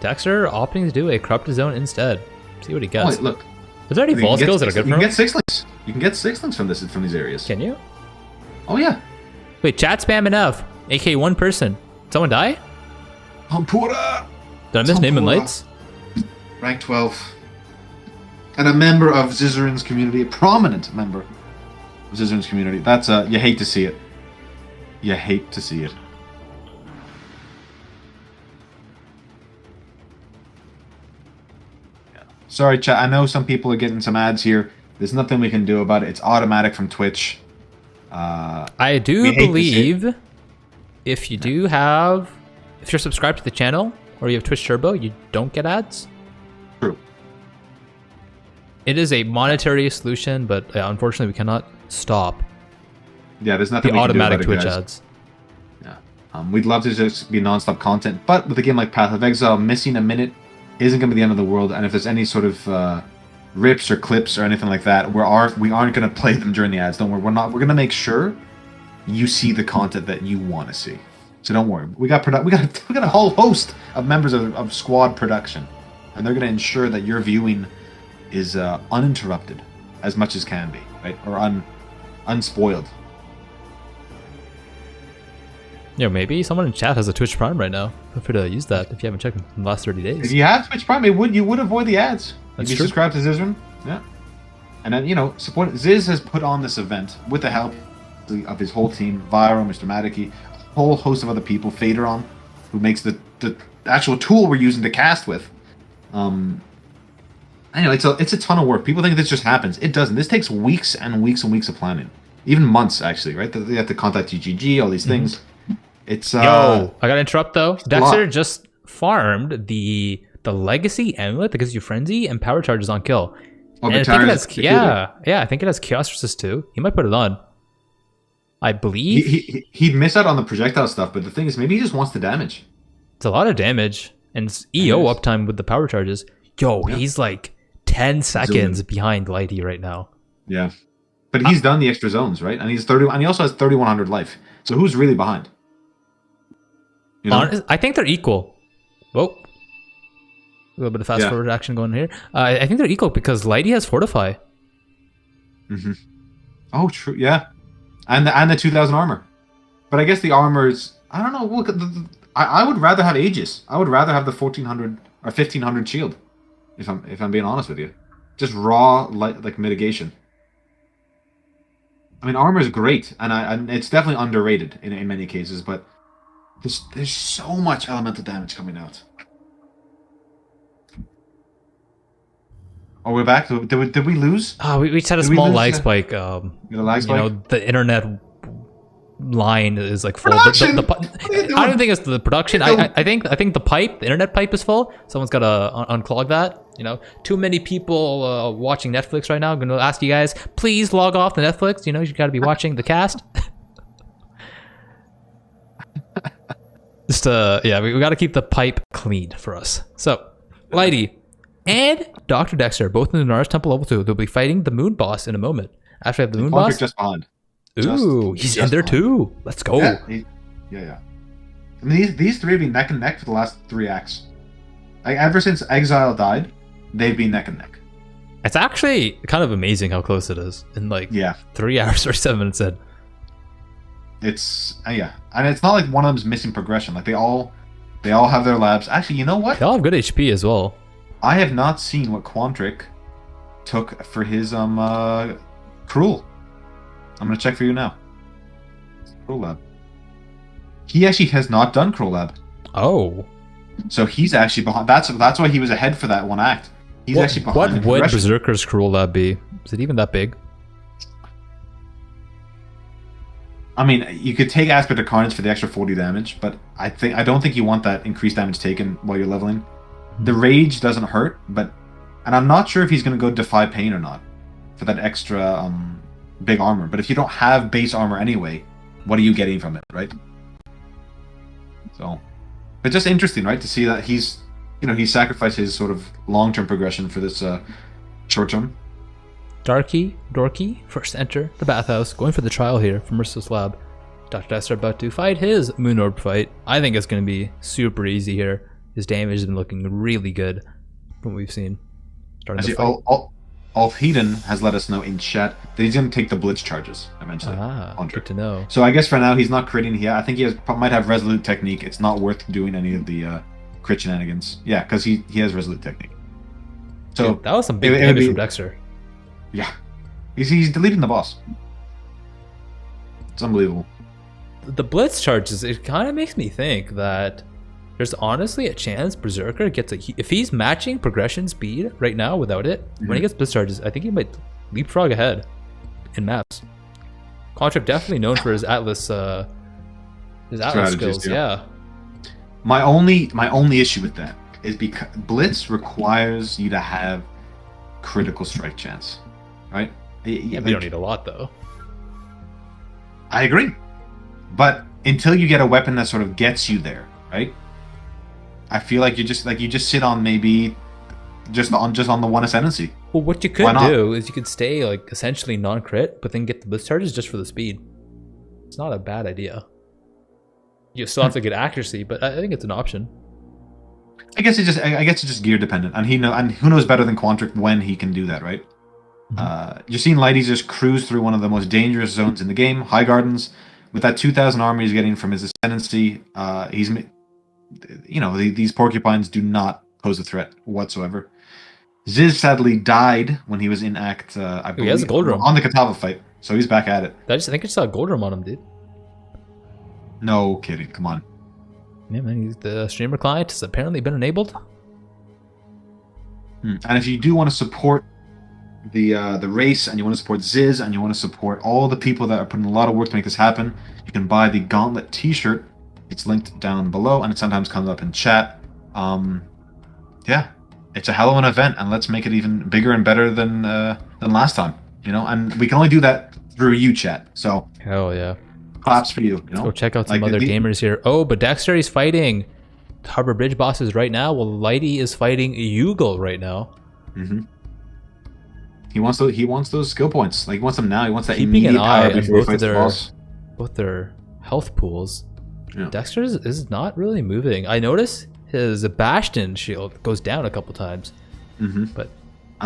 Dexter opting to do a corrupted zone instead. See what he gets. Oh, look. Is there any ball skills that are good for him? You can get 6 links. You can get 6 links from these areas. Can you? Oh yeah. Wait, chat spam enough. AK one person. Someone die? Hampura! Did I miss name and lights? Rank 12. And a member of Zizaran's community, a prominent member of Zizaran's community. That's you hate to see it. You hate to see it. Sorry, chat. I know some people are getting some ads here. There's nothing we can do about it. It's automatic from Twitch. I do believe if you're subscribed to the channel or you have Twitch Turbo, you don't get ads. True. It is a monetary solution, but unfortunately we cannot stop Yeah, there's nothing the we can do about automatic it, Twitch guys. ads. Yeah. We'd love to just be non-stop content, but with a game like Path of Exile, missing a minute isn't going to be the end of the world. And if there's any sort of rips or clips or anything like that, we aren't going to play them during the ads. Don't worry. We're going to make sure you see the content that you want to see. So don't worry. We got a whole host of members of Squad Production, and they're going to ensure that your viewing is uninterrupted as much as can be, right? Or unspoiled. Yeah, maybe someone in chat has a Twitch Prime right now. Feel free to use that if you haven't checked in the last 30 days. If you have Twitch Prime, you would avoid the ads. That's if you true. subscribe to Zizaran, yeah. And then, support. Ziz has put on this event with the help of his whole team, Vyro, Mr. Madiki, a whole host of other people, Faderon, who makes the actual tool we're using to cast with. Anyway, it's a ton of work. People think this just happens. It doesn't. This takes weeks and weeks and weeks of planning. Even months, actually, right? They have to contact GGG, all these things. It's Yo, I gotta interrupt though. Dexter lot. just farmed the legacy amulet that gives you frenzy and power charges on kill. Oh, And I think it Batara's has, I think it has chaos resist too. He might put it on. I believe he'd miss out on the projectile stuff, but the thing is, maybe he just wants the damage. it's a lot of damage and it's EO uptime with the power charges. Yo, he's like 10 seconds behind Lighty right now. Yeah, but he's done the extra zones, right? And he's 30, and he also has 3,100 life. So who's really behind? You know? I think they're equal. Whoa. A little bit of fast forward action going here. I think they're equal because Lighty has Fortify. Mm-hmm. Oh, true. Yeah, and the 2,000 armor. But I guess the armor is, I don't know. Look, I would rather have Aegis. I would rather have the 1,400 or 1,500 shield. If I'm being honest with you, just raw like mitigation. I mean, armor is great, and it's definitely underrated in many cases. But there's so much elemental damage coming out. Oh, we're back. Did we lose? Oh, we just had a Did we small lose lag the- spike. The lag spike? You know, the internet line is like full. Production! The What are you doing? I don't think it's the production. I think the internet pipe is full. Someone's got to unclog that. You know, too many people watching Netflix right now. I'm going to ask you guys, please log off the Netflix. You know, you got to be watching the cast. Just we got to keep the pipe clean for us. So, Lighty and Dr. Dexter, both in the Nars Temple level 2, they'll be fighting the Moon Boss in a moment. After we have the Moon Boss, just behind. ooh, he's in there too. Let's go. Yeah. I mean, these three have been neck and neck for the last 3 acts. Like, ever since Exile died, they've been neck and neck. It's actually kind of amazing how close it is in like 3 hours or 7 minutes in. It's and it's not like one of them's missing progression. Like they all have their labs. Actually, you know what? They all have good HP as well. I have not seen what Quantric took for his Cruel. I'm gonna check for you now. Cruel Lab. He actually has not done Cruel Lab. Oh. So he's actually behind. That's why he was ahead for that one act. He's actually behind. What the would progression. Berserker's Cruel Lab be? Is it even that big? I mean, you could take Aspect of Carnage for the extra 40 damage, but I don't think you want that increased damage taken while you're leveling. The Rage doesn't hurt, and I'm not sure if he's going to go Defy Pain or not for that extra big armor. But if you don't have base armor anyway, what are you getting from it, right? So, but just interesting, right, to see that he sacrificed his sort of long-term progression for this short-term. Dorky, first enter the bathhouse, going for the trial here from Merciless Lab. Dr. Dexter about to fight his Moon Orb fight. I think it's going to be super easy here. His damage has been looking really good from what we've seen. Starting the fight. Altheden has let us know in chat that he's going to take the Blitz charges eventually. Good to know. So I guess for now he's not critting here. I think he might have Resolute Technique. It's not worth doing any of the crit shenanigans. Yeah, because he has Resolute Technique. So dude, that was some big damage from Dexter. Yeah, he's deleting the boss. It's unbelievable. The Blitz charges, it kind of makes me think that there's honestly a chance Berserker gets if he's matching progression speed right now without it, when he gets Blitz charges, I think he might leapfrog ahead in maps. Contract definitely known for his Atlas skills. Yeah. My only issue with that is because Blitz requires you to have critical strike chance, right? Yeah, but you don't need a lot though. I agree, but until you get a weapon that sort of gets you there, right? I feel like you just sit on maybe just on the one ascendancy. Well, what you could do is you could stay like essentially non-crit, but then get the Blitz charges just for the speed. It's not a bad idea. You still have to get accuracy, but I think it's an option. I guess it's just gear dependent, and who knows better than Quantric when he can do that, right? You're seeing Lighties just cruise through one of the most dangerous zones in the game, High Gardens, with that 2,000 armor he's getting from his ascendancy. These porcupines do not pose a threat whatsoever. Ziz sadly died when he was in Act, I believe, he has a gold room on the Catawba fight, so he's back at it. I think I saw a gold room on him, dude. No kidding, come on. Yeah, man, the streamer client has apparently been enabled. And if you do want to support the race, and you want to support Ziz, and you want to support all the people that are putting a lot of work to make this happen, you can buy the Gauntlet t-shirt. It's linked down below, and it sometimes comes up in chat. Yeah, it's a hell of an event, and let's make it even bigger and better than last time. And we can only do that through you, chat. So hell yeah. Claps for you. Let's go check out some other gamers here. Oh, but Dexter is fighting Harbor Bridge bosses right now. Well, Lighty is fighting Yugal right now. He wants those skill points. Like, he wants them now. He wants that keeping immediate an eye power on before he fights the boss. Both their health pools. Yeah. Dexter is not really moving. I notice his Bastion shield goes down a couple times, but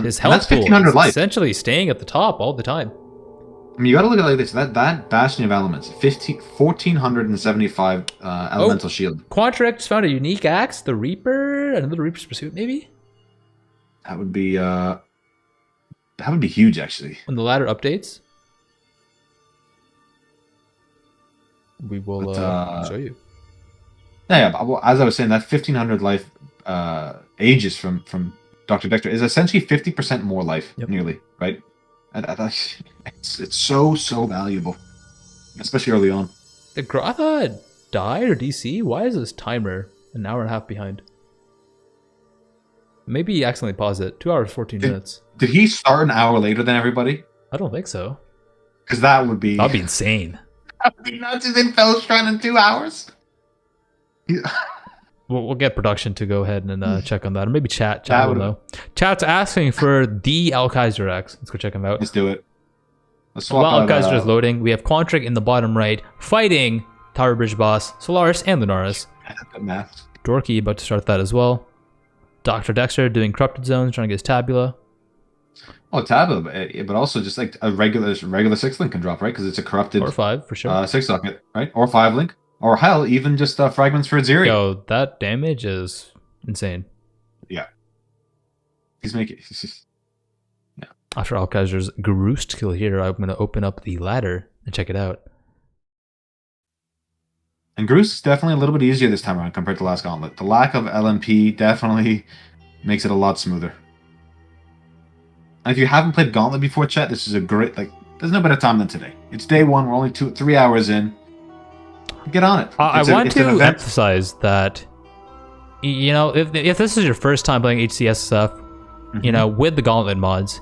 his health pool is essentially staying at the top all the time. I mean, you gotta look at it like this. That Bastion of Elements, 1,475 elemental shield. Quantric just found a unique axe, the Reaper, another Reaper's Pursuit, maybe? That would be huge, actually. When the ladder updates, we will show you. Yeah, but as I was saying, that 1,500 life Aegis from Dr. Dexter is essentially 50% more life, nearly, right? It's so valuable, especially early on. Did Grotha die or DC? Why is this timer an hour and a half behind? Maybe he accidentally paused it. 2 hours 14 minutes. Did he start an hour later than everybody? I don't think so. Because that'd be insane. That'd be nuts. Is it Fellow Shrine in 2 hours? We'll get production to go ahead and check on that, or maybe chat will know. Chat's asking for the Alkaiser X. Let's go check him out. Let's do it. Let's swap While Alkaiser is loading, we have Quantric in the bottom right fighting Tower Bridge boss Solaris and Lunaris. Dorky about to start that as well. Dr. Dexter doing corrupted zones, trying to get his tabula. Oh, tabula, but also just like a regular 6-link can drop, right? Because it's a corrupted or 5 for sure. 6 socket, right? Or 5-link. Or hell, even just fragments for Aziri. Yo, that damage is insane. Yeah. He's making... Yeah. After Alkaiser's Garoost kill here, I'm going to open up the ladder and check it out. And Garoost is definitely a little bit easier this time around compared to last Gauntlet. The lack of LMP definitely makes it a lot smoother. And if you haven't played Gauntlet before, chat, this is a great... there's no better time than today. It's day 1. We're only 3 hours in. Get on it. I want to emphasize that, if this is your first time playing HCS stuff, with the Gauntlet mods,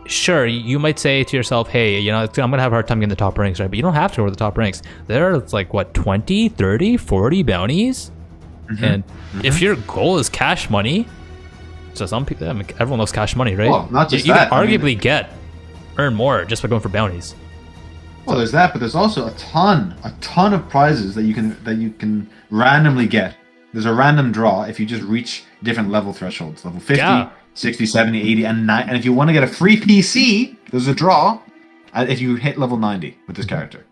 sure, you might say to yourself, hey, I'm going to have a hard time getting the top ranks, right? But you don't have to go to the top ranks. There are 20, 30, 40 bounties. And if your goal is cash money, so some people, everyone loves cash money, right? Well, not just you that. can arguably earn more just by going for bounties. Well, there's that, but there's also a ton of prizes that you can randomly get. There's a random draw if you just reach different level thresholds. Level 50, 60, 70, 80, and 9. And if you want to get a free PC, there's a draw if you hit level 90 with this character.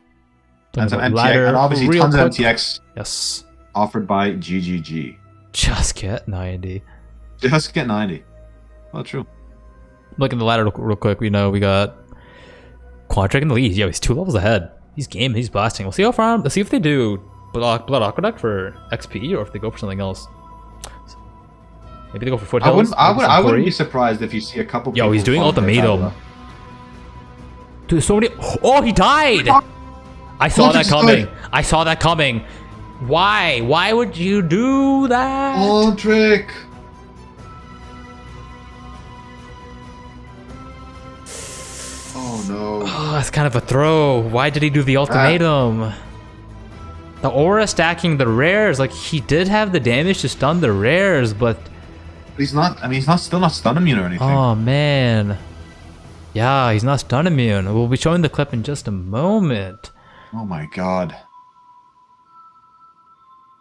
And some MTX, and obviously tons of MTX offered by GGG. Just get 90. Just get 90. Well, true. Looking at the ladder real quick, we got Quantric in the lead. Yo, he's 2 levels ahead. He's game. He's blasting. We'll see how far. Let's see if they do Blood Aqueduct for XP, or if they go for something else. Maybe they go for I foothills. I wouldn't be surprised if you see a couple. Yo, he's people doing farm their ultimatum. Tabula. Dude, so many. Oh, he died! I saw that coming. I saw that coming. Why? Why would you do that? Aldrich. Oh no. Oh, that's kind of a throw. Why did he do the ultimatum? The aura stacking the rares, like he did have the damage to stun the rares, but He's not. I mean, he's not still not stun immune or anything. oh man. Yeah, he's not stun immune. We'll be showing the clip in just a moment. Oh my god.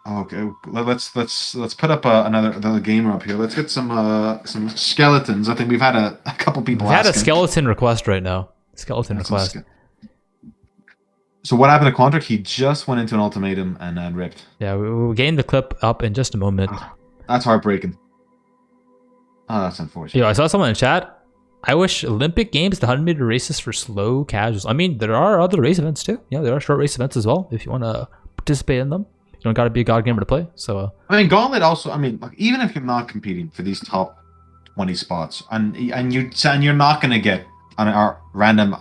Okay, let's put up another gamer up here. Let's get some skeletons. I think we've had a couple people. We've had a asking. skeleton request right now. Skeleton That's request. So what happened to Quantric? He just went into an ultimatum and ripped. Yeah, we'll gain the clip up in just a moment. That's heartbreaking. Oh, that's unfortunate. Yo, I saw someone in chat. I wish Olympic Games, the 100-meter races for slow casuals. I mean, there are other race events too. Yeah, there are short race events as well if you want to participate in them. You don't got to be a god gamer to play. So I mean, Gauntlet also. I mean, like, even if you're not competing for these top 20 spots, and you're not going to get on our random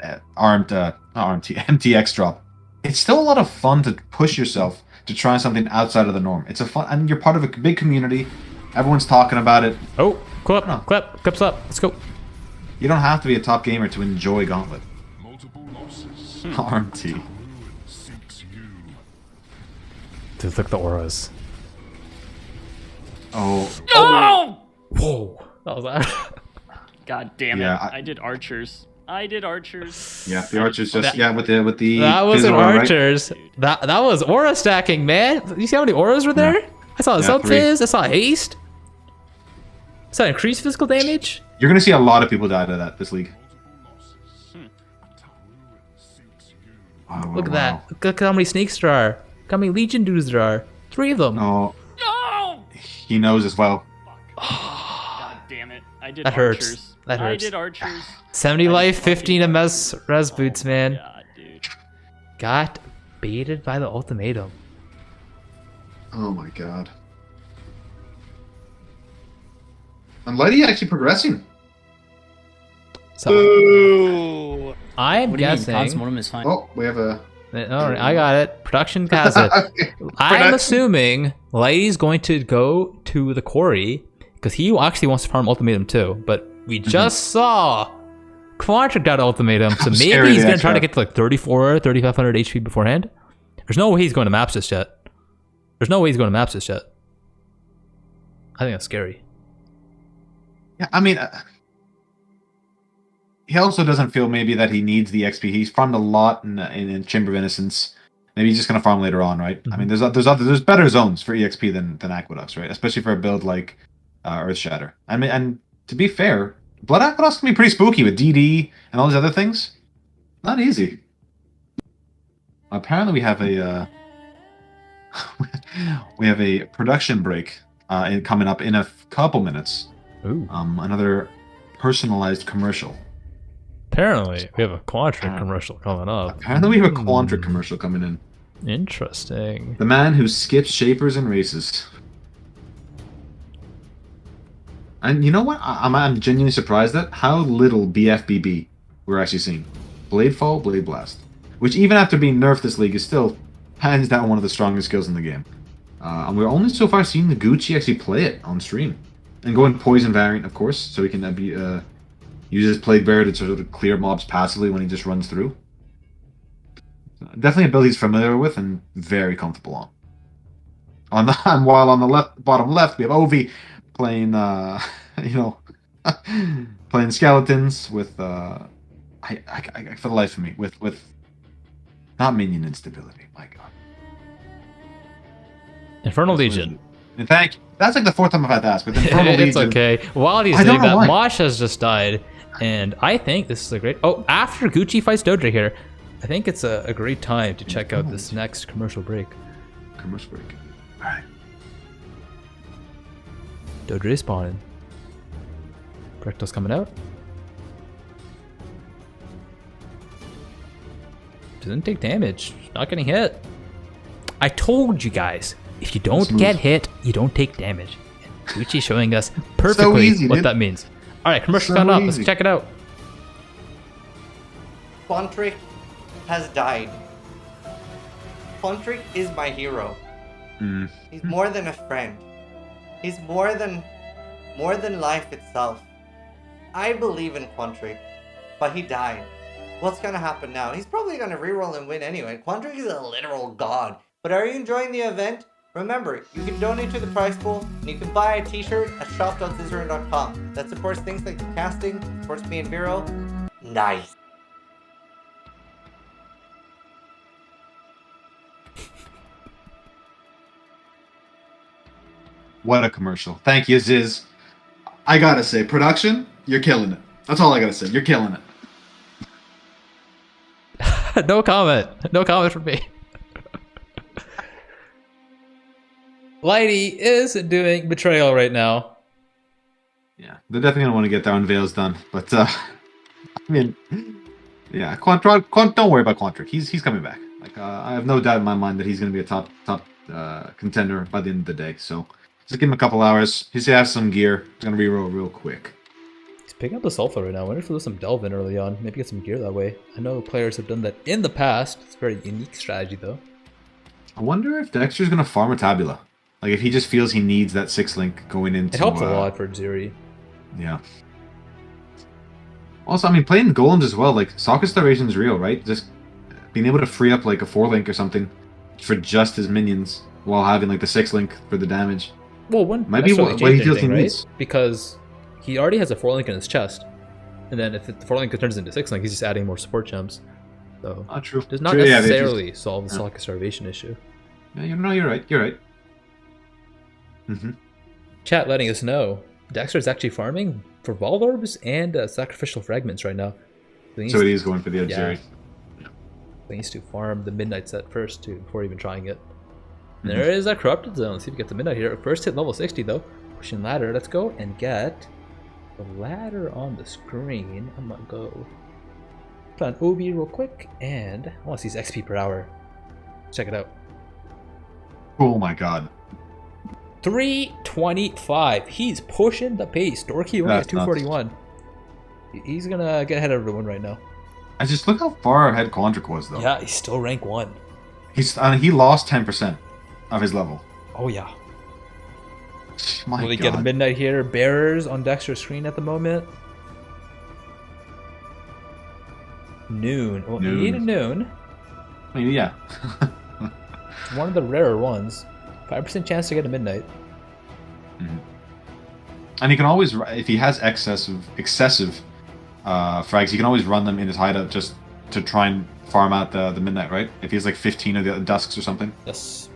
MTX drop, it's still a lot of fun to push yourself to try something outside of the norm. It's a fun, and you're part of a big community. Everyone's talking about it. oh, clips up. Let's go. You don't have to be a top gamer to enjoy Gauntlet. RMT. Dude, look at the auras. Oh. Oh! Whoa, that was loud. God damn it! Yeah, I did archers. Yeah, the archers just with the That wasn't Fizz aura, right? archers. That was aura stacking, man. You see how many auras were there? I saw some three. fizz. I saw haste. I saw increased physical damage. You're gonna see a lot of people die to that this league. Wow, Look at that. Look how many snakes there are. Look how many legion dudes there are. 3 of them. Oh, No! he knows as well. God damn it! I did That hurts. archers. That hurts. I did archers. 70 life, 15 MS res boots, man. God, dude. Got baited by the ultimatum. Oh my god. And Lady actually progressing. So Ooh. I'm What do you mean? guessing. Consmortem is fine. Oh, we have a. All right, I got it. Production has it. I'm assuming Lighty's going to go to the quarry because he actually wants to farm ultimatum too. But we just saw Quantric got ultimatum, so maybe he's going to try to get to like 3,500 HP beforehand. There's no way he's going to maps this yet. I think that's scary. Yeah, I mean, he also doesn't feel maybe that he needs the XP. He's farmed a lot in Chamber of Innocence. Maybe he's just gonna farm later on, right? I mean, there's better zones for EXP than Aqueducts, right? Especially for a build like Earth Shatter. I mean, and to be fair, Blood Aqueducts can be pretty spooky with DD and all these other things. Not easy. Apparently, we have a production break coming up in a couple minutes. Ooh. Another personalized commercial. Apparently, we have a Quantric commercial coming up. Apparently, we have a Quantric commercial coming in. Interesting. The man who skips shapers and races. And you know what? I'm genuinely surprised at how little BFBB we're actually seeing. Bladefall, Blade Blast. Which, even after being nerfed this league, is still hands down one of the strongest skills in the game. And we're only so far seeing the Gucci actually play it on stream. And go in Poison variant, of course, so he can use his Plague Bearer to sort of clear mobs passively when he just runs through. Definitely a build he's familiar with and very comfortable on. And while on the bottom left, we have Ovi playing, playing skeletons with, for the life of me, with not minion instability. My God. Infernal Legion. And thank you. That's like the 4th time I've had to ask, but the Infernal Legion. It's okay. While he's I don't doing know that, why. Mosh has just died, and I think this is a great. Oh, after Gucci fights Doja here, I think it's a great time to check out this next commercial break. Commercial break. All right. Doja is spawning. Projectile's coming out. Doesn't take damage. Not getting hit. I told you guys, if you don't Smooth. get hit, you don't take damage. And Gucci's showing us perfectly easy, what dude. that means. All right, commercial's So coming up. Let's easy. check it out. Quantric has died. Quantric is my hero. He's more than a friend. He's more than life itself. I believe in Quantric, but he died. What's gonna happen now? He's probably gonna reroll and win anyway. Quantric is a literal god. But are you enjoying the event? Remember, you can donate to the prize pool, and you can buy a t-shirt at shop.zizaran.com. That supports things like the casting, supports me and Vero. Nice. What a commercial. Thank you, Ziz. I gotta say, production, you're killing it. That's all I gotta say. You're killing it. No comment. No comment from me. Lighty is doing betrayal right now. Yeah, they're definitely gonna want to get their unveils done. But I mean, yeah, don't worry about Quantric. He's coming back. Like I have no doubt in my mind that he's gonna be a top contender by the end of the day. So just give him a couple hours. He's gonna have some gear. He's gonna reroll real quick. He's picking up the sulfur right now. I wonder if we'll do some delve in early on. Maybe get some gear that way. I know players have done that in the past. It's a very unique strategy though. I wonder if Dexter's gonna farm a tabula. Like if he just feels he needs that 6-link going into. It helps a lot for Zuri. Yeah. Also, I mean, playing golems as well. Like Socket Starvation's real, right? Just being able to free up like a 4-link or something for just his minions while having like the 6-link for the damage. Well, wouldn't Might be necessarily what he change feels anything, he right? needs. Because he already has a 4-link in his chest. And then if the 4-link turns into 6-link, he's just adding more support gems. So True. does not True, yeah, they necessarily solve the Socket Starvation issue. Yeah, you're right. You're right. Mm-hmm. Chat letting us know Dexter is actually farming for Vault Orbs and Sacrificial Fragments right now. So he is going for the edge Yeah. Zuri. He needs to farm the Midnight set first too, before even trying it. And there is a Corrupted Zone. Let's see if we get the Midnight here. First hit level 60 though. Pushing ladder. Let's go and get the ladder on the screen. I'm gonna go put on OB real quick, and I want to see his XP per hour. Check it out. Oh my god. 325. He's pushing the pace. Dorky only That's at 241. He's gonna get ahead of everyone right now. I just look how far ahead Quantric was though. Yeah, he's still rank 1. He lost 10% of his level. Oh yeah. My Will he god. get a midnight here? Bearers on Dexter's screen at the moment. Noon. Well, you need a noon. I mean, yeah. It's one of the rarer ones. 5% chance to get a midnight. And he can always, if he has excessive frags, he can always run them in his hideout just to try and farm out the midnight, right? If he has like 15 of the dusks or something. Yes.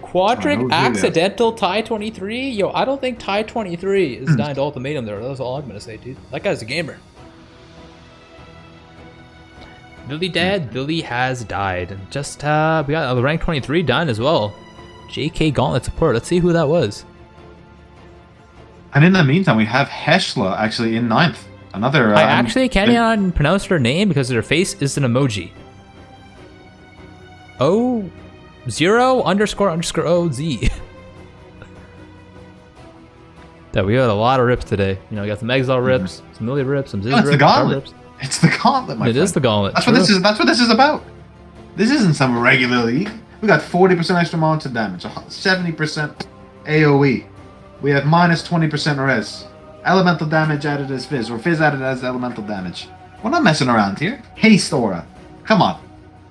Quadric accidental tie 23? Yo, I don't think tie 23 is dying to ultimatum there. That's all I'm gonna say, dude. That guy's a gamer. Billy dead. Billy has died. And just we got the rank 23 done as well. JK Gauntlet support. Let's see who that was. And in the meantime, we have Heshla actually in 9th. Another. I actually can't even pronounce her name because her face is an emoji. Oh, 0__OZ. Yeah, we got a lot of rips today. You know, we got some Exile rips, some Millie rips, some Ziz It's rips, the Gauntlet. rips. It's the Gauntlet, my friend. It is the Gauntlet. That's true. what this is. That's what this is about. This isn't some regular league. We got 40% extra mounted damage, 70% AOE. We have minus 20% res. Elemental damage added as Fizz, or Fizz added as elemental damage. We're not messing around here. Haste aura. Come on.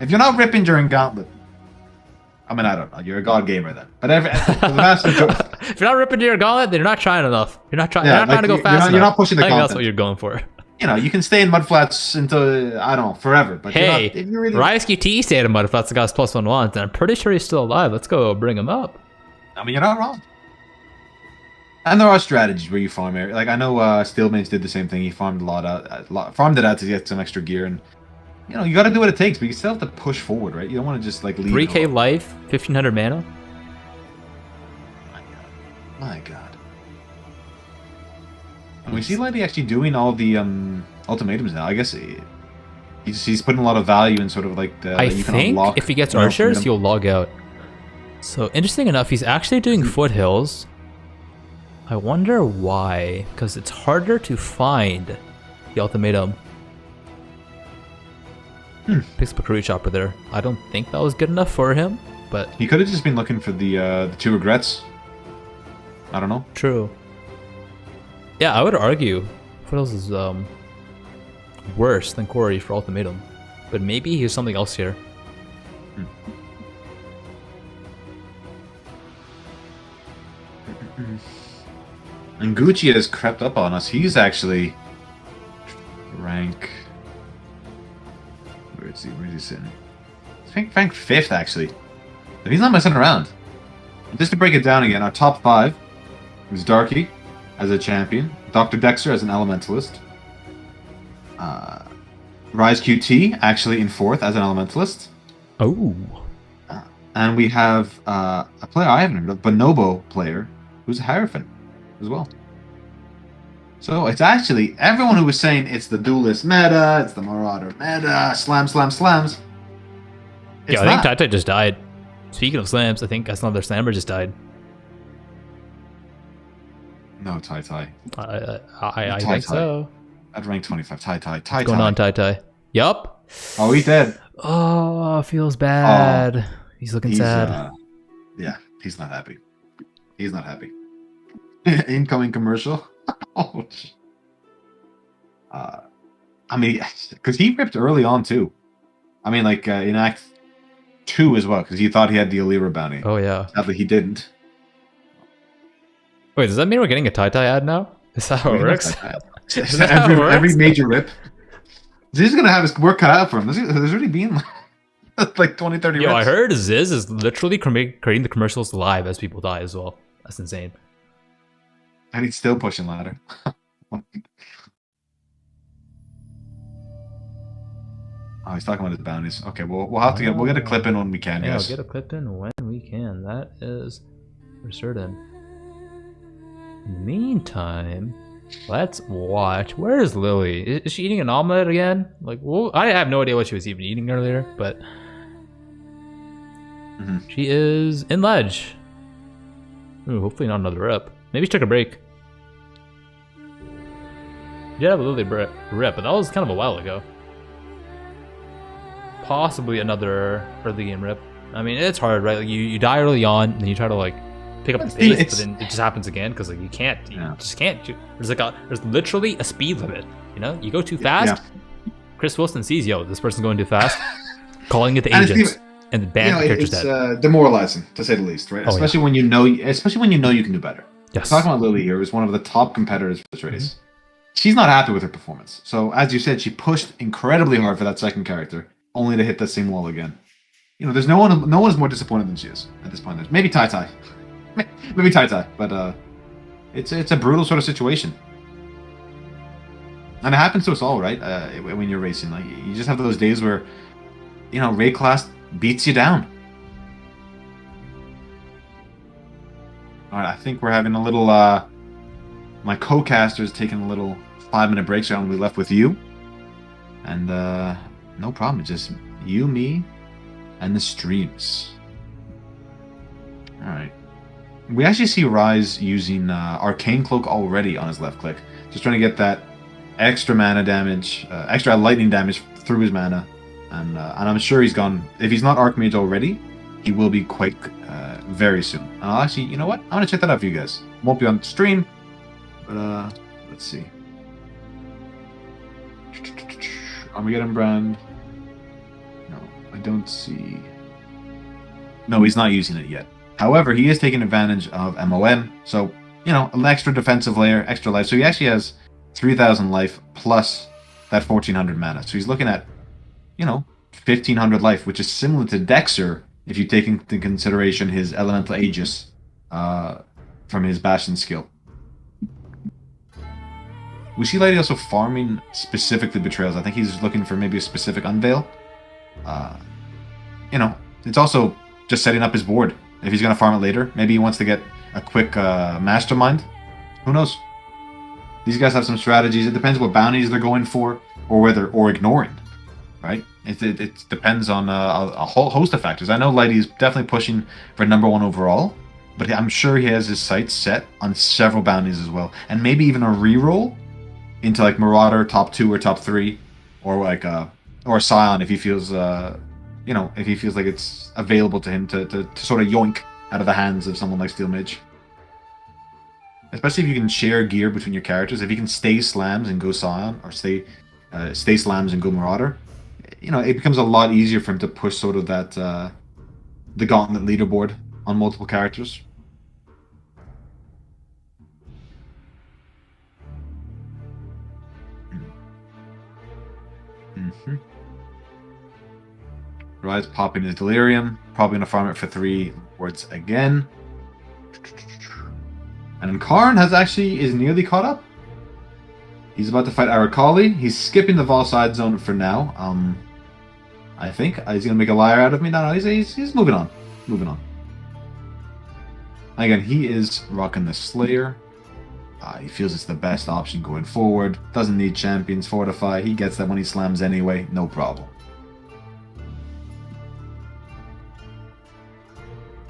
If you're not ripping during Gauntlet, I mean, I don't know. You're a god gamer then. But for the vast majority, If you're not ripping to your Gauntlet, then you're not trying enough. You're not trying. Yeah, you're not trying to go like, fast enough. you're not pushing the I think that's content. what you're going for. you know, you can stay in Mudflats until, I don't know, forever. But Hey, you're not, if you really, Rysky T stayed in Mudflats. The guy's +1 wands, and I'm pretty sure he's still alive. Let's go bring him up. I mean, you're not wrong. And there are strategies where you farm area. Like I know Steelmage did the same thing. He farmed farmed it out to get some extra gear, and you know you got to do what it takes. But you still have to push forward, right? You don't want to just like leave. 3k life, 1500 mana. My God. And we see Lighty actually doing all the ultimatums now. I guess He's putting a lot of value in sort of like the. I that you can think unlock, if he gets you know, archers, freedom. he'll log out. So interesting enough, he's actually doing foothills. I wonder why, because it's harder to find the ultimatum. Picks up a curry chopper there. I don't think that was good enough for him, but He could have just been looking for the two regrets. I don't know. true. Yeah, I would argue foothills is worse than Corey for ultimatum, but maybe he's something else here. And Gucci has crept up on us. He's actually rank. Where is he? Where is he sitting? He's rank 5th actually. But he's not messing around. Just to break it down again, our top 5 is Darky as a champion, Dr. Dexter as an elementalist, Rise QT actually in 4th as an elementalist, Oh, and we have a player I haven't heard of, Bonobo player, who's a Hierophant as well. So it's actually everyone who was saying it's the duelist meta, it's the Marauder meta, slams. It's yeah, I not. think Tai just died. Speaking of slams, I think another slammer just died. No, Tai. I Tai think Tai. so. At rank 25, Tai. What's going on, Tai? Yup. Oh, he's dead. Oh, feels bad. He's looking sad. Yeah, he's not happy. He's not happy. Incoming commercial. Ouch. I mean, because he ripped early on too. I mean, like in Act 2 as well, because he thought he had the Alira bounty. Oh yeah. Sadly, he didn't. Wait, does that mean we're getting a Tai ad now? Is that how it works? Is that how it works? Every major rip. He's gonna have his work cut out for him. There's already been like 20, 30 Yo, rips. I heard Ziz is literally creating the commercials live as people die as well. That's insane. And he's still pushing ladder. Oh, he's talking about his bounties. Okay, we'll have to we'll get a clip in when we can. Yeah, Yes. we'll get a clip in when we can. That is for certain. In the meantime, let's watch. Where is Lily? Is she eating an omelet again? Like, well, I have no idea what she was even eating earlier, but she is in ledge. Ooh, hopefully not another rep. Maybe she took a break. She did have a Lily rep, but that was kind of a while ago. Possibly another early game rip. I mean, it's hard, right? Like you die early on, and then you try to like pick up the pace, but then it just happens again because like you just can't. There's literally a speed limit. You know, you go too fast. Yeah. Chris Wilson sees, yo, this person's going too fast, calling it the agents, and the band character's it's dead. demoralizing to say the least, right? Oh, especially when you know you can do better. Yes. Talking about Lily here is one of the top competitors for this race. She's not happy with her performance. So as you said, she pushed incredibly hard for that second character, only to hit that same wall again. You know, there's no one is more disappointed than she is at this point. Maybe Tai. Maybe Tai, but it's a brutal sort of situation. And it happens to us all, right? When you're racing, like you just have those days where, you know, raid class beats you down. All right, I think we're having a little. My co-caster's taking a little 5-minute break, so I'm gonna be left with you. And no problem, it's just you, me, and the streams. All right. We actually see Rise using Arcane Cloak already on his left click, just trying to get that extra mana damage, extra lightning damage through his mana, and I'm sure he's gone. If he's not Archmage already, he will be quite very soon. And I'll actually, you know what? I'm gonna check that out for you guys. Won't be on stream, but let's see. Armageddon Brand. No, I don't see. No, he's not using it yet. However, he is taking advantage of MOM, so, you know, an extra defensive layer, extra life. So he actually has 3,000 life plus that 1,400 mana. So he's looking at, you know, 1,500 life, which is similar to Dexter if you take into consideration his Elemental Aegis from his Bastion skill. We see Lady also farming specifically Betrayals. I think he's looking for maybe a specific Unveil. You know, it's also just setting up his board. If he's going to farm it later, maybe he wants to get a quick Mastermind. Who knows? These guys have some strategies. It depends what bounties they're going for, or ignoring. right? It depends on a whole host of factors. I know Lighty is definitely pushing for #1 overall, but I'm sure he has his sights set on several bounties as well, and maybe even a reroll into like Marauder top 2 or top 3, or like or Scion if he feels if he feels like it's available to him to sort of yoink out of the hands of someone like Steel Mage. Especially if you can share gear between your characters. If you can stay slams and go Scion, or stay slams and go Marauder, it becomes a lot easier for him to push sort of that the Gauntlet leaderboard on multiple characters. Rise popping his Delirium, probably gonna farm it for 3 wards again. And Karn is nearly caught up. He's about to fight Arakali. He's skipping the Vol side zone for now. I think he's gonna make a liar out of me. No, he's moving on. Moving on. Again, he is rocking the Slayer. He feels it's the best option going forward. Doesn't need champions, fortify. He gets that when he slams anyway. No problem.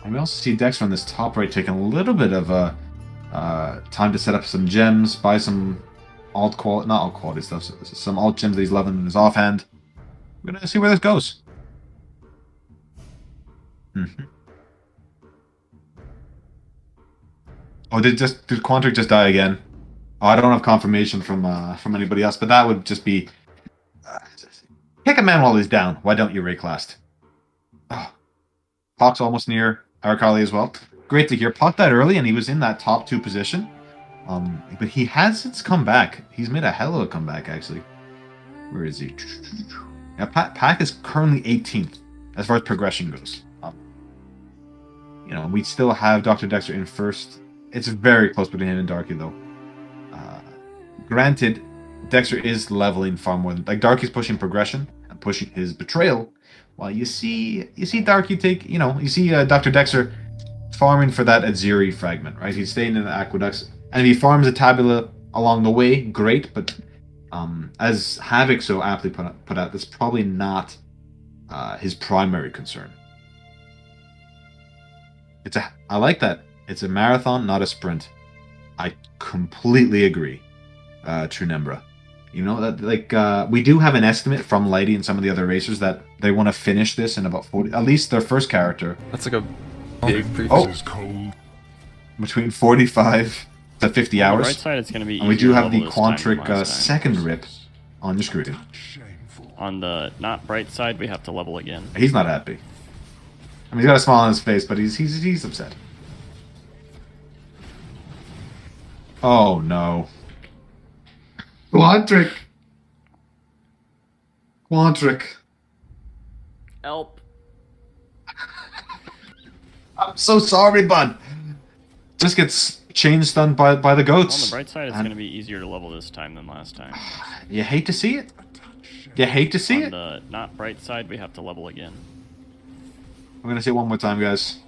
And we also see Dexter on this top right taking a little bit of time to set up some gems, buy some not alt quality stuff, some alt gems that he's loving in his offhand. We're gonna see where this goes. Oh, did Quantric just die again? Oh, I don't have confirmation from anybody else, but that would just be kick a man while he's down. Why don't you Rayclast? Oh, Hawk's almost near Arakali as well. Great to hear. Puck died early, and he was in that top 2 position. But he has since come back. He's made a hell of a comeback, actually. Where is he? Yeah, Pack is currently 18th as far as progression goes. We still have Dr. Dexter in first. It's very close between him and Darky, though. Granted, Dexter is leveling far more than Darky's pushing progression and pushing his betrayal, while you see Darky take you see Dr. Dexter farming for that Aziri fragment, right? He's staying in the aqueducts, and if he farms a Tabula along the way, great. But as Havoc so aptly put out, that's probably not his primary concern. I like that. It's a marathon, not a sprint. I completely agree, True Nembra. That we do have an estimate from Lighty and some of the other racers that they want to finish this in about 40, at least their first character. That's like a big between 45 to 50 hours. On the right side, it's going to be. And we do have the Quantric second rip on your screen. On the not bright side, we have to level again. He's not happy. I mean, he's got a smile on his face, but he's upset. Oh no. Quantric. Help. I'm so sorry, bud. Just gets chain stunned by the goats. On the bright side, it's going to be easier to level this time than last time. You hate to see it. You hate to see it. On the not bright side, we have to level again. I'm gonna say it one more time, guys.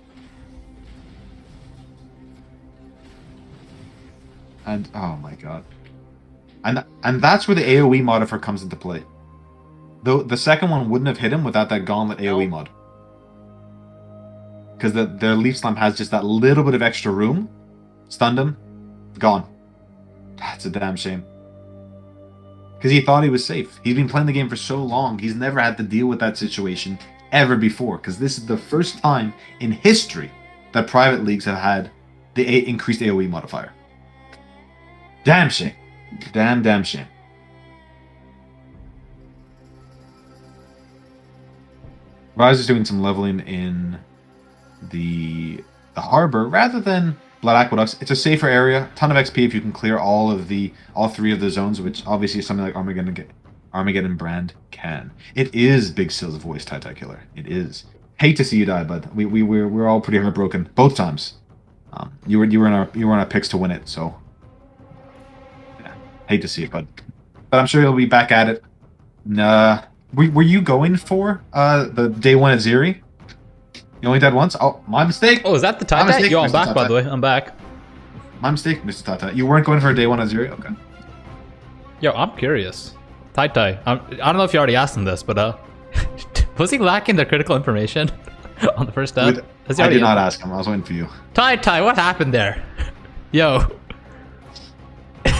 And oh my god. And that's where the AoE modifier comes into play. Though the second one wouldn't have hit him without that Gauntlet AoE mod. Because their Leaf Slam has just that little bit of extra room. Stunned him. Gone. That's a damn shame. Because he thought he was safe. He's been playing the game for so long, he's never had to deal with that situation ever before. Because this is the first time in history that private leagues have had the increased AoE modifier. Damn shame. Damn shame. Rise is doing some leveling in the harbor rather than Blood Aqueducts. It's a safer area. Ton of XP if you can clear all 3 of the zones, which obviously something like Armageddon Brand can. It is BigSil's voice, Tie Killer. It is. Hate to see you die, bud. We're all pretty heartbroken both times. You were in our picks to win it, so yeah. Hate to see it, bud. But I'm sure you'll be back at it. Nah. Were you going for the day 1 at Ziri? You only died once? Oh, my mistake. Oh, is that the Tata? Yo, I'm back, by the way. I'm back. My mistake, Mr. Tata. You weren't going for a day 1 at Ziri? Okay. Yo, I'm curious. What Tai Tai, I don't know if you already asked him this, but was he lacking the critical information on the first step? I did not ask him. I was waiting for you. Tai Tai, what happened there? Yo.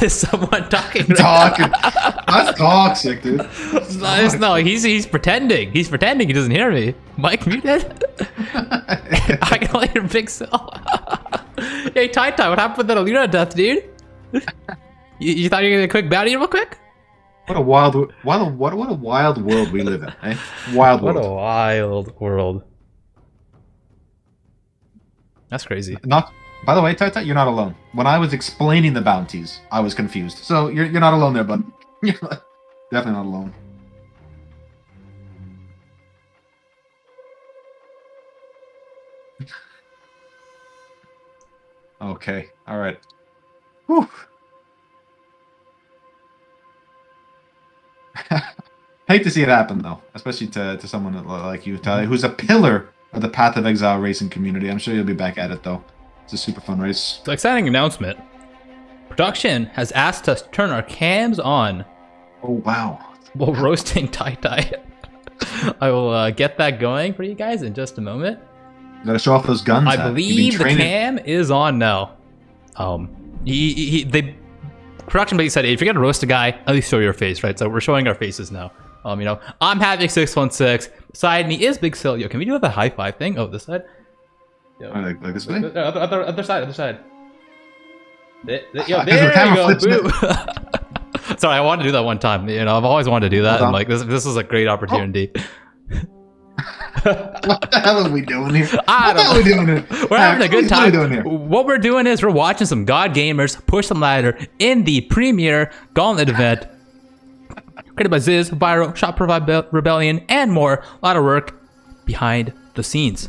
Is someone talking? Talking. That's toxic, dude. No, he's pretending. He's pretending he doesn't hear me. Mike muted? I can only hear BigSil. Hey, Tai Tai, what happened with that Alina death, dude? You thought you were gonna get a quick bounty real quick? What a wild world we live in, eh? Wild world. What a wild world. That's crazy. By the way, Tata, you're not alone. When I was explaining the bounties, I was confused. So you're not alone there, bud. You're definitely not alone. Okay. All right. Whew. Hate to see it happen, though, especially to someone like you, Tyler, who's a pillar of the Path of Exile racing community. I'm sure you'll be back at it, though. It's a super fun race. It's an exciting announcement. Production has asked us to turn our cams on Oh, wow. while roasting Tai Tai. I will get that going for you guys in just a moment. Gotta show off those guns. I believe the cam is on now. They production basically said, hey, if you're gonna roast a guy, at least show your face, right? So we're showing our faces now. You know, I'm Havoc616. Beside me is BigSil. Yo, can we do the high five thing? Oh, this side. Yo. Like this way? Other side. Yo, Because there the camera you flips go. Sorry, I wanted to do that one time. You know, I've always wanted to do that, and like this is a great opportunity. What the hell are we doing here? I don't know. What are we doing here? We're having a good What are time. we doing here? What we're doing is we're watching some God Gamers push some ladder in the premier Gauntlet event. Created by Ziz, Viral, Shop Provide Rebellion, and more. A lot of work behind the scenes.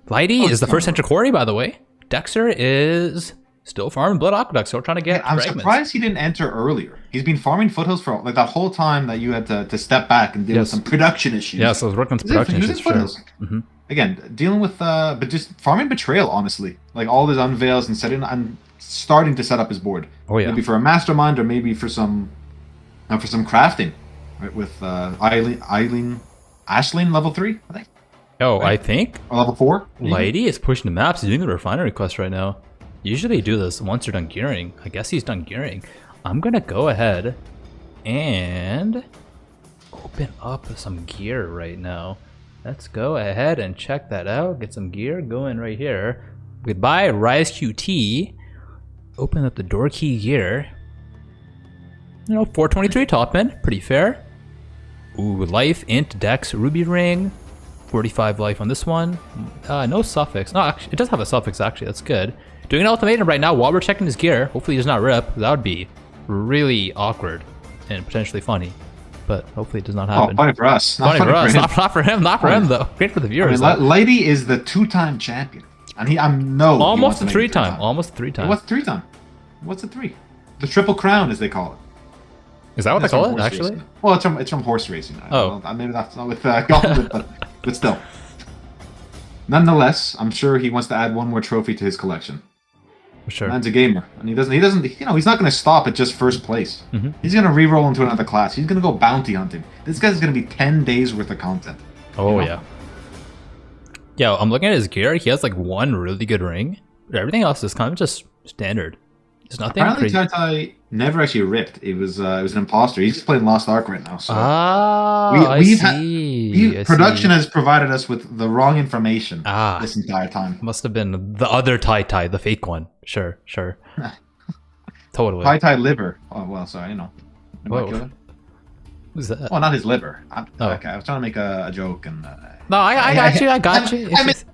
Lighty is the first enter quarry, by the way. Dexter is still farming Blood Aqueduct, still trying to get I'm fragments. surprised he didn't enter earlier. He's been farming foothills for like that whole time that you had to step back and deal with some production issues. Yeah, so I was working on some production issues. Sure. Again, dealing with but just farming betrayal, honestly. Like all his unveils and starting to set up his board. Oh yeah. Maybe for a mastermind or maybe for some crafting, right? With Ashleen level 3, I think. Oh, right? I think or level 4. Lighty is pushing the maps. He's doing the refinery quest right now. Usually you do this once you're done gearing. I guess he's done gearing. I'm gonna go ahead and open up some gear right now. Let's go ahead and check that out. Get some gear going right here. Goodbye, Rise QT. Open up the door key gear. You know, 423 top end, pretty fair. Ooh, life, int, dex, ruby ring. 45 life on this one. No suffix. No, actually, it does have a suffix actually. That's good. Doing an ultimatum right now while we're checking his gear. Hopefully he does not rip. That would be really awkward and potentially funny. But hopefully it does not happen. Oh, funny for us. Funny for us. Not for him. Not for him though. Great for the viewers. I mean, Lighty is the 2-time champion, and almost a 3-time. Almost a 3-time. What's 3-time? What's a 3? The triple crown, as they call it. Is that what they call it? Actually? Racing. Well, it's from horse racing. Oh, maybe that's not with Gauntlet, but still. Nonetheless, I'm sure he wants to add one more trophy to his collection. Sure. Man's a gamer, and he doesn't. You know, he's not going to stop at just first place. He's going to re-roll into another class. He's going to go bounty hunting. This guy's going to be 10 days worth of content. Oh yeah. Yeah, I'm looking at his gear. He has like one really good ring. Everything else is kind of just standard. There's nothing Apparently, crazy. Tai never actually ripped. It was an imposter. He's just playing Lost Ark right now. So I see. Production has provided us with the wrong information this entire time. Must have been the other Tai, the fake one. Sure. Totally. Tai liver. Oh well, sorry, you know. Whoa. Who's that? Well, not his liver. Okay, I was trying to make a joke and. No, I got you. I missed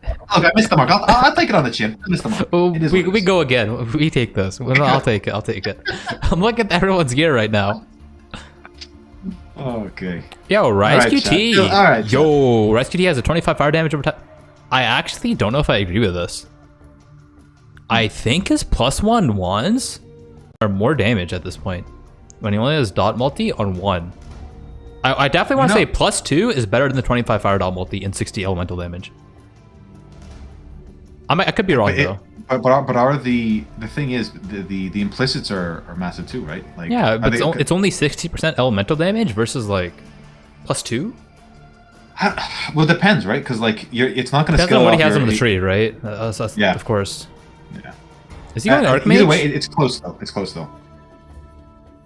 the mark. I'll take it on the chin. I missed the mark. Oh, we go again. We take this. I'll take it. I'm looking at everyone's gear right now. Okay. Yo, Rise QT. All right. Yo, Rise QT has a 25 fire damage over time. I actually don't know if I agree with this. I think his +1/1s are more damage at this point when he only has dot multi on 1. I definitely want to say +2 is better than the 25 fire dot multi and 60 elemental damage. I could be wrong though. But are the thing is the implicits are massive too, right? Like Yeah, but it's only 60% elemental damage versus like +2. Well, it depends, right? Because like it's not going to Depends scale on what off he has your on the tree, right? Yeah, of course. Yeah. Is he going Archmage? Either way, it's close though. It's close though.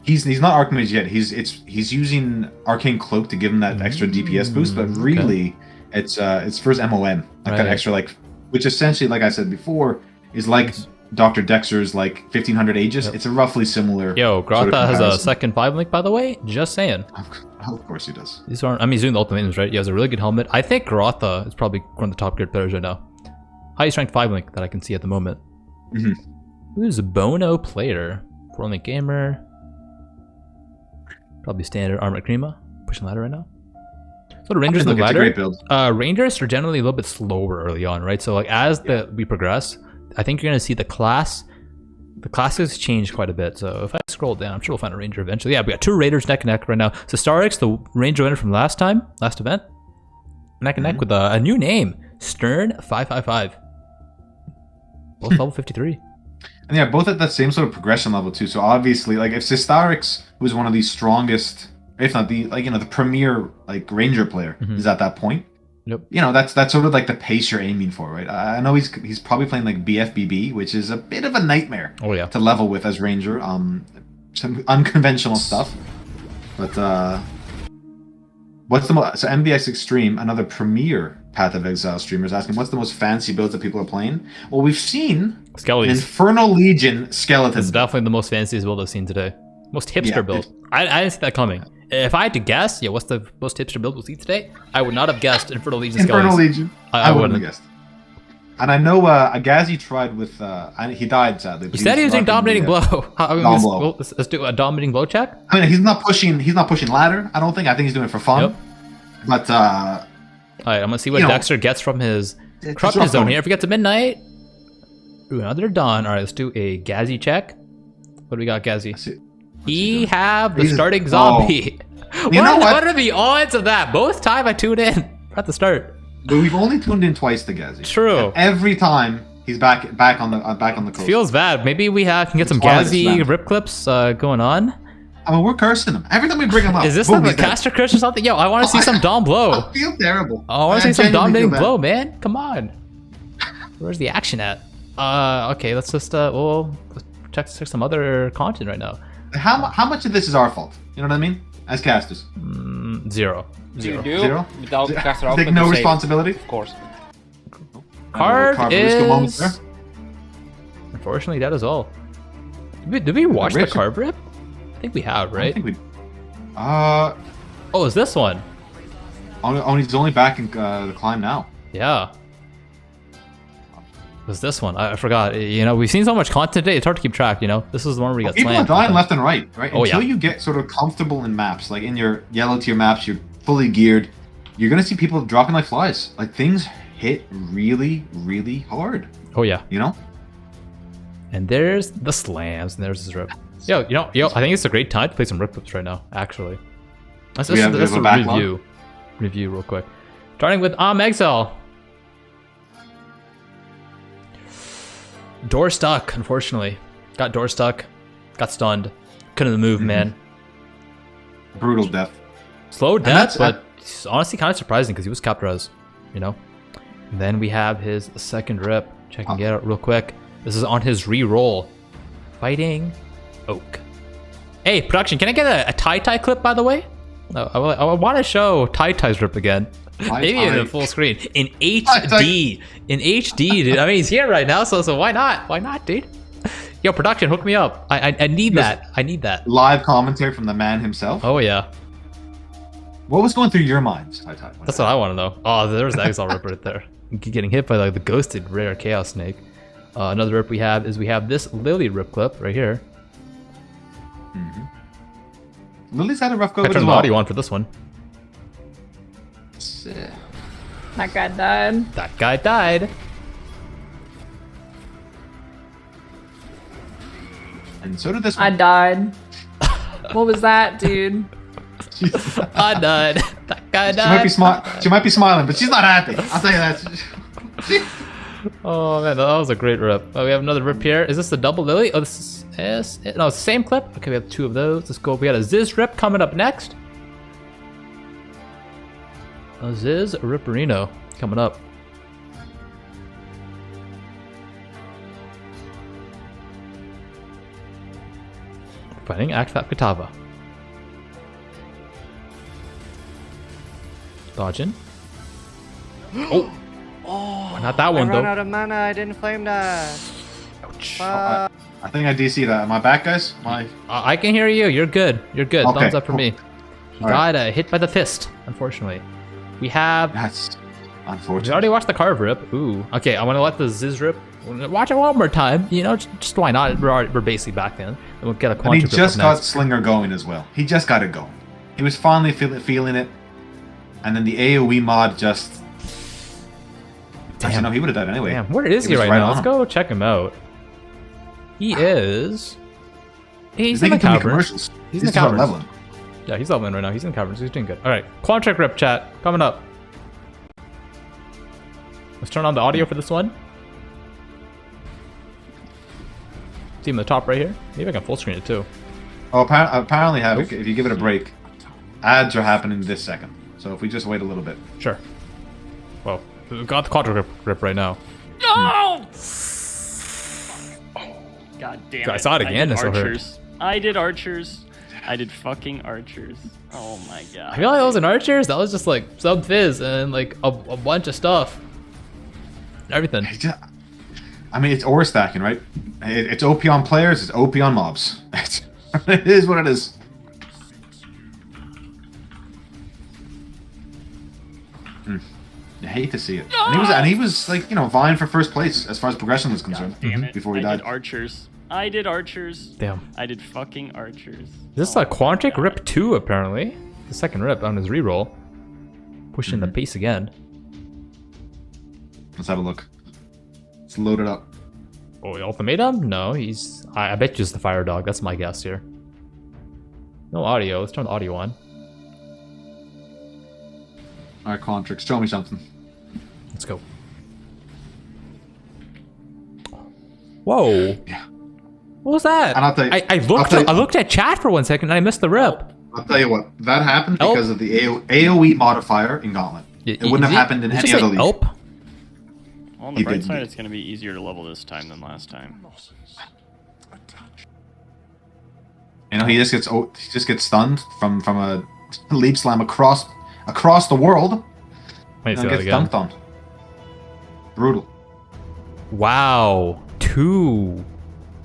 He's not Archmage yet. He's using Arcane Cloak to give him that extra DPS boost, but really, it's first MOM, like that extra like, which essentially, like I said before, is like Dr. Dexter's like 1500 Aegis. It's a roughly similar. Yo, Grotha has a second 5 link, by the way. Just saying. Of course he does. These aren't. I mean, he's doing the ultimatums, right? He has a really good helmet. I think Grotha is probably one of the top geared players right now. Highest ranked 5 link that I can see at the moment. Who's a Bono player? 4 link gamer. Probably standard Armored Crema. Pushing ladder right now. So the Rangers in the ladder. Rangers are generally a little bit slower early on, right? So like as we progress, I think you're gonna see the classes change quite a bit. So if I scroll down, I'm sure we'll find a Ranger eventually. Yeah, we got 2 Raiders neck and neck right now. So Starix, the Ranger winner from last event, neck and neck with a new name, Stern 555. Both level 53. And yeah, both at that same sort of progression level too. So obviously, like if Sistarix, who's one of the strongest, if not the the premier like Ranger player, is at that point. Yep. That's sort of like the pace you're aiming for, right? I know he's probably playing like BFBB, which is a bit of a nightmare. To level with as Ranger. Some unconventional stuff. But what's the most? So MVX Extreme, another premier Path of Exile streamer, is asking what's the most fancy builds that people are playing. Well, we've seen an Infernal Legion skeleton. It's definitely the most fanciest build I've seen today. Most hipster build. I didn't see that coming. If I had to guess, what's the most hipster build we'll see today? I would not have guessed Infernal Legion. Infernal Legion. I wouldn't have guessed. And I know Agazi tried with. He died sadly. He said he was doing Dominating Blow. Let's do a Dominating Blow check. I mean, he's not pushing ladder. I don't think. I think he's doing it for fun. But all right, I'm gonna see what Dexter gets from his corruption zone here. If he gets to midnight, ooh, another dawn. All right, let's do a Gazi check. What do we got, Gazi? He have the starting zombie. What are the odds of that? Both time I tuned in at the start. But we've only tuned in twice to Gazi. True. And every time he's back on the coast. Feels bad. Maybe we can get some Gazi rip clips going on. I mean, we're cursing him every time we bring him up. Is this like a caster curse or something? Yo, I want to see some Dom Blow. I feel terrible. I want to see some Dominating Blow, man. Come on. Where's the action at? Okay, let's just we'll check some other content right now. How much of this is our fault? You know what I mean? As casters. Zero. Zero? Without caster take no responsibility? Of course. Card is... Unfortunately, that is all. Did we watch the card rip? I think we have, right? I think we... Oh, is this one? He's only back in the climb now. Yeah. Was this one? I forgot. We've seen so much content today. It's hard to keep track. This is the one where we got people slammed. People are dying left and right, right? Until you get sort of comfortable in maps, like in your yellow tier maps, you're fully geared. You're gonna see people dropping like flies. Like things hit really, really hard. Oh yeah. And there's the slams, and there's this rip. Yo, I think it's a great time to play some rip clips right now. Actually, let's review real quick. Starting with Exile. Door stuck, unfortunately. Got door stuck. Got stunned. Couldn't move, man. Brutal death. Slow death, but it's honestly kind of surprising because he was capped res, And then we have his second rip. Check and get it real quick. This is on his re-roll. Fighting Oak. Hey, production, can I get a tie-tie clip, by the way? I want to show tie-tie's rip again. Maybe in full screen. In HD. In HD, dude. I mean, he's here right now, so why not? Why not, dude? Yo, production, hook me up. I need that. I need that. Live commentary from the man himself. Oh, yeah. What was going through your mind, Tai? That's what I want to know. Oh, there's the Exile rip right there. Getting hit by like the ghosted rare Chaos Snake. Another rip we have this Lily rip clip right here. Lily's had a rough go I turned the audio on for this one. That guy died. That guy died. And so did this one. I died. What was that, dude? I died. That guy died. She might be smiling, but she's not happy. I'll tell you that. Oh man, that was a great rip. Oh, we have another rip here. Is this the double lily? Oh, this is no, it's the same clip. Okay, we have 2 of those. Let's go. We got a Ziz rip coming up next. A Ziz Ripperino coming up. Fighting Akfap Katava. Dodging. Oh! Oh, not that one I ran though. out of mana. I didn't flame that. Ouch. I think I DC that. Am I back, guys? I can hear you. You're good. You're good. Okay, Thumbs up for cool. me. He All right. got hit by the fist, unfortunately. We have... That's We unfortunate. already watched the carve rip. Ooh. Okay, I want to let the Ziz rip. Watch it one more time. You know, just why not? We're basically back then. And we'll get a And he quantum rip just up got next. Slinger going as well. He just got it going. He was finally feeling it. And then the AoE mod just... Actually, no, he would have died anyway. Damn, where is It he was right right now? on Let's him. go check him out. He is... He's in the making too many caverns. commercials. He's in the just about caverns. leveling. Yeah, he's leveling right now. He's in the caverns. He's doing good. All right, Quantric rip chat coming up. Let's turn on the audio for this one. See him at the top right here. Maybe I can full screen it too. Oh, apparently, Havoc, if you give it a break, ads are happening this second. So if we just wait a little bit. Sure. Well, we've got the Quantric rip right now. God damn I it. saw it again, I it's did so hurt. archers. I did archers. I did fucking archers. Oh my god. I feel like that was an archers. That was just like sub fizz and like a bunch of stuff. Everything. I mean, it's ore stacking, right? It's OP on players, it's OP on mobs. It is what it is. I hate to see it. And he was like, you know, vying for first place as far as progression was concerned. Damn it. Before he I died. did archers. I did archers. Damn. I did fucking archers. This is a Quantric rip 2 apparently. The second rip on his reroll. Pushing the pace again. Let's have a look. Let's load it up. Oh, ultimatum? No, he's... I bet you it's the fire dog. That's my guess here. No audio. Let's turn the audio on. Alright, Quantrix, show me something. Let's go. Whoa. Yeah. What was that? And I'll tell you- I looked at chat for 1 second and I missed the rip. I'll tell you what, that happened Elp. because of the AoE modifier in Gauntlet. It wouldn't have happened in Did any you say other league. Elp? On the He bright did. side, it's going to be easier to level this time than last time. You know, he just gets stunned from a leap slam across the world. Wait, And say that gets again. dunked on. Brutal. Wow. 2.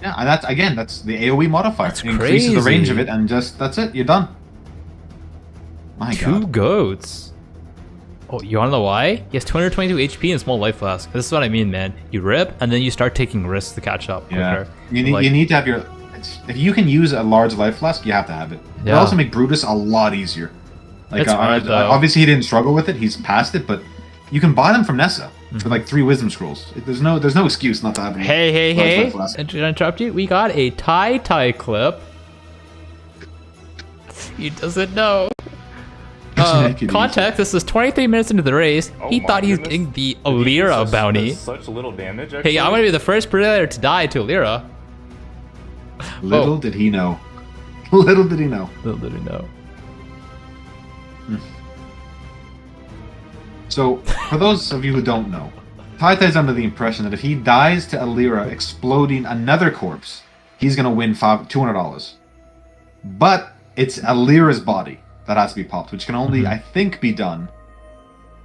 Yeah, and that's the AoE modifier. That's It increases the range of crazy. it, and that's it. You're done. My 2 God. goats. Oh, you wanna know why? He has 222 HP and small life flask. This is what I mean, man. You rip, and then you start taking risks to catch up Yeah. quicker. You Like- need to have your. If you can use a large life flask, you have to have it. It Yeah. also make Brutus a lot easier. Like It's hard, though. obviously he didn't struggle with it. He's past it, but you can buy them from Nessa Mm-hmm. for like 3 wisdom scrolls. There's no excuse not to have them. Hey, Life flask. to interrupt you, we got a tie clip. He doesn't know. Take it Context, this is 23 minutes into the race. He thought he was getting the Alira bounty. Such little damage, actually. Hey, I'm gonna be the first player to die to Alira. easy. Little did he know. Little did he know. Little did he know. So, for those of you who don't know, Taitai's under the impression that if he dies to Alira exploding another corpse, he's gonna win $200. But it's Alira's body that has to be popped, which can only, I think, be done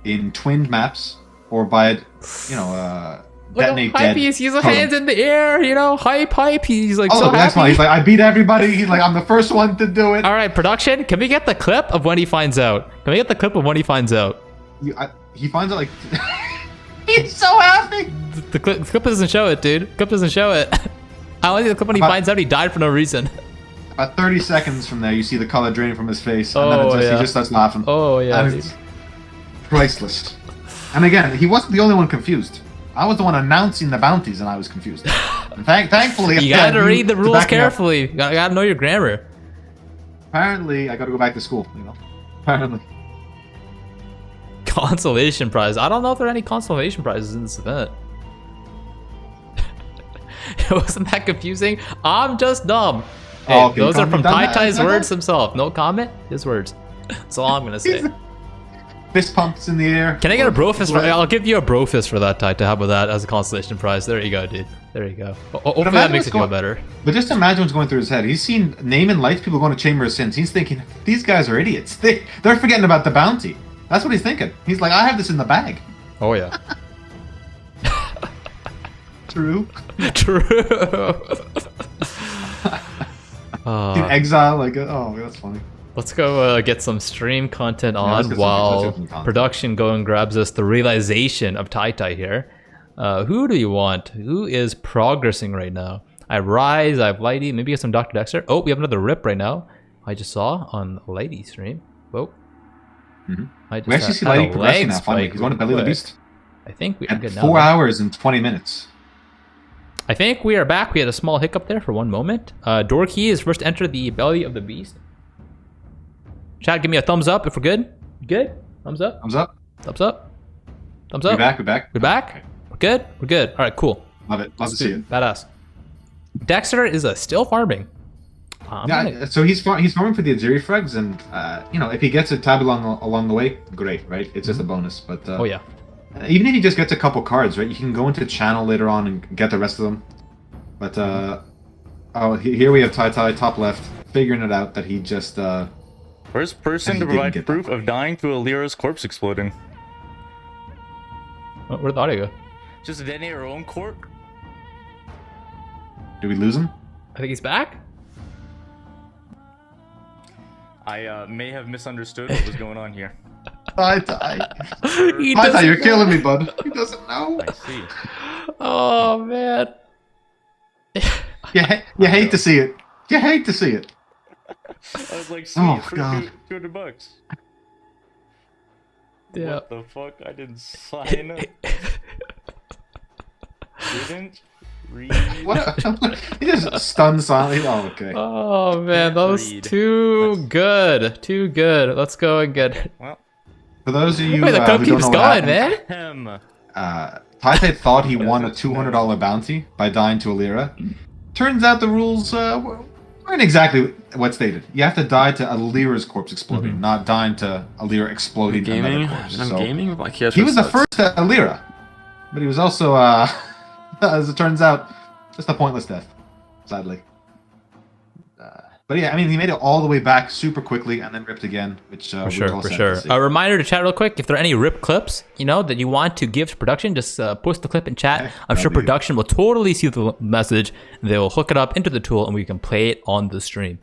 in twinned maps or by, detonate Hype, dead. he's using totem. hands in the air, you know, hype, he's like Oh, so look, that's happy. why he's like, I beat everybody. He's like, I'm the first one to do it. All right, production, can we get the clip of when he finds out? Can we get the clip of when he finds out? He finds out like he's so happy. The clip doesn't show it, dude. Clip doesn't show it. I want to see the clip when he About- finds out he died for no reason. About 30 seconds from there, you see the color draining from his face, and Oh, then yeah. he just starts laughing. Oh, yeah, And it's priceless. And again, he wasn't the only one confused. I was the one announcing the bounties, and I was confused. And thankfully, You again, gotta read the to rules back me up. carefully. You gotta know your grammar. Apparently, I gotta go back to school, you know? Apparently. Consolation prize. I don't know if there are any consolation prizes in this event. It wasn't that confusing. I'm just dumb. Hey, Oh, okay, those are from comment on Tai that. Tai's words himself. No comment. His words. That's all I'm gonna say. Fist pumps in the air. Can I get a bro fist? I'll give you a bro fist for that, Tai Tai. How about that as a consolation prize? There you go, dude. There you go. Hopefully that imagine makes it what's feel going- better. But just imagine what's going through his head. He's seen Name and Lights people going to Chamber of Sins. He's thinking, these guys are idiots. They're forgetting about the bounty. That's what he's thinking. He's like, I have this in the bag. Oh yeah. True. True. In exile, like, oh, that's funny. Let's go get some stream content let's on get some while content. production going grabs us the realization of Tai Tai here. Who do you want? Who is progressing right now? I have Rise, I have Lighty, maybe get some Dr. Dexter. Oh, we have another rip right now. I just saw on Lighty's stream. Whoa. I just We actually see had a Lighty progressing leg now, finally. spike He's going to Belly real the quick. Beast. I think we are At good now. 4 hours and 20 minutes. I think we are back. We had a small hiccup there for one moment. Dorky is first to enter the belly of the beast. Chat, give me a thumbs up if we're good. Good? Thumbs up? Thumbs up. Thumbs up? Thumbs We're up? back. We're back. We're back? We're good? We're good. All right, cool. Love it. Love to see it. Badass. Dexter is still farming. Yeah, so he's farming for the Aziri frags, and if he gets a tab along the way, great, right? It's just a bonus. But Oh, yeah. even if he just gets a couple cards, right? You can go into channel later on and get the rest of them. But here we have Tai Tai top left, figuring it out that he just First person And to he didn't provide get proof that. of dying to Alira's corpse exploding. Oh, where'd the audio go? Just detonate our own corpse? do we lose him? I think he's back? I may have misunderstood what was going on here. Tai Tai. He Tai Tai, doesn't you're know. killing me, bud. He doesn't know. I see. Oh, man. You hate to see it. You hate to see it. I was like, sweet, Oh, it's for God. $200. Yeah. What the fuck? I didn't sign up. Didn't read. What? He just stunned silently. Oh, okay. Oh, man. That was Agreed. too good. Too good. Let's go and get... Well, For those of you Wait, the who cup don't keeps know what going, happened, man. Tai Tai thought he won a $200 bounty by dying to Alira. Turns out the rules weren't exactly what stated. You have to die to Alira's corpse exploding, not dying to Alira exploding another corpse. I'm So gaming. Like, he he was the first to Alira, but he was also, as it turns out, just a pointless death, sadly. But yeah, I mean, he made it all the way back super quickly and then ripped again, which For sure. A reminder to chat real quick. If there are any rip clips, that you want to give to production, just post the clip in chat. Okay, I'm sure that'll be- production will totally see the message. They will hook it up into the tool and we can play it on the stream.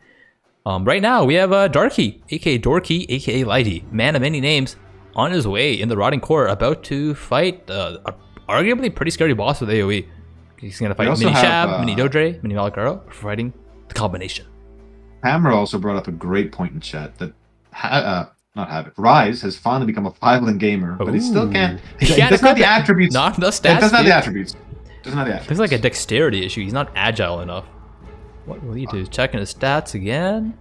Right now, we have Darky, aka Dorky, aka Lighty, man of many names, on his way in the Rotting Core, about to fight a arguably pretty scary boss with AoE. He's going to fight also Mini have, Shab, Mini Dodre, Mini Malakaro, for fighting the combination. Hammer also brought up a great point in chat that not Havoc. Rise has finally become a 5-lane gamer, but he still can't. He can't doesn't have equip the it. attributes. Not the It stats, doesn't have dude. the attributes. Doesn't have the attributes. There's like a dexterity issue. He's not agile enough. What will he do? Checking his stats again?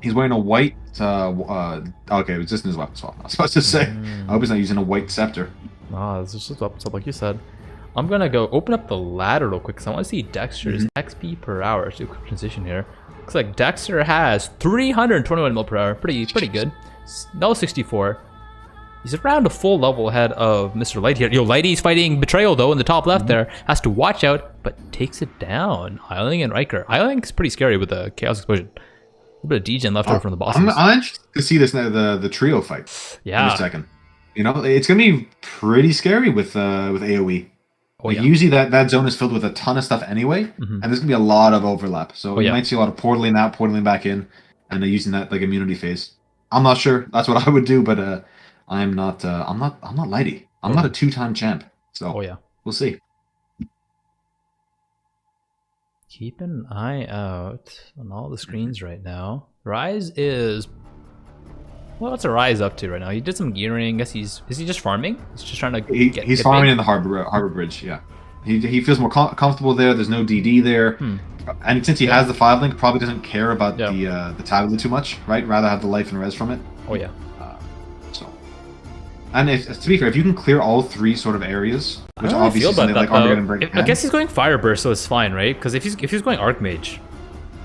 He's wearing a white. Okay, it's just in his weapon swap. I was supposed to say. I hope he's not using a white scepter. Ah, this is just up like you said. I'm gonna go open up the ladder real quick because I want to see Dexter's XP per hour. Let's do a quick transition here. Looks like Dexter has 321 mil per hour. Pretty good. Level 64. He's around a full level ahead of Mr. Light here. Yo, Lighty's fighting Betrayal though in the top left there. Has to watch out, but takes it down. Eiling and Riker. Eiling's pretty scary with the Chaos Explosion. A little bit of degen left over from the bosses. I'm interested to see this the trio fight. In Yeah. a second. It's gonna be pretty scary with AoE. Oh, Like yeah. usually that zone is filled with a ton of stuff anyway, and there's gonna be a lot of overlap. So you yeah. might see a lot of portaling out, portaling back in, and using that like immunity phase. I'm not sure. That's what I would do, but I'm not Lighty. I'm not a 2-time champ. So Oh yeah. we'll see. Keep an eye out on all the screens right now. Rise is... Well, what's a Rise up to right now? He did some gearing. Is he just farming? He's just trying to He's get farming big? in the harbor bridge. Yeah, he feels more comfortable there. There's no DD there, and since he has the 5-link, probably doesn't care about the tablet too much. Right, rather have the life and res from it. Oh yeah. So And to be fair, if you can clear all 3 sort of areas, which I don't obviously feel about something that, like though. Armageddon Break I guess he's going Fire Burst, so it's fine, right? Because if he's going Archmage, if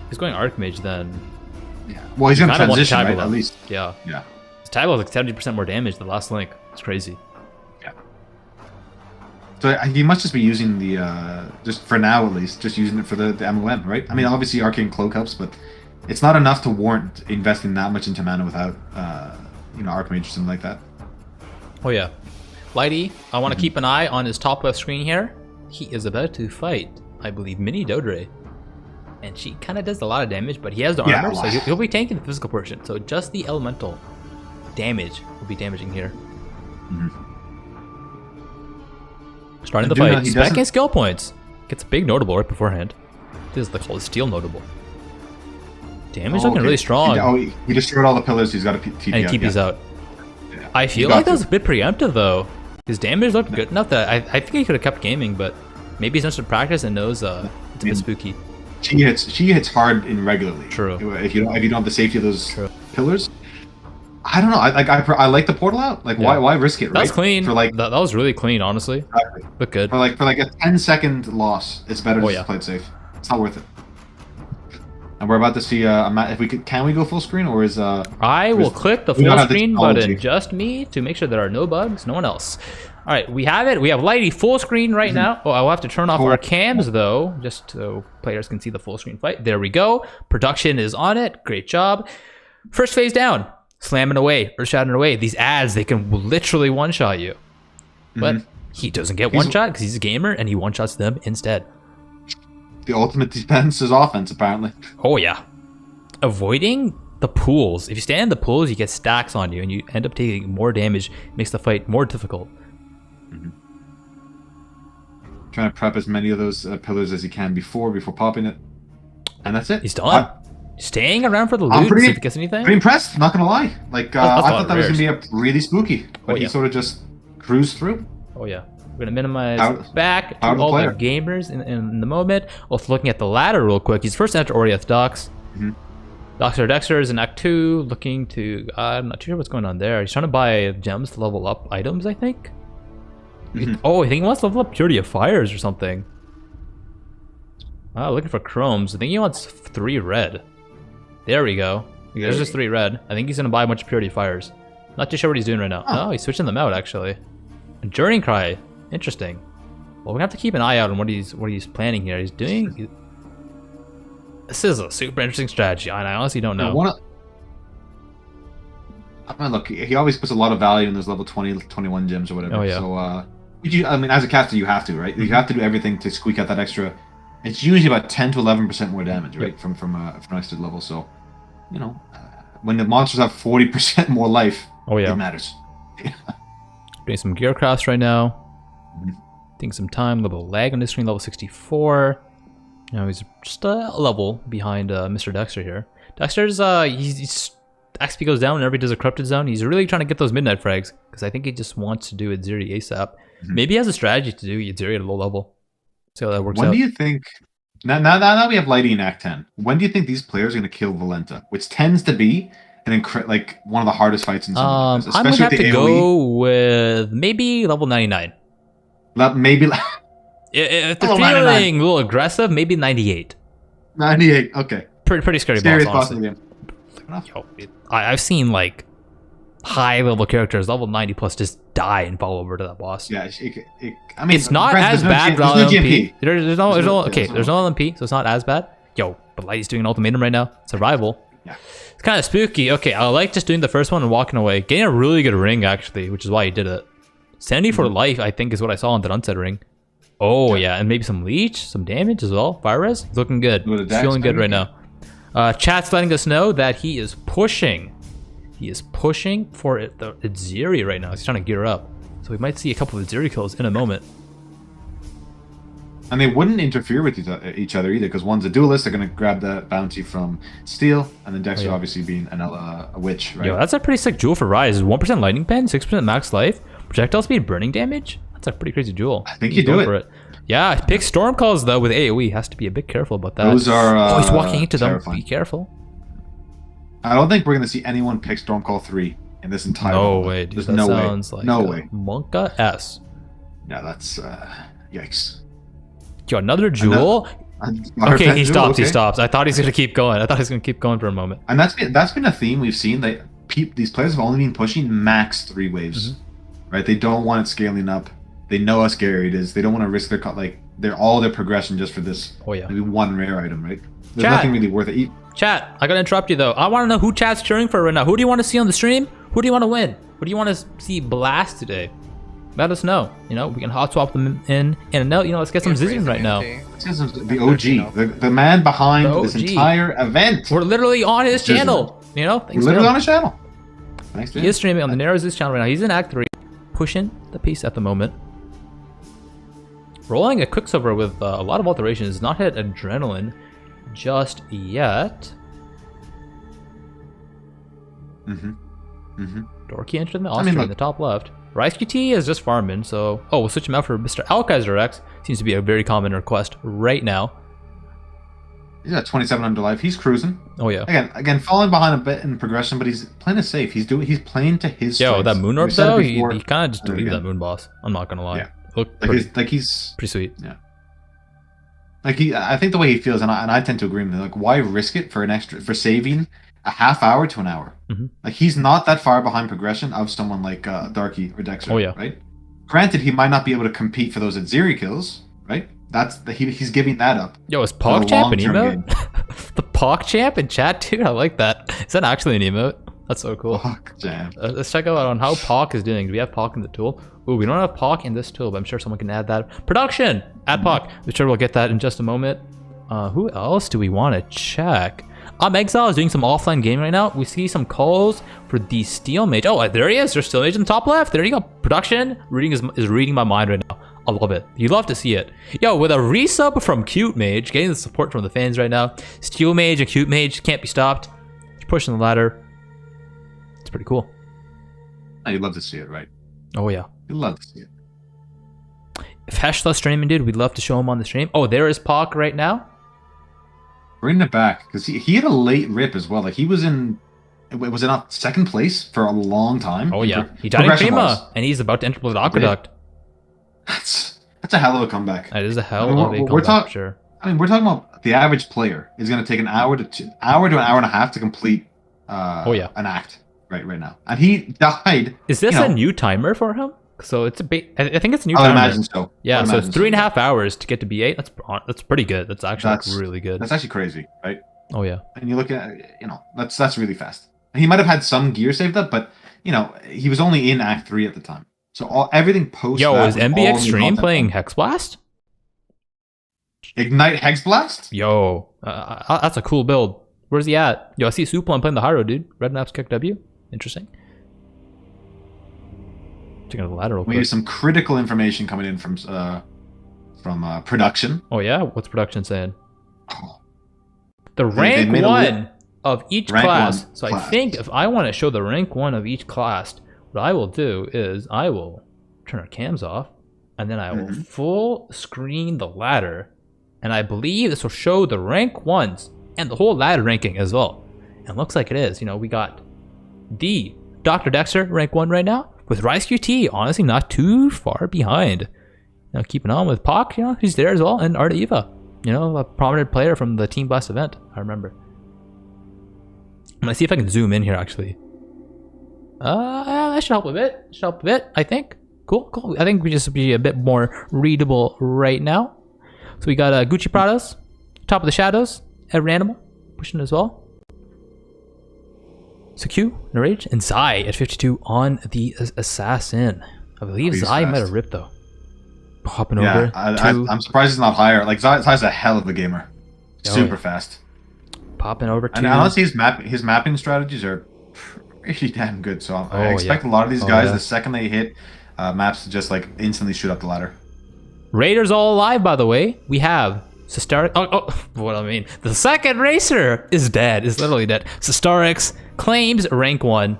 he's going Archmage, then well, he's gonna kinda want to transition, table right? them. At least. Yeah. Yeah. His table has like 70% more damage than the last link. It's crazy. Yeah. So he must just be using the just for now at least, just using it for the MOM, right? I mean, obviously Arcane Cloak helps, but it's not enough to warrant investing that much into mana without Archmage or something like that. Oh yeah. Lighty, I want to keep an eye on his top left screen here. He is about to fight, I believe, Mini Dodre. And she kind of does a lot of damage, but he has the armor, so he'll be tanking the physical portion. So just the elemental damage will be damaging here. Starting the fight. Specking skill points. Gets a big notable right beforehand. This is called Steel Notable. Damage looking really strong. He destroyed all the pillars. He's got a TP and TP's out. Yeah. I feel like that was a bit preemptive though. His damage looked good enough that I think he could have kept gaming, but maybe he's done some practice and knows it's a bit spooky. She hits hard in regularly. True. If you don't have the safety of those pillars, I don't know. I like the portal out. Like why risk it? Right? That's clean. For like that was really clean, honestly. Exactly. Look good. For like a 10-second loss, it's better to just play it safe. It's not worth it. And we're about to see if we can we go full screen or is I will click the full screen button, just me, to make sure there are no bugs, no one else. All right, we have it. We have Lighty full screen right now. Oh, I'll have to turn off our cams though, just so players can see the full screen fight. There we go. Production is on it. Great job. First phase down. Slamming away, earth-shattering away. These ads, they can literally one-shot you. But he doesn't get one-shot because he's a gamer and he one-shots them instead. The ultimate defense is offense, apparently. Oh, yeah. Avoiding the pools. If you stand in the pools, you get stacks on you and you end up taking more damage. It makes the fight more difficult. Trying to prep as many of those pillars as he can before popping it. And that's it. He's done. Staying around for the loot to see if he gets anything. Pretty impressed, not gonna lie. Like, I thought that was gonna be a really spooky, but he sort of just cruised through. Oh, yeah. We're going to minimize back to all the gamers in the moment. Also looking at the ladder real quick. He's first enter Oriath Docks. Dexter is in Act 2, looking to... I'm not too sure what's going on there. He's trying to buy gems to level up items, I think. Oh, I think he wants to level up Purity of Fires or something. Looking for chromes. I think he wants 3 red. There we go. There's just 3 red. I think he's going to buy a bunch of Purity of Fires. Not too sure what he's doing right now. Oh, he's switching them out, actually. Journeying Cry. Interesting. Well, we have to keep an eye out on what he's planning here. He's doing... This is a super interesting strategy, and I honestly don't know. I mean, look, he always puts a lot of value in those level 20, 21 gems or whatever. Oh, yeah. So, I mean, as a caster, you have to, right? You have to do everything to squeak out that extra. It's usually about 10 to 11% more damage, right, from next level. So, you know, when the monsters have 40% more life, it matters. Doing some gear crafts right now. Taking some time, a little lag on the screen, level 64. You know, he's just a level behind Mr. Dexter here. Dexter's, he's XP goes down whenever he does a corrupted zone. He's really trying to get those midnight frags, because I think he just wants to do Itziri ASAP. Maybe he has a strategy to do Itziri at a low level. See how that works out. When do you think... Now we have Lighty in Act 10. When do you think these players are going to kill Valenta? Which tends to be like one of the hardest fights in some games, I'm going to have to go with maybe level 99. Maybe... If they're feeling a little aggressive, maybe 98. 98, okay. Pretty scary boss, honestly. Yo, I've seen like high level characters, level 90 plus, just die and fall over to that boss. Yeah, I mean, it's not as bad. There's no GMP. There's no LMP, so it's not as bad. Yo, but Lighty's doing an ultimatum right now. Survival. Yeah. It's kind of spooky. Okay, I like just doing the first one and walking away. Getting a really good ring, actually, which is why he did it. Sandy for life, I think, is what I saw on the Unset ring. Oh, yeah, and maybe some leech, some damage as well. Fire res, it's looking good. It's feeling good right now. Chat's letting us know that he is pushing. He is pushing for the Itziri right now. He's trying to gear up. So we might see a couple of Itziri kills in a moment. And they wouldn't interfere with each other either, because one's a duelist, they're going to grab the bounty from Steel, and then Dexter obviously being a witch, right? Yo, that's a pretty sick jewel for Rise. 1% lightning pen, 6% max life, projectile speed, burning damage. That's a pretty crazy jewel. I think you do it. For it. Yeah, pick storm calls though with AoE. Has to be a bit careful about that. Those are he's walking into terrifying. them. Be careful. I don't think we're going to see anyone pick Stormcall 3 in this entire. No gauntlet. way, dude. There's That no sounds way. like No a way. Monka S. Yeah, that's yikes. Yo, another jewel. Okay, he stops. He stops. I thought he's gonna keep going. I thought he was gonna keep going for a moment. And that's been a theme we've seen. That these players have only been pushing max 3 waves, right? They don't want it scaling up. They know how scary it is. They don't want to risk their all their progression just for this. Oh yeah. Maybe one rare item, right? There's Chat. nothing really worth it. Chat, I gotta interrupt you though. I want to know who chat's cheering for right now. Who do you want to see on the stream? Who do you want to win? Who do you want to see blast today? Let us know. You know, we can hot swap them in and out. You know, let's get some Zizaran right now. The OG, the man behind this OG. entire event. We're literally on his channel. You know, We're thanks literally to on him. his channel. Thanks to He him. is streaming on the Narrows This channel right now. He's in Act 3, pushing the pace at the moment. Rolling a Quicksilver with a lot of alterations. Not hit Adrenaline just yet. Dorky entered the Austria in the top left. Rice QT is just farming, so... Oh, we'll switch him out for Mr. Alkaiser X. Seems to be a very common request right now. He's got 27 under life. He's cruising. Oh, yeah. Again, falling behind a bit in progression, but he's playing it safe. He's playing to his Yo, strengths. that Moon Orb, We've said it though, he before. kind of just deleted Again. that Moon Boss. I'm not gonna lie. Yeah. Looked He's pretty sweet. yeah. I think the way he feels, and I tend to agree with him. Like, why risk it for saving a half hour to an hour? Like, he's not that far behind progression of someone like Darky or Dexter. Oh, yeah. Right. Granted, he might not be able to compete for those Aziri kills. Right. He's giving that up. Yo, is for Pog the Champ an long-term emote? The Pog Champ in chat, dude? I like that. Is that actually an emote? That's so cool. Fuck, jam. Let's check out on how Pog is doing. Do we have Pog in the tool? Ooh, we don't have Pog in this tool, but I'm sure someone can add that. Production! Add Pog. I'm sure we'll get that in just a moment. Who else do we want to check? Exile is doing some offline gaming right now. We see some calls for the Steel Mage. Oh, there he is. There's Steel Mage in the top left. There you go. Production is reading my mind right now. I love it. You love to see it. Yo, with a resub from Cute Mage, getting the support from the fans right now. Steel Mage and Cute Mage can't be stopped. You're pushing the ladder. It's pretty cool. You'd love to see it, right? Oh, yeah. You'd love to see it. If Heshla streaming, dude, we'd love to show him on the stream. Oh, there is Pock right now. Bring it back, because he had a late rip as well. Like, he was in not second place for a long time. Oh, yeah. He died in Prima, and he's about to enter Blood Aqueduct. That's a hell of a comeback. That is a hell of a comeback, for sure. I mean, we're talking about the average player is going to take an hour to an hour and a half to complete an act right now. And he died. Is this a new timer for him? So it's I think it's a new I timer. imagine so. Yeah, so it's 3.5 hours to get to B8. That's pretty good. That's actually really good. That's actually crazy, right? Oh yeah. And you look at that's really fast. He might have had some gear saved up, but he was only in Act 3 at the time. So everything post. Yo, that is was MB all Extreme new playing content. Hex Blast? Ignite Hex Blast? Yo, that's a cool build. Where's he at? Yo, I see Suplan playing the Hyro, dude. Red Maps kick W. Interesting. Checking out the ladder real We quick. have some critical information coming in from production. Oh yeah, what's production saying? Oh. The rank made a one of each Rank class. one So I class. think if I want to show the rank one of each class, what I will do is I will turn our cams off, and then I will full screen the ladder, and I believe this will show the rank ones and the whole ladder ranking as well. And looks like it is. We got the Dr. Dexter rank 1 right now, with Rice QT honestly not too far behind. Now keeping on with Pac, he's there as well, and Arda Eva, a prominent player from the Team Blast event, I remember. I'm gonna see if I can zoom in here actually. That should help a bit. I think. Cool. I think we just be a bit more readable right now. So we got Gucci Prados, Top of the Shadows, Every Animal pushing as well. So Q, Narage, and Zai at 52 on the Assassin. I believe He's Zai fast. might have ripped though. Hopping over. I'm surprised he's not higher. Like Zai's a hell of a gamer. Super fast. Popping over to. And honestly, his mapping strategies are pretty damn good. So I expect a lot of these guys, the second they hit maps, to just like instantly shoot up the ladder. Raiders all alive, by the way. We have Sistarix. What I mean. The second racer is dead. Is literally dead. Sistarix claims rank 1.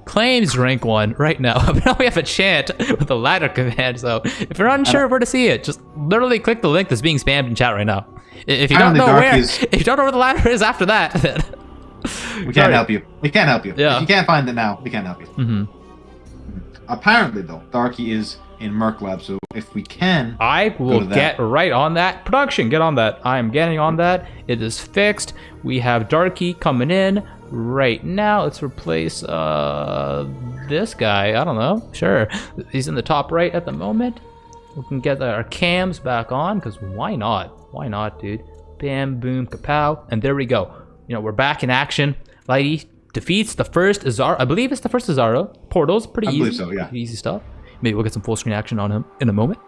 Claims rank 1 right now. Now we have a chant with the ladder command. So if you're unsure of where to see it, just literally click the link that's being spammed in chat right now. If you don't know where, if you don't know where the ladder is after that, then We can't help you. We can't help you. Yeah. If you can't find it now, we can't help you. Mm-hmm. Apparently, though, Darky is in Merc Lab, so if we can... I will to that. get right on that. Production, get on that. I am getting on that. It is fixed. We have Darky coming in right now. Let's replace this guy. I don't know. Sure. He's in the top right at the moment. We can get our cams back on, because why not? Why not, dude? Bam, boom, kapow. And there we go. You know, we're back in action. Lighty defeats the first Azar. I believe it's the first Azara. Portal's pretty easy. I believe so, yeah. Easy stuff. Maybe we'll get some full screen action on him in a moment.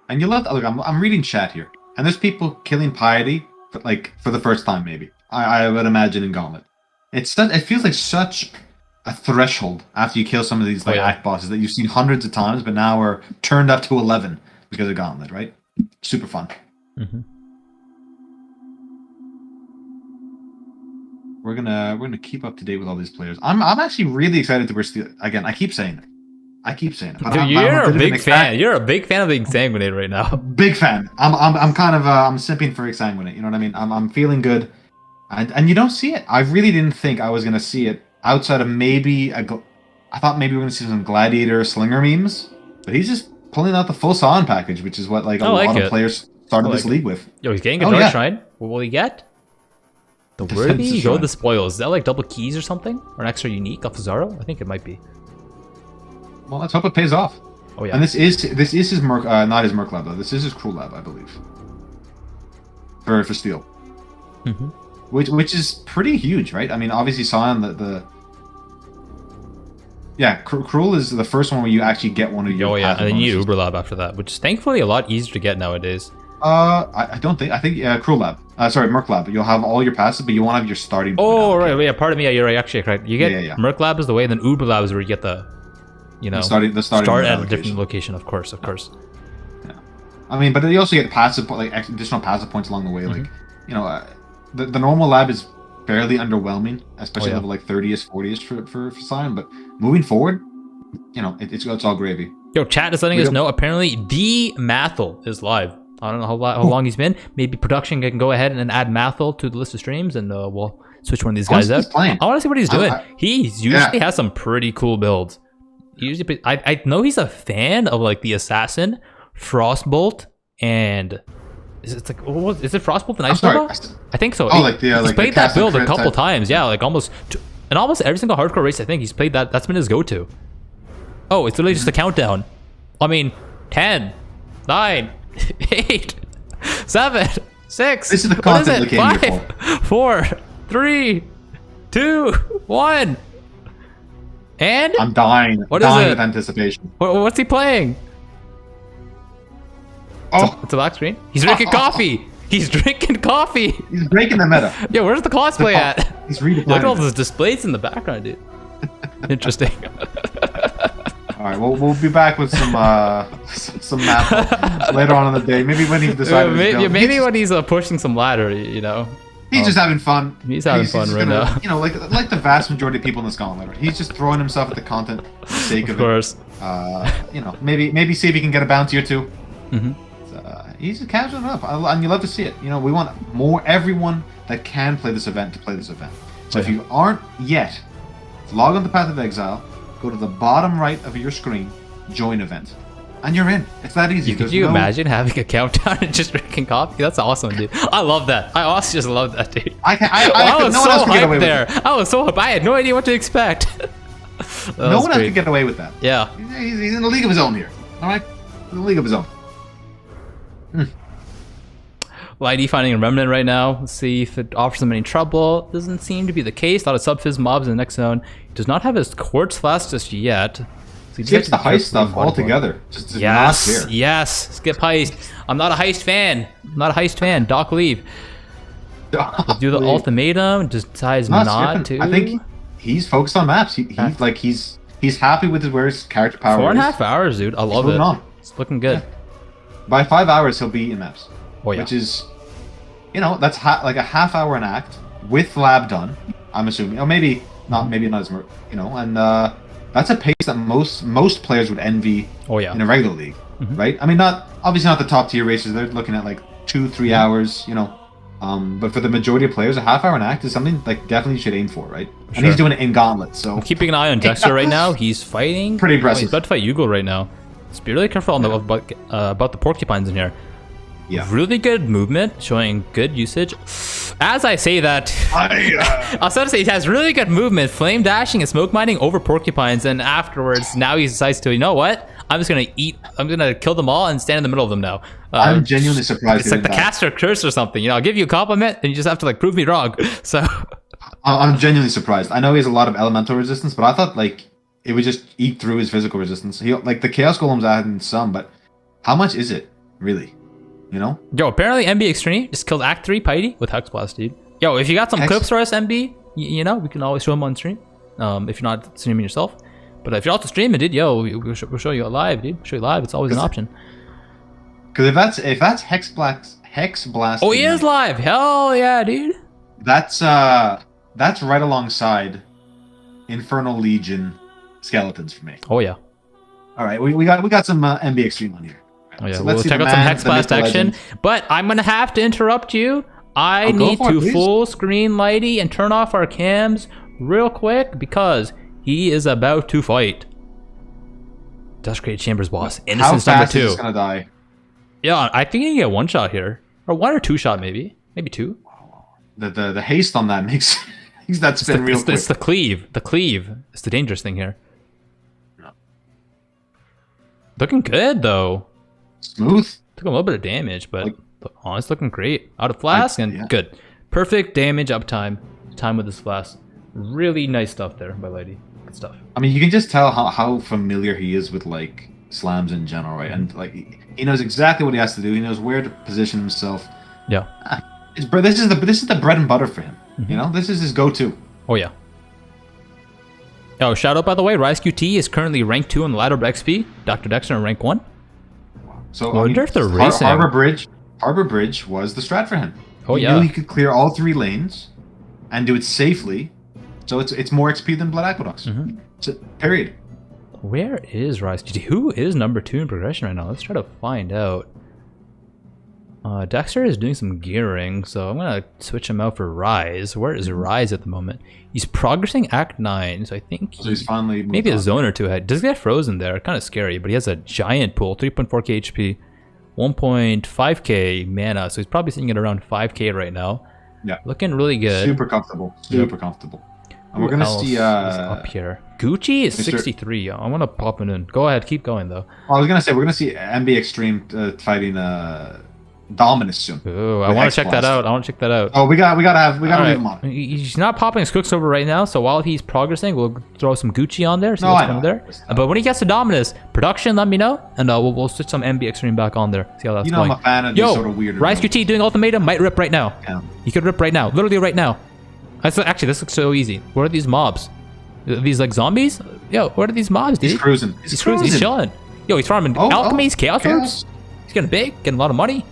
And you love... Look, I'm reading chat here. And there's people killing Piety, for the first time, maybe. I would imagine in Gauntlet. It feels like such a threshold after you kill some of these act bosses that you've seen hundreds of times, but now we're turned up to 11 because of Gauntlet, right? Super fun. Mm-hmm. We're gonna keep up to date with all these players. I'm actually really excited to wear Steel. Again, I keep saying it. But Dude, you're a big fan. You're a big fan of the Exsanguinate right now. Big fan. I'm kind of I'm simping for Exsanguinate. You know what I mean? I'm feeling good, and you don't see it. I really didn't think I was gonna see it outside of maybe I thought maybe we were gonna see some Gladiator Slinger memes, but he's just pulling out the full Sawn package, which is what a lot of players started this league with. Yo, he's getting a Dark Shrine. What will he get? The Worthy Go the Spoils. Is that like double keys or something? Or an extra unique off Zaro? I think it might be. Well, let's hope it pays off. Oh yeah. And this is his Merc, not his Merc Lab though. This is his Cruel Lab, I believe. For Steel. Mm-hmm. Which is pretty huge, right? I mean, obviously Scion Cruel is the first one where you actually get one of your. Oh yeah, and then you need Uber Lab after that, which is thankfully a lot easier to get nowadays. I think Cruel Lab. Sorry, Merc Lab. You'll have all your passive, but you won't have your starting. Oh right, yeah. Pardon me. Yeah, you're right. Actually, correct. You get yeah. Merc Lab is the way, and then Uber Lab is where you get the starting start at a different location. Of course. Yeah. I mean, but you also get passive additional passive points along the way. Mm-hmm. The normal lab is fairly underwhelming, especially level 30ish, 40ish for Scion. But moving forward, it's all gravy. Yo, chat is letting us know. Apparently, the Mathel is live. I don't know how long he's been. Maybe production can go ahead and add Mathel to the list of streams, and we'll switch one of these guys out. I want to see what he's doing. He usually has some pretty cool builds. I know he's a fan of the Assassin, Frostbolt, and is it Frostbolt and Ice Nova? I think so. He's played that build a couple times. Yeah, almost every single hardcore race. I think he's played that. That's been his go-to. Oh, it's literally just a countdown. I mean, 10, 9, 8, 7, 6. This is the content that came here for. 4, 3, 2, 1. And I'm dying. What dying is it? with anticipation. What's he playing? Oh, it's a black screen. He's drinking coffee. He's drinking coffee. He's breaking the meta. Yeah, where's the cosplay at? He's redefining. Look at all those displays in the background, dude. Interesting. All right, we'll be back with some map later on in the day. Maybe when he decides. Maybe when he's pushing some ladder, He's just having fun. He's having fun right now. Like the vast majority of people in this Gauntlet. Right? He's just throwing himself at the content for the sake of course. It. Maybe see if he can get a bounty or two. Mm-hmm. He's just casual enough, and you love to see it. We want everyone that can play this event to play this event. So if you aren't yet, log on to Path of Exile, go to the bottom right of your screen, join event, and you're in. It's that easy. Could you imagine having a countdown and just drinking coffee? That's awesome, dude. I love that. I also just love that, dude. I was so hyped there. I was so hyped. I had no idea what to expect. No one else can get away with that. Yeah. He's in a league of his own here. All right, in a league of his own. Lighty finding a remnant right now. Let's see if it offers him any trouble. Doesn't seem to be the case. A lot of sub-fizz mobs in the next zone. He does not have his quartz flask just yet. So he skips the heist stuff altogether. Just yes. Skip heist. I'm not a heist fan. Doc leave. We'll do the ultimatum. Decides not to. I think he's focused on maps. He's happy with where his character power is. 4.5 hours, dude. I love it. It's looking good. Yeah. By 5 hours, he'll be in maps. Oh, yeah. Which is, that's like a half hour an act with lab done. I'm assuming, or maybe not as much, and that's a pace that most players would envy. Oh yeah. In a regular league, right? I mean, obviously not the top tier races. They're looking at 2-3 hours, But for the majority of players, a half hour an act is something like definitely you should aim for, right? And Sure. he's doing it in Gauntlet, so I'm keeping an eye on Dexter right now. He's fighting. Pretty Oh, impressive. he's about to fight Yugo right now. Just be really careful on about the porcupines in here. yeah. Really good movement, showing good usage. As I say that, I was about to say he has really good movement, flame dashing and smoke mining over porcupines, and afterwards, now he decides to, you know what? I'm gonna kill them all and stand in the middle of them now. I'm genuinely surprised. It's like the caster curse or something. You know, I'll give you a compliment and you just have to like prove me wrong. So I'm genuinely surprised. I know he has a lot of elemental resistance, but I thought like it would just eat through his physical resistance. He like the Chaos Golem's adding some, but how much is it really? You know? yo, apparently MB Extreme just killed Act 3 Piety with Hex Blast, dude. Yo, if you got some clips for us, MB, you know, we can always show them on stream. If you're not streaming yourself. But if you're also streaming, dude, yo, we'll show you live, dude. We'll show you live. It's always an option. Because if that's Hex Blast. Oh, he is live. Hell yeah, dude. That's right alongside Infernal Legion skeletons for me. Oh yeah. All right, we got some MB Extreme on here. Oh yeah. So We'll let's see check the out some man, Hex the Blast myth, the action. legend. But I'm gonna have to interrupt you. I Go need for it, to please. full screen Lighty and turn off our cams real quick because he is about to fight. Desecrated Chambers boss. How Innocence number fast is 2. this gonna die? Yeah, I think you can get one shot here. Or one or two shot maybe. Maybe two. The haste on that makes that spin real quick. It's the cleave. The cleave is the dangerous thing here. No. Looking good though. Smooth. Took a little bit of damage, but Like- honestly looking great. Out of flask and yeah. good. Perfect damage uptime. Time with this flask. Really nice stuff there by Lady. Good stuff. I mean, you can just tell how familiar he is with like slams in general, right? And like he knows exactly what he has to do. He knows where to position himself. Yeah. This is the bread and butter for him. You know, this is his go-to. Oh yeah. Oh, shout out by the way, Rise QT is currently rank 2 on the ladder of XP. Dr. Dexter in rank 1. So I wonder if they're Har- racing. Harbor Bridge was the strat for him. Oh, He yeah. knew he could clear all 3 lanes and do it safely. So it's more XP than Blood Aqueducts. Mm-hmm. So, period. Where is Rise QT? Who is number 2 in progression right now? Let's try to find out. Dexter is doing some gearing, so I'm gonna switch him out for Rise. Where is Rise at the moment? He's progressing Act 9, so I think So he's finally moved maybe a on. zone or two ahead. Does get frozen there, kind of scary, but he has a giant pool, 3.4k HP, 1.5k mana, so he's probably sitting at around 5k right now. Yeah. Looking really good. Super comfortable. Super comfortable. And we're Who gonna else see is up here. Gucci is Mr. 63. I want to pop it in. Go ahead, keep going though. I was gonna say we're gonna see MB Extreme fighting Dominus soon. Ooh, I With want Hex to check that Blast. out. I want to check that out. Oh, we gotta leave Alright. him on. He's not popping his Quicksilver right now, so while he's progressing, we'll throw some Gucci on there. See No, what's I going know. there. But when he gets to Dominus, production, let me know, and we'll switch some MB Extreme back on there. See how that's You know going. I'm a fan of Yo, these sort of weird. Rise QT doing ultimatum might rip right now. Yeah. He could rip right now, literally right now. Actually, this looks so easy. What are these mobs? Are these like zombies? Yo, what are these mobs, dude? He's cruising. He's cruising. He's chilling. Yo, he's farming alchemies, chaos orbs. He's getting big, getting a lot of money.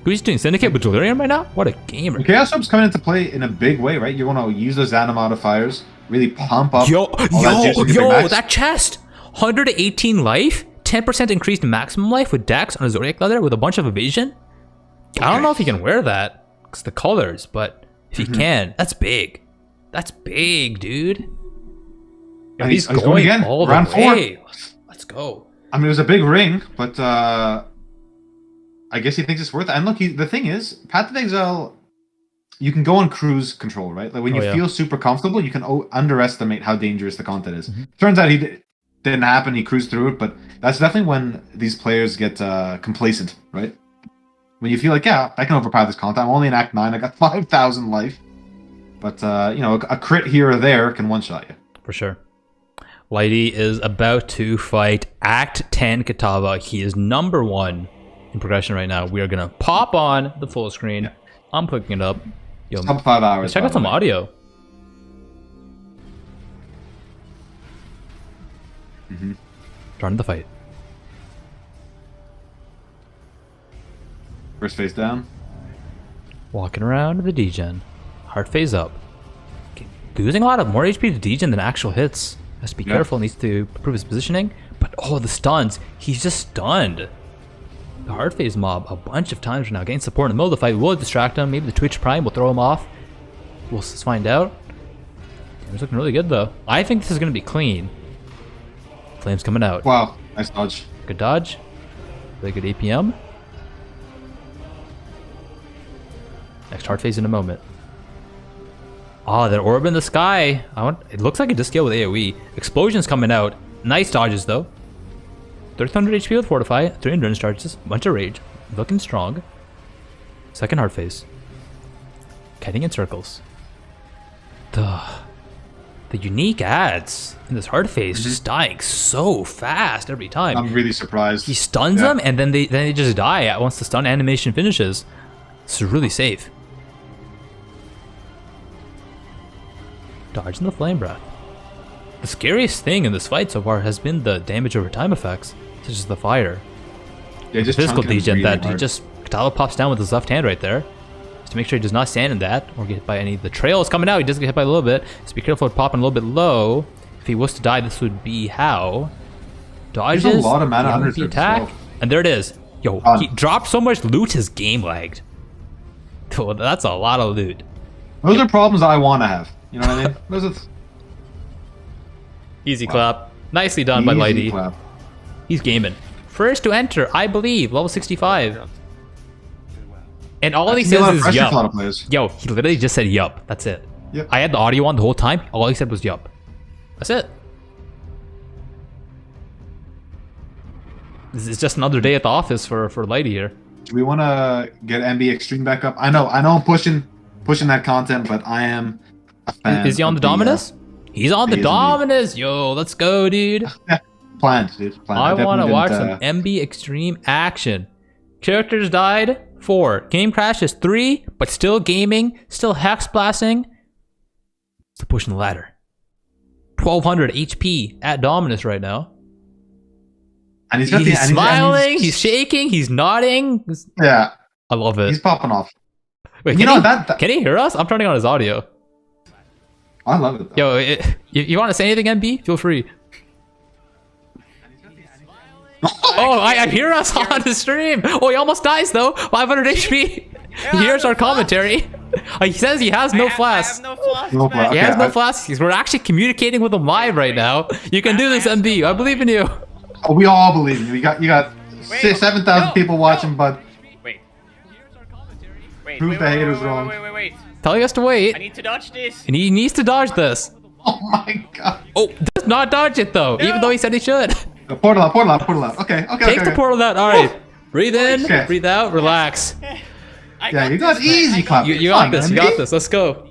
Who's doing Syndicate with Delirium right now? What a gamer. Chaos Orb's coming into play in a big way, right? You're gonna use those Ana modifiers, really pump up. Yo, all that juice to get big max. that chest! 118 life, 10% increased maximum life with Dex on a Zodiac leather with a bunch of evasion. I don't know if he can wear that, because the colors, but if he can, that's big. That's big, dude. Yo, And he's going going again. all the Round 4. way. Let's go. I mean, it was a big ring, but I guess he thinks it's worth it. And look, the thing is, Path of Exile, you can go on cruise control, right? Like when you feel super comfortable, you can underestimate how dangerous the content is. Turns out didn't happen. He cruised through it, but that's definitely when these players get complacent, right? When you feel like, yeah, I can overpower this content. I'm only in Act 9. I got 5,000 life. But, you know, a crit here or there can one-shot you. For sure. Lighty is about to fight Act 10 Katava. He is number 1 in progression right now. We are going to pop on the full screen. Yeah. I'm clicking it up. Yo, Top 5 hours. let's check by out the some way. audio. Starting the fight. First face down. Walking around the degen. Heart phase up. Okay. Losing a lot of more HP to degen than actual hits. Has to be Yeah. careful. Needs to improve his positioning. But oh, the stuns. He's just stunned. the hard phase mob a bunch of times right now. Getting support in the middle of the fight will distract him. Maybe the Twitch Prime will throw him off. We'll find out. It's looking really good though. I think this is going to be clean. Flames coming out. Wow, nice dodge. Good dodge. Really good APM. Next hard phase in a moment. Oh, that orb in the sky. It looks like a disc scale with AoE. Explosions coming out. Nice dodges though. 1300 HP with Fortify. 3 endurance charges. Bunch of rage. Looking strong. Second hard phase. Kiting in circles. The unique ads in this hard phase just dying so fast every time. I'm really surprised. He stuns them and then they just die once the stun animation finishes. This is really safe. Dodging the flame breath. The scariest thing in this fight so far has been the damage over time effects, such as the fire. Yeah, just Physical chunk him degen really that he hard. just Katala pops down with his left hand right there. Just to make sure he does not stand in that or get hit by any. The trail is coming out. He does get hit by a little bit. Just be careful of popping a little bit low. If he was to die, this would be how. Dodges. There's a lot of mana the under there as attack. well. And there it is. Yo, he dropped so much loot his game lagged. Oh, that's a lot of loot. Those are problems I want to have. You know what I mean? Those are Easy clap. Nicely done by easy Lighty. clap. He's gaming. First to enter, I believe, level 65. And all he That's a lot says of is pressure yup. to a lot of players. Yo, he literally just said yup. That's it. Yep. I had the audio on the whole time. All he said was yup. That's it. This is just another day at the office for Lighty here. Do we want to get MB Extreme back up? I know I'm pushing that content, but I am a fan. Is he on the Dominus? He's on the he is Dominus. Yo, let's go, dude. Planned, dude. Planned. I want to definitely watch didn't, some MB Extreme action. Characters died 4. Game crashes 3, but still gaming, still hex blasting. Still pushing the ladder. 1200 HP at Dominus right now. And he's got He's the, smiling, he's shaking, he's nodding. Yeah, I love it. he's popping off. Wait, You can, know, he, that- can he hear us? I'm turning on his audio. I love it though. Yo, you want to say anything, MB? Feel free. Oh, I hear us on the stream. Oh, he almost dies though. 500 HP. He hears our commentary. He says he has no flask. I have no flask, No man. flask. He has Okay, no flasks. We're actually communicating with him live right now. You can do this, MB. I believe in you. Oh, we all believe in you. You got Wait, 7,000 no, people watching, no. but Wait. Wait, Prove the haters wait, wrong. Wait. Telling us to wait. I need to dodge this. And he needs to dodge this. oh my god. Oh, does not dodge it though, even though he said he should. Portal out. Okay. Take the portal out. All right. Breathe in, Okay. breathe out, relax. Yeah, you got easy clap. You got this. You got this. Let's go.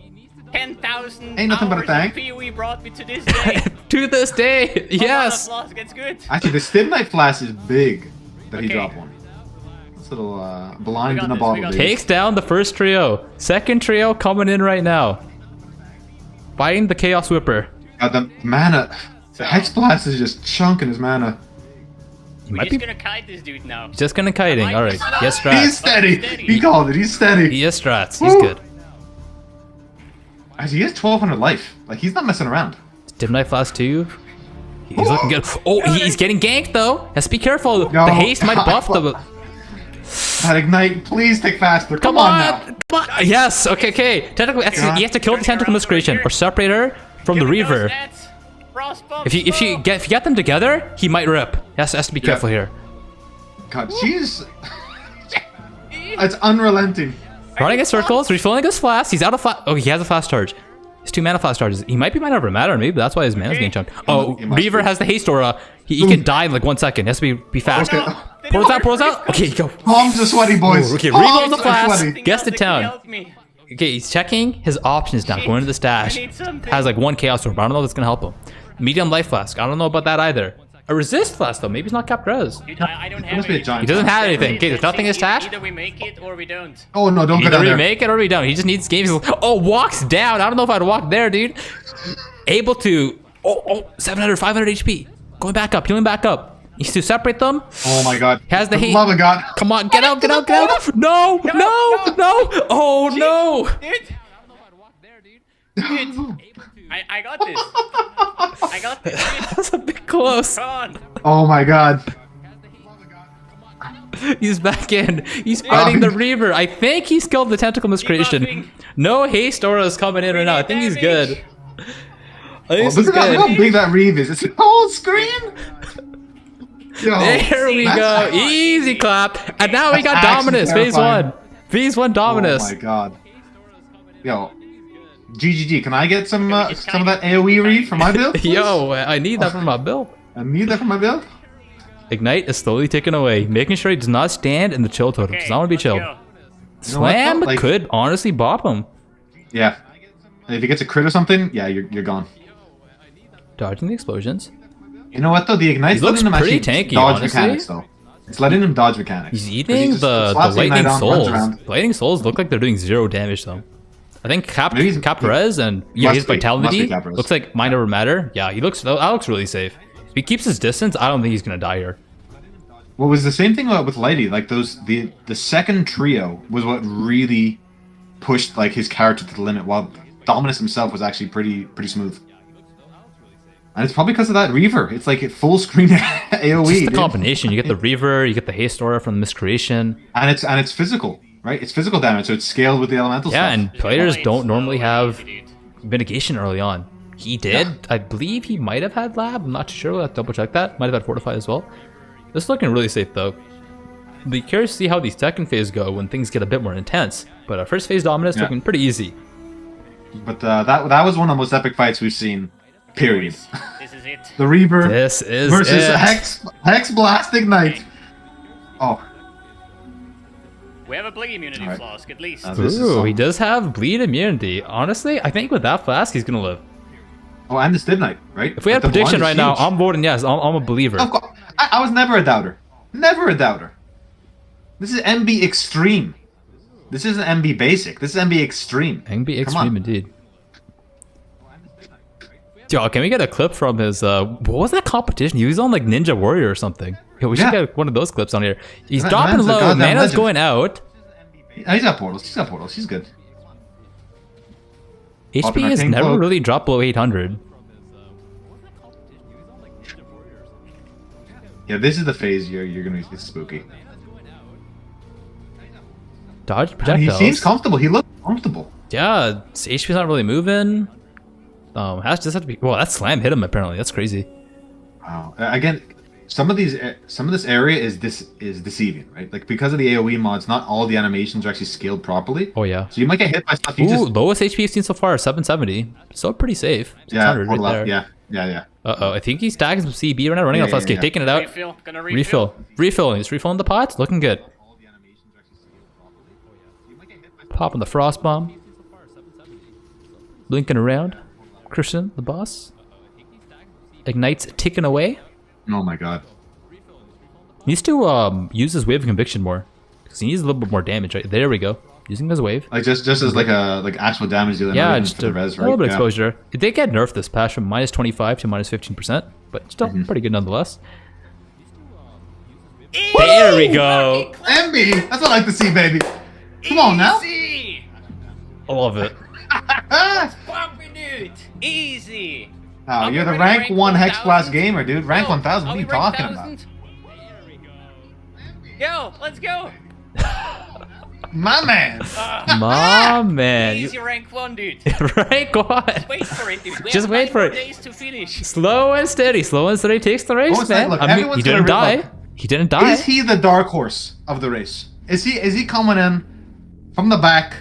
10,000 Ain't nothing but a hours tank. of PoE brought me to this day. To this day, yes. Flask, it's good. Actually, the Stim Knight Flash is big that he Okay. dropped one. It's a little blind We got in a this, we bottle. got dude. Takes down the first trio. Second trio coming in right now. Fighting the Chaos Whipper. The mana. The Hex Blast is just chunking his mana. He We're might just be gonna kite this dude now. just gonna kiting. I like All right. this. Yes, He's strats. steady. Steady. He called it. He's steady. He is strats. He's Woo. good. Actually, he has 1,200 life. Like, he's not messing around. Dim Knight Flask 2. He's looking good. Oh, he's getting ganked though. Has to be careful. No. The haste might buff the. That Ignite, please take faster. Come on now. Come on. Yes. Okay. Tentacle. You have to kill the tentacle miscreation or separate her from the Give me those Reaver. stats. Frost buff, If you get them together, he might rip. Has to be careful here. God, she's... It's unrelenting. Running in circles, refilling his flask. He's out of flask. Oh, he has a flask charge. His 2 mana flask charges. He might be mana over matter, maybe that's why his mana's getting chunked. Oh, He must Reaver be. has the haste aura. He can die in like 1 second. He has to be fast. Okay. Pulls out. Okay, go. Palms are sweaty, boys. Oh, okay, Palms reload the are flask. sweaty. Guess the town. Help me. Okay, he's checking his options now. Going to the stash. I need something. Has like 1 chaos orb. I don't know if that's gonna help him. Medium life flask. I don't know about that either. A resist flask though. Maybe he's not capped res. Dude, I don't have must be a anything. giant. He doesn't have That's anything. it, Okay, there's that's nothing in it. his stash. Either we make it or we don't. Oh no, don't go Either down we there. make it or we don't. He just needs games. Oh, walks down. I don't know if I'd walk there, dude. Able to. Oh, 700, 500 HP. Going back up. Healing back up. Needs to separate them. Oh my god. Has the For hate. love of God. Come on, get out. No. Oh no. Dude! I got this. I got this. Dude. That's a bit close. Come on. Oh my god. He's back in. He's fighting the Reaver. I think he's killed the Tentacle Miscreation. No haste aura is coming in right now. I think he's good. I think Look at how big that Reeve is. It's whole screen. Yo, there we go. Easy clap. And now we got Dominus. Phase 1. Phase 1 Dominus. Oh my god. Yo. GGG. Can I get some of that AoE Reeve for my build? Yo, I need that for my build. I need that for my build. Ignite is slowly ticking away, making sure he does not stand in the chill totem. Does not want to be chilled. Slam could honestly bop him. Yeah. If he gets a crit or something, yeah, you're gone. Dodging the explosions. You know what though? The Ignite's letting him actually tanky, dodge mechanics though. It's letting him dodge mechanics. He's eating the lightning souls. Lightning souls look like they're doing 0 damage though. I think cap res and yeah, his vitality looks like mind over matter. Yeah, he looks. That looks really safe. If he keeps his distance, I don't think he's gonna die here. What was the same thing with Lighty? Like the second trio was what really pushed like his character to the limit, while Dominus himself was actually pretty smooth. And it's probably because of that Reaver. It's like a full screen AoE. It's just the combination. You get the Reaver, you get the haste aura from the Miscreation, and it's physical, right? It's physical damage, so it's scaled with the elemental stuff. Yeah, and players don't normally have mitigation early on. He did. Yeah. I believe he might have had lab. I'm not too sure. We'll have to double check that. Might have had fortify as well. This is looking really safe though. Be curious to see how these second phase go when things get a bit more intense. But first phase Dominus looking pretty easy. But that was one of the most epic fights we've seen. Period. This is it. The Reaver versus Hex Blast Ignite. Oh. We have a bleed immunity flask at least. Ooh, he does have bleed immunity. Honestly, I think with that flask he's gonna live. Oh, and the Stibnite, right? If we had a prediction right now, I'm voting yes. I'm a believer. Of course. I was never a doubter. Never a doubter. This is MB Extreme. This isn't MB Basic. This is MB Extreme. MB Extreme indeed. Yo, can we get a clip from his, what was that competition? He was on like Ninja Warrior or something. Yo, we should get one of those clips on here. He's dropping low, Mana's going out. He's got portals, he's good. HP has never really dropped below 800. Yeah, this is the phase you're gonna be spooky. Dodge projectiles. He seems comfortable, he looks comfortable. Yeah, his HP's not really moving. Has just have to be. Well, that slam hit him apparently. That's crazy. Wow. Again, some of this area is deceiving, right? Like because of the AOE mods, not all the animations are actually scaled properly. Oh yeah. So you might get hit by stuff. Lowest HP I've seen so far is 770. So pretty safe. Yeah. Right there. Yeah. I think he's tagging some CB right now, running off SK, taking it out. Refill. He's refilling the pots. Looking good. Popping the frost bomb. Blinking around. Christian, the boss. Ignite's ticking away. Oh my god. He needs to use his wave of conviction more. Because he needs a little bit more damage, right? There we go. Using his wave. Like just as like actual damage dealing. Yeah, just a little bit of exposure. It did get nerfed this patch from minus 25 to minus 15%, but still pretty good nonetheless. There we go. MB! That's what I like to see, baby. Come on now. I love it. Dude, easy. Oh, you're the rank 1 Hex Blast gamer, dude. Rank 1000. What are you talking about? Yo, let's go. My man. My man. Easy rank 1, dude. Rank 1. Just wait for it, dude. Just wait for it. Days to finish. Slow and steady takes the race, man. Look, I mean, he didn't die. He didn't die. Is he the dark horse of the race? Is he coming in from the back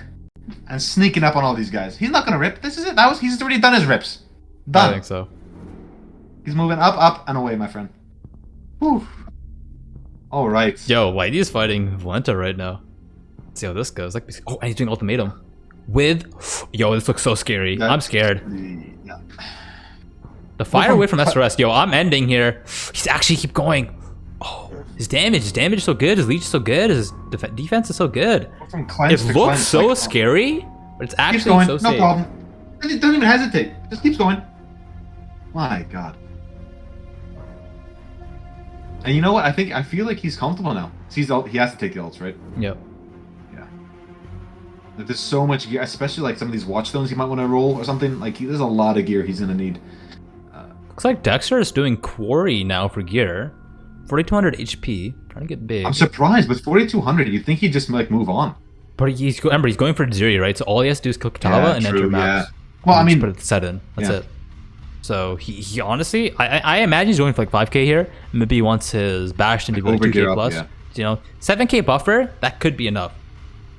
and sneaking up on all these guys? He's not gonna rip. This is it. He's already done his rips. Done. I think so. He's moving up, and away, my friend. Whew. All right. Yo, Whitey's fighting Valenta right now. Let's see how this goes. Oh, and he's doing ultimatum. Yo, this looks so scary. I'm scared. Yeah. The fire away from SRS. Yo, I'm ending here. He's actually keep going. Oh, his damage is so good. His leech is so good. His defense is so good. It looks so scary, but it's actually so safe. No problem. Doesn't even hesitate. Just keeps going. My God. And you know what? I feel like he's comfortable now. He has to take the ults, right? Yep. Yeah. Like, there's so much gear, especially like some of these watchstones he might want to roll or something. Like there's a lot of gear he's gonna need. Looks like Dexter is doing quarry now for gear. 4,200 HP. Trying to get big. I'm surprised. With 4,200, you'd think he'd just like move on. But remember, he's going for Ziri, right? So all he has to do is kill Katava and enter maps. Well, I mean, put it set in. That's it. So he honestly, I imagine he's going for like 5k here. Maybe he wants his Bastion to go to 2k plus. You know, 7k buffer, that could be enough.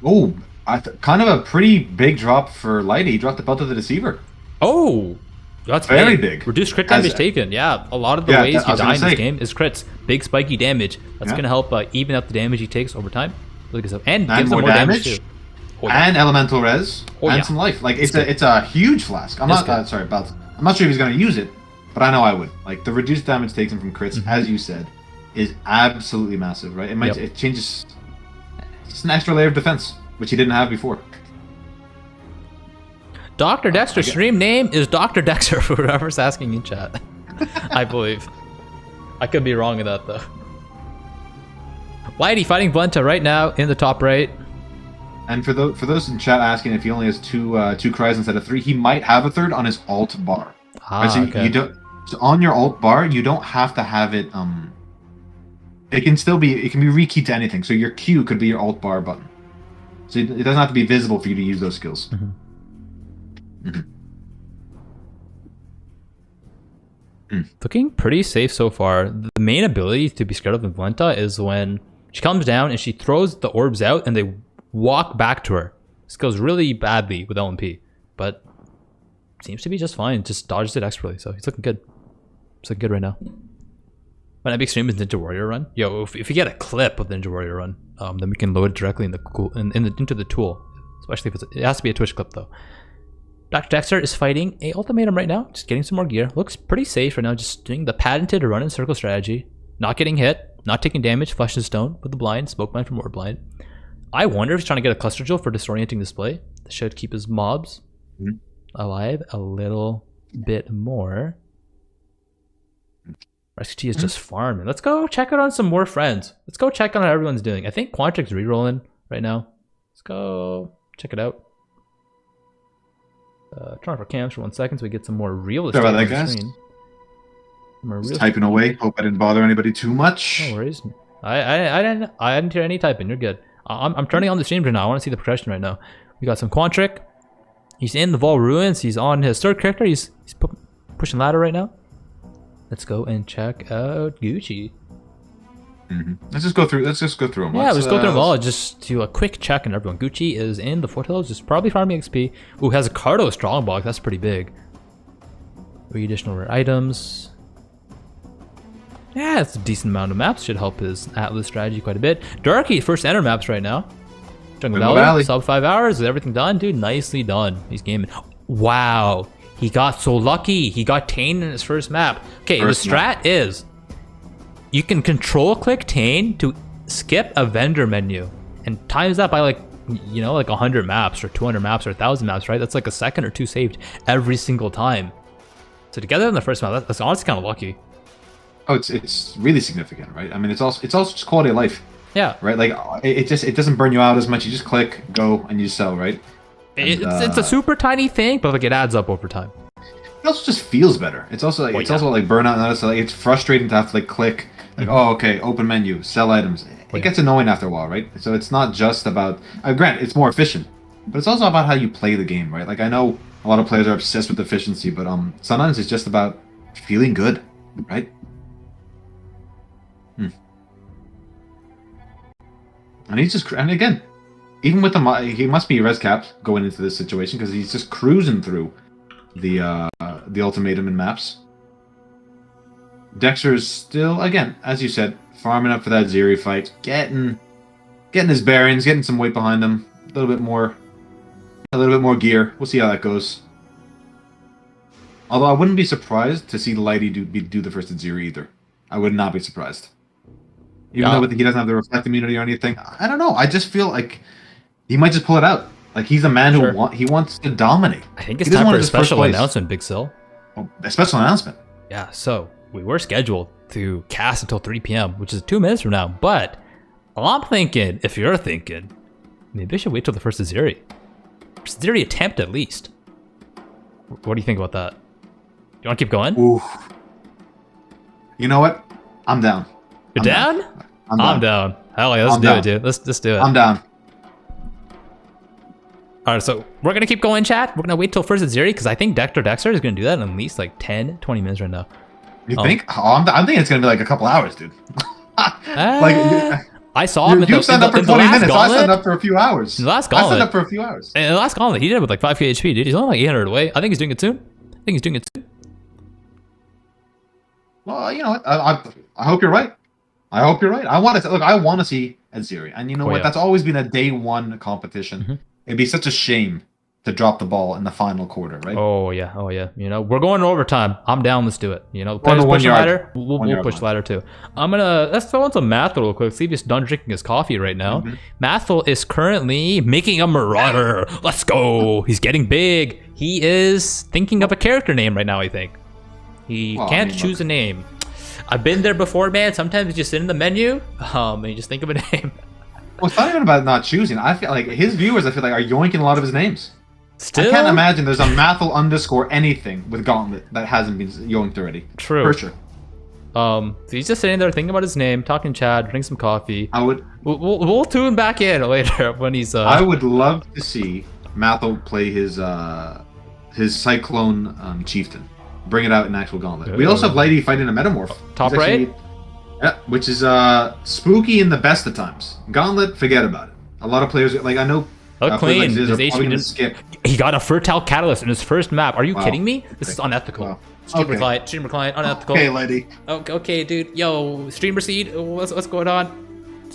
Oh, kind of a pretty big drop for Lighty. He dropped the Belt of the Deceiver. Oh, that's very big. Reduced crit damage taken. Yeah, a lot of the ways you die in this game is crits. Big spiky damage. That's going to help even up the damage he takes over time. Look at this. And gives him more damage too. And elemental res. And some life. Like it's a huge flask. I'm not sorry about. I'm not sure if he's going to use it, but I know I would. Like the reduced damage taken from crits, as you said, is absolutely massive, right? It might it changes. It's an extra layer of defense, which he didn't have before. Dr. Dexter's stream name is Dr. Dexter for whoever's asking in chat. I believe. I could be wrong in that though. Whitey fighting Blenta right now in the top right. And for those in chat asking if he only has two cries instead of 3, he might have a third on his alt bar. So on your alt bar, you don't have to have it. It can be rekeyed to anything. So your Q could be your alt bar button. So it doesn't have to be visible for you to use those skills. Looking pretty safe so far. The main ability to be scared of in Blenta is when she comes down and she throws the orbs out and they walk back to her. This goes really badly with LMP, but seems to be just fine. Just dodges it expertly, so he's looking good. He's looking good right now. When Epic stream is Ninja Warrior run, if you get a clip of the Ninja Warrior run, then we can load it directly in the into the tool. Especially if it has to be a Twitch clip though. Dr. Dexter is fighting a ultimatum right now, just getting some more gear. Looks pretty safe right now, just doing the patented run in circle strategy. Not getting hit, not taking damage, flesh and stone with the blind, smoke blind from more blind. I wonder if he's trying to get a cluster drill for disorienting display. This should keep his mobs alive a little bit more. Rescue T is just farming. Let's go check out on some more friends. Let's go check on how everyone's doing. I think Quantric's rerolling right now. Let's go check it out. Turn off our cams for 1 second so we get some more real estate on the screen. Just typing away. Hope I didn't bother anybody too much. No worries. I didn't hear any typing. You're good. I'm turning on the stream right now. I want to see the progression right now. We got some Quantric. He's in the Vol Ruins. He's on his third character. He's pushing ladder right now. Let's go and check out Gucci. Let's just go through them. Yeah, let's go through them all. Just do a quick check on everyone. Gucci is in the foothills, just probably farming XP. Ooh, has a Cardo Strongbox. That's pretty big. 3 additional rare items. Yeah, it's a decent amount of maps. Should help his Atlas strategy quite a bit. Darky, first enter maps right now. Jungle Valley, sub 5 hours. Is everything done? Dude, nicely done. He's gaming. Wow. He got so lucky. He got Tane in his first map. Okay, the strat is you can control click Tane to skip a vendor menu and times that by like 100 maps or 200 maps or 1,000 maps, right? That's like a second or 2 saved every single time. So together in the first map, that's honestly kind of lucky. Oh, it's really significant, right? I mean, it's also just quality of life. Yeah. Right. Like it doesn't burn you out as much. You just click, go, and you sell, right? It's a super tiny thing, but like it adds up over time. It also just feels better. It's also like also like burnout. And it's like it's frustrating to have to like click, like oh okay, open menu, sell items. It gets annoying after a while, right? So it's not just about. Granted, it's more efficient, but it's also about how you play the game, right? Like I know a lot of players are obsessed with efficiency, but sometimes it's just about feeling good, right? And he's just, and again, even with he must be res capped going into this situation because he's just cruising through the ultimatum and maps. Dexter's still, again, as you said, farming up for that Ziri fight, getting his bearings, getting some weight behind him, a little bit more gear. We'll see how that goes. Although I wouldn't be surprised to see Lighty do the first Ziri either. I would not be surprised. Even though he doesn't have the reflect immunity or anything, I don't know. I just feel like he might just pull it out. Like he's a man who wants to dominate. I think it's time for a special announcement, BigSil. Oh, a special announcement. Yeah. So we were scheduled to cast until 3 p.m., which is 2 minutes from now. But I'm thinking, if you're thinking, maybe I should wait till the first Ziri. Ziri attempt at least. What do you think about that? Do you want to keep going? Ooh. You know what? I'm down. You're down? I'm down. Hell yeah, let's do it, dude. Let's do it. I'm down. Alright, so we're gonna keep going, chat. We're gonna wait till first Zeri because I think Dexter is gonna do that in at least like 10, 20 minutes right now. You think? Oh, I'm thinking it's gonna be like a couple hours, dude. I saw him. You signed up for 20 minutes. Gauntlet. I signed up for a few hours. In the last Gauntlet. I signed up for a few hours. In the last Gauntlet, he did it with like 5k HP, dude. He's only like 800 away. I think he's doing it soon. Well, you know what? I hope you're right. I hope you're right. I want to see Zeri, and you know what? Yeah. That's always been a day one competition. It'd be such a shame to drop the ball in the final quarter, right? Oh yeah. You know, we're going to overtime. I'm down. Let's do it. You know, On the players push the 1 yard. ladder. We'll push the ladder too. Let's throw in some Mathel real quick. See if he's done drinking his coffee right now. Mathel is currently making a Marauder. Let's go. He's getting big. He is thinking of a character name right now. I think he can't choose a name. I've been there before, man. Sometimes you just sit in the menu, and you just think of a name. Well, it's not even about not choosing. I feel like his viewers, are yoinking a lot of his names. Still, I can't imagine there's a Mathel underscore anything with Gauntlet that hasn't been yoinked already. True. For sure. So he's just sitting there thinking about his name, talking chat, drinking some coffee. We'll tune back in later when he's. I would love to see Mathel play his Cyclone Chieftain. Bring it out in actual Gauntlet. We also have Lady fighting a Metamorph. Top right? Yeah, which is spooky in the best of times. Gauntlet, forget about it. A lot of players, like I know... clean. Like His are HP probably gonna didn't... skip. He got a Fertile Catalyst in his first map. Are you kidding me? This is unethical. Wow. Streamer client, unethical. Okay, lady. Okay, dude. Yo, streamer seed, what's going on?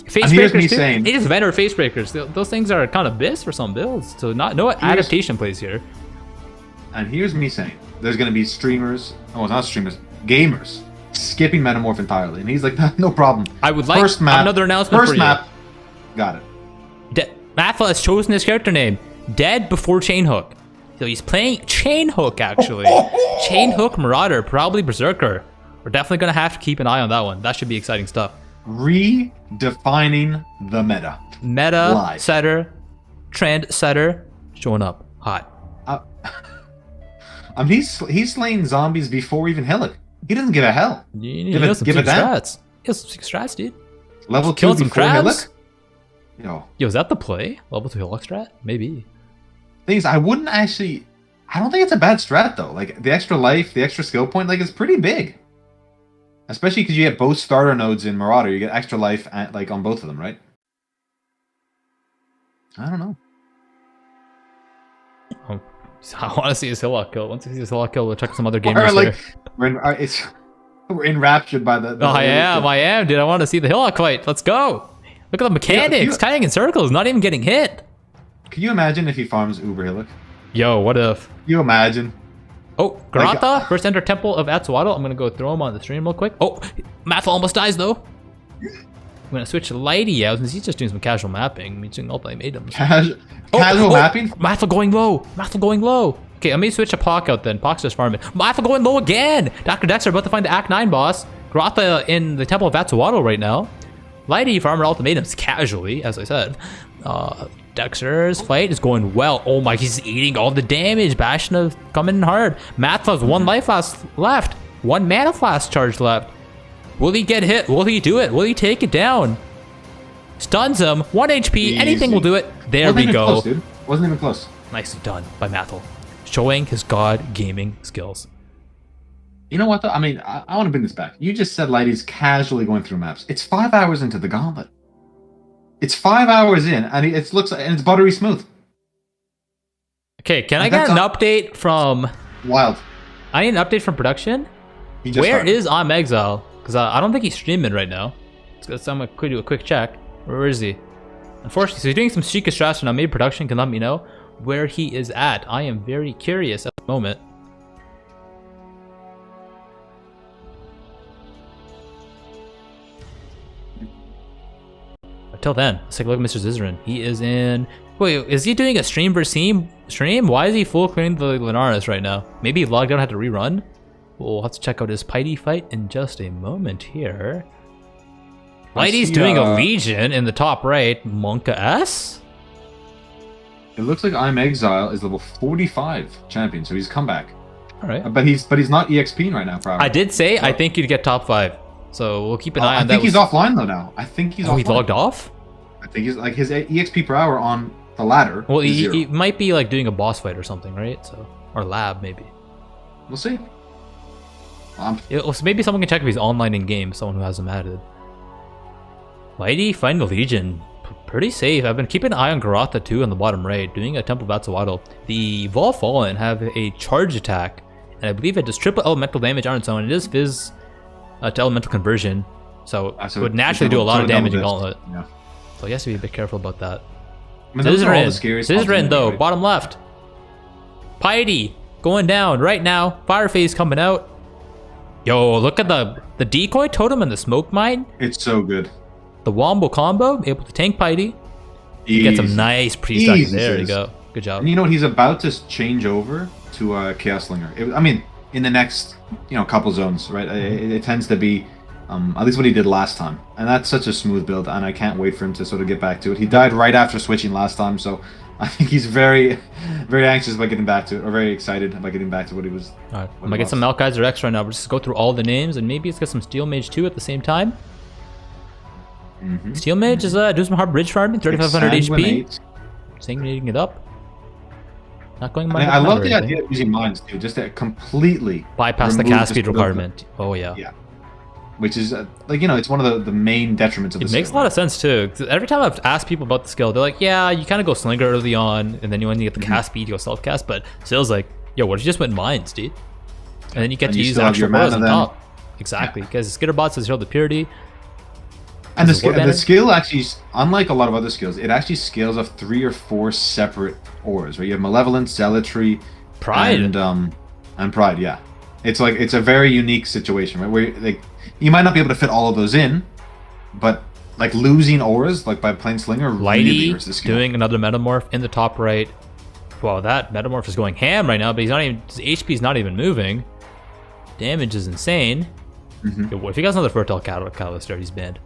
Face And here's breakers, me dude. saying- It is vendor face breakers. Those things are kind of bis for some builds. So no adaptation plays here. And here's me saying, there's going to be streamers, not streamers, gamers, skipping Metamorph entirely. And he's like, no problem. I would like another announcement for you. First map, got it. Matha has chosen his character name, Dead Before Chainhook. So he's playing Chainhook, actually. Chainhook Marauder, probably Berserker. We're definitely going to have to keep an eye on that one. That should be exciting stuff. Redefining the meta. Meta Live. setter, trend setter, showing up hot. I mean, he's slaying zombies before even Hillock. He doesn't give a hell. You know some sick strats. He has some sick strats, dude. Level 2 killed some before crabs. Hillock? Yo, is that the play? Level 2 Hillock strat? Maybe. Things I don't think it's a bad strat though. Like the extra life, the extra skill point, like it's pretty big. Especially because you get both starter nodes in Marauder, you get extra life like on both of them, right? I don't know. I want to see his Hillock kill. Once he sees his Hillock kill, we'll check some other gamers here. We're enraptured by the I am, dude. I want to see the Hillock fight. Let's go. Look at the mechanics. Tying in circles, not even getting hit. Can you imagine if he farms Uber Hillock? Yo, what if? Can you imagine? Oh, Garata, first enter Temple of Atsuado. I'm going to go throw him on the stream real quick. Oh, Mathel almost dies, though. I'm going to switch Lighty out since he's just doing some casual mapping. He's doing ultimate items. Casual mapping? Mathel going low. Okay, let me switch to Pock out then. Pock's just farming. Mathel going low again. Dr. Dexter about to find the Act 9 boss. Garata in the Temple of Atsuado right now. Lighty farming ultimatums casually, as I said. Dexter's fight is going well. Oh my, he's eating all the damage. Bashna coming in hard. Mathel's 1 life flask left. 1 mana flask charge left. Will he get hit? Will he do it? Will he take it down? Stuns him. 1 HP. Easy. Anything will do it. There we go. Close, dude. Wasn't even close. Nicely done by Mathel. Showing his god gaming skills. You know what though? I mean, I want to bring this back. You just said Lighty's casually going through maps. It's 5 hours into the Gauntlet. It's 5 hours in, and it's buttery smooth. Okay, can I get an update from... Wild. I need an update from production. Where is I'm Exile? Because I don't think he's streaming right now. So I'm going to do a quick check. Where is he? Unfortunately, so he's doing some Sheikah strats now. Maybe production can let me know where he is at. I am very curious at the moment. Until then, let's take a look at Mr. Zizaran. He is in... Wait, is he doing a stream versus stream? Why is he full clearing the Linares right now? Maybe he logged out and had to rerun? We'll have to check out his Piety fight in just a moment here. Lighty's doing a Legion in the top right. Monka S? It looks like I'm Exile is level 45 champion, so he's come back. All right. But he's not EXPing right now, probably. I did say I think you'd get top 5. So we'll keep an eye on that. I think he's offline though now. I think he's offline. He logged off? I think he's like his EXP per hour on the ladder. Well, is he 0. might be like doing a boss fight or something, right? So, or lab maybe. We'll see. So maybe someone can check if he's online in game. Someone who has him added. Mighty find the Legion. Pretty safe. I've been keeping an eye on Garotha too on the bottom right, doing a Temple Batsawaddle. The Vol Fallen have a charge attack, and I believe it does triple elemental damage on its own. It is Fizz to elemental conversion, so it would naturally do a lot of damage in Gauntlet. Yeah. So he has to be a bit careful about that. I mean, those are all the scariest spots Zizaran though, anyway. bottom left. Piety going down right now. Fire phase coming out. Yo, look at the decoy totem and the smoke mine. It's so good. The wombo combo, able to tank Piety. Get some nice pre-stacking. There you go. Good job. And you know what? He's about to change over to Chaos Slinger. I mean, in the next couple zones, right? It tends to be at least what he did last time, and that's such a smooth build. And I can't wait for him to sort of get back to it. He died right after switching last time, so I think he's very, very anxious about getting back to it, or very excited about getting back to what he was. All right, I'm gonna get some Malkaiser X right now. We'll just go through all the names, and maybe let's get some Steel Mage too at the same time. Steel Mage is doing some hard bridge farming, 3,500 HP. Sanguinating it up. Not going. I love the idea of using mines too, just to completely bypass the cast speed requirement. Oh yeah. Yeah. Which is it's one of the main detriments of the skill. It makes a lot of sense too. 'Cause every time I've asked people about the skill, they're like, "Yeah, you kind of go Slinger early on, and then when you get the cast speed, you go self cast." But Zill's like, "Yo, what if you just went mines, dude?" And then you get to use actual auras on top. Exactly, because Skitterbot says heal the purity. And the skill actually, unlike a lot of other skills, it actually scales off 3 or 4 separate auras. Right, you have Malevolence, Zealotry, Pride, and Pride. Yeah, it's a very unique situation, right? Where you might not be able to fit all of those in, but losing auras by playing Slinger really hurts the skill. Doing another Metamorph in the top right. Wow, that Metamorph is going ham right now, but his HP is not even moving. Damage is insane. Yo, what if he got another Fertile Catalyst there, he's banned.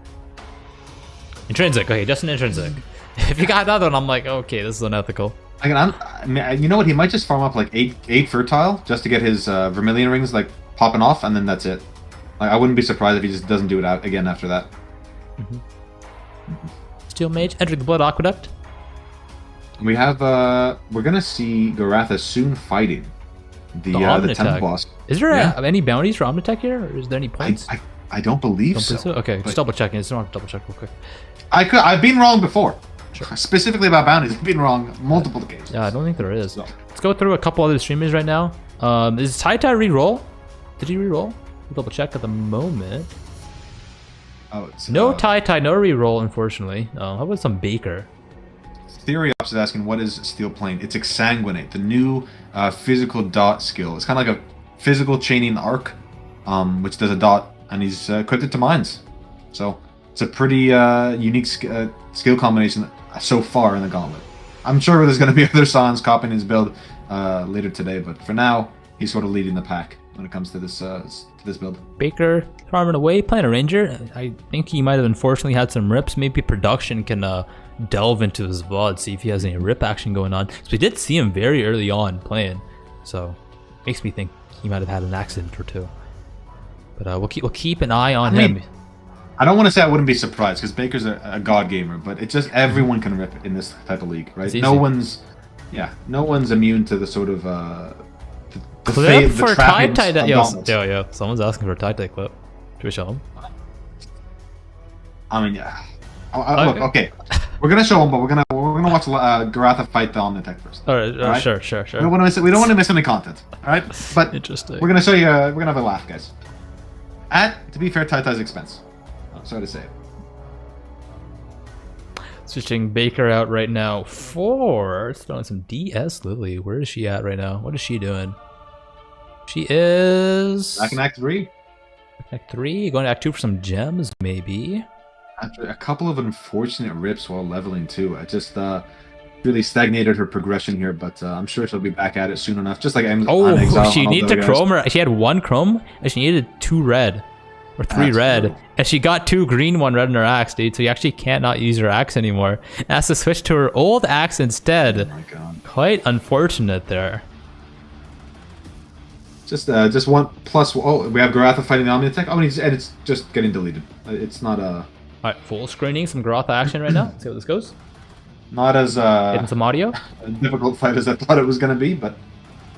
Intrinsic, okay, just an intrinsic. If you got another one, I'm like, okay, this is unethical. You know what? He might just farm up 8 fertile just to get his Vermilion rings popping off, and then that's it. I wouldn't be surprised if he just doesn't do it out again after that. Steel Mage entering the Blood Aqueduct. We have we're gonna see Garotha soon fighting the temple boss. Is there any bounties for Omnitech here, or is there any points? I don't believe so. Okay, just double checking. Just don't have to double check real quick. I've been wrong before. Sure. Specifically about bounties, I've been wrong multiple occasions. Yeah, I don't think there is. So. Let's go through a couple other streamers right now. Is Tai re-roll? Did he re-roll? We'll double check at the moment. Oh, it's no no re-roll, unfortunately. How about some Baker? Theoryops is asking, what is Steel Plane? It's Exsanguinate, the new physical dot skill. It's kind of like a physical chaining arc, which does a dot, and he's equipped it to mines. So it's a pretty unique skill combination so far in the Gauntlet. I'm sure there's going to be other Scions copying his build later today, but for now, he's sort of leading the pack when it comes to this build. Baker farming away, playing a Ranger. I think he might have unfortunately had some rips. Maybe production can delve into his VOD, see if he has any rip action going on. So we did see him very early on playing, so makes me think he might have had an accident or two. But we'll keep an eye on him. I don't want to say I wouldn't be surprised because Baker's a god gamer, but it's just everyone can rip in this type of league, right? No one's immune to the sort of clip for tie. Yo, someone's asking for a tie clip. Should we show him? I mean, yeah. Look, okay. We're gonna show him, but we're gonna watch Garotha fight the Omnitech first. All right, sure. We don't want to miss any content. All right, but interesting. We're gonna show you. We're gonna have a laugh, guys. At, to be fair, Tai's expense. I'm sorry to say it. Switching Baker out right now for throwing some DS Lily. Where is she at right now? What is she doing? She is back in Act 3. Act 3, going to Act 2 for some gems, maybe. After a couple of unfortunate rips while leveling too, I just really stagnated her progression here. But I'm sure she'll be back at it soon enough. Just like Exile. She needed to chrome her. She had 1 chrome, and she needed 2 red. Or 3 red, true. And she got 2 green, 1 red in her axe, dude. So you actually can't not use her axe anymore. And has to switch to her old axe instead. Oh my god! Quite unfortunate there. Just one plus. Oh, we have Garatha fighting the Omnitech. Oh, and it's just getting deleted. It's not a. Alright, full screening some Garotha action right now. Let's see how this goes. Not as Hitting some audio. a difficult fight as I thought it was going to be, but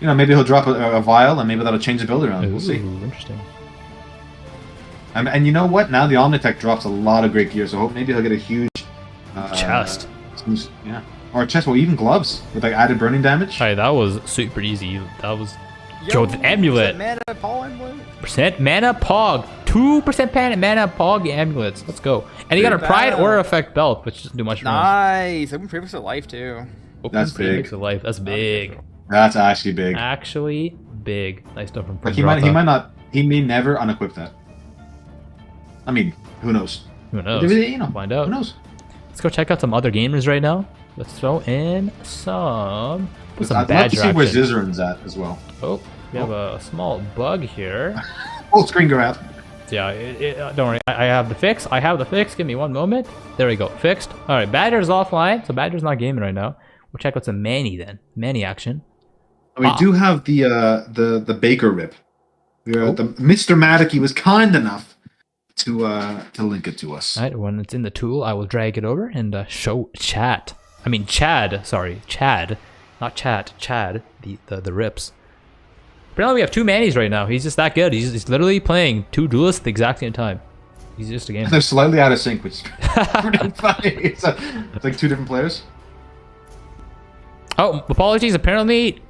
you know, maybe he'll drop a vial and maybe that'll change the build around. We'll see. Interesting. And you know what? Now the Omnitech drops a lot of great gear, so maybe he'll get a huge Chest. Yeah, or a chest, or even gloves with like added burning damage. Alright, that was super easy. That was. Yo, the amulet. Percent mana pog. 2% mana pog amulets. Let's go. And he got a pride aura effect belt, which doesn't do much for him. Nice. Open prefix of life too. That's big. Prefix of life. That's big. That's actually big. Actually big. Nice stuff from Like he might not. He may never unequip that. I mean, who knows? Who knows? You know, find out. Who knows? Let's go check out some other gamers right now. Let's throw in some. Put some I'd love to badger see where action. Zizaran's at as well. Oh, we have a small bug here. Full screen go out. Yeah, don't worry. I have the fix. I have the fix. Give me one moment. There we go. Fixed. All right, Badger's offline, so Badger's not gaming right now. We'll check out some Manny then. Manny action. We do have the Baker rip. Mr. Madicky was kind enough to link it to us. All right, when it's in the tool, I will drag it over and show chat. I mean Chad. Sorry, Chad, not chat. Chad. The rips. Apparently we have two Mannies right now. He's just that good. He's literally playing two duelists at the exact same time. He's just a gamer. They're slightly out of sync, which is pretty funny. It's like two different players. Oh, apologies. Apparently,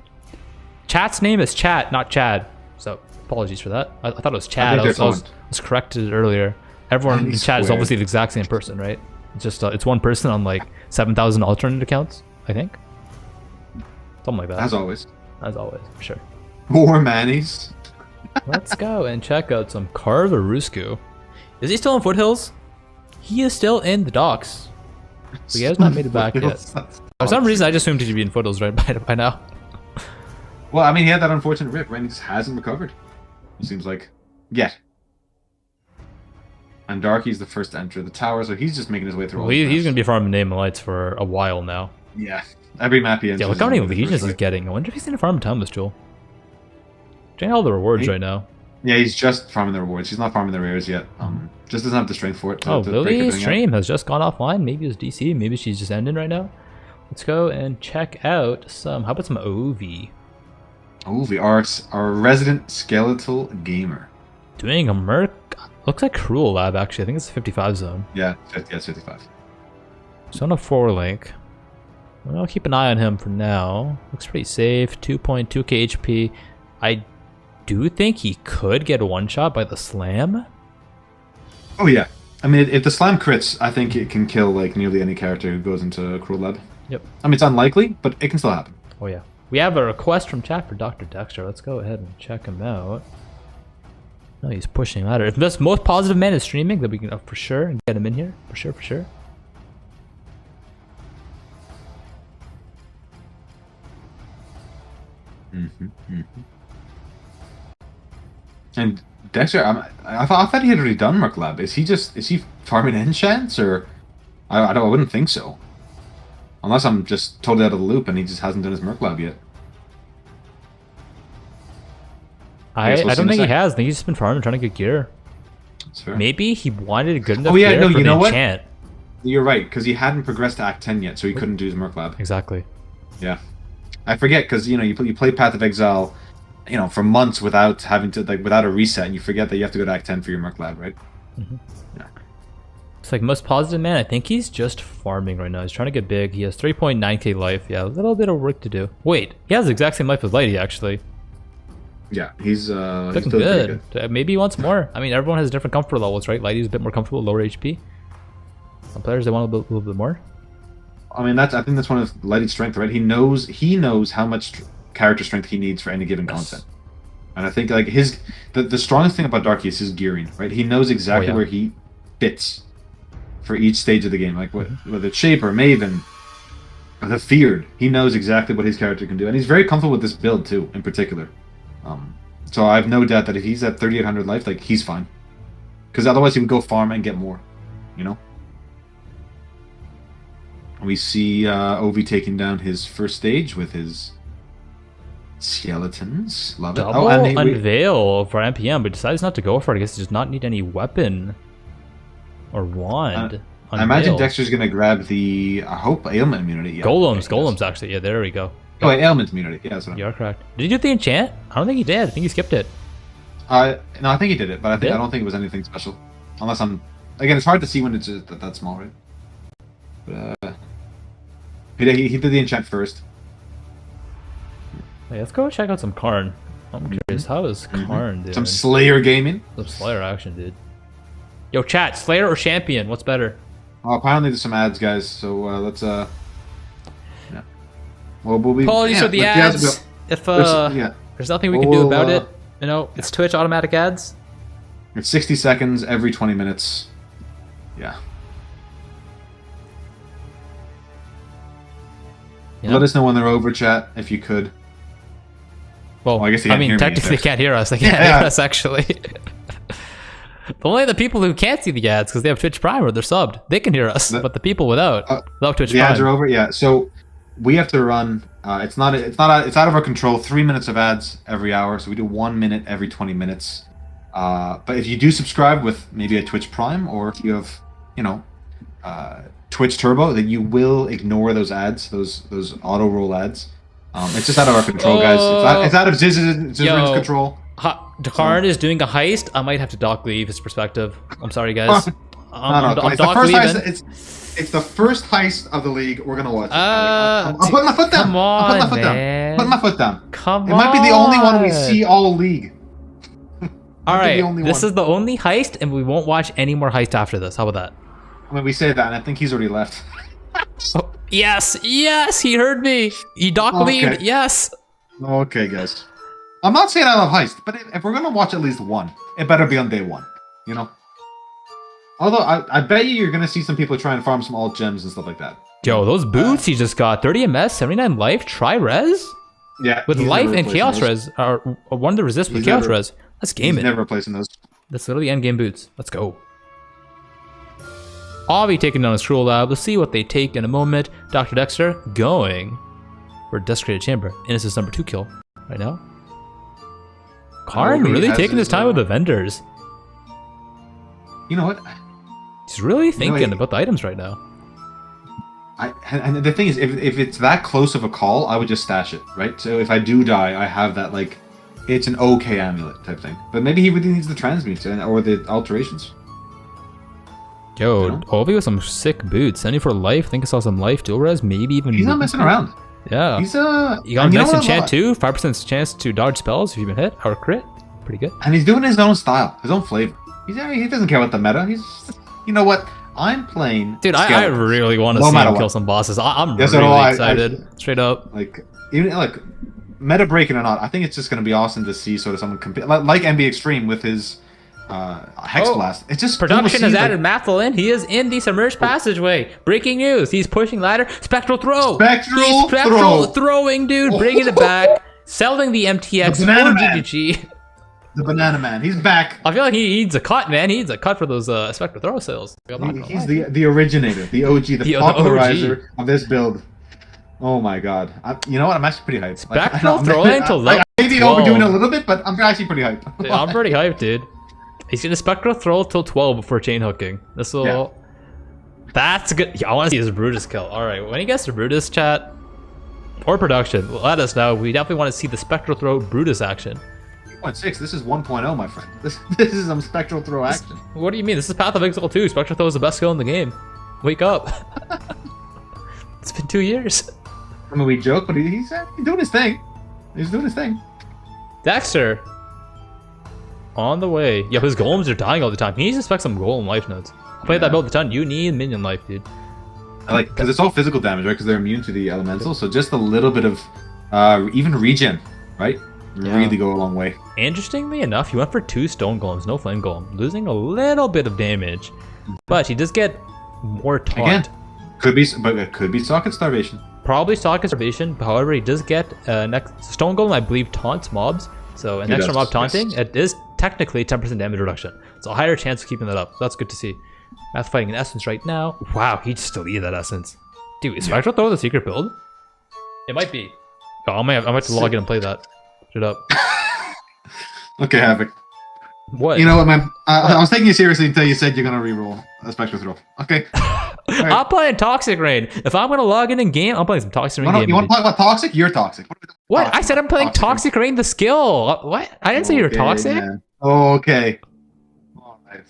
Chat's name is Chat, not Chad. So apologies for that. I thought it was Chad. I was corrected earlier. Everyone in chat is obviously the exact same person, right? It's just it's one person on like 7,000 alternate accounts, I think. Something like that. As always. As always, for sure. More Mannies. Let's go and check out some Carvarusku. Is he still in Foothills? He is still in the docks. So he has not made it back yet. For some reason, I just assumed he'd be in Foothills right by now. Well, I mean, he had that unfortunate rip, right? He just hasn't recovered. It seems like. Yet. And Darky's the first to enter the tower, so he's just making his way through all Well, he's going to be farming Name and Lights for a while now. Yeah. Every map he enters. Yeah, look how many legions he's getting. I wonder if he's going to farm Timeless Jewel. Getting all the rewards right now. Yeah, he's just farming the rewards. He's not farming the rares yet. Just doesn't have the strength for it. Oh, Lily's stream has just gone offline. Maybe it's DC. Maybe she's just ending right now. Let's go and check out some. How about some OV? OV, our resident skeletal gamer. Doing a Merc. Looks like Cruel Lab, actually. I think it's a 55 zone. Yeah, it's 55. So on a 4-link. I'll keep an eye on him for now. Looks pretty safe. 2.2k HP. I do think he could get a one-shot by the slam. Oh, yeah. I mean, if the slam crits, I think it can kill like nearly any character who goes into Cruel Lab. Yep. I mean, it's unlikely, but it can still happen. Oh, yeah. We have a request from chat for Dr. Dexter. Let's go ahead and check him out. No, he's pushing ladder. If this most positive man is streaming, then we can for sure get him in here. For sure. And Dexter, I thought he had already done Merc Lab. Is he farming enchants, or I wouldn't think so. Unless I'm just totally out of the loop and he just hasn't done his Merc Lab yet. I don't think he has. I think he's just been farming, trying to get gear. That's fair. Maybe he wanted a good enough gear for you know the what? enchant. You're right, because he hadn't progressed to Act 10 yet, so he couldn't do his Merc Lab. Exactly. Yeah. I forget, because, you play Path of Exile, for months without having to, without a reset, and you forget that you have to go to Act 10 for your Merc Lab, right? Mm-hmm. Yeah. It's like most positive man. I think he's just farming right now. He's trying to get big. He has 3.9k life. Yeah, a little bit of work to do. Wait, he has the exact same life as Lighty, actually. Yeah, he's looking good. Maybe he wants more. I mean, everyone has different comfort levels, right? Lighty's a bit more comfortable, lower HP. Some players, they want a little bit more. I mean, I think that's one of Lighty's strength, right? He knows how much character strength he needs for any given content. And I think the strongest thing about Darky is his gearing, right? He knows exactly where he fits for each stage of the game, whether it's Shaper, Maven, or the Feared. He knows exactly what his character can do, and he's very comfortable with this build too, in particular. So I have no doubt that if he's at 3,800 life, he's fine, because otherwise he would go farm and get more, We see OV taking down his first stage with his Skeletons. Love it. Double and unveil for NPM, but decides not to go for it. I guess he does not need any weapon or wand. I imagine Dexter's going to grab the, I hope, ailment immunity. Yeah, Golems actually. Yeah, there we go. Oh, wait, ailment immunity. Yeah, that's what You're correct. Did he do the enchant? I don't think he did. I think he skipped it. No, I think he did it, but I don't think it was anything special. Unless again, it's hard to see when it's just that small, right? But, he did the enchant first. Hey, let's go check out some Karn. I'm curious, how is Karn doing? Some Slayer gaming. Some Slayer action, dude. Yo, chat, Slayer or Champion? What's better? Oh, apparently there's some ads, guys. So let's yeah. Well, we'll be. Apologies for the ads. If there's nothing we can do about it, you know, it's Twitch automatic ads. It's 60 seconds every 20 minutes. Yeah. Let us know when they're over, chat, if you could. Well, I guess they can't hear technically they can't hear us. They can't hear us, actually. Only the people who can't see the ads because they have Twitch Prime or they're subbed, they can hear us. But the people without Twitch Prime. The ads are over. Yeah. So we have to run. It's out of our control. 3 minutes of ads every hour. So we do 1 minute every 20 minutes. But if you do subscribe with maybe a Twitch Prime, or if you have, Twitch Turbo, then you will ignore those ads, those auto roll ads. It's just out of our control, guys. It's out of Zizaran's control. Karn is doing a heist. I might have to dock leave his perspective. I'm sorry, guys. I'm it's the first heist. It's the first heist of the league. We're gonna watch it. I'm putting my foot down. Come on, I'm putting my foot down. Come on. It might be the only one we see all league. All right, this is the only heist, and we won't watch any more heist after this. How about that? I mean, we say that, and I think he's already left. Oh, yes, he heard me. He docked leave. Yes. Okay, guys. I'm not saying I love heist, but if we're gonna watch at least one, it better be on day one. You know. Although I bet you're gonna see some people try and farm some alt gems and stuff like that. Yo, those boots he just got 30 MS, 79 life, try res. Yeah. With life and chaos res, or one to resist with chaos res. Let's game it. Never replacing those. That's literally end game boots. Let's go. Avi taking down his cruel lab. Let's see what they take in a moment. Dr. Dexter going for Desecrated Chamber. Innocence number 2 kill right now. Karn really taking his time with the vendors. You know what? He's really thinking about the items right now. And the thing is, if it's that close of a call, I would just stash it, right? So if I do die, I have that, like, it's an okay amulet type thing. But maybe he really needs the transmutes or the alterations. Yo, Ovi with some sick boots. 74 life. I think I saw some life. Dual res, maybe even. He's not messing around. Yeah. He's You got a nice enchant too. 5% chance to dodge spells if you've been hit or crit. Pretty good. And he's doing his own style, his own flavor. He doesn't care about the meta. He's, you know what? I'm playing. Dude, I really want to see him kill some bosses. I'm really excited. Straight up. Like, even like meta breaking or not, I think it's just going to be awesome to see sort of someone compete like MB Extreme with his Hex Blast. It's just production has added Mathel in. He is in the submerged passageway. Breaking news. He's pushing ladder. Spectral throw. Spectral throwing, dude. Bringing it back. Selling the MTX. The Banana Man. GG. The Banana Man. He's back. I feel like he needs a cut, man. He needs a cut for those Spectral throw sales. He's the originator, the OG, the popularizer of this build. Oh my god. You know what? I'm actually pretty hyped. Spectral throwing to level 12. Maybe overdoing it a little bit, but I'm actually pretty hyped. Yeah, I'm pretty hyped, dude. He's gonna Spectral throw till 12 before chain hooking. This will... Yeah. That's good. Yeah, I want to see his Brutus kill. Alright, when he gets to Brutus, chat, or production, let us know. We definitely want to see the Spectral throw Brutus action. 1.6, this is 1.0, my friend. This is some Spectral throw action. What do you mean? This is Path of Exile 2. Spectral throw is the best skill in the game. Wake up. It's been 2 years. I mean, we joke, but he's doing his thing. He's doing his thing. Dexter. On the way. Yo, his golems are dying all the time. He needs to spec some golem life nodes. Play that build a ton. You need minion life, dude. I like, because it's all physical damage, right? Because they're immune to the elemental. So just a little bit of even regen, right? Really go a long way. Interestingly enough, he went for 2 stone golems, no flame golem, losing a little bit of damage. But he does get more taunt. Again, but it could be socket starvation. Probably socket starvation. However, he does get next stone golem, I believe, taunts mobs. So an extra mob taunting, it is technically 10% damage reduction. So a higher chance of keeping that up. So that's good to see. Math fighting an essence right now. Wow, he just deleted that essence. Dude, is Spectral Throw the secret build? It might be. Oh, I might have to log in and play that. Shut up. Okay, Havoc. What? You know what, man? I was taking you seriously until you said you're gonna reroll a Spectre Throw. Okay. Right. I'm playing Toxic Rain. If I'm gonna log in game, I'm playing some Toxic Rain game. You want to talk about Toxic? You're Toxic. What? I said I'm playing Toxic Rain, the skill. What? I didn't say you're toxic. Man. Oh, okay. All right.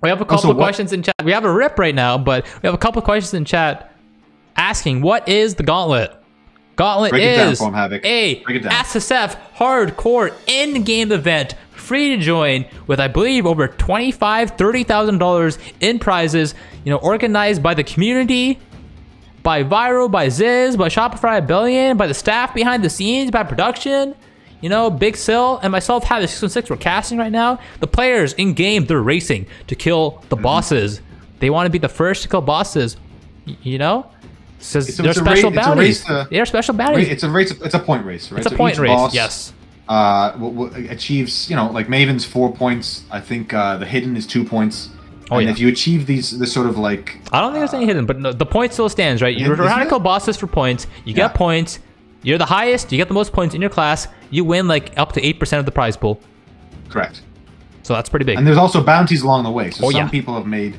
We have a couple of questions in chat. We have a rip right now, but we have a couple of questions in chat asking, what is the Gauntlet? Gauntlet is a SSF hardcore in-game event, free to join, with I believe over $25,000-$30,000 in prizes. You know, organized by the community, by Viro, by Ziz, by Shopify Rebellion, by the staff behind the scenes, by production. You know, BigSil and myself, Havoc616, we're casting right now. The players in game, they're racing to kill the bosses. They want to be the first to kill bosses. You know. So they're special bounties. They're special bounties. It's a race. It's a point race, right? It's a point race. Boss, yes. Achieves, you know, like Maven's 4 points. I think the hidden is 2 points. Oh, and if you achieve this sort of like, I don't think there's any hidden, but no, the point still stands, right? You're trying to kill bosses for points. You get points. You're the highest. You get the most points in your class. You win like up to 8% of the prize pool. Correct. So that's pretty big. And there's also bounties along the way. So some people have made,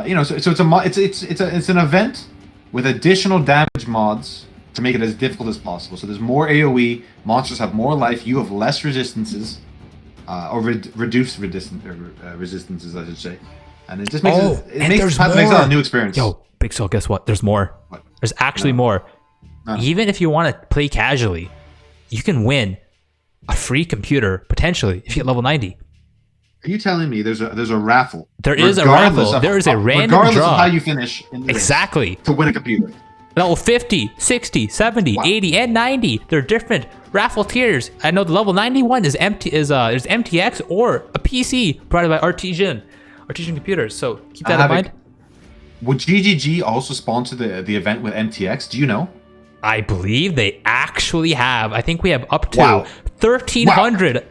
you know, so it's an event with additional damage mods to make it as difficult as possible. So there's more AoE, monsters have more life, you have less resistances, or reduced resistances, I should say. And it just makes it makes Path of Exile a new experience. Yo, BigSil, guess what? There's more. What? There's actually more. Even if you want to play casually, you can win a free computer, potentially, if you get level 90. Are you telling me there's a raffle? There is a raffle. There is a random draw. Regardless of how you finish in the race, to win a computer. Level 50, 60, 70, 80, and 90. They're different raffle tiers. I know the level 91 is there's MTX or a PC provided by Artesian computers. So keep that in mind. Would GGG also sponsor the event with MTX? Do you know? I believe they actually have. I think we have up to 1,300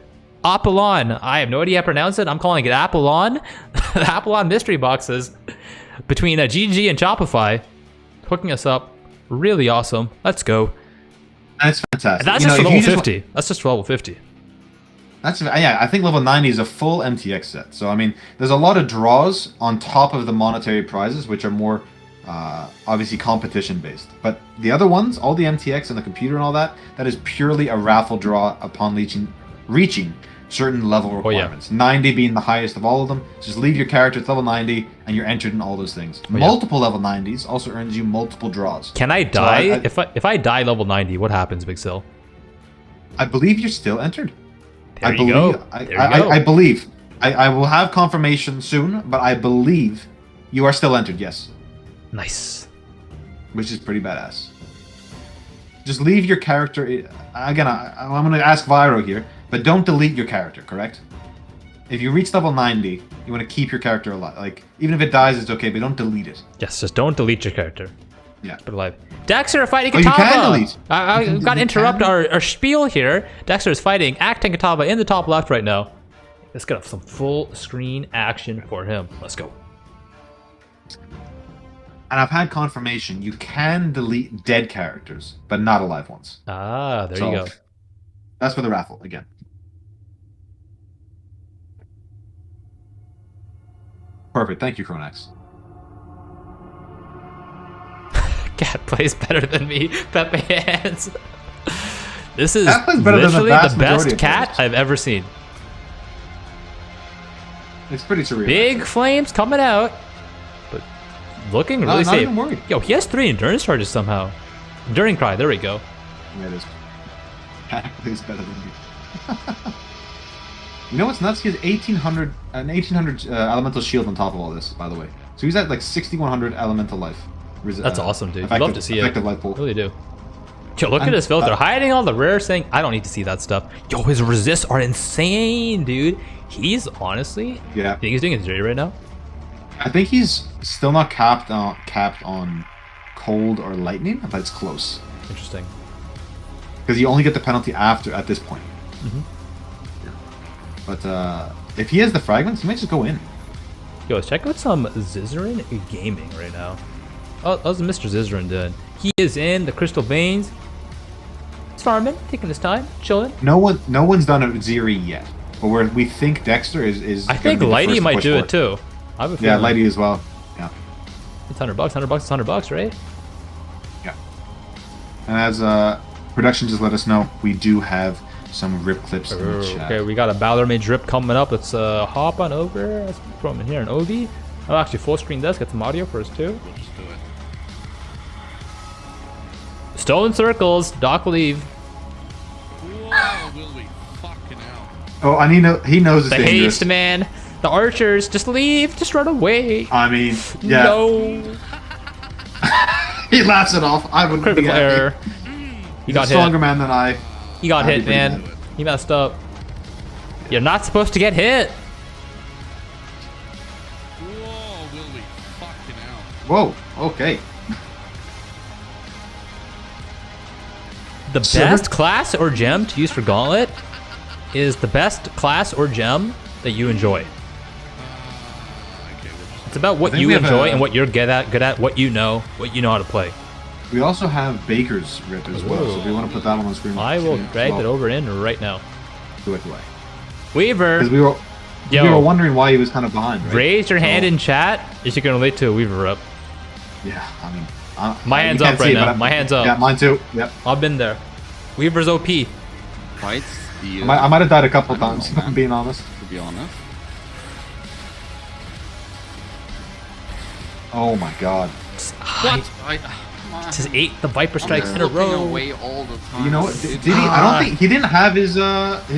Apollon. I have no idea how to pronounce it. I'm calling it Apollon. The Apollon mystery boxes between GG and Shopify hooking us up. Really awesome. Let's go. That's fantastic. That's just for level 50. That's just for level 50. That's I think level 90 is a full MTX set. So I mean, there's a lot of draws on top of the monetary prizes, which are more obviously competition based. But the other ones, all the MTX and the computer and all that, that is purely a raffle draw upon reaching certain level requirements. 90 being the highest of all of them. Just leave your character at level 90 and you're entered in all those things. Multiple level 90s also earns you multiple draws. Can I die? If I die level 90, what happens, BigSil? I believe you're still entered. There you go. I believe. I will have confirmation soon, but I believe you are still entered, yes. Nice. Which is pretty badass. Just leave your character... Again, I'm going to ask Viro here, but don't delete your character, correct? If you reach level 90, you want to keep your character alive. Like, even if it dies, it's okay, but don't delete it. Yes, just don't delete your character. Yeah. Put alive. Dexter fighting Katava! You can delete. I've got to interrupt our spiel here. Dexter is fighting acting Katava in the top left right now. Let's get some full screen action for him. Let's go. And I've had confirmation you can delete dead characters, but not alive ones. Ah, there you go. That's for the raffle again. Perfect. Thank you, Cronax. Cat plays better than me. Pepe hands. This is literally the best cat I've ever seen. It's pretty surreal. Big flames coming out. But looking really safe. Even worried. Yo, he has 3 endurance charges somehow. Enduring cry, there we go. Yeah, it is. Cat plays better than me. You know what's nuts? He has an 1800 elemental shield on top of all this, by the way. So he's at like 6100 elemental life. That's awesome, dude. I'd love to see it. Life pool. Really do. Yo, look at his filter. Hiding all the rare thing. I don't need to see that stuff. Yo, his resists are insane, dude. He's honestly... Yeah. You think he's doing injury right now? I think he's still not capped on cold or lightning, but it's close. Interesting. Because you only get the penalty at this point. Mm-hmm. But if he has the fragments, he might just go in. Yo, let's check out some Zizaran gaming right now. how's Mr. Zizaran doing? He is in the Crystal Veins. He's farming, taking his time, chilling. No one's done it with Ziri yet. But we think Dexter is. I think Lighty might do it too. I have a yeah, feeling. Lighty as well. Yeah. It's $100. $100 is $100, right? Yeah. And as production just let us know, we do have some rip clips in the chat. Okay, we got a Balor Mage rip coming up. Let's hop on over. Let's throw him in here, an Ovi. Oh, actually, full screen this. Get some audio first too. We'll just do it. Stolen circles. Doc will leave. Whoa, will we? Fucking hell. Oh, and he knows it's The dangerous. haste, man. The archers. Just leave. Just run away. I mean, yeah. No. He laughs it off. I wouldn't be Critical happy. error. He He's got a stronger hit. man than I. He got I'd be hit, pretty man. mad. He messed up. You're not supposed to get hit. Whoa, will we? Fucking hell. Whoa. Okay. The best class or gem to use for Gauntlet is the best class or gem that you enjoy. Okay, we'll just... It's about what think you we have enjoy a- and what you're good at, what you know how to play. We also have Baker's rip as well. So if you want to put that one on the screen, I will as drag well, it over in right now. Do it away. Weaver, Because we were Yo. wondering why he was kind of behind. Right? raise your hand So- in chat if you can relate to a Weaver up. Yeah, I mean, My you hand's can't up see right it, now. but My hand's up. Yeah, mine too. Yep. I've been there. Weaver's OP. Fights the. I might have died a couple I don't times. know, If I'm being honest. To be honest. Oh my god. What? Just ate the Viper strikes in a row. Away all the time. You know what? Did he? I don't think he didn't have his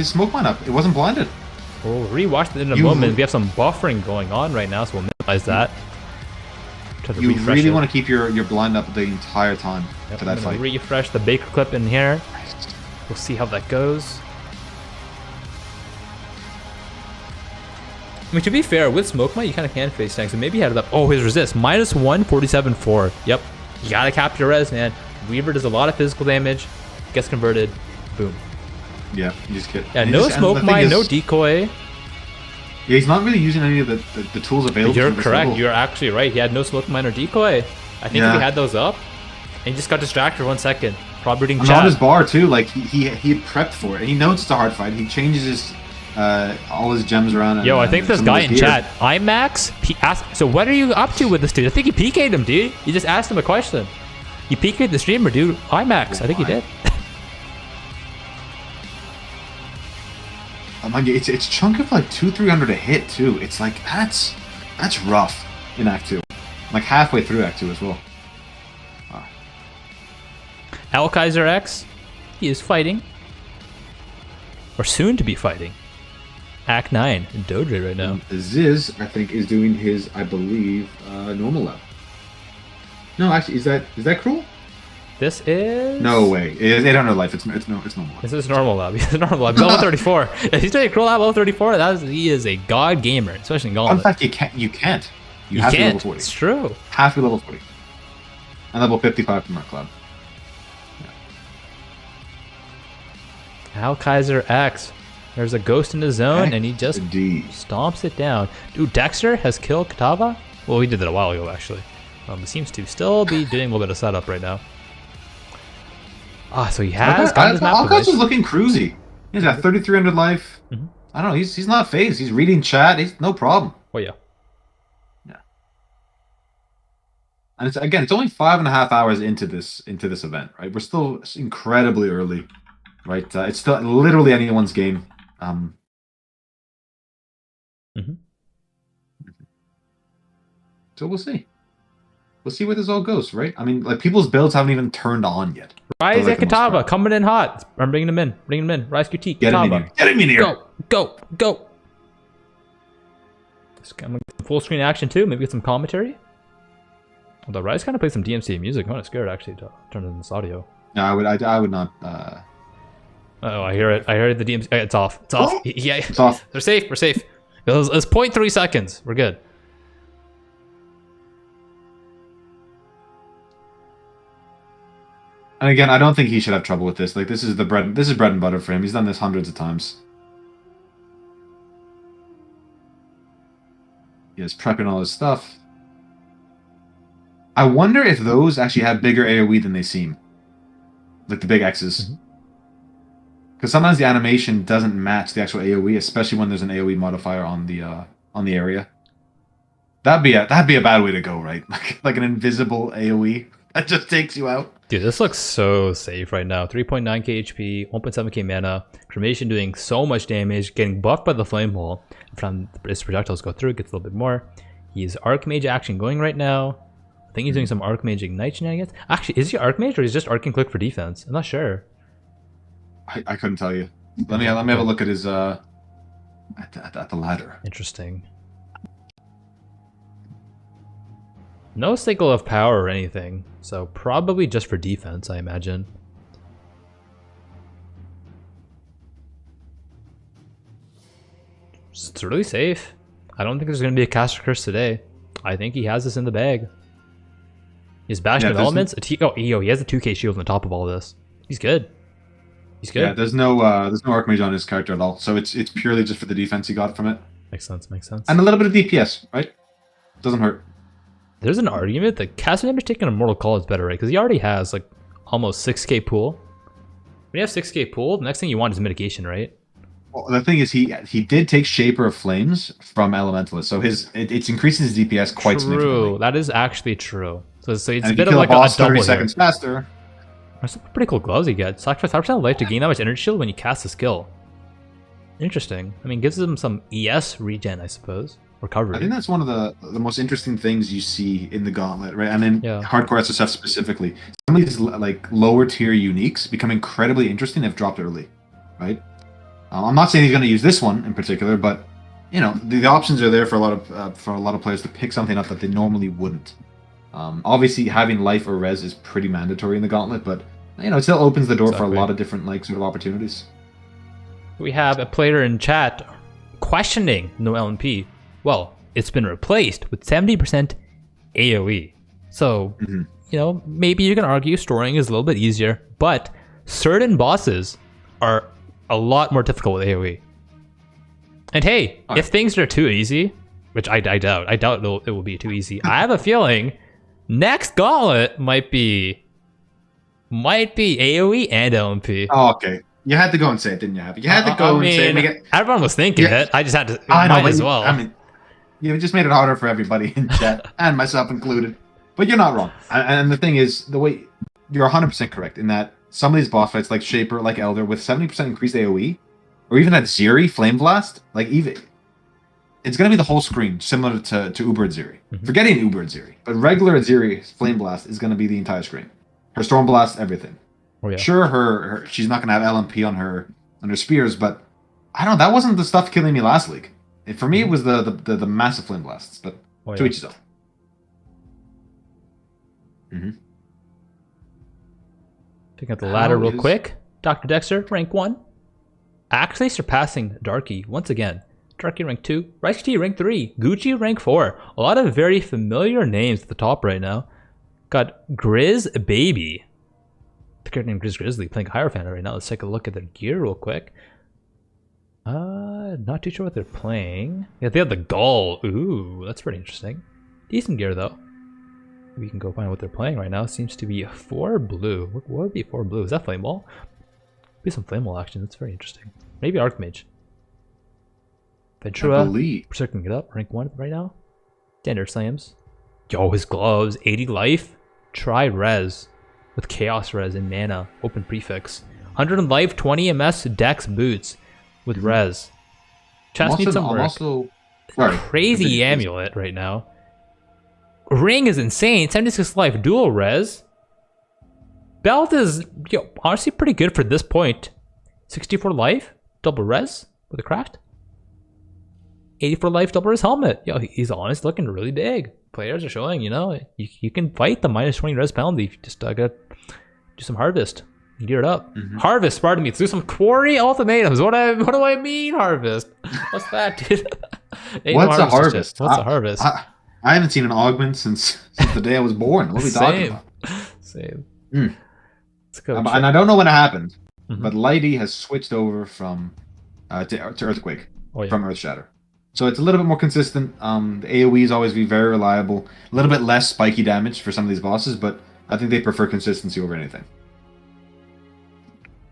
smoke mine up. It wasn't blinded. We'll rewatch it in a You- moment. We have some buffering going on right now, so we'll minimize that. Try to You refresh really it. want to keep your blind up the entire time Yep, for I'm that gonna fight. refresh the Baker clip in here. We'll see how that goes. I mean, to be fair, with Smoke Mine, you kind of can face tanks. And maybe he had it up. Oh, his resist. -1, 47-4. Yep. You gotta cap your res, man. Weaver does a lot of physical damage. Gets converted. Boom. Yeah, you just get. Yeah, and no just- and Smoke the thing Mine, no is- decoy. Yeah, he's not really using any of the tools available. You're for this correct. level. You're actually right. He had no Smoke Mine or decoy. I think if Yeah. he had those up, and he just got distracted for 1 second. Probably reading And on his chat. bar too, like he had prepped for it. And he knows it's a hard fight. He changes his all his gems around. Yo, I and think this some of guy his in gear. chat, IMAX, so what are you up to with this dude? I think he PK'd him, dude. You just asked him a question. You PK'd the streamer, dude. IMAX, I think he did. Mind you, it's chunk of like 200-300 a hit too. It's like that's rough in Act 2. Like halfway through Act 2 as well. Alkaiser X, he is fighting. Or soon to be fighting. Act 9 in Doge right now. Ziz, I think, is doing his, I believe, normal lab. No, actually, is that cruel? This is... No way. It's 800 life. It's normal. This is normal lab. He's normal lab. He's level 34. If he's doing a cruel lab level 34, he is a god gamer, especially in In Gauntlet. fact, you can't. You have to be can't. level 40. It's true. Have to be level 40. And level 55 from our club. Alkaiser X. There's a ghost in the zone, and he just Indeed. stomps it down. Dude, Dexter has killed Katava? Well, he did that a while ago, actually. He seems to still be doing a little bit of setup right now. Ah, so he has gotten his map Alkaz device. is looking cruisy. He's got 3,300 life. Mhm. I don't know. He's not phased. He's reading chat. He's no problem. Oh, yeah. And it's only 5.5 hours into this event, right? We're still incredibly early, right? It's still literally anyone's game. So we'll see. We'll see where this all goes, right? I mean, like people's builds haven't even turned on yet. Rise For, like, at the most Katava, part. coming in hot. I'm bringing him in. Rise QT, Get him in Katava. here. Get him in here. Go. I'm gonna get some full screen action too. Maybe get some commentary. Although Rise kind of plays some DMC music. I'm kind of scared actually to turn on this audio. No, I would not. Oh, I hear it. I heard the DMC. It's off. It's off. Oh! Yeah, It's off. We're safe. It was 0.3 seconds. We're good. And again, I don't think he should have trouble with this. Like this is bread and butter for him. He's done this hundreds of times. He is prepping all his stuff. I wonder if those actually have bigger AoE than they seem. Like the big X's. Because sometimes the animation doesn't match the actual AoE, especially when there's an AoE modifier on the area. That'd be a bad way to go, right? Like an invisible AoE that just takes you out. Dude, this looks so safe right now. 3.9k HP, 1.7k mana, cremation doing so much damage, getting buffed by the flame wall. From his projectiles go through, gets a little bit more. He's Archmage action going right now. I think he's doing some Archmage Ignite shenanigans. Actually, is he Archmage or is he just Arcing Click for defense? I'm not sure. I couldn't tell you. Let me have a look at his at the ladder. Interesting. No cycle of power or anything, so probably just for defense, I imagine. It's really safe. I don't think there's going to be a caster curse today. I think he has this in the bag. His Bastion of Elements. He has a 2k shield on the top of all this. He's good. He's good. Yeah, there's no Archmage on his character at all, so it's purely just for the defense he got from it. Makes sense. Makes sense. And a little bit of DPS, right? Doesn't hurt. There's an argument that casting damage taking a Mortal Call is better, right? Because he already has like almost 6k pool. When you have 6k pool, the next thing you want is mitigation, right? Well, the thing is, he did take Shaper of Flames from Elementalist, so it's increasing his DPS quite significantly. True, that is actually true. So it's and a bit of like a double 30 seconds here. faster. There's some pretty cool gloves you get. Sacrifice 5% life to gain that much energy shield when you cast a skill. Interesting. I mean, gives them some ES regen, I suppose. Recovery. I think that's one of the most interesting things you see in the Gauntlet, right? And in hardcore SSF specifically. Some of these like lower tier uniques become incredibly interesting if dropped early, right? I'm not saying he's going to use this one in particular, but you know the options are there for a lot of players to pick something up that they normally wouldn't. Obviously, having life or res is pretty mandatory in the Gauntlet, but you know it still opens the door for a lot of different like sort of opportunities. We have a player in chat questioning no LMP. Well, it's been replaced with 70% AoE. So, you know, maybe you can argue storing is a little bit easier, but certain bosses are a lot more difficult with AoE. And hey, if things are too easy, which I doubt it will be too easy. I have a feeling next Gauntlet might be AoE and LMP. Oh, okay. You had to go and say it, didn't you? You had to go and say it. Everyone was thinking it. I just had to. Might as well. I mean, you just made it harder for everybody in chat, and myself included. But you're not wrong. And the thing is, the way you're 100% correct in that some of these boss fights, like Shaper, like Elder, with 70% increased AoE, or even that Ziri Flame Blast, like even it's gonna be the whole screen, similar to Uber Ziri. Forgetting Uber Ziri, but regular Ziri Flame Blast is gonna be the entire screen. Her Storm Blast, everything. Oh, yeah. Sure, her she's not gonna have LMP on her spears, but I don't know. That wasn't the stuff killing me last league. For me, it was the massive Flame Blasts, but to each his own. Picking up the ladder real quick. Dr. Dexter, rank 1. Actually surpassing Darky once again. Darky rank 2. Rice Tea rank 3. Gucci rank 4. A lot of very familiar names at the top right now. Got Grizz Baby. The character named Grizz Grizzly playing Hierophant right now. Let's take a look at their gear real quick. Not too sure what they're playing. Yeah, they have the Gull. Ooh, that's pretty interesting. Decent gear though. We can go find what they're playing right now. Seems to be 4 blue. What would be 4 blue? Is that Flame Wall? Be some Flame Wall action. That's very interesting. Maybe Archmage. Ventura. Berserking it up. Rank 1 right now. Standard slams. Yo, his gloves. 80 life. Try res. With Chaos res and mana. Open prefix. 100 life. 20 MS. Dex boots. With res. Chest needs some work. Crazy amulet right now. Ring is insane. 76 life. Dual res. Belt is honestly pretty good for this point. 64 life. Double res with a craft. 84 life. Double res helmet. Yo, he's honest looking really big. Players are showing, you can fight the minus 20 res penalty if you just gotta do some harvest. Gear it up. Harvest, pardon me. Let's do some quarry ultimatums. What do I mean, harvest? What's that, dude? What's a harvest? What's a harvest? I haven't seen an augment since the day I was born. What are we talking about? Same. Let's go. And I don't know when it happened, but Lighty has switched over from to Earthquake from Earth Shatter. So it's a little bit more consistent. The AoE is always be very reliable. A little bit less spiky damage for some of these bosses, but I think they prefer consistency over anything.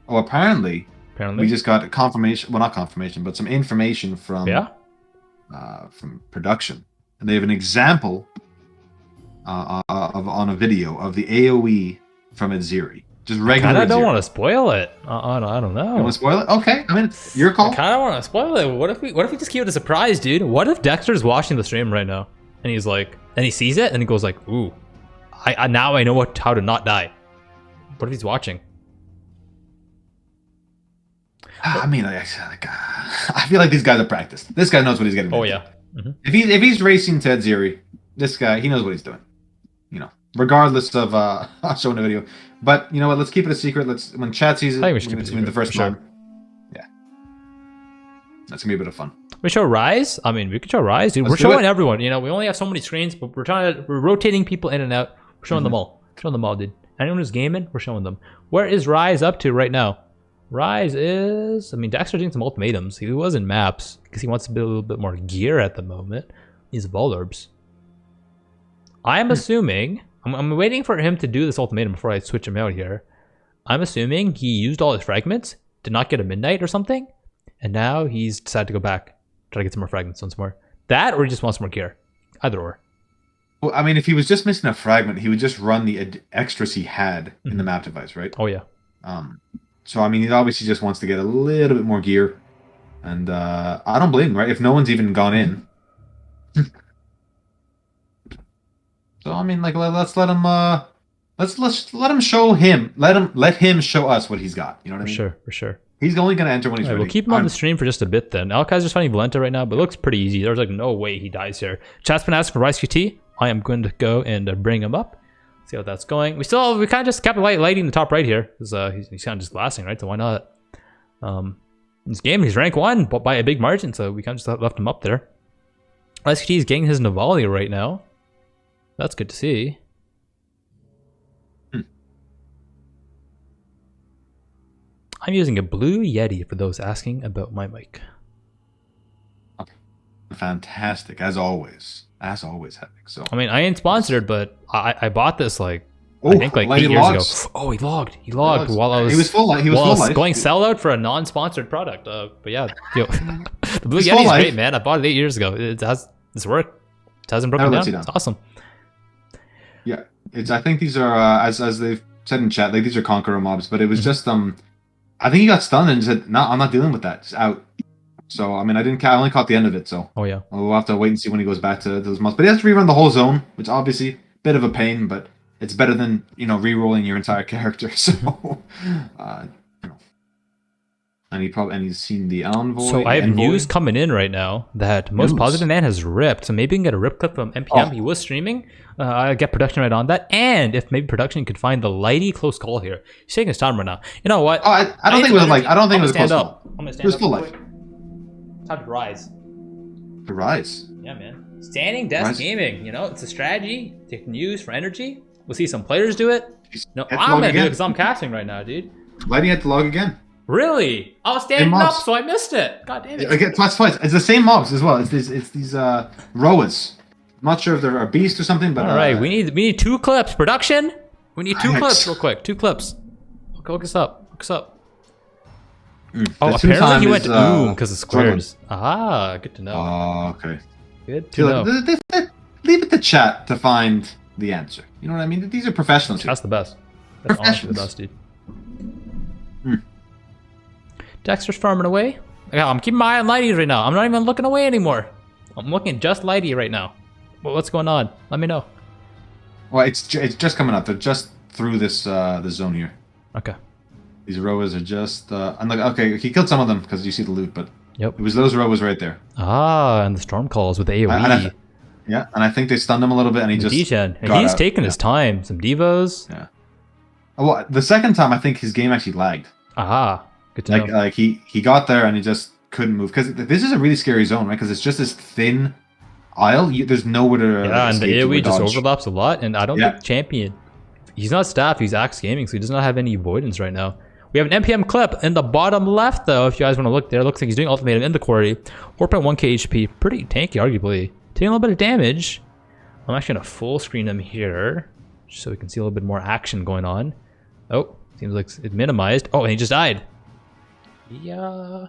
Oh, apparently we just got confirmation. Well, not confirmation, but some information from from production, and they have an example on a video of the AoE from Aziri. Just regular. I don't want to spoil it. I don't know. You want to spoil it? Okay, I mean, your call. I kind of want to spoil it. What if we just keep it a surprise, dude? What if Dexter's watching the stream right now and he's like, and he sees it and he goes like, "Ooh, I now I know how to not die." What if he's watching? I mean, I feel like these guys are practiced. This guy knows what he's getting. Oh yeah. If he's racing to Aziri, this guy, he knows what he's doing. You know, regardless of showing the video. But you know what? Let's keep it a secret. When chat sees it, I think we should keep it a secret, the first for sure. one. Yeah, that's gonna be a bit of fun. We show Rise. I mean, we could show Rise, dude. We're showing everyone. You know, we only have so many screens, but we're rotating people in and out. We're showing them all. Showing them all, dude. Anyone who's gaming, we're showing them. Where is Rise up to right now? Rise is, I mean, Dexter's doing some ultimatums. He was in maps because he wants to build a little bit more gear at the moment. He's Ball Orbs. I'm assuming, I'm waiting for him to do this ultimatum before I switch him out here. I'm assuming he used all his fragments, did not get a midnight or something, and now he's decided to go back, try to get some more fragments once more. That, or he just wants more gear. Either or. Well, I mean, if he was just missing a fragment, he would just run the extras he had in the map device, right? Oh, yeah. So, I mean, he obviously just wants to get a little bit more gear. And I don't blame him, right? If no one's even gone in. So, I mean, like, let's let him... Let's let him show him. Let him show us what he's got. You know what I mean? For sure. He's only going to enter when he's ready. We'll keep him on the stream for just a bit then. Alkai's fighting Valenta right now, but it looks pretty easy. There's like no way he dies here. Chat's been asking for Rice QT. I am going to go and bring him up. See how that's going. We kind of just kept lighting the top right here because he's kind of just glassing, right? So why not? In this game, he's rank 1 by a big margin, so we kind of just left him up there. SQT is getting his Navali right now. That's good to see. I'm using a Blue Yeti for those asking about my mic. Fantastic, as always. As always, Havoc. So I mean, I ain't sponsored, but I bought this I think like 8 years ago. Oh, he logged. He logged while I was. He was full life. He was full life. Going sellout for a non-sponsored product. But yeah, the Blue Yeti's great, man. I bought it 8 years ago. It's worked. It hasn't broken down. It's awesome. Yeah, I think these are as they've said in chat, like these are Conqueror mobs, but it was just I think he got stunned and said, "No, I'm not dealing with that. Just out." So I mean, I only caught the end of it. So yeah, we'll have to wait and see when he goes back to those mobs. But he has to rerun the whole zone, which obviously a bit of a pain, but it's better than re-rolling your entire character. So and he's seen the envoy. So I have news coming in right now that Most Positive Man has ripped. So maybe we can get a rip clip from NPM. He was streaming. I get production right on that, and if maybe production could find the Lighty close call here. He's taking his time right now. You know what? I don't think it was like. I don't think it was close call. I'm gonna stand it was full life. Time to rise. To rise. Yeah, man. Standing desk gaming. It's a strategy they can use for energy. We'll see some players do it. No, I'm gonna do it because I'm casting right now, dude. Lighty had to log again. Really? I was standing up, so I missed it. God damn it. Again, twice. It's the same mobs as well. It's these Roas. I'm not sure if they're a beast or something, but all right, we need 2 clips. Production. We need 2 clips real quick. 2 clips. Hook us up. Apparently he went to because of squares. Good to know. Oh, okay. Good to know. Leave it to chat to find the answer. You know what I mean? These are professionals. That's the best. That's honestly the best, dude. Dexter's farming away. I'm keeping my eye on Lighty right now. I'm not even looking away anymore. I'm looking at just Lighty right now. What's going on? Let me know. Well, it's just coming up. They're just through this zone here. Okay. These Roas are just... okay, he killed some of them because you see the loot, but... Yep. It was those Roas right there. And the storm calls with the AoE. And I think they stunned him a little bit, and he just... He's taking his time. Some Devos. Yeah. Well, the second time, I think his game actually lagged. Good to know. Like he got there and he just couldn't move because this is a really scary zone, right? Because it's just this thin aisle. There's nowhere to and the AoE just overlaps a lot. And I don't think champion. He's not staff. He's Axe Gaming, so he does not have any avoidance right now. We have an NPM clip in the bottom left, though, if you guys want to look there. It looks like he's doing ultimatum in the quarry. 4.1k HP. Pretty tanky, arguably. Taking a little bit of damage. I'm actually going to full screen him here, just so we can see a little bit more action going on. Oh, seems like it's minimized. Oh, and he just died. Yeah.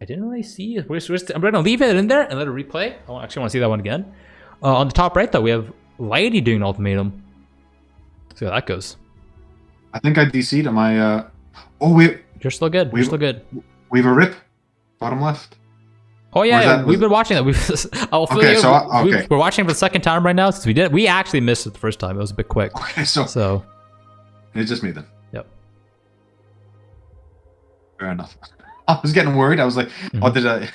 I didn't really see it. I'm going to leave it in there and let it replay. I actually want to see that one again. On the top right, though, we have Lighty doing ultimatum. Let's see how that goes. I think I DC'd. Am I... Oh, wait. You're still good. You're still good. We have a rip. Bottom left. Oh yeah, we've been watching that. We're watching it for the second time right now since we actually missed it the first time. It was a bit quick. Okay, so it's just me then. Yep. Fair enough. I was getting worried. I was like, "Oh, did I?"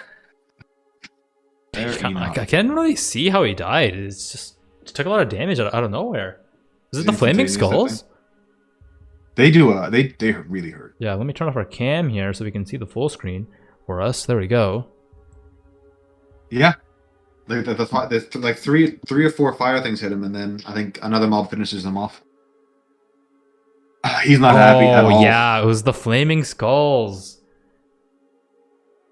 I can't really see how he died. It took a lot of damage out of nowhere. Is it the flaming skulls? They do. They really hurt. Yeah. Let me turn off our cam here so we can see the full screen for us. There we go. Yeah, there's like three or four fire things hit him, and then I think another mob finishes him off. He's not happy at all. Oh yeah, it was the flaming skulls.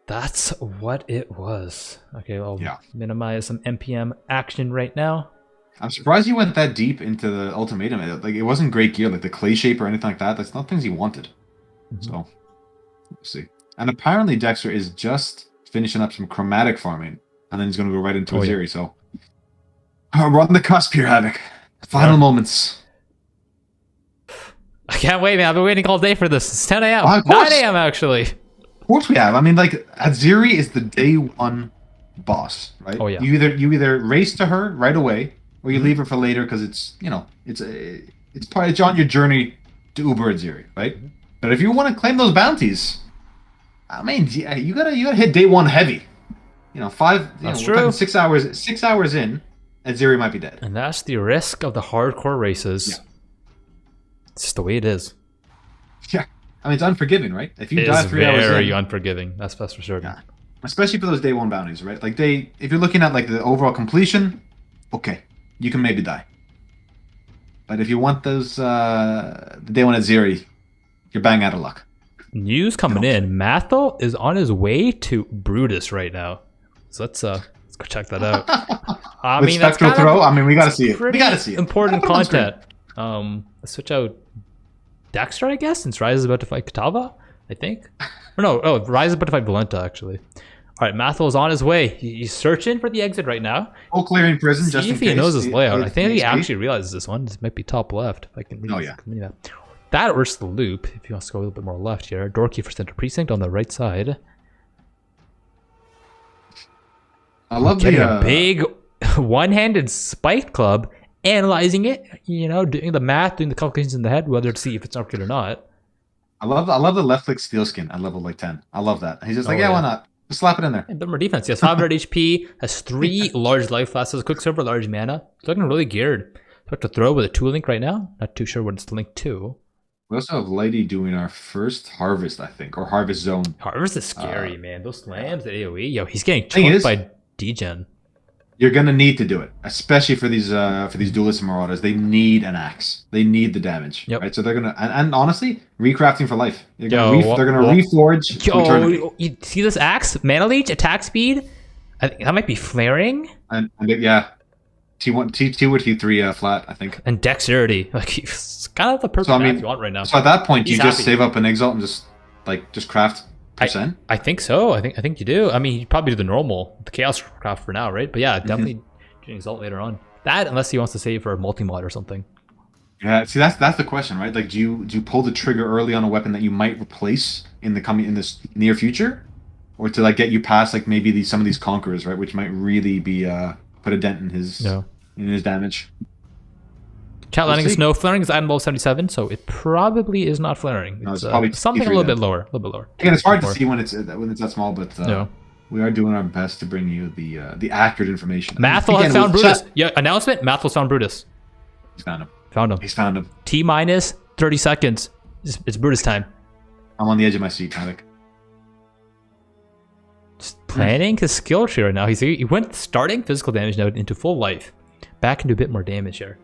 That's what it was. Okay, I'll minimize some NPM action right now. I'm surprised he went that deep into the ultimatum. Like, it wasn't great gear, like the clay shape or anything like that. That's not things he wanted. So, we'll see. And apparently Dexter is just finishing up some chromatic farming, and then he's going to go right into Aziri. So, we're on the cusp here, Havoc. Final moments. I can't wait, man. I've been waiting all day for this. It's 10 a.m. 9 a.m. actually. Of course we have. I mean, like, Aziri is the day one boss, right? Oh yeah. You either race to her right away, or you leave her for later because it's it's on your journey to Uber Aziri, right? But if you want to claim those bounties, I mean, you gotta hit day one heavy. That's true. 6 hours. 6 hours in, Aziri might be dead. And that's the risk of the hardcore races. Yeah. It's just the way it is. Yeah. I mean, it's unforgiving, right? If you die 3 hours in, very unforgiving. That's for certain. Yeah. Especially for those day one bounties, right? Like if you're looking at like the overall completion, okay, you can maybe die. But if you want those the day one Aziri, you're bang out of luck. News coming in. Mathel is on his way to Brutus right now. So let's go check that out. I mean, that's spectral throw. I mean, we gotta see it. We gotta see it. Important content. Let's switch out Dexter, I guess, since Rise is about to fight Katava, I think. Or no, Rise is about to fight Valenta, actually. All right, Mathel is on his way. He's searching for the exit right now. Oh, clearing prison. See if he knows his layout. I think he actually realizes this one. This might be top left. If I can read that or the loop. If he wants to go a little bit more left here. Doorkeeper Center Precinct on the right side. I love a big one-handed spike club, analyzing it, doing the math, doing the calculations in the head, whether to see if it's upgrade or not. I love the left click steel skin at level like 10. I love that. He's just like, why not? Just slap it in there. A bit more defense. He has 500 HP, has 3 large life flashes, Quicksilver, large mana. He's looking really geared. About to throw with a 2 link right now. Not too sure what it's linked to. We also have Lighty doing our first harvest, I think, or harvest zone. Harvest is scary, man. Those slams at AoE. Yo, he's getting choked by degen. You're gonna need to do it, especially for these duelist marauders. They need an axe. They need the damage. Yep. Right. So they're gonna and honestly, recrafting for life. They're gonna reforge. Yo, you see this axe? Mana leech, attack speed. I think that might be flaring. And yeah, T1, T2 or T3 flat, I think. And dexterity, like it's kind of the perfect math you want right now. So at that point, you just save up an exalt and just craft. I think so. I think you do. I mean, you probably do the normal, the chaos craft for now, right? But yeah, definitely doing exalt later on. That unless he wants to save for a multi-mod or something. Yeah, see that's the question, right? Like, do you pull the trigger early on a weapon that you might replace in this near future, or to like get you past like maybe some of these conquerors, right? Which might really be put a dent in his damage. Chat landing is no flaring is item level 77, so it probably is not flaring. No, it's probably something a little bit lower. Again, it's hard to see when it's that small, but we are doing our best to bring you the accurate information. Mathel has found Brutus. Yeah, announcement. Mathel's found Brutus. He's found him. He's found him. T minus 30 seconds. It's Brutus time. I'm on the edge of my seat, Havoc. Just planning his skill tree right now. He went starting physical damage now into full life, back into a bit more damage here.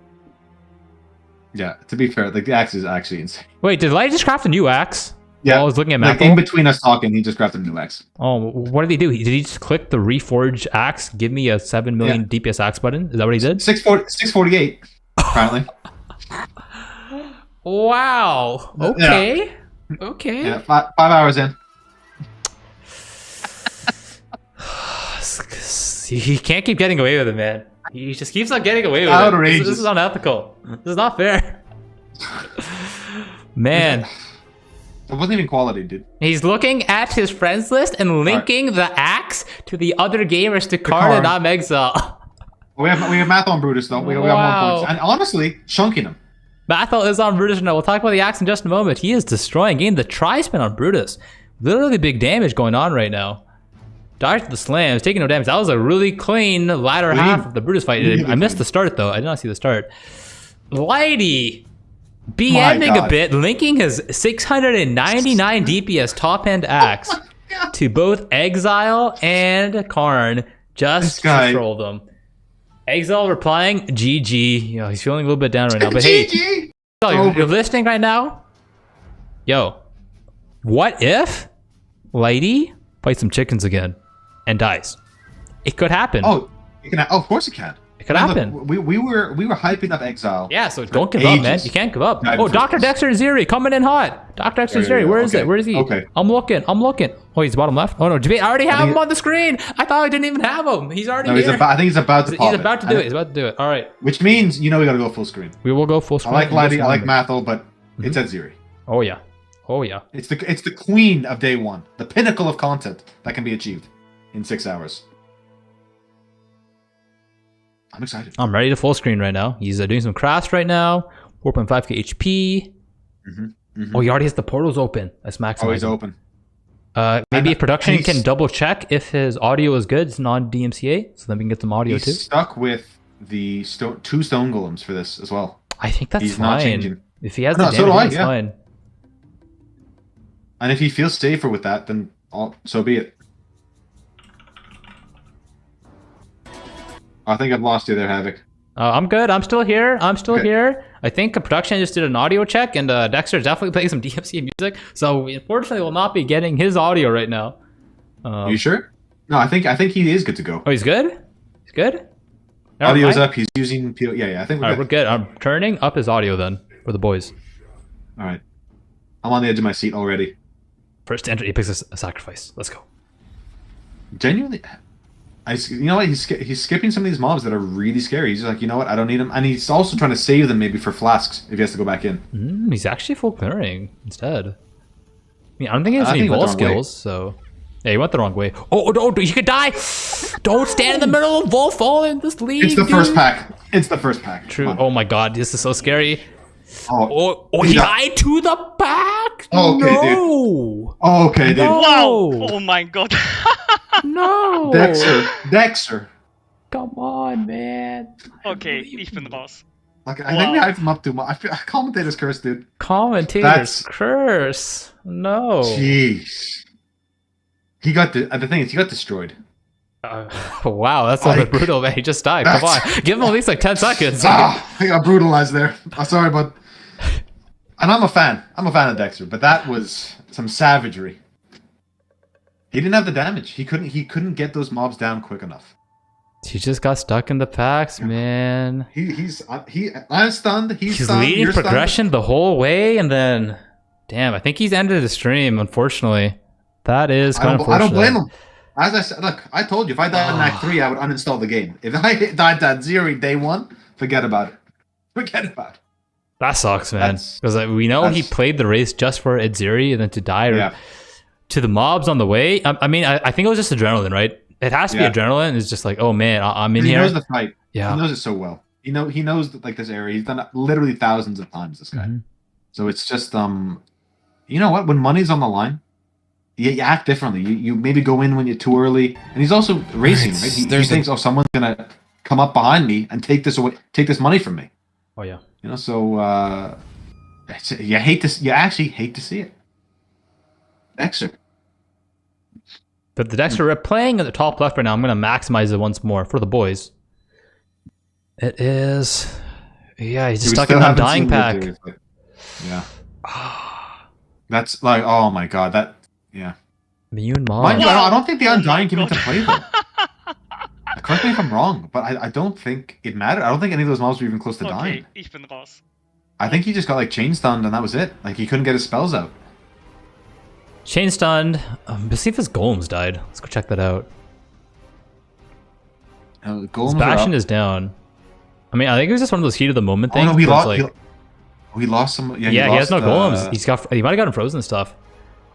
Yeah, to be fair, like the axe is actually insane. Wait, did Light just craft a new axe? Yeah, while I was looking at like Mathel? in between us talking, he just grabbed a new axe. Oh, what did he do? Did he just click the reforge axe? Give me a 7 million DPS axe button? Is that what he did? 648, apparently. Wow. Okay. Okay. Yeah, 5 hours in. He can't keep getting away with it, man. He just keeps on getting away with Outrageous. it. This is unethical. This is not fair. Man. It wasn't even quality, dude. He's looking at his friends list and linking the axe to the other gamers to card and not Exile. We have math on Brutus though. We have more points. And honestly, chunking him. Mathel is on Brutus now. We'll talk about the axe in just a moment. He is destroying game. The tri-spin on Brutus. Literally big damage going on right now. Dodged the slams, taking no damage. That was a really clean latter half of the Brutus fight. I missed the start though. I did not see the start. Lighty BMing a bit, linking his 699 DPS top end axe to both Exile and Karn just to troll them. Exile replying, GG. You know, he's feeling a little bit down right now. But hey, you're listening right now? Yo, what if Lighty fights some chickens again and dies? It could happen. Oh, of course it can. It could happen. Look, we were hyping up Exile. Yeah, so don't give up, man. You can't give up. Oh, Dr. Dexter Ziri coming in hot. Dr. Dexter Ziri, where is it? Where is he? Okay. I'm looking. Oh, he's bottom left. Oh no, I already have him on the screen. I thought I didn't even have him. He's already here. I think he's about to pop He's about to do it. He's about to do it. All right. Which means, we gotta go full screen. We will go full screen. I like Lighty, I like Mathel, but it's at Ziri. Oh yeah. Oh yeah. It's the queen of day one. The pinnacle of content that can be achieved in 6 hours. I'm excited. I'm ready to full screen right now. He's doing some crafts right now. 4.5k HP. Oh, he already has the portals open. That's maximizing. Oh, he's open. Maybe if production can double check if his audio is good. It's non-DMCA, so then we can get some audio too. He's stuck with the 2 stone golems for this as well. I think that's he's fine. Not changing. If he has the damage, it's fine. And if he feels safer with that, then so be it. I think I've lost you there, Havoc. I'm good. I'm still here. Here. I think production just did an audio check, and Dexter is definitely playing some DMC music. So we unfortunately will not be getting his audio right now. You sure? No, I think he is good to go. Oh, he's good. He's good. Audio's up. He's using PO. Yeah. I think we're good. I'm turning up his audio then for the boys. All right. I'm on the edge of my seat already. First to enter, he picks a sacrifice. Let's go. Genuinely. You know what? He's skipping some of these mobs that are really scary. He's just like, you know what? I don't need them. And he's also trying to save them maybe for flasks if he has to go back in. He's actually full clearing instead. I mean, I don't think he has any wall skills, so... Yeah, he went the wrong way. Oh, he could die! Don't stand in the middle of wall falling this league, It's the first pack. True. Oh my god, this is so scary. Oh, he died to the back! Oh, okay, no. Dude. Oh, okay, dude. No. Wow! Oh my god. No! Dexter. Come on, man. Okay, ich bin raus. Like, I think we hyped him up too much. Commentator's curse, dude. Commentator's curse. No. Jeez. The thing is, he got destroyed. Wow, that's a bit brutal, man. He just died. Come on. Give him at least like 10 seconds. I got brutalized there. I'm sorry, but... And I'm a fan. I'm a fan of Dexter, but that was some savagery. He didn't have the damage. He couldn't get those mobs down quick enough. He just got stuck in the packs, man. I'm stunned. He's stunned. Leading progression the whole way, and then... Damn, I think he's ended the stream, unfortunately. That is kind of unfortunate. I don't blame him. As I said, look, I told you, if I died in Act 3, I would uninstall the game. If I died at 0 day 1, forget about it. That sucks, man. Because we know he played the race just for Edziri, and then to die to the mobs on the way. I mean, I think it was just adrenaline, right? It has to be adrenaline. It's just like, oh man, I'm in here. He knows the fight. Yeah. He knows it so well. He knows like this area. He's done it literally thousands of times, this guy. So it's just, you know what? When money's on the line, you act differently. You maybe go in when you're too early. And he's also racing, right? He thinks, someone's going to come up behind me and take this money from me. Oh, yeah. You know, so you actually hate to see it. Dexter. But the Dexter playing at the top left right now, I'm going to maximize it once more for the boys. It is... Yeah, he's just stuck in an undying pack. Yeah. That's like, oh my god, that, yeah. Immune Mind mod. you, I don't think the Undying came into play though. Correct me if I'm wrong, but I don't think it mattered. I don't think any of those mobs were even close to dying. ich bin raus. I think he just got like chain stunned and that was it. Like he couldn't get his spells out. Chain stunned. Let's see if his golems died. Let's go check that out. Golems His are Bastion up. is down. I mean, I think it was just one of those heat of the moment Oh things. no, we where it's lost. like- We lost some. Yeah, yeah, he has lost, no golems. He might have gotten frozen stuff.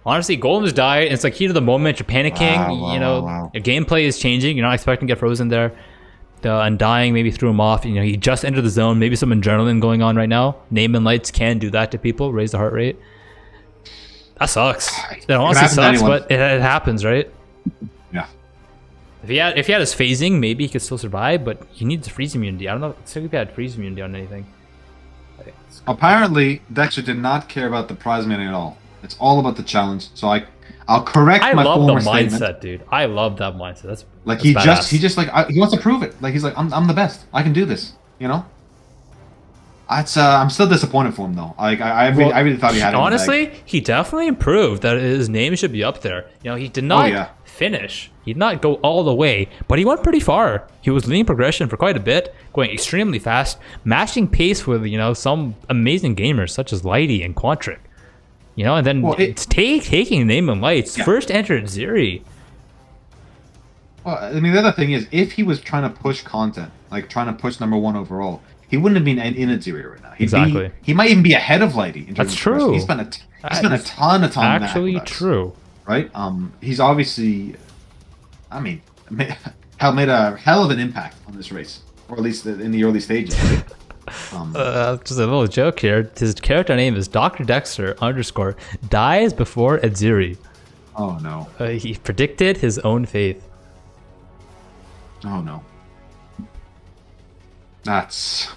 Honestly, golems died. It's like heat of the moment. You're panicking. Wow. Your gameplay is changing. You're not expecting to get frozen there. The Undying maybe threw him off. You know, he just entered the zone. Maybe some adrenaline going on right now. Name and lights can do that to people. Raise the heart rate. That sucks. It honestly happen to sucks, anyone. but it happens, right? Yeah. If he had his phasing, maybe he could still survive. But he needs freeze immunity. I don't know if he had freeze immunity on anything. Apparently, Dexter did not care about the prize money at all. It's all about the challenge. So I'll correct I my love the former mindset, statement. dude. I love that mindset. That's Like that's he badass. just like he wants to prove it. Like he's like I'm the best. I can do this. You know. It's I'm still disappointed for him though. Like I really thought he had it in the bag. Honestly, he definitely improved. That his name should be up there. You know, he did not yeah. finish. He did not go all the way, but he went pretty far. He was leading progression for quite a bit, going extremely fast, matching pace with some amazing gamers such as Lighty and Quantric. You know, and then it's taking name and lights. Yeah. First entered Ziri. Well, I mean, the other thing is, if he was trying to push content, like trying to push #1 overall, he wouldn't have been in a Ziri right now. Exactly. He might even be ahead of Lighty. In terms That's of true. progression. He spent a ton of time. Actually, with us, true. right? He's obviously, I mean, made a hell of an impact on this race, or at least in the early stages. Right? Just a little joke here. His character name is Dr. Dexter _ dies before Adziri. Oh no. He predicted his own fate. Oh no. That's.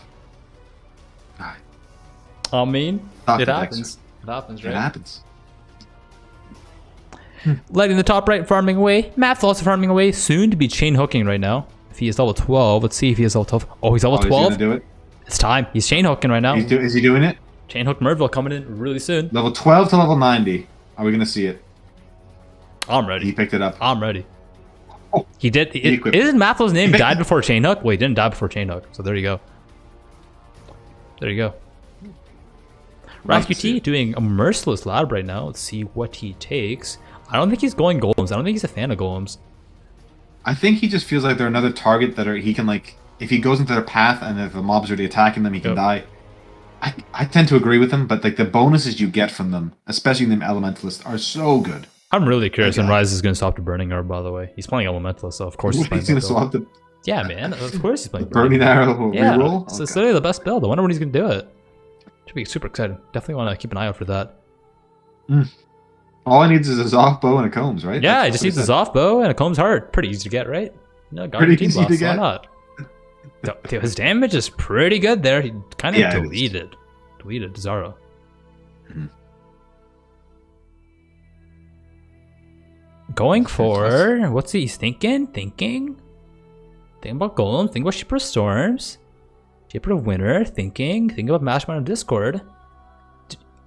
I mean, Dr. it happens. Dexter. It happens, right? It happens. Lighting the top right, farming away. Matt's also farming away. Soon to be chain hooking right now. If he is level 12, let's see if he is level 12. Oh, he's level 12. He's gonna do it. It's time. He's chain hooking right now. Is he doing it? Chain hook Merville coming in really soon. Level 12 to level 90. Are we gonna see it? I'm ready. He picked it up. I'm ready. Oh, he did. equipped Isn't Mathlow's name died before chain hook? Well, he didn't die before chain hook. So there you go. There you go. Rescue T doing a merciless lab right now. Let's see what he takes. I don't think he's going golems. I don't think he's a fan of golems. I think he just feels like they're another target that he can, like, if he goes into their path and if the mobs are really attacking them, he can die. I tend to agree with him, but like the bonuses you get from them, especially in the Elementalist, are so good. I'm really curious when Rise is going to stop the Burning Orb, by the way. He's playing Elementalist, so of course he's playing going to swap the Yeah, man. Of course he's playing Burning Arrow So reroll? it's literally the best build. I wonder when he's going to do it. Should be super exciting. Definitely want to keep an eye out for that. All I need is a Zoff bow and a Combs, right? Yeah, I just need the Zoff bow and a Combs Heart. Pretty easy to get, right? No, pretty easy to get. Why not? Dude, his damage is pretty good there. He kind of deleted Zara. Going for what's he thinking? Thinking about Golem. Think about Shipper of Storms. Shipper of Winter. Think about Mashman of Discord.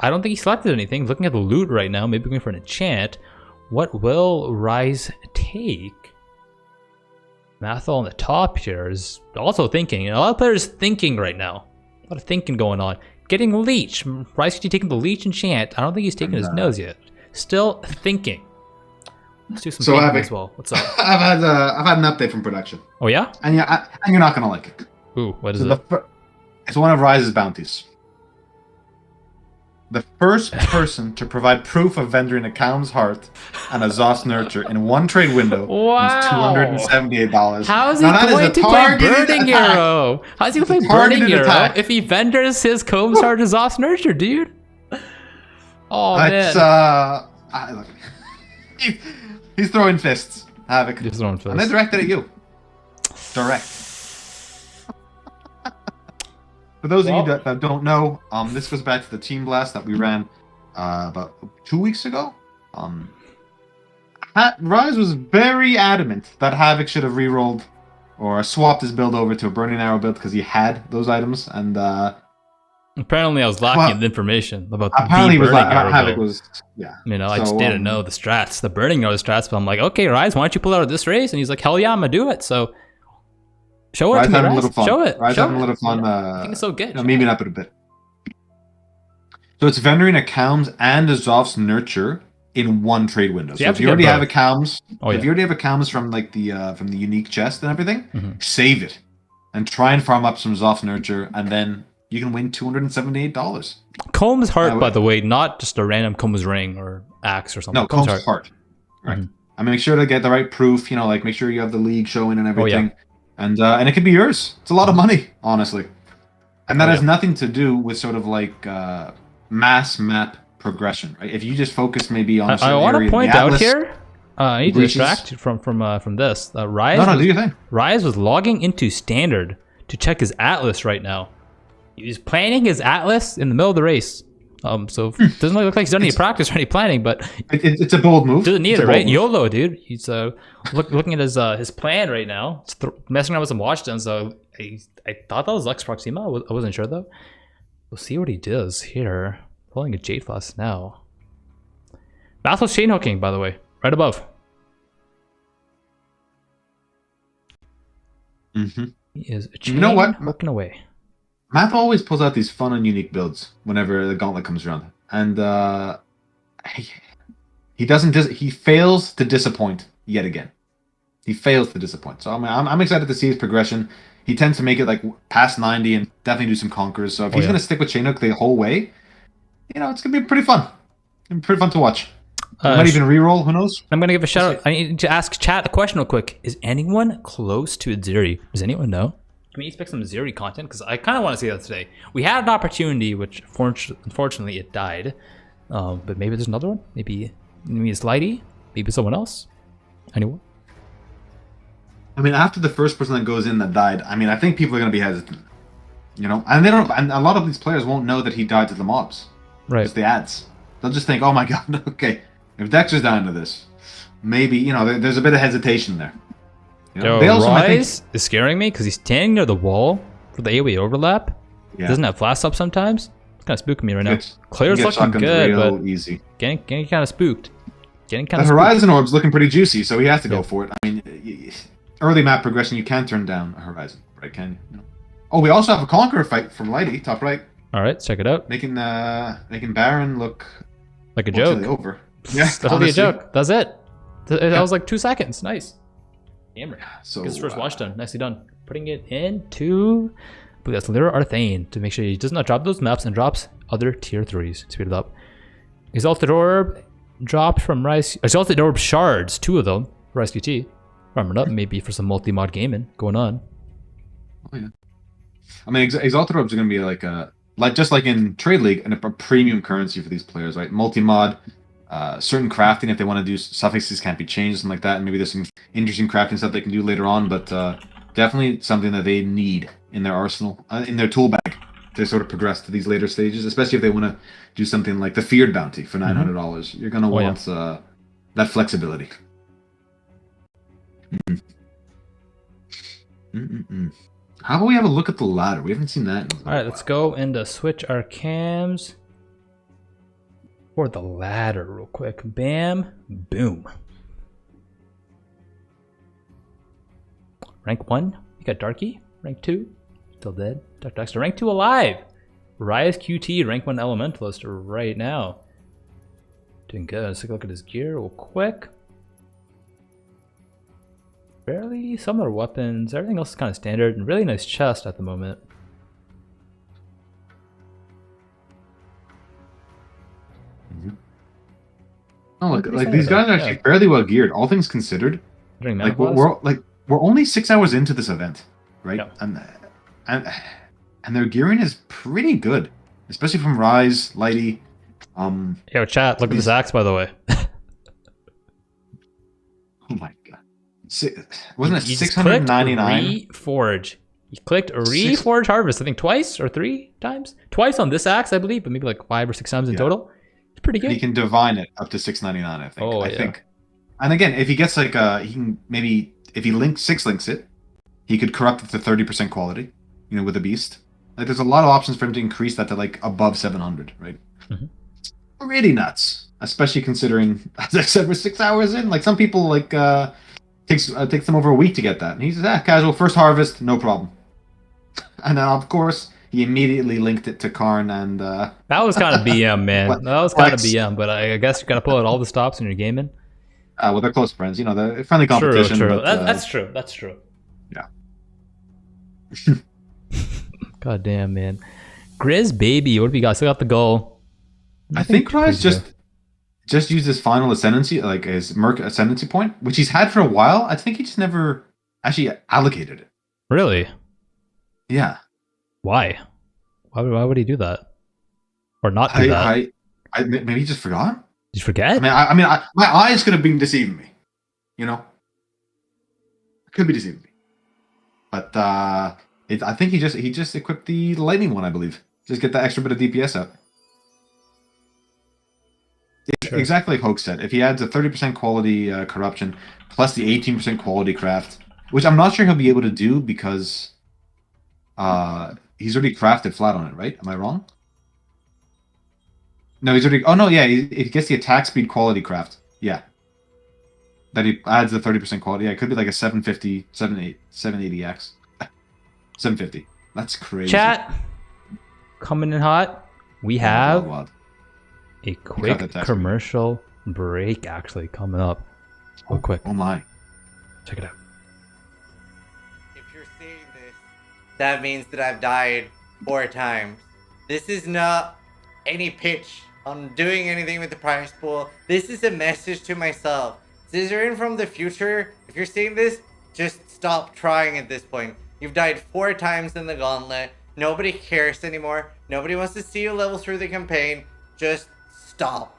I don't think he selected anything. Looking at the loot right now, maybe going for an enchant. What will Rise take? Mathel on the top here is also thinking. A lot of players thinking right now. A lot of thinking going on. Getting Leech. Rise could be taking the Leech enchant. I don't think he's taken his nose yet. Still thinking. Let's do some thinking Havoc, as well. What's up? I've had an update from production. Oh yeah? And yeah, and you're not gonna like it. Ooh, what is it? It's one of Rise's bounties. The first person to provide proof of vendoring a Calm's Heart and a Zoss Nurture in one trade window wins $278. How is he going to play Burning Arrow? How is he going to play Burning Arrow if he vendors his Combs Heart to Zoss Nurture, dude? Oh, man. Look, he's throwing fists. Havoc. He's throwing fists. And they directed at you. Direct. For those of you that don't know, this goes back to the team blast that we ran about 2 weeks ago. Rise was very adamant that Havoc should have re-rolled or swapped his build over to a Burning Arrow build because he had those items, and Apparently, I was lacking the information about apparently the was burning like arrow Havoc build. was yeah. You know, I just So, didn't know the strats, the burning arrow strats. But I'm like, okay, Rise, why don't you pull out of this race? And he's like, hell yeah, I'm gonna do it. So show it Rise to me, having a Rise. little fun. Show it. Rise Show having a it. little fun. I think it's so good. No, maybe not, but a bit. So it's vendoring a Calms and a Zoff's Nurture in one trade window. So you have if to you get already have a both. Calms, Oh, if yeah. you already have a Calms from like the unique chest and everything, Mhm. save it and try and farm up some Zoff's Nurture, and then you can win $278. Comb's heart, would- by the way, not just a random Comb's ring or axe or something. No, Combs heart. Right. Mhm. I mean, make sure to get the right proof. You know, like make sure you have the league showing and everything, Oh, and it could be yours. It's a lot of money, honestly, and that Oh, has yeah. nothing to do with sort of like mass map progression, right? If you just focus maybe on a I certain want area to in the point out Atlas- here. I need to breaches. distract you from this. Rise. No, was, do your thing. Rise was logging into standard to check his atlas right now. He's planning his atlas in the middle of the race. So it doesn't look like he's done any practice or any planning, but It's a bold move. doesn't need It's it, a bold right? move. YOLO, dude. He's looking at his plan right now. It's messing around with some watch done. So I thought that was Lux Proxima. I wasn't sure though. We'll see what he does here. Pulling a Jade Flask now. Battle's chain hooking, by the way, right above. Mm-hmm. He is chain You know what? hooking away. Math always pulls out these fun and unique builds whenever the Gauntlet comes around, and he doesn't. He fails to disappoint yet again. He fails to disappoint. So I'm excited to see his progression. He tends to make it like past 90 and definitely do some conquers. So if he's yeah. going to stick with Chain Hook the whole way, you know, it's going to be pretty fun. Pretty fun to watch. He might even reroll. Who knows? I'm gonna give a shout out. I need to ask chat a question real quick. Is anyone close to Ziri? Does anyone know? Can we expect some Ziri content? Because I kind of want to see that today. We had an opportunity, which unfortunately it died. But maybe there's another one. Maybe it's Lighty. Maybe someone else. Anyone? I mean, after the first person that goes in that died, I mean, I think people are going to be hesitant. You know, and they don't. And a lot of these players won't know that he died to the mobs. Right. Just the ads. They'll just think, "Oh my god, okay, if Dexter's down to this, maybe you know." There's a bit of hesitation there. You know? Yo, They also might think- Rise is scaring me because he's standing near the wall for the AoE overlap. Yeah. Doesn't have flash up sometimes. It's kind of spooking me right now. Gets- Clear's get looking shotguns good, real but easy. getting kind of spooked. Getting kind That of spooked. Horizon Orb's looking pretty juicy, so he has to go for it. I mean, early map progression, you can't turn down a Horizon, right? Can you? No. Oh, we also have a Conqueror fight from Lighty, top right, All right, let's check it out. making Baron look Like a actually joke. over. Yeah, That'll be a honestly. joke. That's it. That was like 2 seconds. Nice. Ember. So Gets his first watch done. Nicely done. Putting it into. I believe that's Lyra Arthane to make sure he does not drop those maps and drops other tier 3s. Speed it up. Exalted Orb dropped from Rise. Exalted Orb shards, 2 of them. Rise QT. Farm it up maybe for some multi-mod gaming going on. Oh, yeah. I mean, Exalted Orbs are going to be like just like in Trade League, and a premium currency for these players, right? Multi-mod, certain crafting if they want to do suffixes can't be changed, something like that. And maybe there's some interesting crafting stuff they can do later on, but definitely something that they need in their arsenal, in their tool bag to sort of progress to these later stages, especially if they want to do something like the Feared Bounty for $900. You're going to want that flexibility. How about we have a look at the ladder? We haven't seen that. All right, let's go and switch our cams for the ladder real quick. Bam, boom. Rank 1, you got Darky. Rank 2, still dead. Dr. Dexter, rank 2 alive. Rise QT, rank 1 Elementalist right now. Doing good. Let's take a look at his gear real quick. Barely similar weapons. Everything else is kind of standard and really nice chest at the moment. Oh, like Pretty these solid, guys are actually yeah. fairly well geared. All things considered. During Like menopause. we're only 6 hours into this event, right? Yep. And their gearing is pretty good, especially from Rise, Lighty. Yo, chat, look at this axe, by the way. Oh my god, wasn't it You just clicked 699? Reforge. You clicked Reforge Harvest, I think twice or 3 times? Twice on this axe, I believe, but maybe like 5 or 6 times in total. It's pretty good. He can divine it up to 699, I think. Oh, I yeah. think. And again, if he gets like he can maybe if he links it, he could corrupt it to 30% quality, you know, with a beast, Like, there's a lot of options for him to increase that to like above 700, right? Pretty nuts, especially considering, as I said, we're 6 hours in. Like, some people like takes them over a week to get that. And he says, casual first harvest, no problem. And then of course he immediately linked it to Karn and That was kind of BM, man. That was kind of BM, but I guess you gotta pull out all the stops when you're gaming. Well, they're close friends, you know, the friendly competition. True. But, That's true. That's true. Yeah. God damn, man. Grizz baby, what have you got? Still got the goal. I think Rise just used his final ascendancy, like his Merc ascendancy point, which he's had for a while. I think he just never actually allocated it. Really? Yeah. Why? Why would he do that? Or not do that? I maybe he just forgot. Did you forget? I mean, my eyes could have been deceiving me. You know, could be deceiving me. But I think he just equipped the lightning one. I believe just get that extra bit of DPS out. Sure. Exactly like Hoke said. If he adds a 30% quality corruption plus the 18% quality craft, which I'm not sure he'll be able to do because he's already crafted flat on it, right? Am I wrong? No, he's already. Oh no, yeah, he gets the attack speed quality craft. Yeah, that he adds the 30% quality. Yeah, it could be like a 750, 780x, 750. That's crazy. Chat coming in hot. We have wild. A quick commercial break actually coming up. Real quick. Oh my! Check it out. If you're seeing this, that means that I've died 4 times. This is not any pitch on doing anything with the prize pool. This is a message to myself. Zizaran from the future, if you're seeing this, just stop trying at this point. You've died 4 times in the Gauntlet. Nobody cares anymore. Nobody wants to see you level through the campaign. Just stop.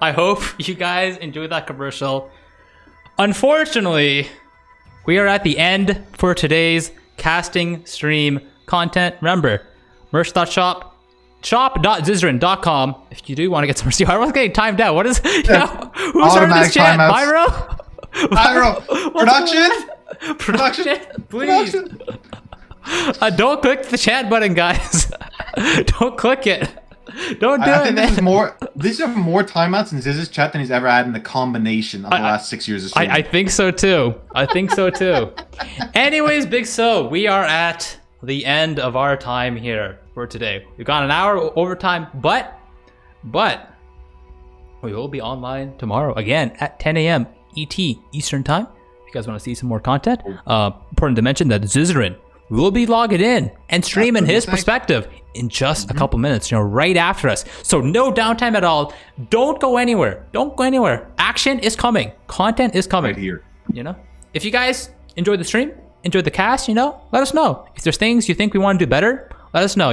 I hope you guys enjoyed that commercial. Unfortunately, we are at the end for today's casting stream content. Remember, merch.shop, shop.zizaran.com if you do want to get some merch. I was getting timed out. What is who started this chat? Myro? Production? Please. Don't click the chat button, guys. Don't click it. Don't do it, man. These are more timeouts in Ziz's chat than he's ever had in the combination of the last 6 years of streaming. I think so too. Anyways, BigSil, we are at the end of our time here for today. We've got an hour overtime, but we will be online tomorrow again at 10 a.m. ET Eastern Time. If you guys want to see some more content, important to mention that Zizaran will be logging in and streaming his perspective in just a couple minutes, right after us. So no downtime at all. Don't go anywhere. Action is coming. Content is coming. Right here. If you guys enjoyed the stream, enjoyed the cast, let us know. If there's things you think we want to do better, let us know,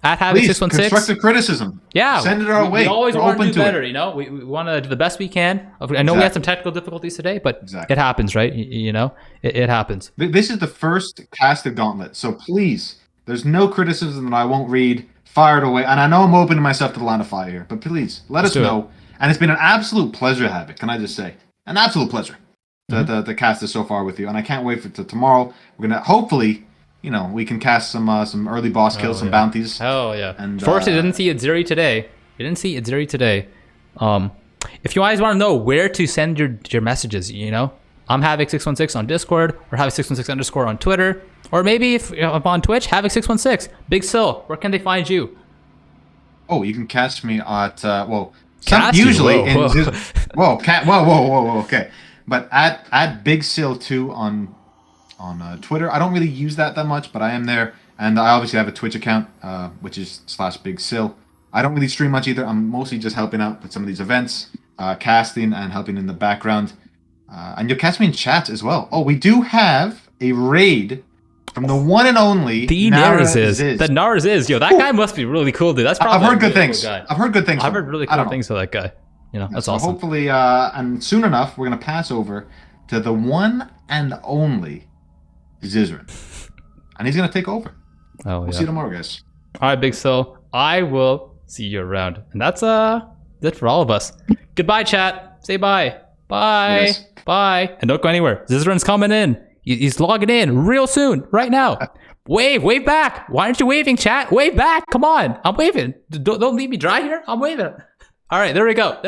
At Havoc616. Constructive criticism. Yeah. Send it our way. We always want to do better, it. We want to do the best we can. I know we had some technical difficulties today, but it happens, right? It happens. This is the first cast of Gauntlet, so please, there's no criticism that I won't read. Fire it away. And I know I'm opening myself to the line of fire here, but please, let us know. And it's been an absolute pleasure, Havoc, can I just say? An absolute pleasure to cast this so far with you. And I can't wait for tomorrow. We're going to, hopefully, we can cast some early boss kills, some bounties. Hell yeah. And, Unfortunately, didn't see Itzuri today. If you guys want to know where to send your messages, I'm Havoc616 on Discord, or Havoc616_ on Twitter, or maybe if I'm on Twitch, Havoc616. BigSil, where can they find you? Oh, you can catch me at okay. But at BigSil2 on Twitter. I don't really use that much, but I am there. And I obviously have a Twitch account, which is /BigSil. I don't really stream much either. I'm mostly just helping out with some of these events, casting and helping in the background. And you'll catch me in chat as well. Oh, we do have a raid from the one and only The Naraziz. The Naraziz. Yo, that guy must be really cool, dude. That's probably I've heard good things. Cool I've heard good things. I've heard really cool things for that guy. That's awesome. Hopefully, and soon enough, we're going to pass over to the one and only Zizaran. And he's going to take over. We'll see you tomorrow, guys. All right, BigSil. I will see you around. And that's it for all of us. Goodbye, chat. Say bye. Bye. Bye. Yes. Bye. And don't go anywhere. Zizaran's coming in. He's logging in real soon, right now. Wave back. Why aren't you waving, chat? Wave back. Come on. I'm waving. Don't leave me dry here. I'm waving. All right, there we go.